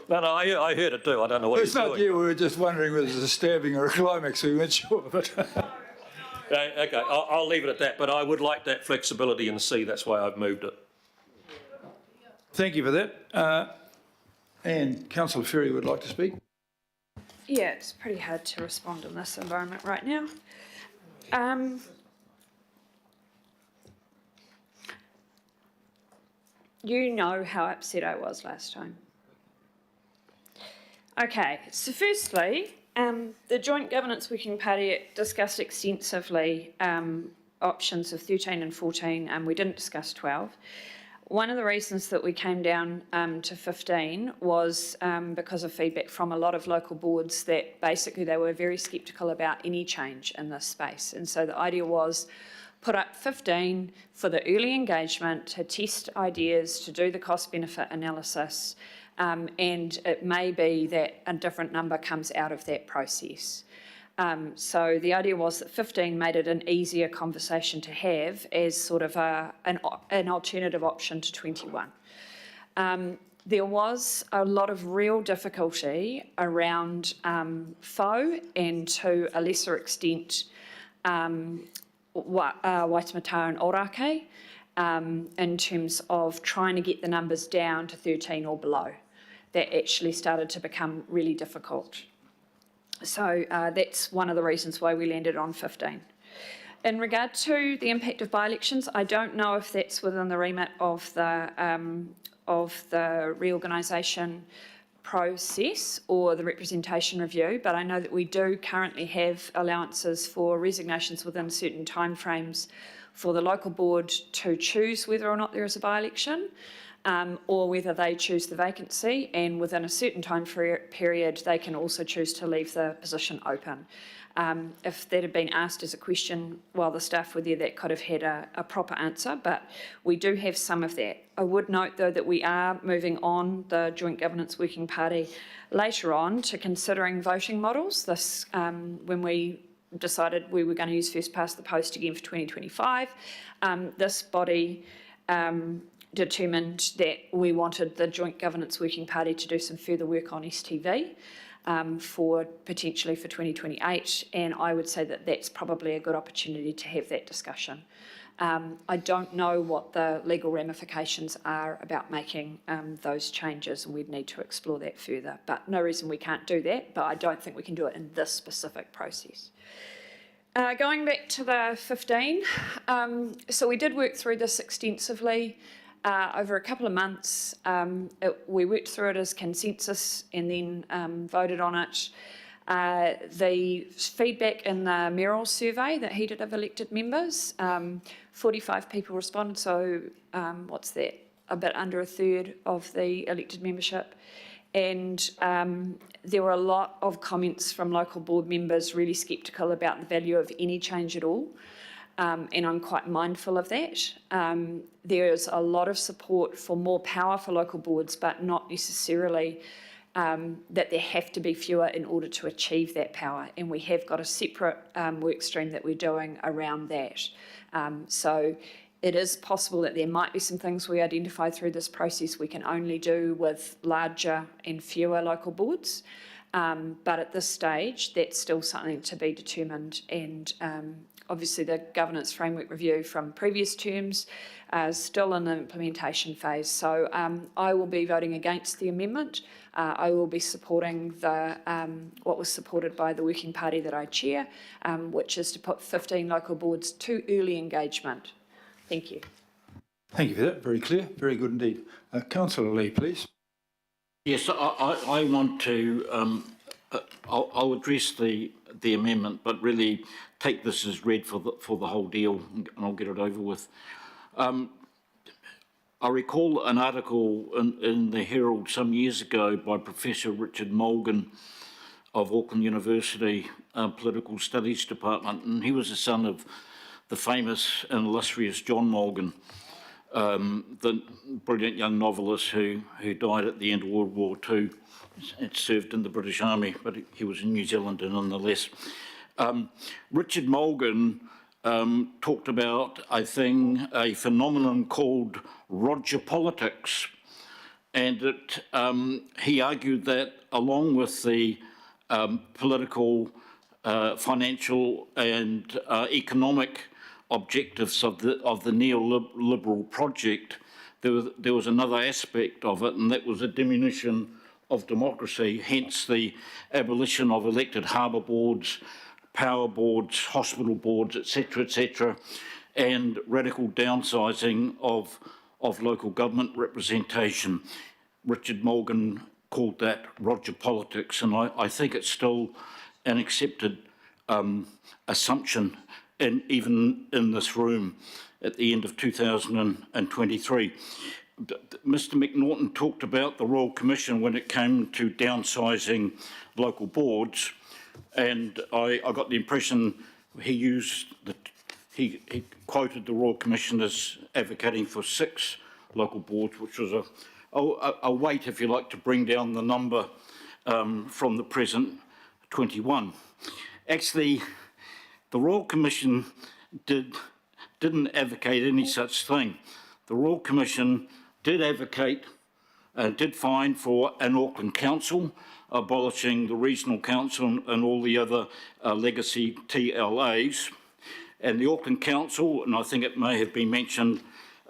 No, I heard it too. I don't know what it's not doing. you. We were just wondering whether it was a stabbing or a climax. We weren't sure. But okay, I'll leave it at that. But I would like that flexibility in C. That's why I've moved it. Thank you for that. And Councillor Ferry would like to speak. Yeah, it's pretty hard to respond in this environment right now. You know how upset I was last time. Okay, so firstly, the Joint Governance Working Party discussed extensively options of 13 and 14, and we didn't discuss 12. One of the reasons that we came down to 15 was because of feedback from a lot of local boards that basically they were very sceptical about any change in this space. And so the idea was put up 15 for the early engagement, to test ideas, to do the cost benefit analysis, and it may be that a different number comes out of that process. So the idea was that 15 made it an easier conversation to have as sort of an alternative option to 21. There was a lot of real difficulty around FO and to a lesser extent Waitemata and Orake in terms of trying to get the numbers down to 13 or below. That actually started to become really difficult. So that's one of the reasons why we landed on 15. In regard to the impact of by-elections, I don't know if that's within the remit of the reorganisation process or the representation review, but I know that we do currently have allowances for resignations within certain timeframes for the local board to choose whether or not there is a by-election, or whether they choose the vacancy, and within a certain time period they can also choose to leave the position open. If that had been asked as a question while the staff were there, that could have had a proper answer, but we do have some of that. I would note, though, that we are moving on the Joint Governance Working Party later on to considering voting models. This, when we decided we were going to use first past the post again for 2025, this body determined that we wanted the Joint Governance Working Party to do some further work on STV for potentially for 2028, and I would say that that's probably a good opportunity to have that discussion. I don't know what the legal ramifications are about making those changes, and we'd need to explore that further, but no reason we can't do that, but I don't think we can do it in this specific process. Going back to the 15, so we did work through this extensively over a couple of months. We worked through it as consensus and then voted on it. The feedback in the mayoral survey that he did of elected members, 45 people responded, so what's that? A bit under a third of the elected membership. And there were a lot of comments from local board members really sceptical about the value of any change at all. And I'm quite mindful of that. There is a lot of support for more power for local boards, but not necessarily that there have to be fewer in order to achieve that power. And we have got a separate work stream that we're doing around that. So it is possible that there might be some things we identify through this process we can only do with larger and fewer local boards. But at this stage, that's still something to be determined, and obviously the governance framework review from previous terms is still in the implementation phase. So I will be voting against the amendment. I will be supporting the what was supported by the working party that I chair, which is to put 15 local boards to early engagement. Thank you. Thank you for that. Very clear. Very good indeed. Councillor Lee, please. Yes, I want to, I'll address the amendment, but really take this as read for the whole deal, and I'll get it over with. I recall an article in the Herald some years ago by Professor Richard Morgan of Auckland University Political Studies Department, and he was the son of the famous and illustrious John Morgan, the brilliant young novelist who died at the end of World War II. It served in the British Army, but he was in New Zealand nonetheless. Richard Morgan talked about a phenomenon called Roger politics, and he argued that along with the political, financial and economic objectives of the neoliberal project, there was another aspect of it, and that was a diminution of democracy, hence the abolition of elected harbour boards, power boards, hospital boards, etc., and radical downsizing of local government representation. Richard Morgan called that Roger politics, and I think it's still an accepted assumption even in this room at the end of 2023. Mr McNaughton talked about the Royal Commission when it came to downsizing local boards, and I got the impression he quoted the Royal Commission as advocating for 6 local boards, which was a weight, if you like, to bring down the number from the present 21. Actually, the Royal Commission didn't advocate any such thing. The Royal Commission did advocate, did find for an Auckland Council, abolishing the Regional Council and all the other legacy TLAs. And the Auckland Council, and I think it may have been mentioned,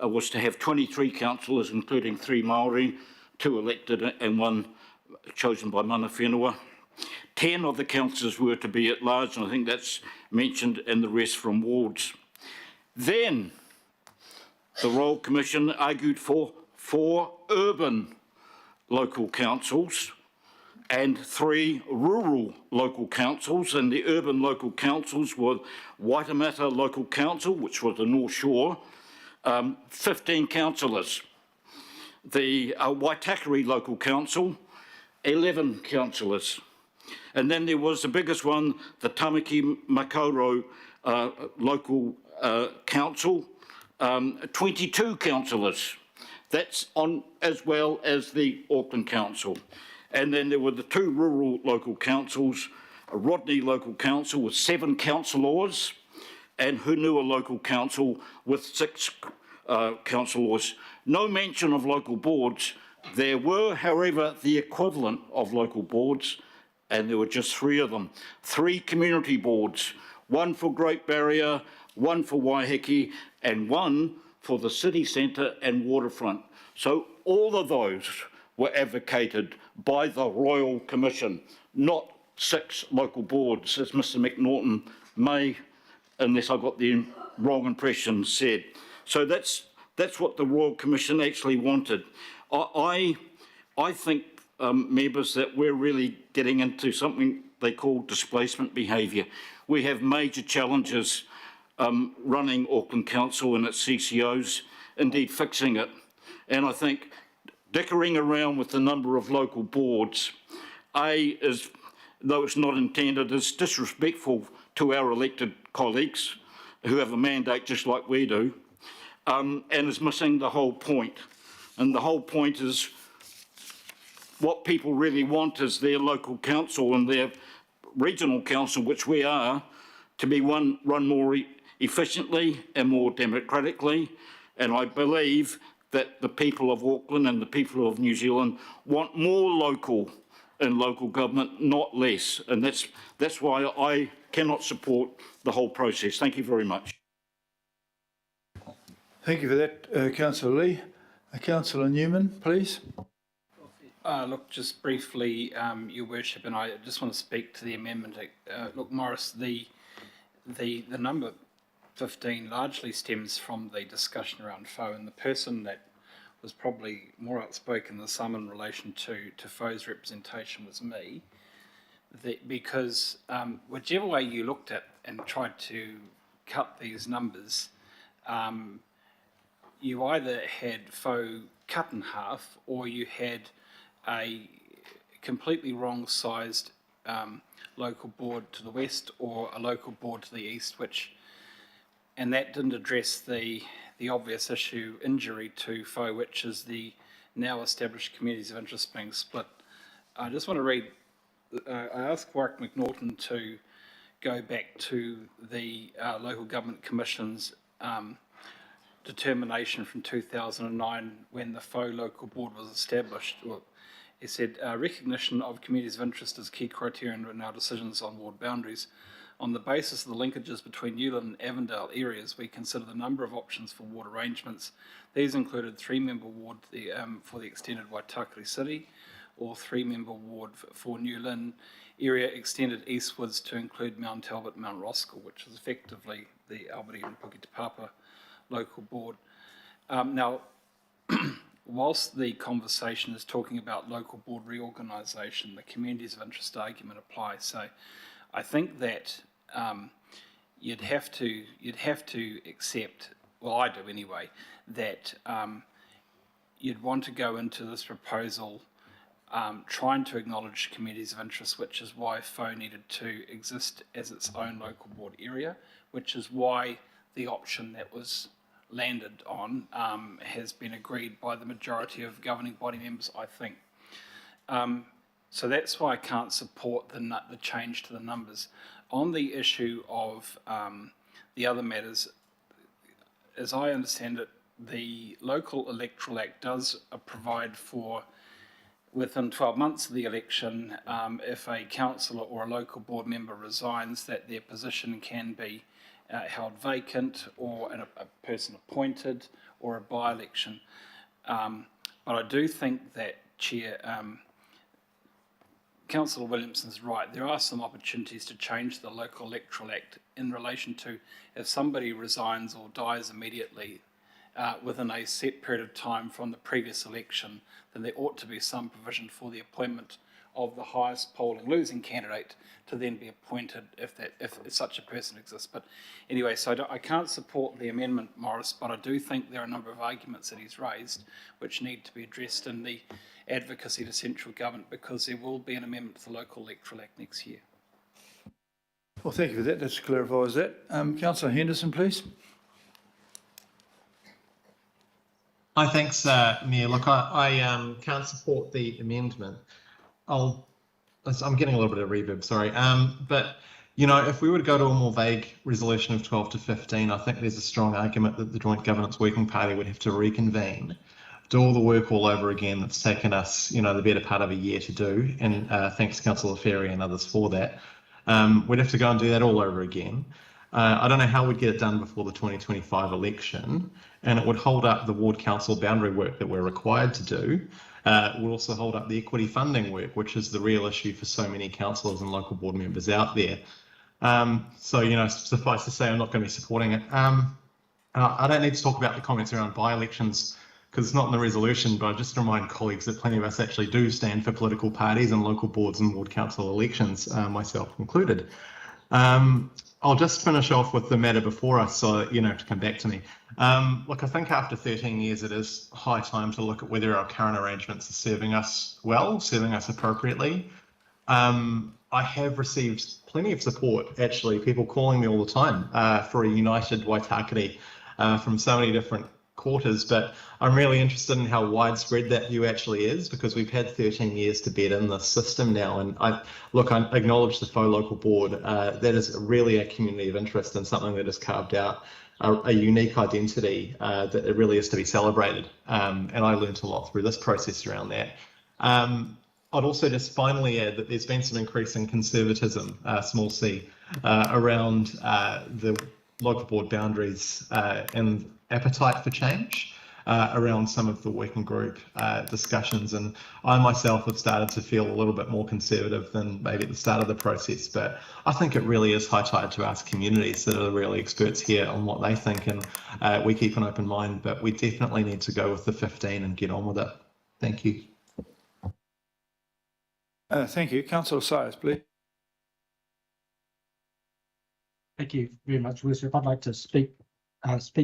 was to have 23 councillors, including 3 Māori, 2 elected and 1 chosen by mana whenua. 10 of the councillors were to be at large, and I think that's mentioned, and the rest from wards. Then the Royal Commission argued for 4 urban local councils and 3 rural local councils, and the urban local councils were Waitemata Local Council, which was the North Shore, 15 councillors. The Waitakere Local Council, 11 councillors. And then there was the biggest one, the Tamaki Makaurau Local Council, 22 councillors. That's on as well as the Auckland Council. And then there were the 2 rural local councils, Rodney Local Council with 7 councillors, and Hunua Local Council with 6 councillors. No mention of local boards. There were, however, the equivalent of local boards, and there were just 3 of them. 3 community boards, 1 for Great Barrier, 1 for Waiheke, and 1 for the city centre and waterfront. So all of those were advocated by the Royal Commission, not 6 local boards, as Mr McNaughton may, unless I got the wrong impression, said. So that's what the Royal Commission actually wanted. I think, members, that we're really getting into something they call displacement behaviour. We have major challenges running Auckland Council and its CCOs, indeed fixing it. And I think dickering around with the number of local boards, is, though it's not intended, is disrespectful to our elected colleagues who have a mandate just like we do, and is missing the whole point. And the whole point is what people really want is their local council and their regional council, which we are, to be run more efficiently and more democratically. And I believe that the people of Auckland and the people of New Zealand want more local in local government, not less. And that's why I cannot support the whole process. Thank you very much. Thank you for that, Councillor Lee. Councillor Newman, please. Look, just briefly, Your Worship, and I just want to speak to the amendment. Look, Morris, the number 15 largely stems from the discussion around FO, and the person that was probably more outspoken than some in relation to FO's representation was me, because whichever way you looked at and tried to cut these numbers, you either had FO cut in half or you had a completely wrong-sized local board to the west or a local board to the east, and that didn't address the obvious issue, injury to FO, which is the now established communities of interest being split. I just want to read, I asked Warwick McNaughton to go back to the Local Government Commission's determination from 2009 when the FO local board was established. Well, he said, recognition of communities of interest is key criterion in our decisions on ward boundaries. On the basis of the linkages between Newland and Avondale areas, we consider the number of options for ward arrangements. These included 3-member ward for the extended Waitakere City, or 3-member ward for Newland area extended eastwards to include Mount Talbot, Mount Roskill, which is effectively the Albany and Puke Te Papa local board. Now, whilst the conversation is talking about local board reorganisation, the communities of interest argument applies. So I think that you'd have to accept, well, I do anyway, that you'd want to go into this proposal trying to acknowledge communities of interest, which is why FO needed to exist as its own local board area, which is why the option that was landed on has been agreed by the majority of governing body members, I think. So that's why I can't support the change to the numbers. On the issue of the other matters, as I understand it, the Local Electoral Act does provide for, within 12 months of the election, if a councillor or a local board member resigns, that their position can be held vacant or a person appointed or a by-election. But I do think that, Chair, Councillor Williamson's right. There are some opportunities to change the Local Electoral Act in relation to if somebody resigns or dies immediately within a set period of time from the previous election, then there ought to be some provision for the appointment of the highest polling losing candidate to then be appointed if such a person exists. But anyway, so I can't support the amendment, Morris, but I do think there are a number of arguments that he's raised which need to be addressed in the advocacy to central government, because there will be an amendment to the Local Electoral Act next year. Well, thank you for that. That clarifies that. Councillor Henderson, please. Hi, thanks, Mayor. Look, I can't support the amendment. I'm getting a little bit of reverb, sorry. But, you know, if we were to go to a more vague resolution of 12 to 15, I think there's a strong argument that the Joint Governance Working Party would have to reconvene, do all the work all over again that's taken us, you know, the better part of a year to do. And thanks to Councillor Ferry and others for that. We'd have to go and do that all over again. I don't know how we'd get it done before the 2025 election, and it would hold up the ward council boundary work that we're required to do. It would also hold up the equity funding work, which is the real issue for so many councillors and local board members out there. So, you know, suffice to say, I'm not going to be supporting it. I don't need to talk about the comments around by-elections because it's not in the resolution, but I just remind colleagues that plenty of us actually do stand for political parties and local boards and ward council elections, myself included. I'll just finish off with the matter before us, so you know, to come back to me. Look, I think after 13 years, it is high time to look at whether our current arrangements are serving us well, serving us appropriately. I have received plenty of support, actually, people calling me all the time for a united Waitakere from so many different quarters, but I'm really interested in how widespread that view actually is, because we've had 13 years to bed in this system now. And I acknowledge the FO local board. That is really a community of interest and something that has carved out a unique identity that it really is to be celebrated. And I learned a lot through this process around that. I'd also just finally add that there's been some increasing conservatism, small c, around the local board boundaries and appetite for change around some of the working group discussions. And I myself have started to feel a little bit more conservative than maybe at the start of the process. But I think it really is high tide to ask communities that are the real experts here on what they think. And we keep an open mind, but we definitely need to go with the 15 and get on with it. Thank you. Thank you. Councillor Sayers, please. Thank you very much, Elizabeth. I'd like to speak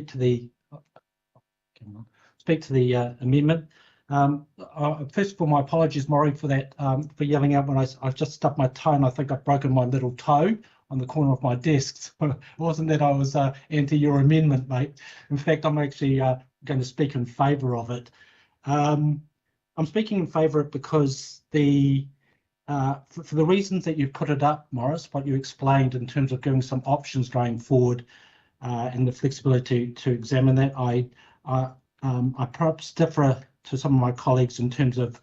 to the amendment. First of all, my apologies, Maury, for that, for yelling out when I've just stubbed my toe, and I think I've broken my little toe on the corner of my desk. So it wasn't that I was anti your amendment, mate. In fact, I'm actually going to speak in favour of it. I'm speaking in favour of it because for the reasons that you put it up, Morris, what you explained in terms of giving some options going forward and the flexibility to examine that, I perhaps differ to some of my colleagues in terms of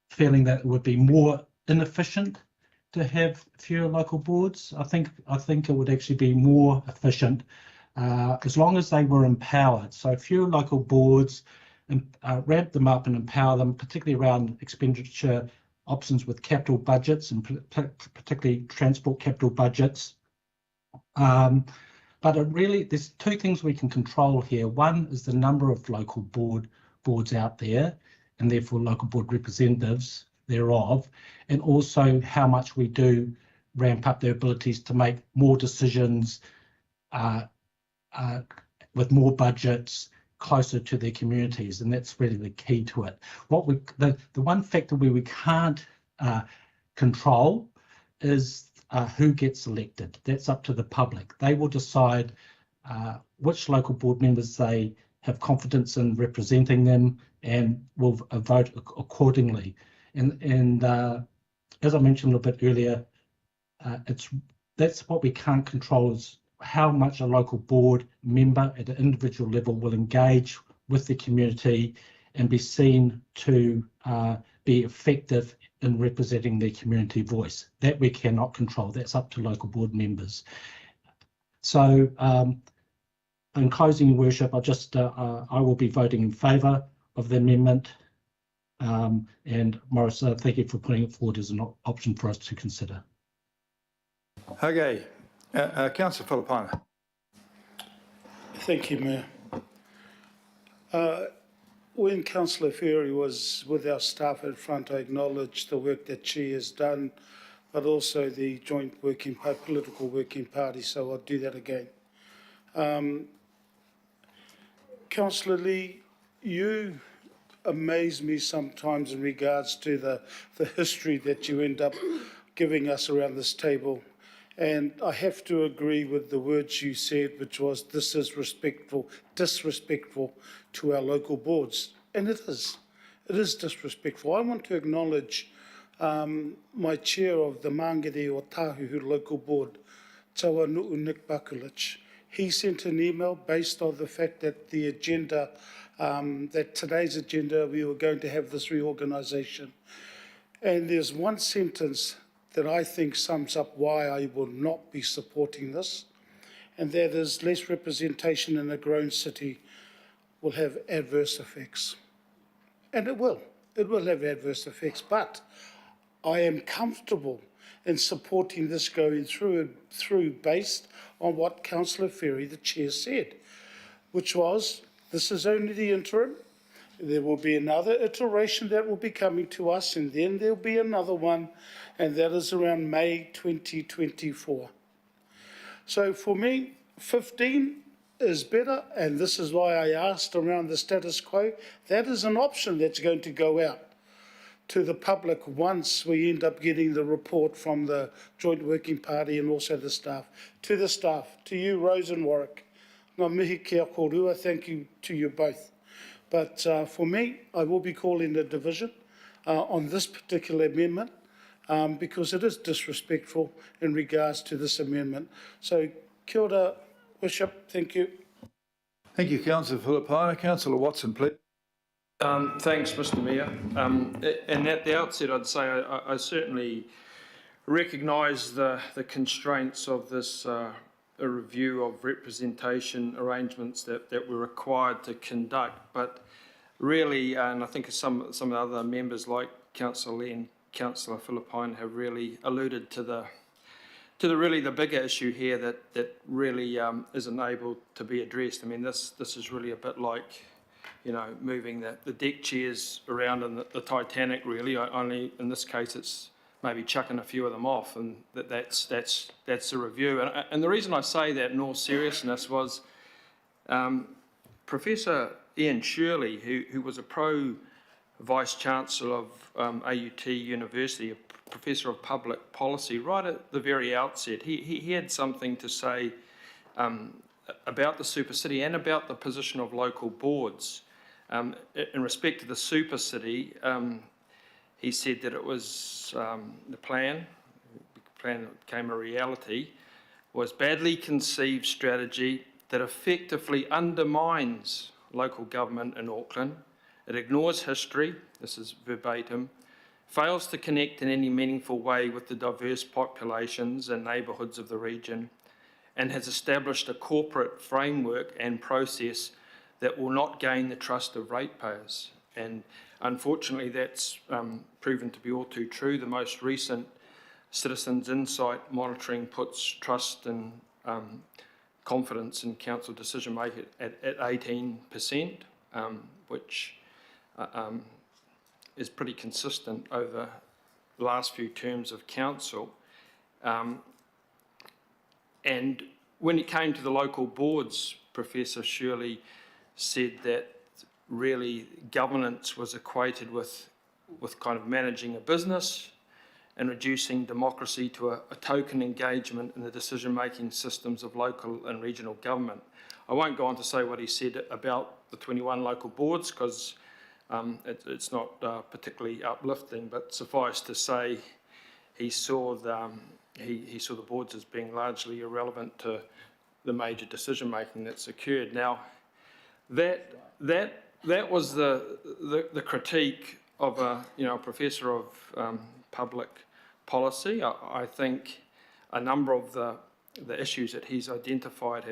feeling that it would be more inefficient to have fewer local boards. I think it would actually be more efficient as long as they were empowered. So fewer local boards, and ramp them up and empower them, particularly around expenditure options with capital budgets and particularly transport capital budgets. But there's two things we can control here. One is the number of local boards out there, and therefore local board representatives thereof, and also how much we do ramp up their abilities to make more decisions with more budgets closer to their communities, and that's really the key to it. The one factor where we can't control is who gets elected. That's up to the public. They will decide which local board members they have confidence in representing them, and will vote accordingly. And as I mentioned a little bit earlier, that's what we can't control, is how much a local board member at an individual level will engage with the community and be seen to be effective in representing their community voice. That we cannot control. That's up to local board members. So in closing, Your Worship, I will be voting in favour of the amendment. And Morris, thank you for putting it forward as an option for us to consider. Okay, Councillor Philippine. Thank you, Mayor. When Councillor Ferry was with our staff at front, I acknowledged the work that she has done, but also the joint political working party, so I'll do that again. Councillor Lee, you amaze me sometimes in regards to the history that you end up giving us around this table. And I have to agree with the words you said, which was, this is disrespectful to our local boards. And it is disrespectful. I want to acknowledge my chair of the Mangere o Tahuhu local board, Tawa Nu'u Nick Bakulich. He sent an email based on the fact that the agenda, that today's agenda, we were going to have this reorganisation. And there's one sentence that I think sums up why I will not be supporting this, and that is, less representation in a grown city will have adverse effects. And it will have adverse effects, but I am comfortable in supporting this going through based on what Councillor Ferry, the chair, said, which was, this is only the interim. There will be another iteration that will be coming to us, and then there'll be another one, and that is around May 2024. So for me, 15 is better, and this is why I asked around the status quo. That is an option that's going to go out to the public once we end up getting the report from the Joint Working Party and also the staff. To the staff, to you, Rose and Warwick, ngā mihi kia korua, thank you to you both. But for me, I will be calling a division on this particular amendment because it is disrespectful in regards to this amendment. So, kia ora, Bishop, thank you. Thank you, Councillor Philippine. Councillor Watson, please. Thanks, Mr. Mayor. And at the outset, I'd say I certainly recognise the constraints of this a review of representation arrangements that we're required to conduct, but really, and I think some of the other members like Councillor Lee and Councillor Philippine have really alluded to the bigger issue here that really isn't able to be addressed. I mean, this is really a bit like, you know, moving the deck chairs around in the Titanic, really. Only in this case it's maybe chucking a few of them off, and that's a review. And the reason I say that in all seriousness was Professor Ian Shirley, who was a Vice-Chancellor of AUT University, a Professor of Public Policy, right at the very outset, he had something to say about the Super City and about the position of local boards. In respect to the Super City, he said that it was the plan that became a reality, was badly conceived strategy that effectively undermines local government in Auckland. It ignores history, this is verbatim, fails to connect in any meaningful way with the diverse populations and neighbourhoods of the region, and has established a corporate framework and process that will not gain the trust of ratepayers. And unfortunately, that's proven to be all too true. The most recent Citizens Insight monitoring puts trust and confidence in council decision making at 18%, which is pretty consistent over the last few terms of council. And when it came to the local boards, Professor Shirley said that really governance was equated with kind of managing a business and reducing democracy to a token engagement in the decision-making systems of local and regional government. I won't go on to say what he said about the 21 local boards because it's not particularly uplifting, but suffice to say he saw the boards as being largely irrelevant to the major decision-making that's occurred. Now, that was the critique of a professor of public policy. I think a number of the issues that he's identified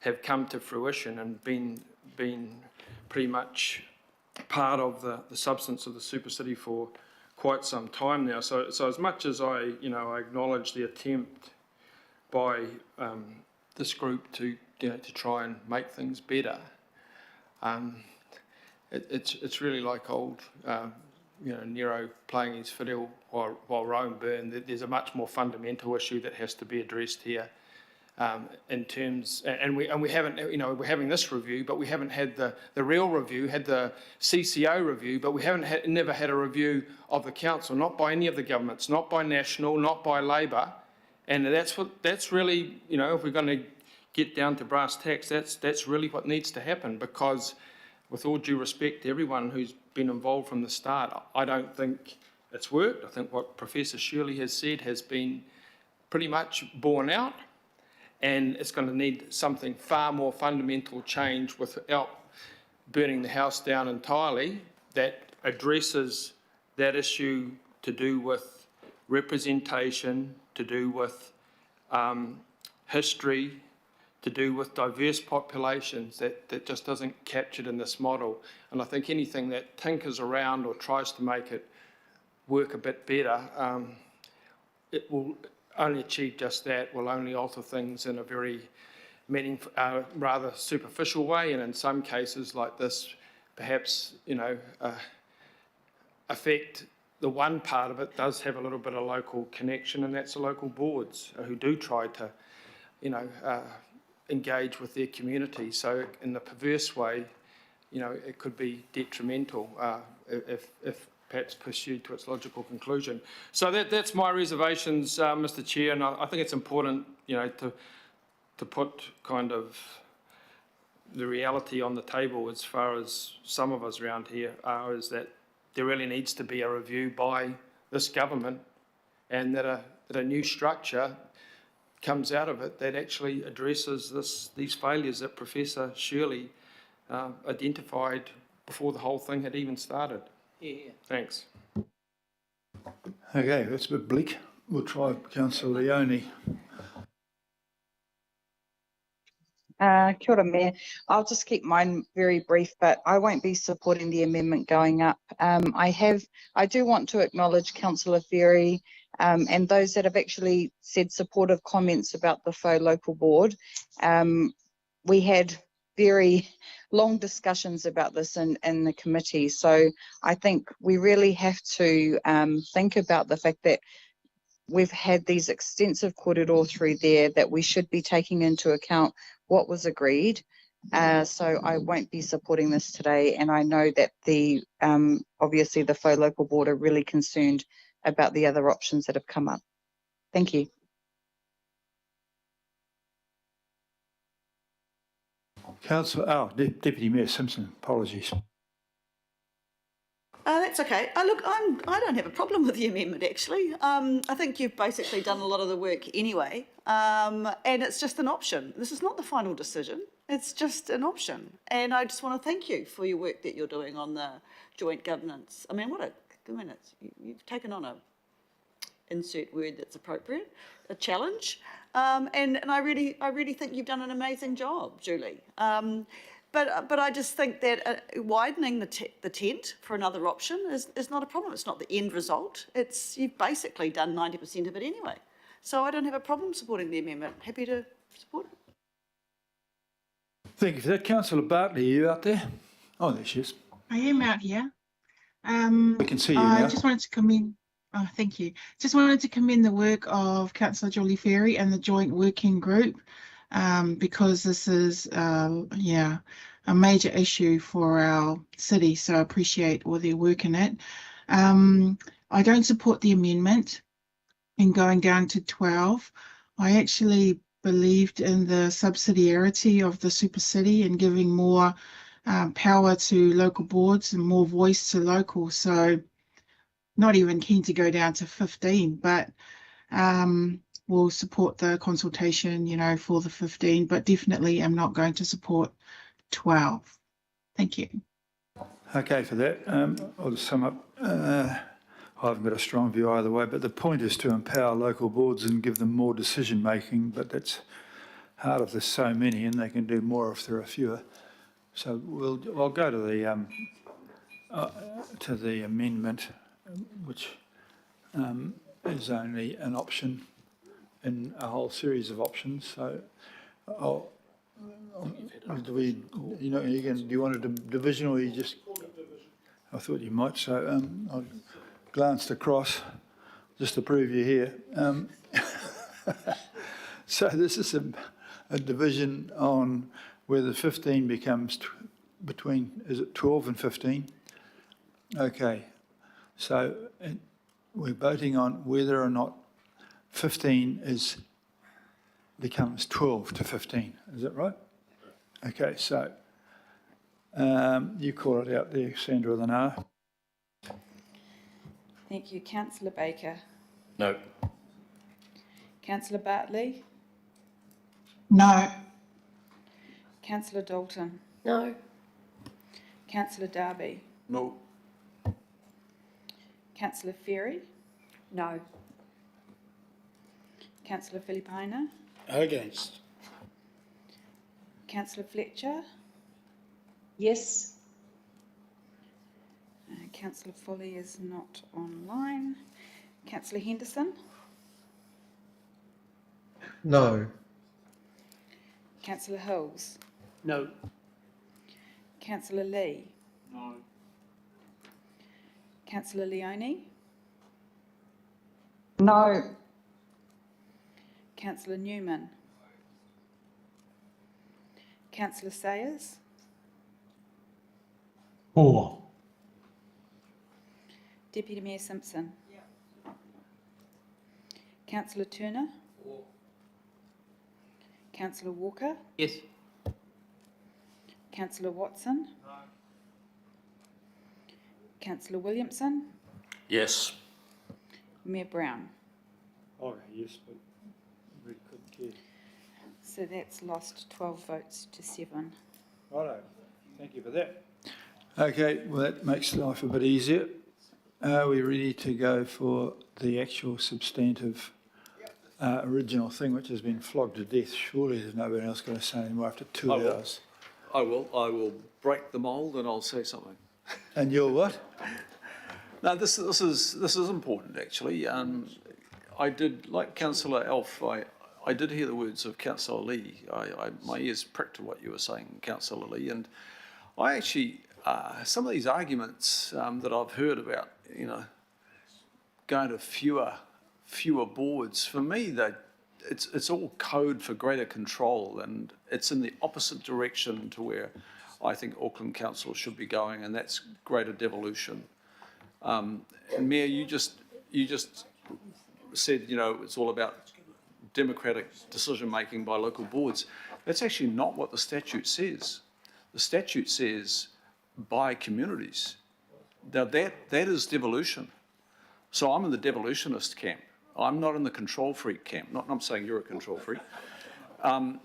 have come to fruition and been pretty much part of the substance of the Super City for quite some time now. So as much as I acknowledge the attempt by this group to try and make things better, it's really like old Nero playing his fiddle while Rome burned. There's a much more fundamental issue that has to be addressed here. In terms, and we haven't, we're having this review, but we haven't had the real review, had the CCO review, but we never had a review of the council, not by any of the governments, not by National, not by Labor, and that's really, if we're going to get down to brass tacks, that's really what needs to happen, because with all due respect to everyone who's been involved from the start, I don't think it's worked. I think what Professor Shirley has said has been pretty much borne out. And it's going to need something far more fundamental change without burning the house down entirely that addresses that issue to do with representation, to do with history, to do with diverse populations that just doesn't captured in this model. And I think anything that tinkers around or tries to make it work a bit better, it will only achieve just that, will only alter things in a very meaningful, rather superficial way, and in some cases like this, perhaps, affect the one part of it does have a little bit of local connection, and that's the local boards who do try to, engage with their community. So in the perverse way, it could be detrimental if perhaps pursued to its logical conclusion. So that's my reservations, Mr. Chair, and I think it's important, to put kind of the reality on the table as far as some of us around here are, is that there really needs to be a review by this government, and that a new structure comes out of it that actually addresses these failures that Professor Shirley identified before the whole thing had even started. Yeah. Thanks. Okay, that's a bit bleak. We'll try Councillor Leone. Kia ora, Mayor. I'll just keep mine very brief, but I won't be supporting the amendment going up. I do want to acknowledge Councillor Ferry and those that have actually said supportive comments about the faux local board. We had very long discussions about this in the committee, so I think we really have to think about the fact that we've had these extensive korero through there that we should be taking into account what was agreed. So I won't be supporting this today, and I know that obviously the faux local board are really concerned about the other options that have come up. Thank you. Deputy Mayor Simpson, apologies. That's okay. Look, I don't have a problem with the amendment, actually. I think you've basically done a lot of the work anyway, and it's just an option. This is not the final decision. It's just an option. And I just want to thank you for your work that you're doing on the joint governance. I mean, you've taken on a insert word that's appropriate, a challenge. And I really think you've done an amazing job, Julie. But I just think that widening the tent for another option is not a problem. It's not the end result. You've basically done 90% of it anyway. So I don't have a problem supporting the amendment. Happy to support it. Thank you for that. Councillor Bartley, are you out there? Oh, there she is. I am out here. We can see you now. I just wanted to commend. Oh, thank you. Just wanted to commend the work of Councillor Julie Ferry and the joint working group, because this is, yeah, a major issue for our city. So I appreciate all their work in it. I don't support the amendment in going down to 12. I actually believed in the subsidiarity of the super city and giving more power to local boards and more voice to local. So not even keen to go down to 15, but we'll support the consultation, you know, for the 15, but definitely am not going to support 12. Thank you. Okay, for that, I'll just sum up. I haven't got a strong view either way, but the point is to empower local boards and give them more decision making, but that's hard if there's so many, and they can do more if there are fewer. So I'll go to the amendment, which is only an option in a whole series of options. So do you want a division, or you just? I thought you might. So I glanced across just to prove you here. So this is a division on whether 15 becomes between, is it 12 and 15? Okay, so we're voting on whether or not 15 becomes 12 to 15, is that right? Okay, so you call it out there, Sandra, with an R. Thank you. Councillor Baker. No. Councillor Bartley. No. Councillor Dalton. No. Councillor Darby. No. Councillor Ferry. No. Councillor Filipina. Against. Councillor Fletcher. Yes. Councillor Foley is not online. Councillor Henderson. No. Councillor Hills. No. Councillor Lee. No. Councillor Leone. No. Councillor Newman. Councillor Sayers. 4. Deputy Mayor Simpson. Councillor Turner. Councillor Walker. Yes. Councillor Watson. No. Councillor Williamson. Yes. Mayor Brown. Oh, yes, but we couldn't care. So that's lost 12 votes to 7. Righto, thank you for that. Okay, well, that makes life a bit easier. Are we ready to go for the actual substantive original thing, which has been flogged to death? Surely there's nobody else going to say anymore after 2 hours. I will break the mould and I'll say something. And you'll what? No, this is important actually. I did, like Councillor Elf, I did hear the words of Councillor Lee. My ears pricked to what you were saying, Councillor Lee, and I actually some of these arguments that I've heard about, you know, going to fewer boards, for me it's all code for greater control, and it's in the opposite direction to where I think Auckland Council should be going, and that's greater devolution. And Mayor, you just said, you know, it's all about democratic decision making by local boards. That's actually not what the statute says. The statute says by communities. Now that is devolution. So I'm in the devolutionist camp. I'm not in the control freak camp. Not I'm saying you're a control freak. And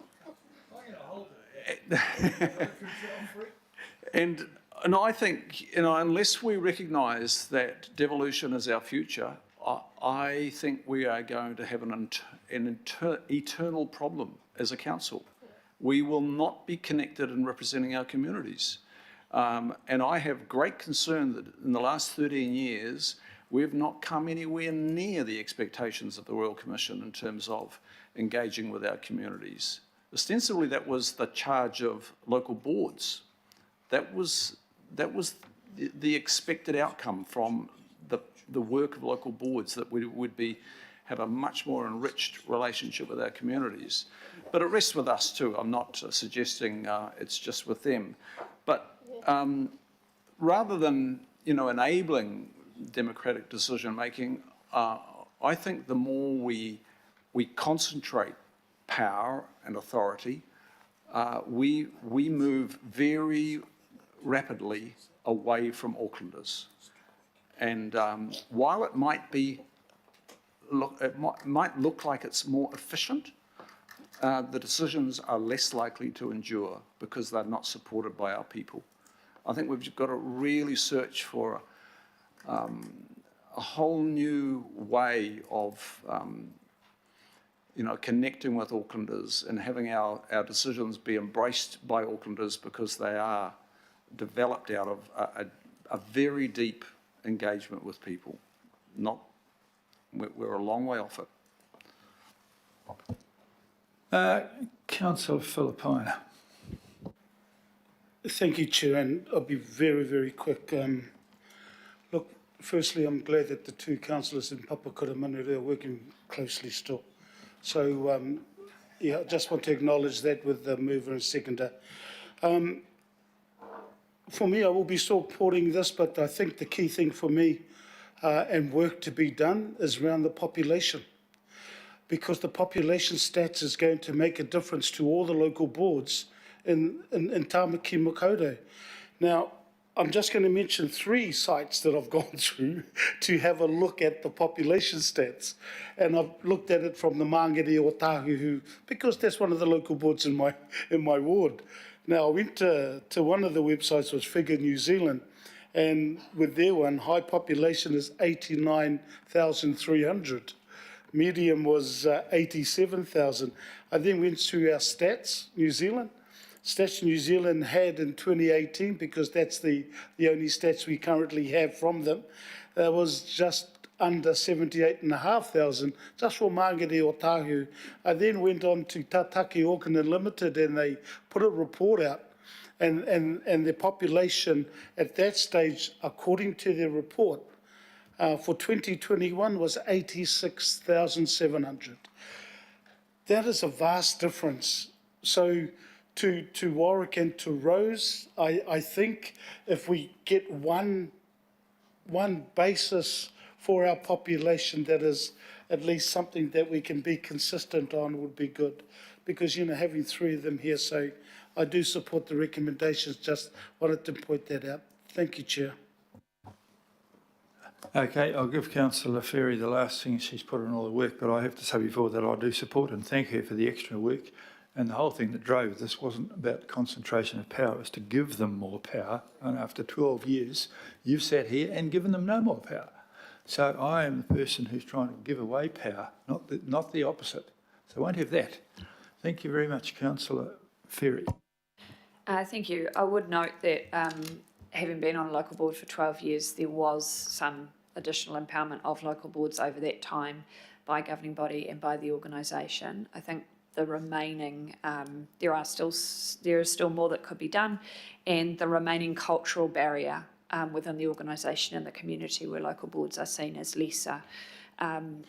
I think, you know, unless we recognise that devolution is our future, I think we are going to have an eternal problem as a council. We will not be connected in representing our communities. And I have great concern that in the last 13 years, we've not come anywhere near the expectations of the Royal Commission in terms of engaging with our communities. Ostensibly, that was the charge of local boards. That was the expected outcome from the work of local boards, that we would have a much more enriched relationship with our communities. But it rests with us too. I'm not suggesting it's just with them. But rather than, enabling democratic decision making, I think the more we concentrate power and authority, we move very rapidly away from Aucklanders. And while it might look like it's more efficient, the decisions are less likely to endure because they're not supported by our people. I think we've got to really search for a whole new way of connecting with Aucklanders and having our decisions be embraced by Aucklanders because they are developed out of a very deep engagement with people. We're a long way off it. Councillor Filipaina. Thank you, Chair, and I'll be very, very quick. Look, firstly, I'm glad that the two councillors in Papakura are working closely still. So, yeah, I just want to acknowledge that with the mover and seconder. For me, I will be supporting this, but I think the key thing for me and work to be done is around the population, because the population stats is going to make a difference to all the local boards in Tāmaki Makaurau. Now, I'm just going to mention 3 sites that I've gone through to have a look at the population stats. And I've looked at it from the Māngere o Tāhu, because that's one of the local boards in my ward. Now, I went to one of the websites, was Figure New Zealand, and with their one, high population is 89,300. Medium was 87,000. I then went to our Stats New Zealand. Stats New Zealand had in 2018, because that's the only stats we currently have from them, was just under 78,500, just for Māngere o Tāhu. I then went on to Tātaki Auckland Limited, and they put a report out, and the population at that stage, according to their report, for 2021 was 86,700. That is a vast difference. So to Warwick and to Rose, I think if we get one basis for our population that is at least something that we can be consistent on would be good. Because, having 3 of them here, so I do support the recommendations, just wanted to point that out. Thank you, Chair. Okay, I'll give Councillor Ferry the last thing. She's put in all the work, but I have to say before that I do support and thank her for the extra work. And the whole thing that drove this wasn't about concentration of power, it was to give them more power. And after 12 years, you've sat here and given them no more power. So I am the person who's trying to give away power, not the opposite. So I won't have that. Thank you very much, Councillor Ferry. Thank you. I would note that having been on a local board for 12 years, there was some additional empowerment of local boards over that time by governing body and by the organisation. I think the remaining, there is still more that could be done, and the remaining cultural barrier within the organisation and the community where local boards are seen as lesser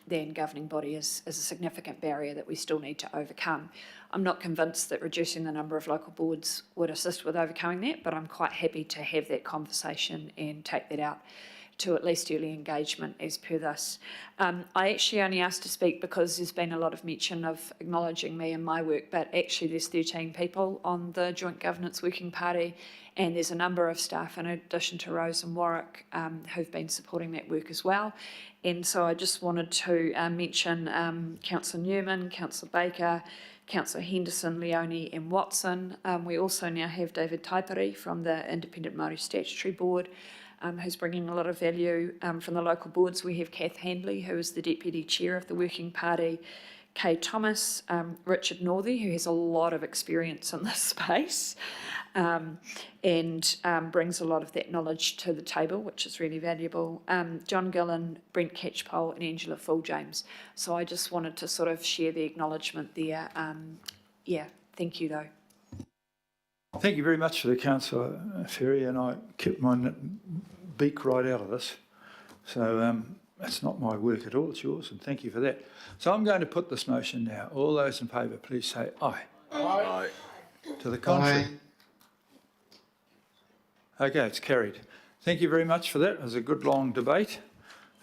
than governing body is a significant barrier that we still need to overcome. I'm not convinced that reducing the number of local boards would assist with overcoming that, but I'm quite happy to have that conversation and take that out to at least early engagement as per this. I actually only asked to speak because there's been a lot of mention of acknowledging me and my work, but actually there's 13 people on the Joint Governance Working Party, and there's a number of staff in addition to Rose and Warwick who've been supporting that work as well. And so I just wanted to mention Councillor Newman, Councillor Baker, Councillor Henderson, Leone and Watson. We also now have David Taipari from the Independent Māori Statutory Board, who's bringing a lot of value from the local boards. We have Kath Handley, who is the Deputy Chair of the Working Party, Kay Thomas, Richard Northey, who has a lot of experience in this space and brings a lot of that knowledge to the table, which is really valuable. John Gillen, Brent Catchpole and Angela Full-James. So I just wanted to sort of share the acknowledgement there. Yeah, thank you though. Thank you very much for the Councillor Ferry, and I kept my beak right out of this. So that's not my work at all, it's yours, and thank you for that. So I'm going to put this motion now. All those in favour, please say aye. Aye. To the contrary? Aye. Okay, it's carried. Thank you very much for that. It was a good long debate.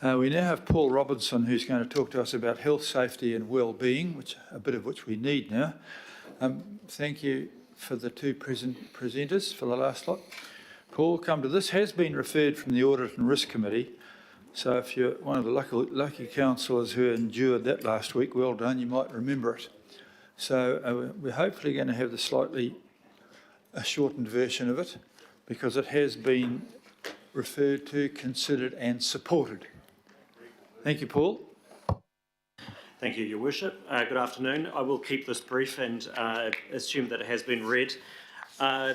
We now have Paul Robinson, who's going to talk to us about health, safety and well-being, a bit of which we need now. Thank you for the two presenters for the last lot. Paul, come to this. Has been referred from the Audit and Risk Committee. So if you're one of the lucky councillors who endured that last week, well done, you might remember it. So we're hopefully going to have a shortened version of it, because it has been referred to, considered and supported. Thank you, Paul. Thank you, Your Worship. Good afternoon. I will keep this brief and assume that it has been read.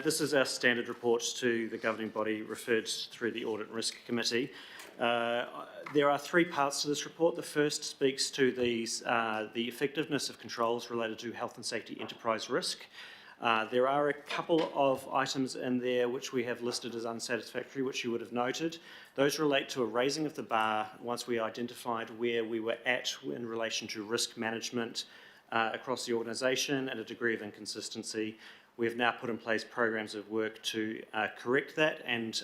This is our standard report to the governing body referred through the Audit and Risk Committee. There are three parts to this report. The first speaks to the effectiveness of controls related to health and safety enterprise risk. There are a couple of items in there which we have listed as unsatisfactory, which you would have noted. Those relate to a raising of the bar once we identified where we were at in relation to risk management across the organisation and a degree of inconsistency. We have now put in place programs of work to correct that and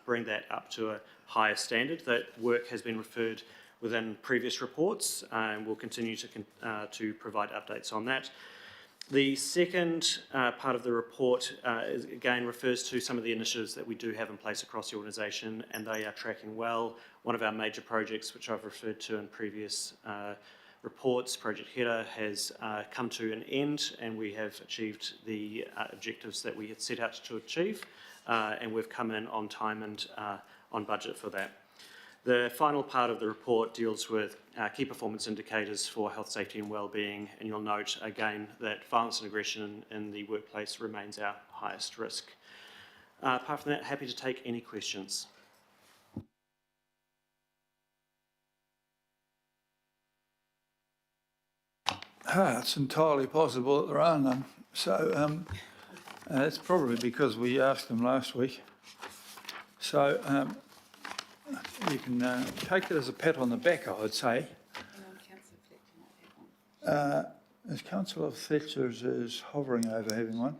bring that up to a higher standard. That work has been referred within previous reports and we'll continue to provide updates on that. The second part of the report again refers to some of the initiatives that we do have in place across the organisation, and they are tracking well. One of our major projects, which I've referred to in previous reports, Project Header, has come to an end, and we have achieved the objectives that we had set out to achieve, and we've come in on time and on budget for that. The final part of the report deals with key performance indicators for health, safety and wellbeing, and you'll note again that violence and aggression in the workplace remains our highest risk. Apart from that, happy to take any questions. It's entirely possible that there are none. So that's probably because we asked them last week. So you can take it as a pat on the back, I would say. As Councillor Fletcher's is hovering over having one.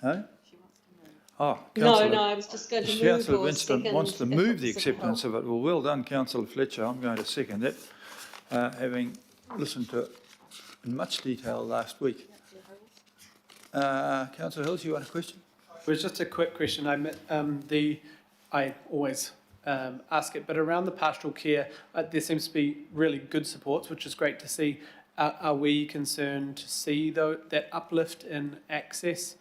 No? Oh, No, I was just going to move. Councillor Winston wants to move the it's acceptance of it. Well, well done, Councillor Fletcher. I'm going to second that, having listened to it in much detail last week. Councillor Hills, you want a question? It was just a quick question. I always ask it, but around the pastoral care, there seems to be really good supports, which is great to see. Are we concerned to see that uplift in access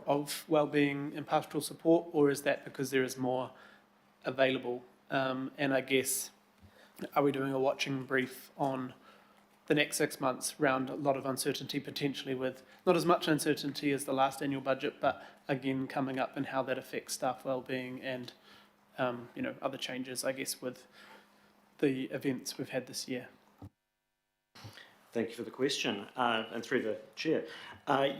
of wellbeing and pastoral support, or is that because there is more available? And I guess, are we doing a watching brief on the next 6 months around a lot of uncertainty, potentially with not as much uncertainty as the last annual budget, but again coming up and how that affects staff wellbeing and other changes, I guess, with the events we've had this year? Thank you for the question, and through the chair.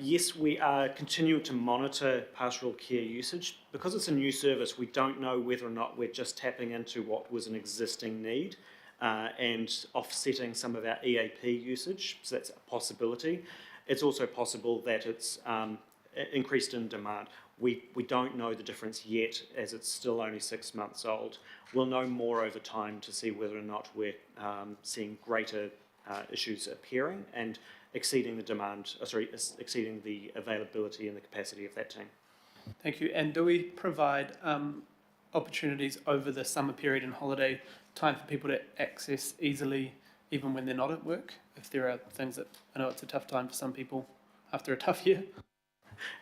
Yes, we are continuing to monitor pastoral care usage. Because it's a new service, we don't know whether or not we're just tapping into what was an existing need and offsetting some of our EAP usage, so that's a possibility. It's also possible that it's increased in demand. We don't know the difference yet, as it's still only 6 months old. We'll know more over time to see whether or not we're seeing greater issues appearing and exceeding the demand, exceeding the availability and the capacity of that team. Thank you. And do we provide opportunities over the summer period and holiday time for people to access easily, even when they're not at work? If there are things that, I know it's a tough time for some people after a tough year.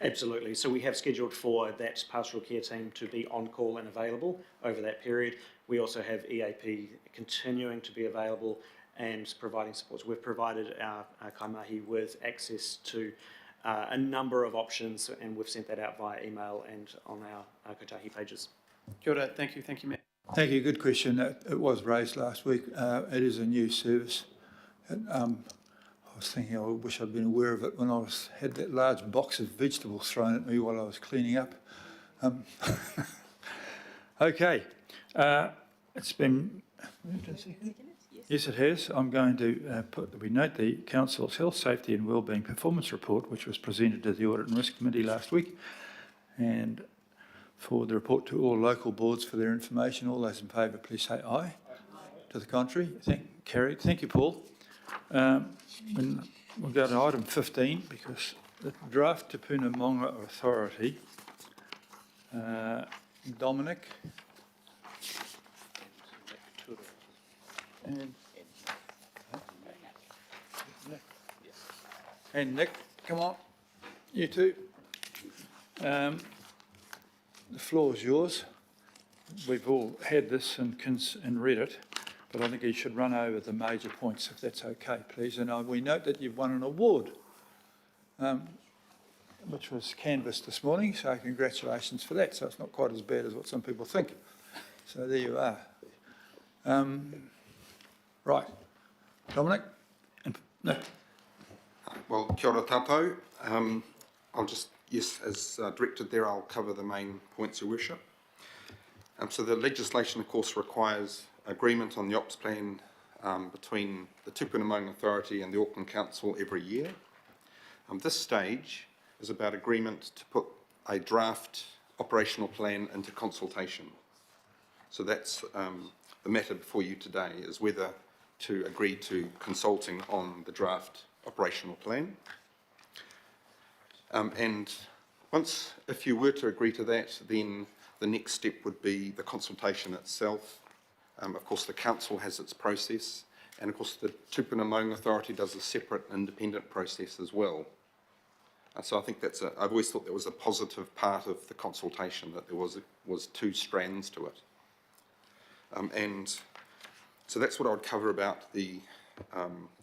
Absolutely. So we have scheduled for that pastoral care team to be on call and available over that period. We also have EAP continuing to be available and providing support. We've provided our kaimahi with access to a number of options, and we've sent that out via email and on our kotahi pages. Kia ora. Thank you, Matt. Thank you. Good question. It was raised last week. It is a new service. And, I was thinking I wish I'd been aware of it when I had that large box of vegetables thrown at me while I was cleaning up. Okay. It's been moved and seconded? Yes, it has. I'm going to put that we note the Council's Health, Safety and Wellbeing Performance Report, which was presented to the Audit and Risk Committee last week, and forward the report to all local boards for their information. All those in favour, please say aye. Aye. To the contrary, carried. Thank you, Paul. We'll go to item 15 because the draft Te Puna Maunga Authority, Dominic and Nick, come on, you two. The floor is yours. We've all had this and read it, but I think you should run over the major points if that's okay, please. And we note that you've won an award, which was canvassed this morning, so congratulations for that. So it's not quite as bad as what some people think. So there you are. Right, Dominic? No. Well, kia ora tātou. I'll just, yes, as directed there, I'll cover the main points, Your Worship. So the legislation, of course, requires agreement on the ops plan between the Te Puna Maunga Authority and the Auckland Council every year. This stage is about agreement to put a draft operational plan into consultation. So that's the matter before you today, is whether to agree to consulting on the draft operational plan. And once, if you were to agree to that, then the next step would be the consultation itself. Of course, the council has its process, and of course, the Te Puna Maunga Authority does a separate independent process as well. So I think I've always thought that was a positive part of the consultation, that there was two strands to it. And so that's what I would cover about the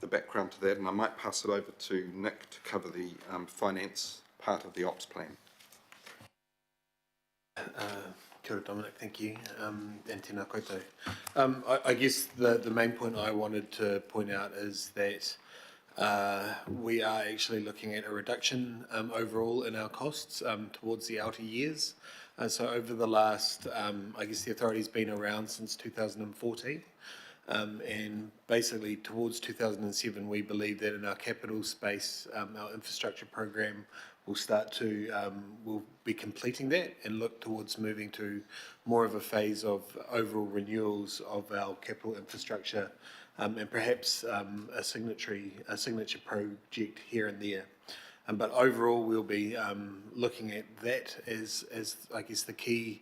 background to that, and I might pass it over to Nick to cover the finance part of the ops plan. Kia ora, Dominic, thank you, and tēnā koutou. I guess the main point I wanted to point out is that we are actually looking at a reduction overall in our costs towards the outer years. So over the last, I guess the authority's been around since 2014. And basically towards 2007, we believe that in our capital space, our infrastructure program will start to, we'll be completing that and look towards moving to more of a phase of overall renewals of our capital infrastructure and perhaps a signature project here and there. But overall, we'll be looking at that as I guess the key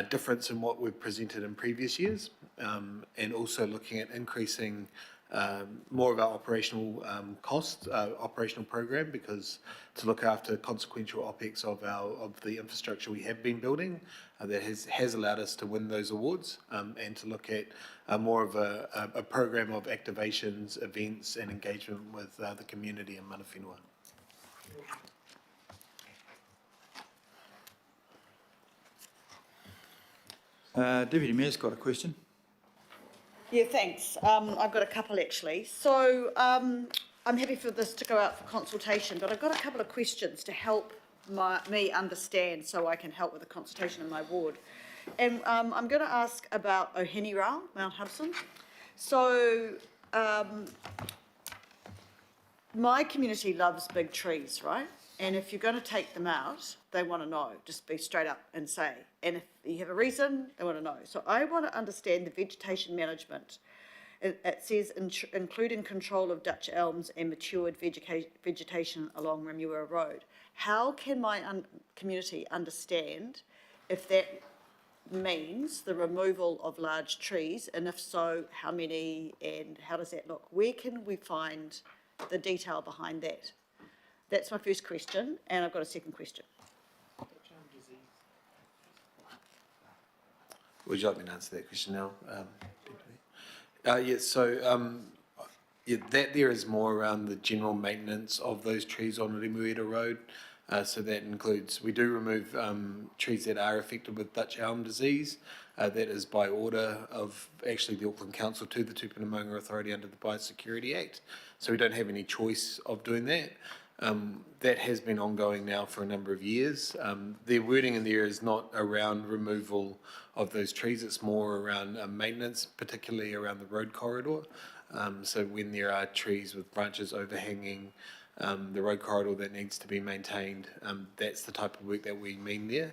difference in what we've presented in previous years, and also looking at increasing more of our operational costs, operational program, because to look after consequential OPEX of the infrastructure we have been building, that has allowed us to win those awards, and to look at more of a program of activations, events, and engagement with the community in mana whenua. Deputy Mayor's got a question. Yeah, thanks. I've got a couple actually. So I'm happy for this to go out for consultation, but I've got a couple of questions to help me understand so I can help with the consultation in my ward. And I'm going to ask about Ohenirau, Mount Hudson. So my community loves big trees, right? And if you're going to take them out, they want to know, just be straight up and say. And if you have a reason, they want to know. So I want to understand the vegetation management. It says including control of Dutch elms and matured vegetation along Remuera Road. How can my community understand if that means the removal of large trees, and if so, how many, and how does that look? Where can we find the detail behind that? That's my first question, and I've got a second question. Would you like me to answer that question now? Yes, so that there is more around the general maintenance of those trees on Remuera Road. So that includes, we do remove trees that are affected with Dutch elm disease. That is by order of actually the Auckland Council to the Te Puna Maunga Authority under the Biosecurity Act. So we don't have any choice of doing that. That has been ongoing now for a number of years. The wording in there is not around removal of those trees, it's more around maintenance, particularly around the road corridor. So when there are trees with branches overhanging the road corridor that needs to be maintained, that's the type of work that we mean there.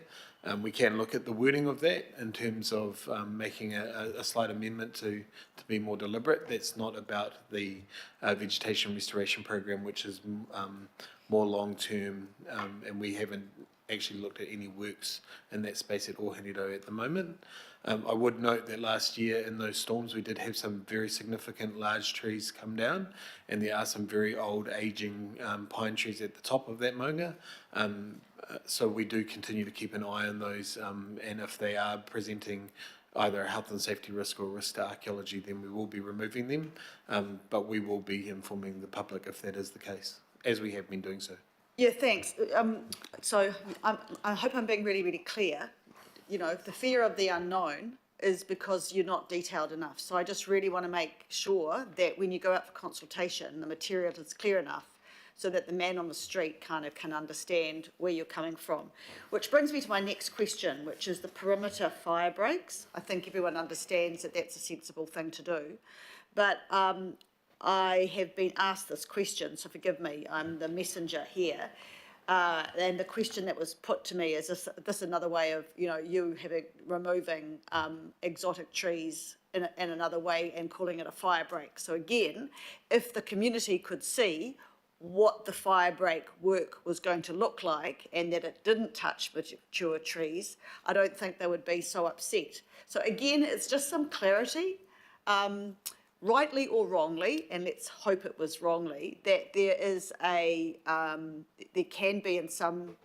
We can look at the wording of that in terms of making a slight amendment to be more deliberate. That's not about the vegetation restoration program, which is more long-term, and we haven't actually looked at any works in that space at Ohenido at the moment. I would note that last year in those storms we did have some very significant large trees come down, and there are some very old aging pine trees at the top of that maunga. So we do continue to keep an eye on those, and if they are presenting either a health and safety risk or risk to archaeology, then we will be removing them, but we will be informing the public if that is the case, as we have been doing so. Yeah, thanks. So I hope I'm being really, really clear. You know, the fear of the unknown is because you're not detailed enough. So I just really want to make sure that when you go out for consultation, the material is clear enough so that the man on the street kind of can understand where you're coming from. Which brings me to my next question, which is the perimeter fire breaks. I think everyone understands that that's a sensible thing to do. But I have been asked this question, so forgive me, I'm the messenger here. And the question that was put to me is this another way of, you know, you removing exotic trees in another way and calling it a fire break. So again, if the community could see what the fire break work was going to look like and that it didn't touch mature trees, I don't think they would be so upset. So again, it's just some clarity. Rightly or wrongly, and let's hope it was wrongly, that there is there can be in some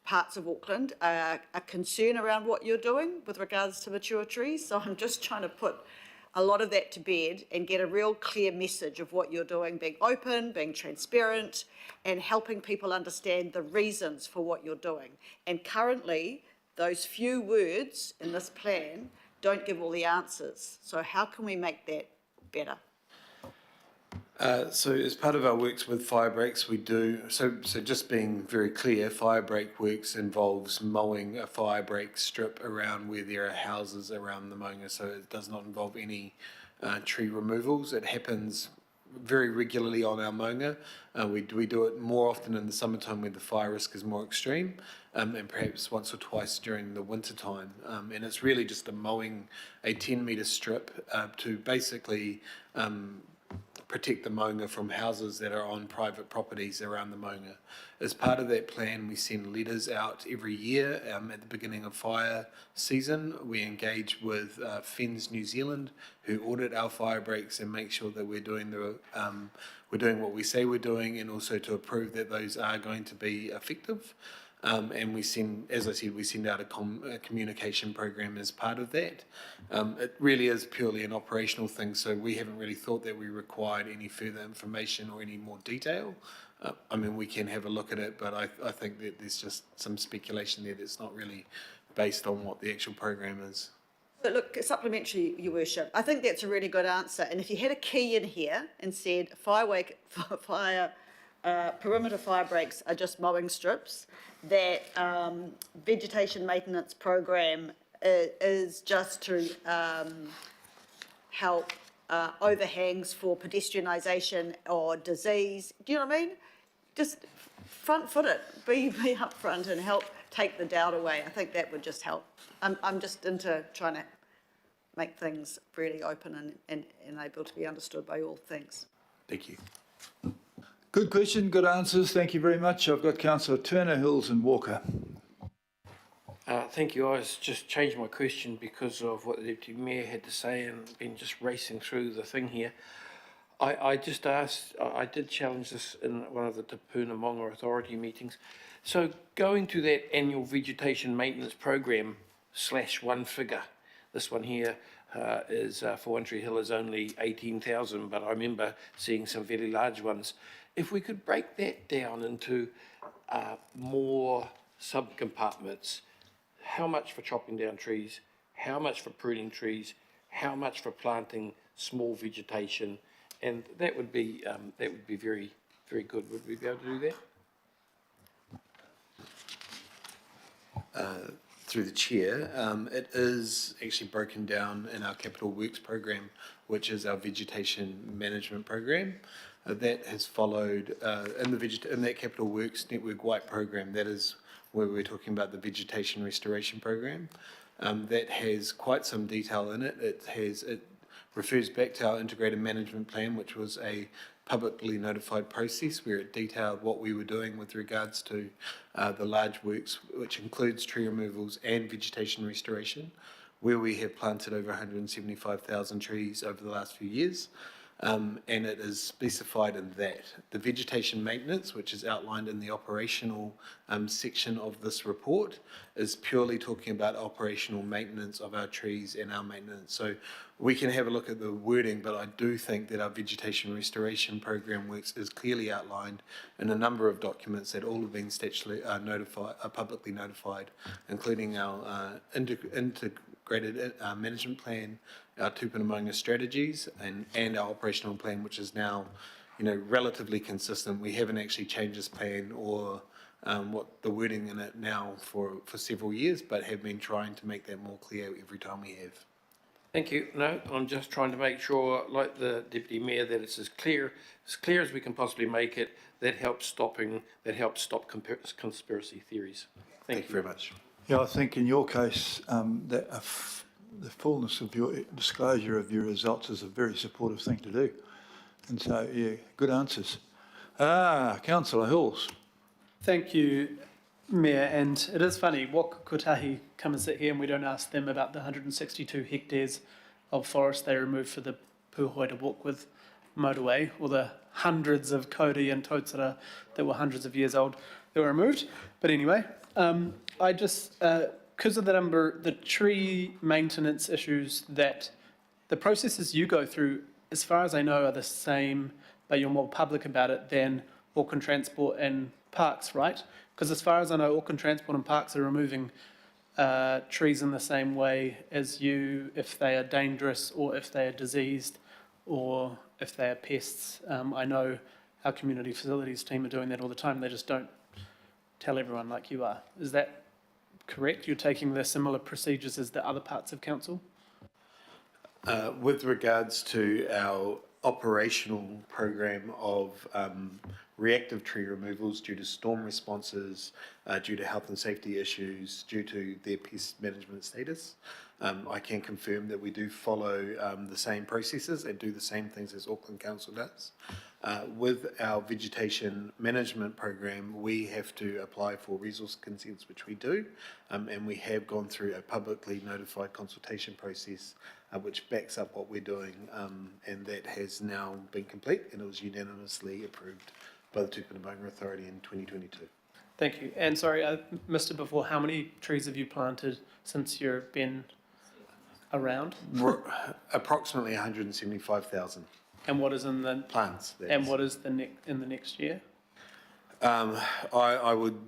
parts of Auckland a concern around what you're doing with regards to mature trees. So I'm just trying to put a lot of that to bed and get a real clear message of what you're doing, being open, being transparent, and helping people understand the reasons for what you're doing. And currently, those few words in this plan don't give all the answers. So how can we make that better? So as part of our works with fire breaks, we do, so just being very clear, fire break works involves mowing a fire break strip around where there are houses around the maunga, so it does not involve any tree removals. It happens very regularly on our maunga. We do it more often in the summertime when the fire risk is more extreme, and perhaps once or twice during the winter time. And it's really just mowing a 10-metre strip to basically protect the maunga from houses that are on private properties around the maunga. As part of that plan, we send letters out every year at the beginning of fire season. We engage with Fens New Zealand, who audit our fire breaks and make sure that we're doing what we say we're doing, and also to approve that those are going to be effective. And we send, as I said, we send out a communication program as part of that. It really is purely an operational thing, so we haven't really thought that we required any further information or any more detail. I mean, we can have a look at it, but I think that there's just some speculation there that's not really based on what the actual program is. But look, supplementary, Your Worship, I think that's a really good answer. And if you had a key in here and said perimeter fire breaks are just mowing strips, that vegetation maintenance program is just to help overhangs for pedestrianisation or disease. Do you know what I mean? Just front foot it, be up front and help take the doubt away. I think that would just help. I'm just into trying to make things really open and able to be understood by all. Thanks. Thank you. Good question, good answers. Thank you very much. I've got Councillor Turner, Hills and Walker. Thank you. I was just changed my question because of what the Deputy Mayor had to say and been just racing through the thing here. I just asked, I did challenge this in one of the Te Puna Monga Authority meetings. So going to that annual vegetation maintenance program / one figure, this one here is for One Tree Hill is only 18,000, but I remember seeing some very large ones. If we could break that down into more sub-compartments, how much for chopping down trees, how much for pruning trees, how much for planting small vegetation, and that would be very Very good. Would we be able to do that? Through the chair, it is actually broken down in our capital works program, which is our vegetation management program. That has followed in that capital works network white program. That is where we're talking about the vegetation restoration program. That has quite some detail in it. It refers back to our integrated management plan, which was a publicly notified process where it detailed what we were doing with regards to the large works, which includes tree removals and vegetation restoration, where we have planted over 175,000 trees over the last few years. And it is specified in that. The vegetation maintenance, which is outlined in the operational section of this report, is purely talking about operational maintenance of our trees and our maintenance. So we can have a look at the wording, but I do think that our vegetation restoration program works is clearly outlined in a number of documents that all have been statutorily publicly notified, including our integrated management plan, our tupuna strategies, and our operational plan, which is now, relatively consistent. We haven't actually changed this plan or what the wording in it now for several years, but have been trying to make that more clear every time we have. Thank you. No, I'm just trying to make sure, like the Deputy Mayor, that it's as clear as we can possibly make it. That helps stop conspiracy theories. Thank you very much. Yeah, I think in your case, that the fullness of your disclosure of your results is a very supportive thing to do. And so, yeah, good answers. Councillor Hills. Thank you, Mayor. And it is funny, Waka Kotahi come and sit here and we don't ask them about the 162 hectares of forest they removed for the Pūhoi to walk with motorway, or the hundreds of kauri and totara that were hundreds of years old that were removed. But anyway, I just, because of the tree maintenance issues that the processes you go through, as far as I know, are the same, but you're more public about it than Auckland Transport and Parks, right? Because as far as I know, Auckland Transport and Parks are removing trees in the same way as you, if they are dangerous or if they are diseased or if they are pests. I know our community facilities team are doing that all the time. They just don't tell everyone like you are. Is that correct? You're taking the similar procedures as the other parts of council? With regards to our operational program of reactive tree removals due to storm responses, due to health and safety issues, due to their pest management status, I can confirm that we do follow the same processes and do the same things as Auckland Council does. With our vegetation management program, we have to apply for resource consents, which we do, and we have gone through a publicly notified consultation process which backs up what we're doing, and that has now been complete, and it was unanimously approved by the Tupuna Authority in 2022. Thank you. And sorry, I missed it before. How many trees have you planted since you've been around? Approximately 175,000. And what is in the plants? And what is in the next year? I would.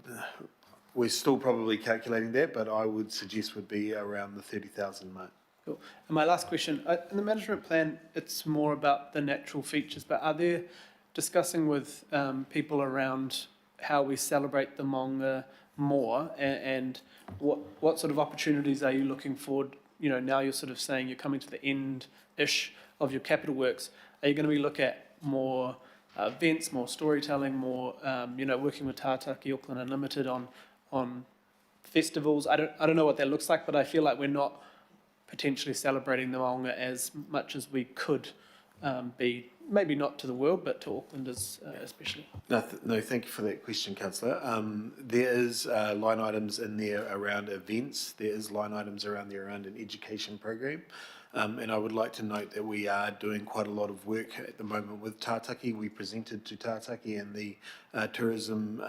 We're still probably calculating that, but I would suggest would be around the 30,000 mark. Cool. And my last question, in the management plan, it's more about the natural features, but are there discussing with people around how we celebrate the Maunga more, and what sort of opportunities are you looking forward? Now you're sort of saying you're coming to the end-ish of your capital works. Are you going to be looking at more events, more storytelling, more working with Tātaki Auckland Unlimited on festivals? I don't know what that looks like, but I feel like we're not potentially celebrating the Maunga as much as we could be. Maybe not to the world, but to Aucklanders especially. No, thank you for that question, Councillor. There is line items in there around events. There is line items around there around an education program. And I would like to note that we are doing quite a lot of work at the moment with Tātaki. We presented to Tātaki and the tourism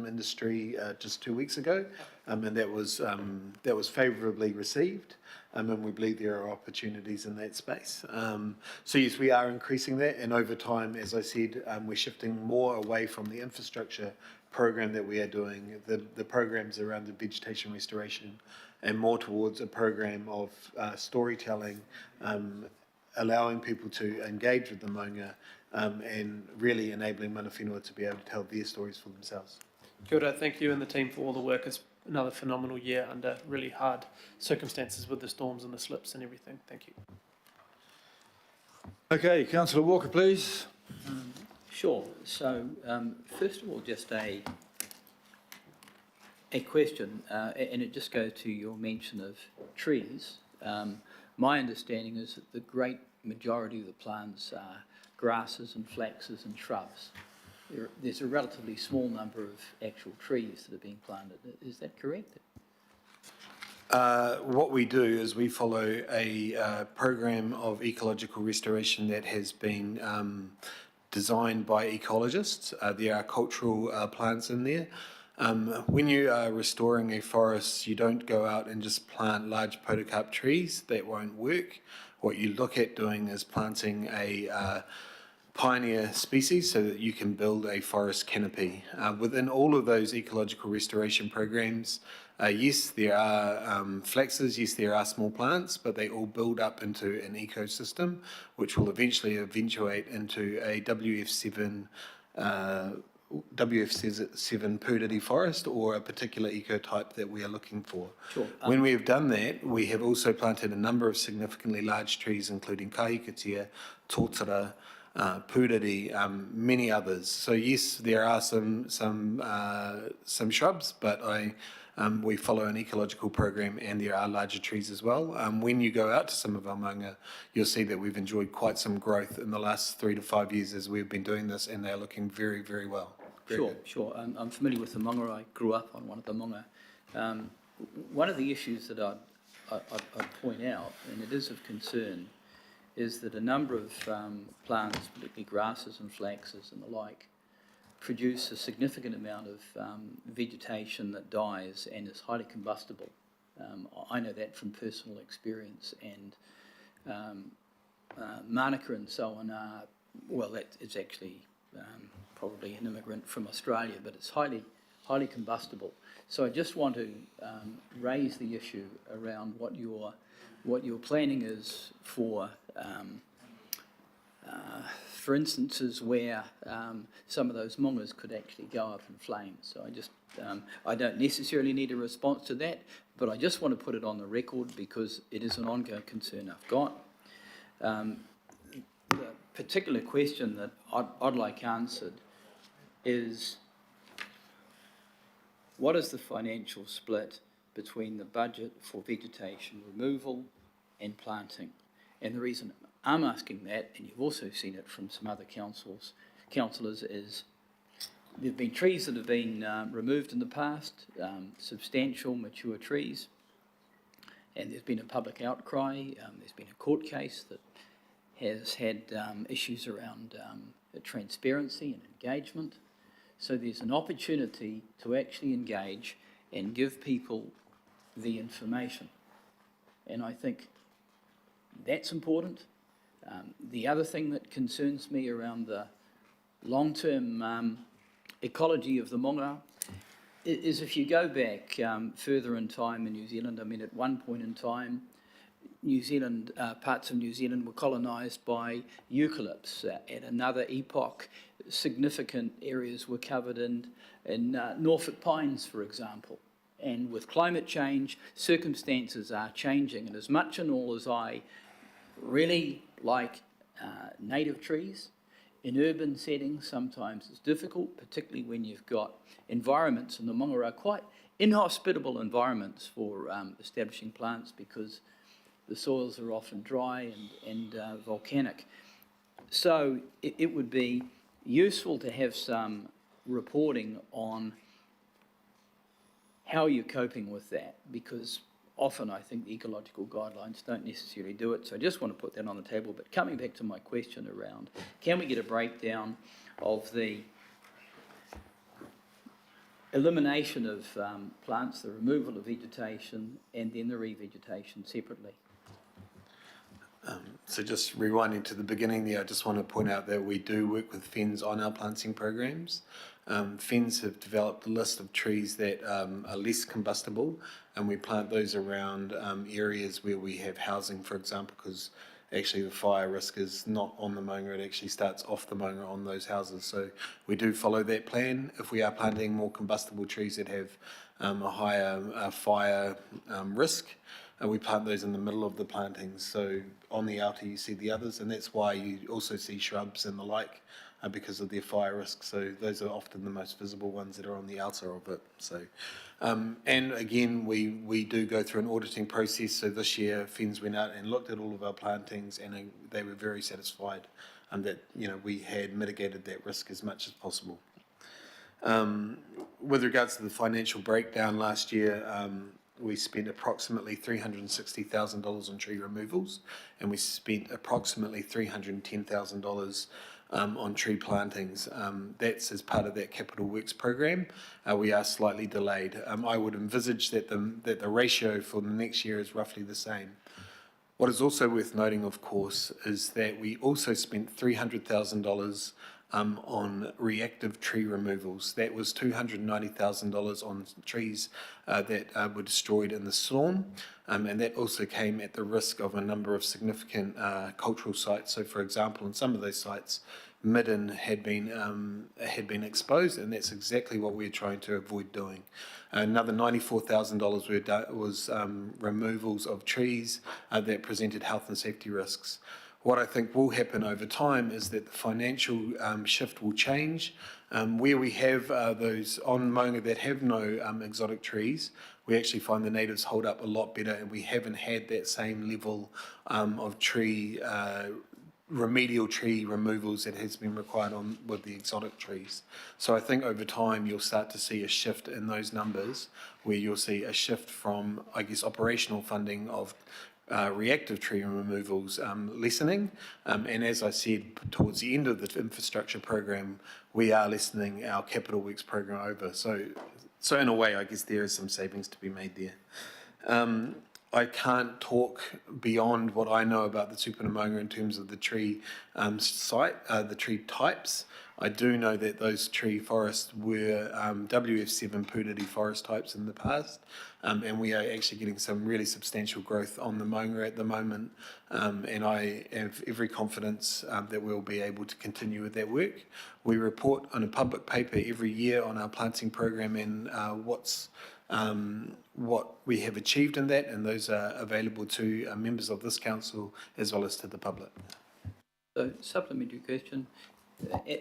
industry just 2 weeks ago, and that was favourably received. And we believe there are opportunities in that space. So yes, we are increasing that, and over time, as I said, we're shifting more away from the infrastructure program that we are doing, the programs around the vegetation restoration, and more towards a program of storytelling, allowing people to engage with the Maunga and really enabling mana whenua to be able to tell their stories for themselves. Kia ora, thank you and the team for all the work. It's another phenomenal year under really hard circumstances with the storms and the slips and everything. Thank you. Okay, Councillor Walker, please. Sure. So, first of all, just a question, and it just goes to your mention of trees. My understanding is that the great majority of the plants are grasses and flaxes and shrubs. There's a relatively small number of actual trees that are being planted. Is that correct? What we do is we follow a program of ecological restoration that has been designed by ecologists. There are cultural plants in there. When you are restoring a forest, you don't go out and just plant large podocarp trees. That won't work. What you look at doing is planting a pioneer species so that you can build a forest canopy. Within all of those ecological restoration programs, yes, there are flaxes, yes, there are small plants, but they all build up into an ecosystem, which will eventually eventuate into a WF7 pūrere forest or a particular ecotype that we are looking for. Sure. When we have done that, we have also planted a number of significantly large trees, including kahikatea, tōtara, pūrere, many others. So yes, there are some shrubs, but we follow an ecological program, and there are larger trees as well. When you go out to some of our maunga, you'll see that we've enjoyed quite some growth in the last 3 to 5 years as we've been doing this, and they're looking very, very well. Sure. I'm familiar with the maunga. I grew up on one of the maunga. One of the issues that I'd point out, and it is of concern, is that a number of plants, particularly grasses and flaxes and the like, produce a significant amount of vegetation that dies and is highly combustible. I know that from personal experience, and Mānuka and so on are, well, it's actually probably an immigrant from Australia, but it's highly combustible. So I just want to raise the issue around what your planning is for instances where some of those maungas could actually go up in flames. So I don't necessarily need a response to that, but I just want to put it on the record because it is an ongoing concern I've got. The particular question that I'd like answered is, what is the financial split between the budget for vegetation removal and planting? And the reason I'm asking that, and you've also seen it from some other councillors, is there have been trees that have been removed in the past, substantial mature trees, and there's been a public outcry. There's been a court case that has had issues around transparency and engagement. So there's an opportunity to actually engage and give people the information. And I think that's important. The other thing that concerns me around the long-term ecology of the maunga is if you go back further in time in New Zealand, I mean, at one point in time, New Zealand, parts of New Zealand were colonised by eucalypts. At another epoch, significant areas were covered in Norfolk pines, for example. And with climate change, circumstances are changing. And as much and all as I really like native trees, in urban settings sometimes it's difficult, particularly when you've got environments, and the maunga are quite inhospitable environments for establishing plants because the soils are often dry and volcanic. So it would be useful to have some reporting on how you're coping with that, because often I think the ecological guidelines don't necessarily do it. So I just want to put that on the table. But coming back to my question around, can we get a breakdown of the elimination of plants, the removal of vegetation, and then the revegetation separately? So just rewinding to the beginning there, I just want to point out that we do work with FENZ on our planting programs. FENZ have developed a list of trees that are less combustible, and we plant those around areas where we have housing, for example, because actually the fire risk is not on the maunga, it actually starts off the maunga on those houses. So we do follow that plan. If we are planting more combustible trees that have a higher fire risk, we plant those in the middle of the plantings. So on the outer you see the others, and that's why you also see shrubs and the like, because of their fire risk. So those are often the most visible ones that are on the outer of it. So, and again, we do go through an auditing process. So this year, FENS went out and looked at all of our plantings, and they were very satisfied that we had mitigated that risk as much as possible. With regards to the financial breakdown last year, we spent approximately $360,000 on tree removals, and we spent approximately $310,000 on tree plantings. That's as part of that capital works program. We are slightly delayed. I would envisage that the ratio for the next year is roughly the same. What is also worth noting, of course, is that we also spent $300,000 on reactive tree removals. That was $290,000 on trees that were destroyed in the storm, and that also came at the risk of a number of significant cultural sites. So, for example, in some of those sites, midden had been exposed, and that's exactly what we're trying to avoid doing. Another $94,000 was removals of trees that presented health and safety risks. What I think will happen over time is that the financial shift will change. Where we have those on maunga that have no exotic trees, we actually find the natives hold up a lot better, and we haven't had that same level of remedial tree removals that has been required with the exotic trees. So I think over time you'll start to see a shift in those numbers, where you'll see a shift from, I guess, operational funding of reactive tree removals lessening, and as I said, towards the end of the infrastructure program, we are lessening our capital works program over. So in a way, I guess there is some savings to be made there. I can't talk beyond what I know about the Tupuna Maunga in terms of the tree the tree types. I do know that those tree forests were WF7 Pūriri forest types in the past, and we are actually getting some really substantial growth on the maunga at the moment, and I have every confidence that we'll be able to continue with that work. We report on a public paper every year on our planting program and what we have achieved in that, and those are available to members of this council as well as to the public. So, supplementary question.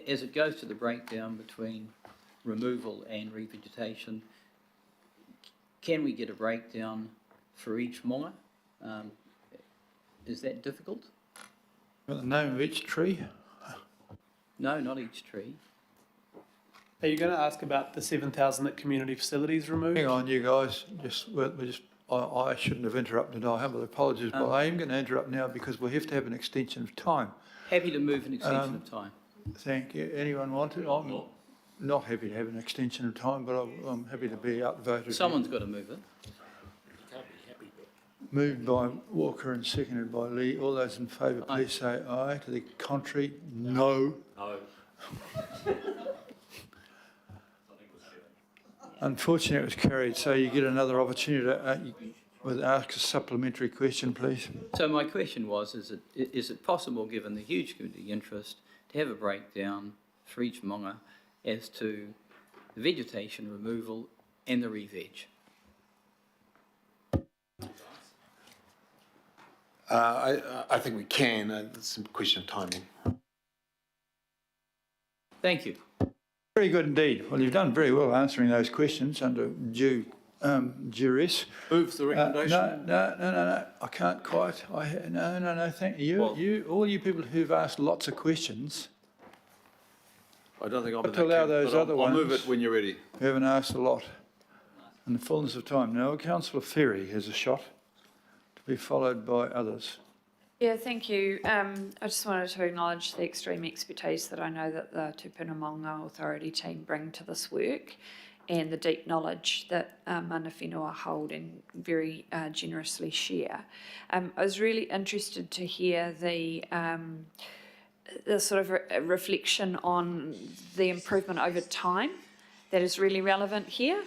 As it goes to the breakdown between removal and revegetation, can we get a breakdown for each maunga? Is that difficult? Got the name of each tree? No, not each tree. Are you going to ask about the 7,000 that community facilities removed? Hang on, you guys. I shouldn't have interrupted. I humble apologies, but I am going to interrupt now because we have to have an extension of time. Happy to move an extension of time. Thank you. Anyone want it? I'm not happy to have an extension of time, but I'm happy to be outvoted. Someone's got to move it. Moved by Walker and seconded by Lee. All those in favour, please say aye. To the contrary, no. No. Unfortunately, it was carried, so you get another opportunity to ask a supplementary question, please. So my question was, is it possible, given the huge community interest, to have a breakdown for each maunga as to the vegetation removal and the re-veg? I think we can. It's a question of timing. Thank you. Very good indeed. Well, you've done very well answering those questions under due duress. Move the recommendation. No. I can't quite. No. Thank you. All you people who've asked lots of questions. I don't think I'm But to allow those other ones. I'll move it when you're ready. Who haven't asked a lot. In the fullness of time. Now, Councillor Ferry has a shot, to be followed by others. Yeah, thank you. I just wanted to acknowledge the extreme expertise that I know that the Tupuna Maunga Authority team bring to this work, and the deep knowledge that mana whenua hold and very generously share. I was really interested to hear the sort of reflection on the improvement over time that is really relevant here.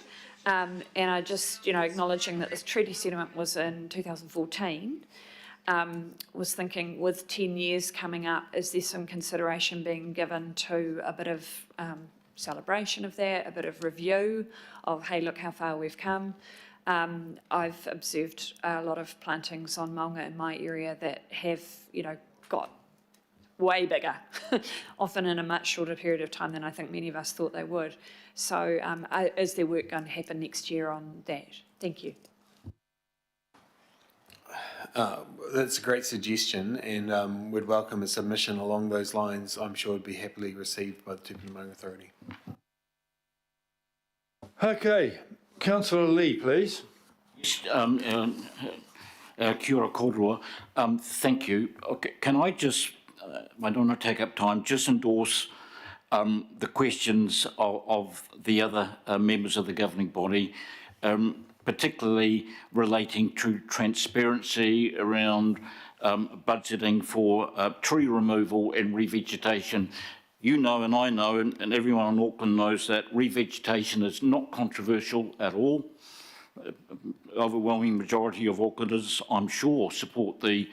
And I just, acknowledging that this treaty settlement was in 2014, was thinking with 10 years coming up, is there some consideration being given to a bit of celebration of that, a bit of review of, hey, look how far we've come. I've observed a lot of plantings on maunga in my area that have, got way bigger, often in a much shorter period of time than I think many of us thought they would. So is there work going to happen next year on that? Thank you. That's a great suggestion, and we'd welcome a submission along those lines. I'm sure it'd be happily received by the Tupuna Maunga Authority. Okay, Councillor Lee, please. Kia ora kōrua. Thank you. Okay, can I just, I don't want to take up time, just endorse the questions of the other members of the governing body, particularly relating to transparency around budgeting for tree removal and revegetation. You know, and I know, and everyone in Auckland knows that revegetation is not controversial at all. Overwhelming majority of Aucklanders, I'm sure, support the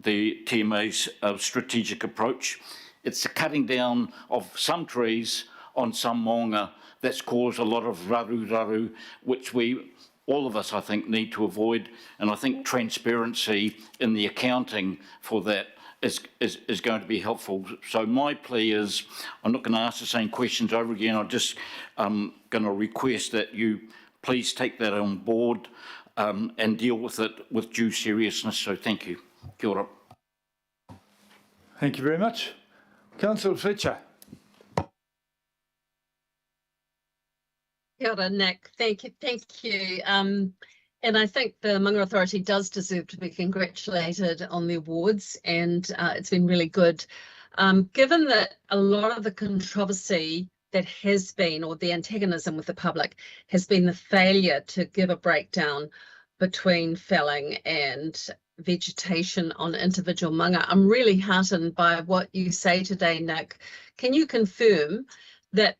TMA's strategic approach. It's the cutting down of some trees on some maunga that's caused a lot of raru, which all of us, I think, need to avoid. And I think transparency in the accounting for that is going to be helpful. So my plea is, I'm not going to ask the same questions over again. I'm just going to request that you please take that on board and deal with it with due seriousness. So thank you. Kia ora. Thank you very much. Councillor Fletcher. Kia ora, Nick. Thank you. And I think the Maunga Authority does deserve to be congratulated on the awards, and it's been really good. Given that a lot of the controversy that has been, or the antagonism with the public, has been the failure to give a breakdown between felling and vegetation on individual maunga, I'm really heartened by what you say today, Nick. Can you confirm that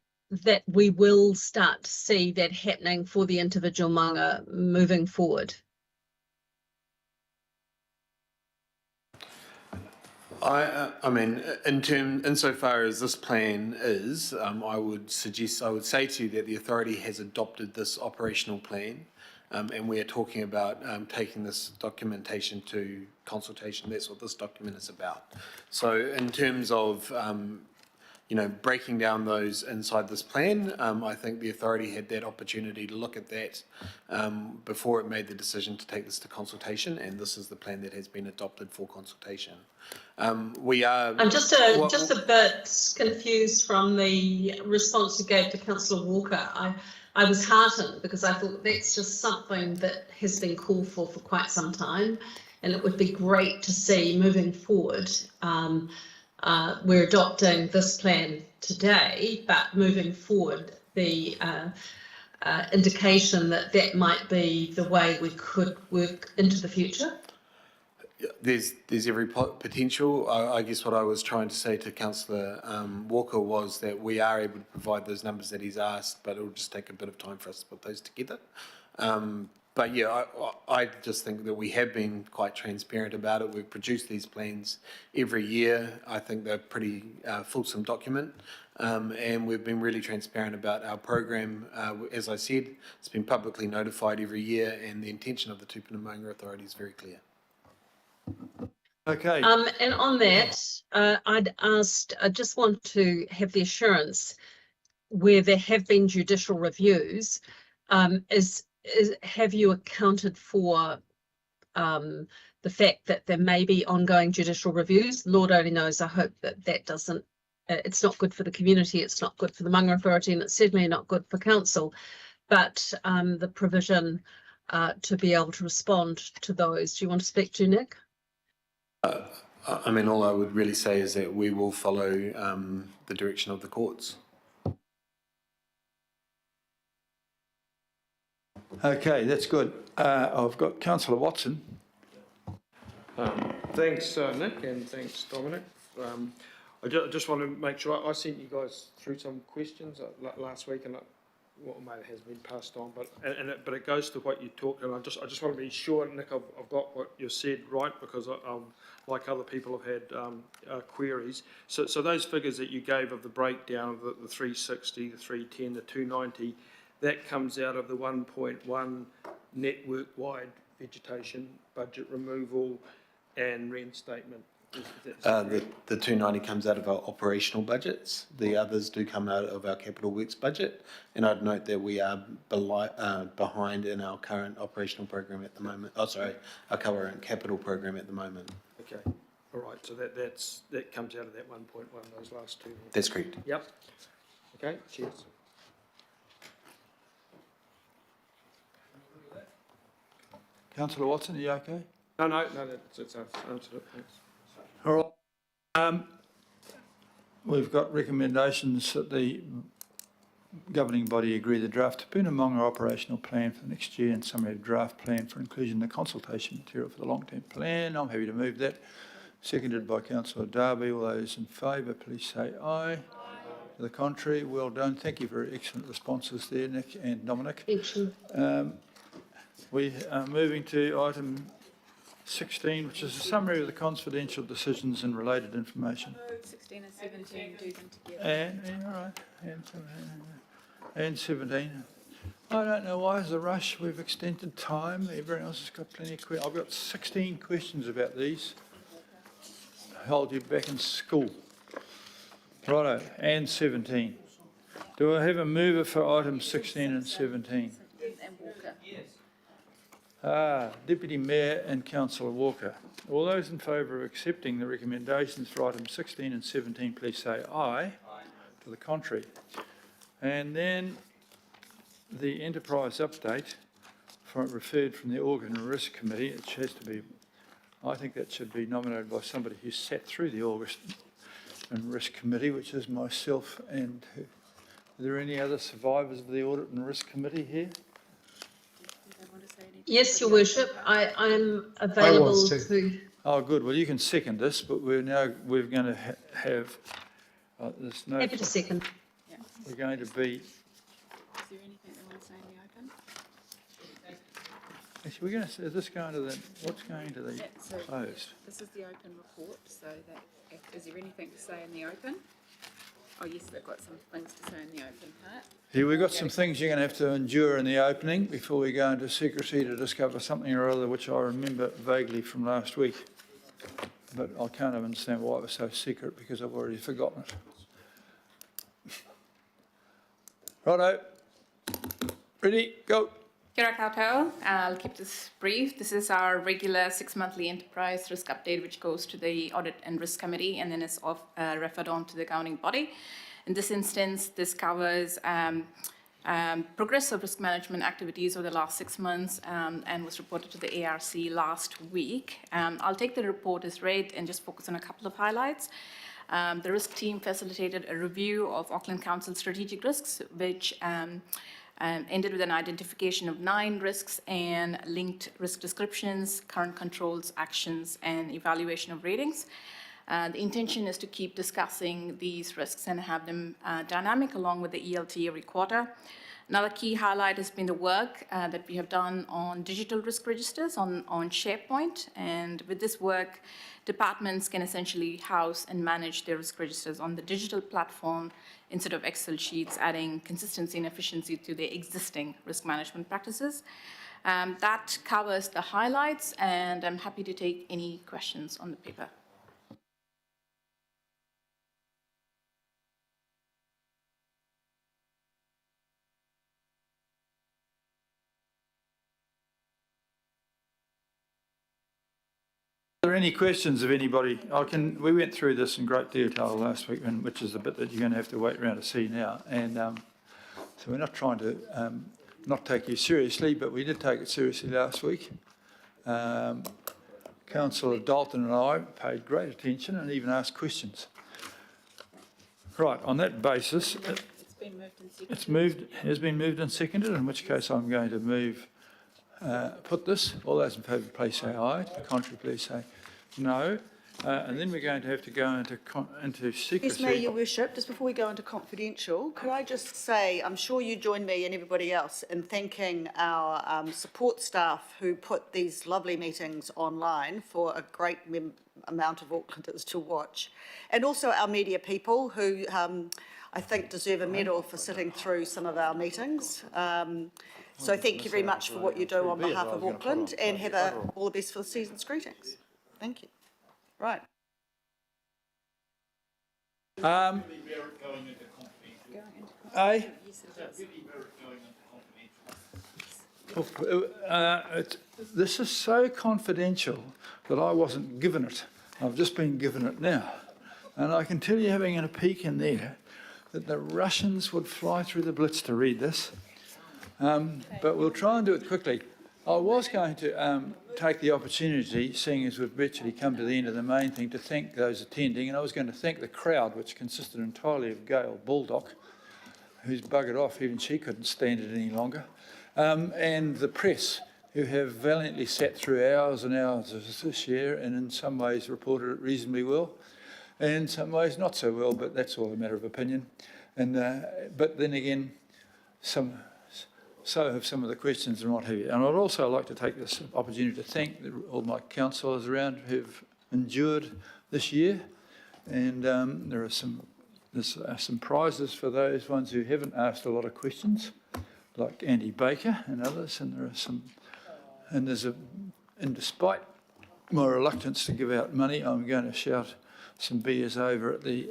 we will start to see that happening for the individual maunga moving forward? I mean, insofar as this plan is, I would say to you that the authority has adopted this operational plan, and we are talking about taking this documentation to consultation. That's what this document is about. So, in terms of breaking down those inside this plan, I think the authority had that opportunity to look at that before it made the decision to take this to consultation, and this is the plan that has been adopted for consultation. We are. I'm just a bit confused from the response you gave to Councillor Walker. I was heartened because I thought that's just something that has been called for quite some time, and it would be great to see moving forward. We're adopting this plan today, but moving forward, the indication that might be the way we could work into the future. There's every potential. I guess what I was trying to say to Councillor Walker was that we are able to provide those numbers that he's asked, but it'll just take a bit of time for us to put those together. But yeah, I just think that we have been quite transparent about it. We've produced these plans every year. I think they're pretty fulsome document, and we've been really transparent about our program. As I said, it's been publicly notified every year, and the intention of the Tupuna Maunga Authority is very clear. Okay. And on that, I just want to have the assurance where there have been judicial reviews, have you accounted for the fact that there may be ongoing judicial reviews? Lord only knows, I hope that doesn't, it's not good for the community, it's not good for the Maunga Authority, and it's certainly not good for council, but the provision to be able to respond to those. Do you want to speak to, Nick? I mean, all I would really say is that we will follow the direction of the courts. Okay, that's good. I've got Councillor Watson. Thanks, Nick, and thanks, Dominic. I just want to make sure I sent you guys through some questions last week, and well, maybe it has been passed on, but it goes to what you talked, and I just want to be sure, Nick, I've got what you said right, because like other people have had queries. So those figures that you gave of the breakdown of the 360, the 310, the 290, that comes out of the 1.1 network-wide vegetation budget removal and reinstatement. The 290 comes out of our operational budgets. The others do come out of our capital works budget. And I'd note that we are behind in our current operational program at the moment. Oh, sorry, our current capital program at the moment. Okay, all right. So that comes out of that 1.1. Those last two. That's correct. Yep. Okay. Cheers. Councillor Watson, are you okay? No, that's answered it. Thanks. All right. We've got recommendations that the governing body agree the draft Puna operational plan for next year and summary of draft plan for inclusion in the consultation material for the long-term plan. I'm happy to move that. Seconded by Councillor Darby. All those in favour, please say aye. To the contrary, well done. Thank you for excellent responses there, Nick and Dominic. Thank you. We are moving to item 16, which is a summary of the confidential decisions and related information. 16 and 17, do them together. All right, and 17. I don't know why there's a rush. We've extended time. Everyone else has got plenty of questions. I've got 16 questions about these. Hold you back in school. Righto, and 17. Do I have a mover for items 16 and 17? And Walker. Deputy Mayor and Councillor Walker. All those in favour of accepting the recommendations for items 16 and 17, please say aye. To the contrary. And then the enterprise update referred from the Organ and Risk Committee. It has to be, I think that should be nominated by somebody who sat through the August and Risk Committee, which is myself and who. Are there any other survivors of the Audit and Risk Committee here? Yes, Your Worship, I'm available to. Oh, good. Well, you can second this, but we're going to have. There's no. Happy to second. Yeah. We're going to be. Is there anything they want to say in the open? Actually, we're going to. Is this going to the? What's going to the closed? This is the open report. So is there anything to say in the open? Oh yes, they've got some things to say in the open part. Here we've got some things you're going to have to endure in the opening before we go into secrecy to discover something or other, which I remember vaguely from last week. But I can't understand why it was so secret because I've already forgotten it. Righto. Ready? Go. Kia ora koutou. I'll keep this brief. This is our regular 6-monthly enterprise risk update, which goes to the Audit and Risk Committee and then is referred on to the governing body. In this instance, this covers progress of risk management activities over the last 6 months and was reported to the ARC last week. I'll take the report as read and just focus on a couple of highlights. The risk team facilitated a review of Auckland Council strategic risks, which ended with an identification of 9 risks and linked risk descriptions, current controls, actions, and evaluation of ratings. The intention is to keep discussing these risks and have them dynamic along with the ELT every quarter. Another key highlight has been the work that we have done on digital risk registers on SharePoint. And with this work, departments can essentially house and manage their risk registers on the digital platform instead of Excel sheets, adding consistency and efficiency to their existing risk management practices. That covers the highlights, and I'm happy to take any questions on the paper. Are there any questions of anybody? We went through this in great detail last week, which is the bit that you're going to have to wait around to see now. And so we're not trying to not take you seriously, but we did take it seriously last week. Councillor Dalton and I paid great attention and even asked questions. Right, on that basis, It's been moved and seconded. Has been moved and seconded, in which case I'm going to move, put this. All those in favour, please say aye. To the contrary, please say no. And then we're going to have to go into secrecy. Yes, Mayor, Your Worship, just before we go into confidential, could I just say, I'm sure you join me and everybody else in thanking our support staff who put these lovely meetings online for a great amount of Aucklanders to watch, and also our media people who I think deserve a medal for sitting through some of our meetings. So thank you very much for what you do on behalf of Auckland, and have all the best for the season's greetings. Thank you. Right. This is so confidential that I wasn't given it. I've just been given it now. And I can tell you, having a peek in there, that the Russians would fly through the blitz to read this. But we'll try and do it quickly. I was going to take the opportunity, seeing as we've virtually come to the end of the main thing, to thank those attending, and I was going to thank the crowd, which consisted entirely of Gail Baldock, who's buggered off, even she couldn't stand it any longer, and the press, who have valiantly sat through hours and hours of this year, and in some ways reported it reasonably well, and in some ways not so well, but that's all a matter of opinion. And but then again, so have some of the questions and what have you. And I'd also like to take this opportunity to thank all my councillors around who've endured this year. And there are some prizes for those ones who haven't asked a lot of questions, like Andy Baker and others. And there are some, and despite my reluctance to give out money, I'm going to shout some beers over at the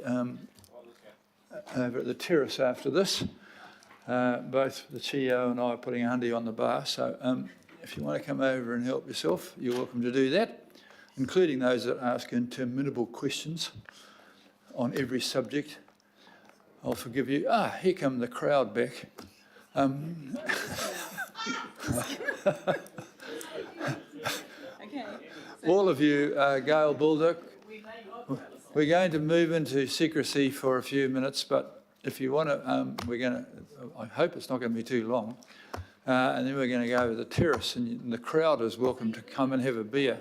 terrace after this. Both the CEO and I are putting a hundy on the bar, so if you want to come over and help yourself, you're welcome to do that, including those that ask interminable questions on every subject. I'll forgive you. Here come the crowd back. All of you, Gail Baldock, we're going to move into secrecy for a few minutes, but if you want to, I hope it's not going to be too long, and then we're going to go over the terrace, and the crowd is welcome to come and have a beer,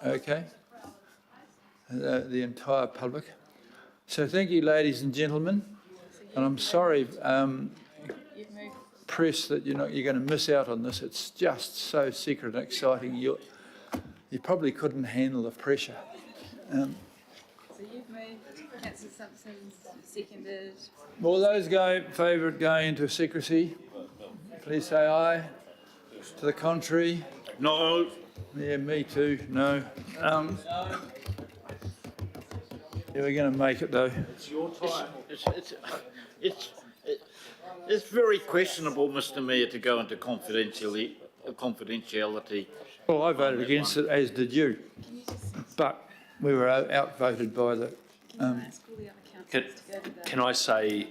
okay? The entire public. So thank you, ladies and gentlemen, and I'm sorry, press, that you're going to miss out on this. It's just so secret and exciting. You probably couldn't handle the pressure. So you've moved, Councillor Simpson's seconded. All those favour going into secrecy, please say aye. To the contrary? No. Yeah, me too, no. Yeah, we're going to make it though. It's your time. It's very questionable, Mr Mayor, to go into confidentiality. Well, I voted against it, as did you. But we were outvoted by the... Can I say,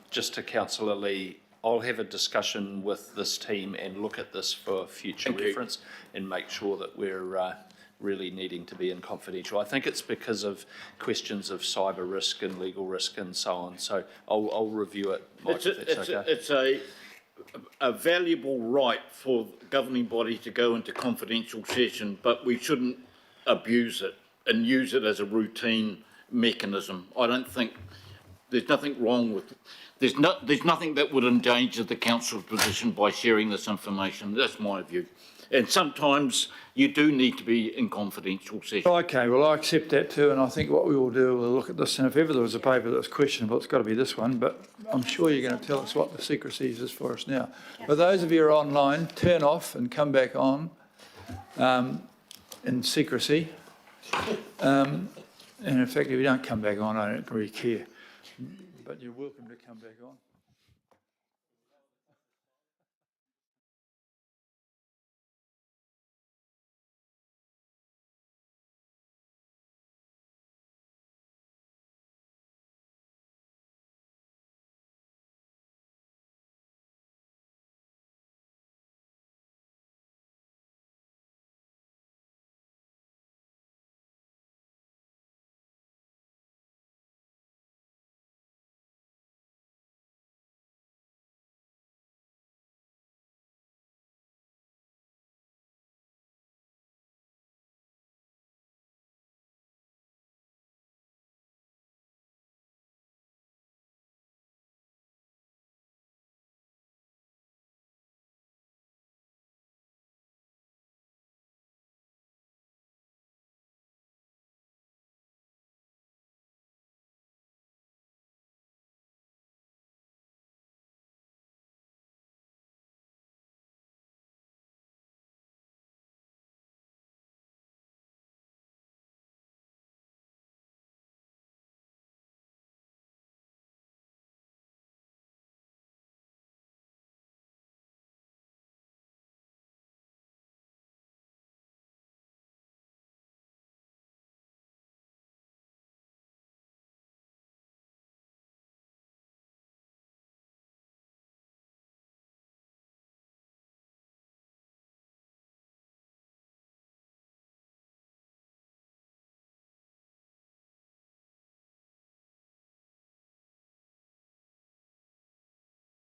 just to Councillor Lee, I'll have a discussion with this team and look at this for future reference and make sure that we're really needing to be in confidential. I think it's because of questions of cyber risk and legal risk and so on. So I'll review it, Mike, if that's okay. It's a valuable right for the governing body to go into confidential session, but we shouldn't abuse it and use it as a routine mechanism. I don't think there's nothing wrong with it. There's nothing that would endanger the council's position by sharing this information. That's my view. And sometimes you do need to be in confidential session. Okay, well, I accept that too, and I think what we will do, we'll look at this, and if ever there was a paper that was questionable, it's got to be this one, but I'm sure you're going to tell us what the secrecy is for us now. For those of you who are online, turn off and come back on in secrecy. And in fact, if you don't come back on, I don't really care. But you're welcome to come back on.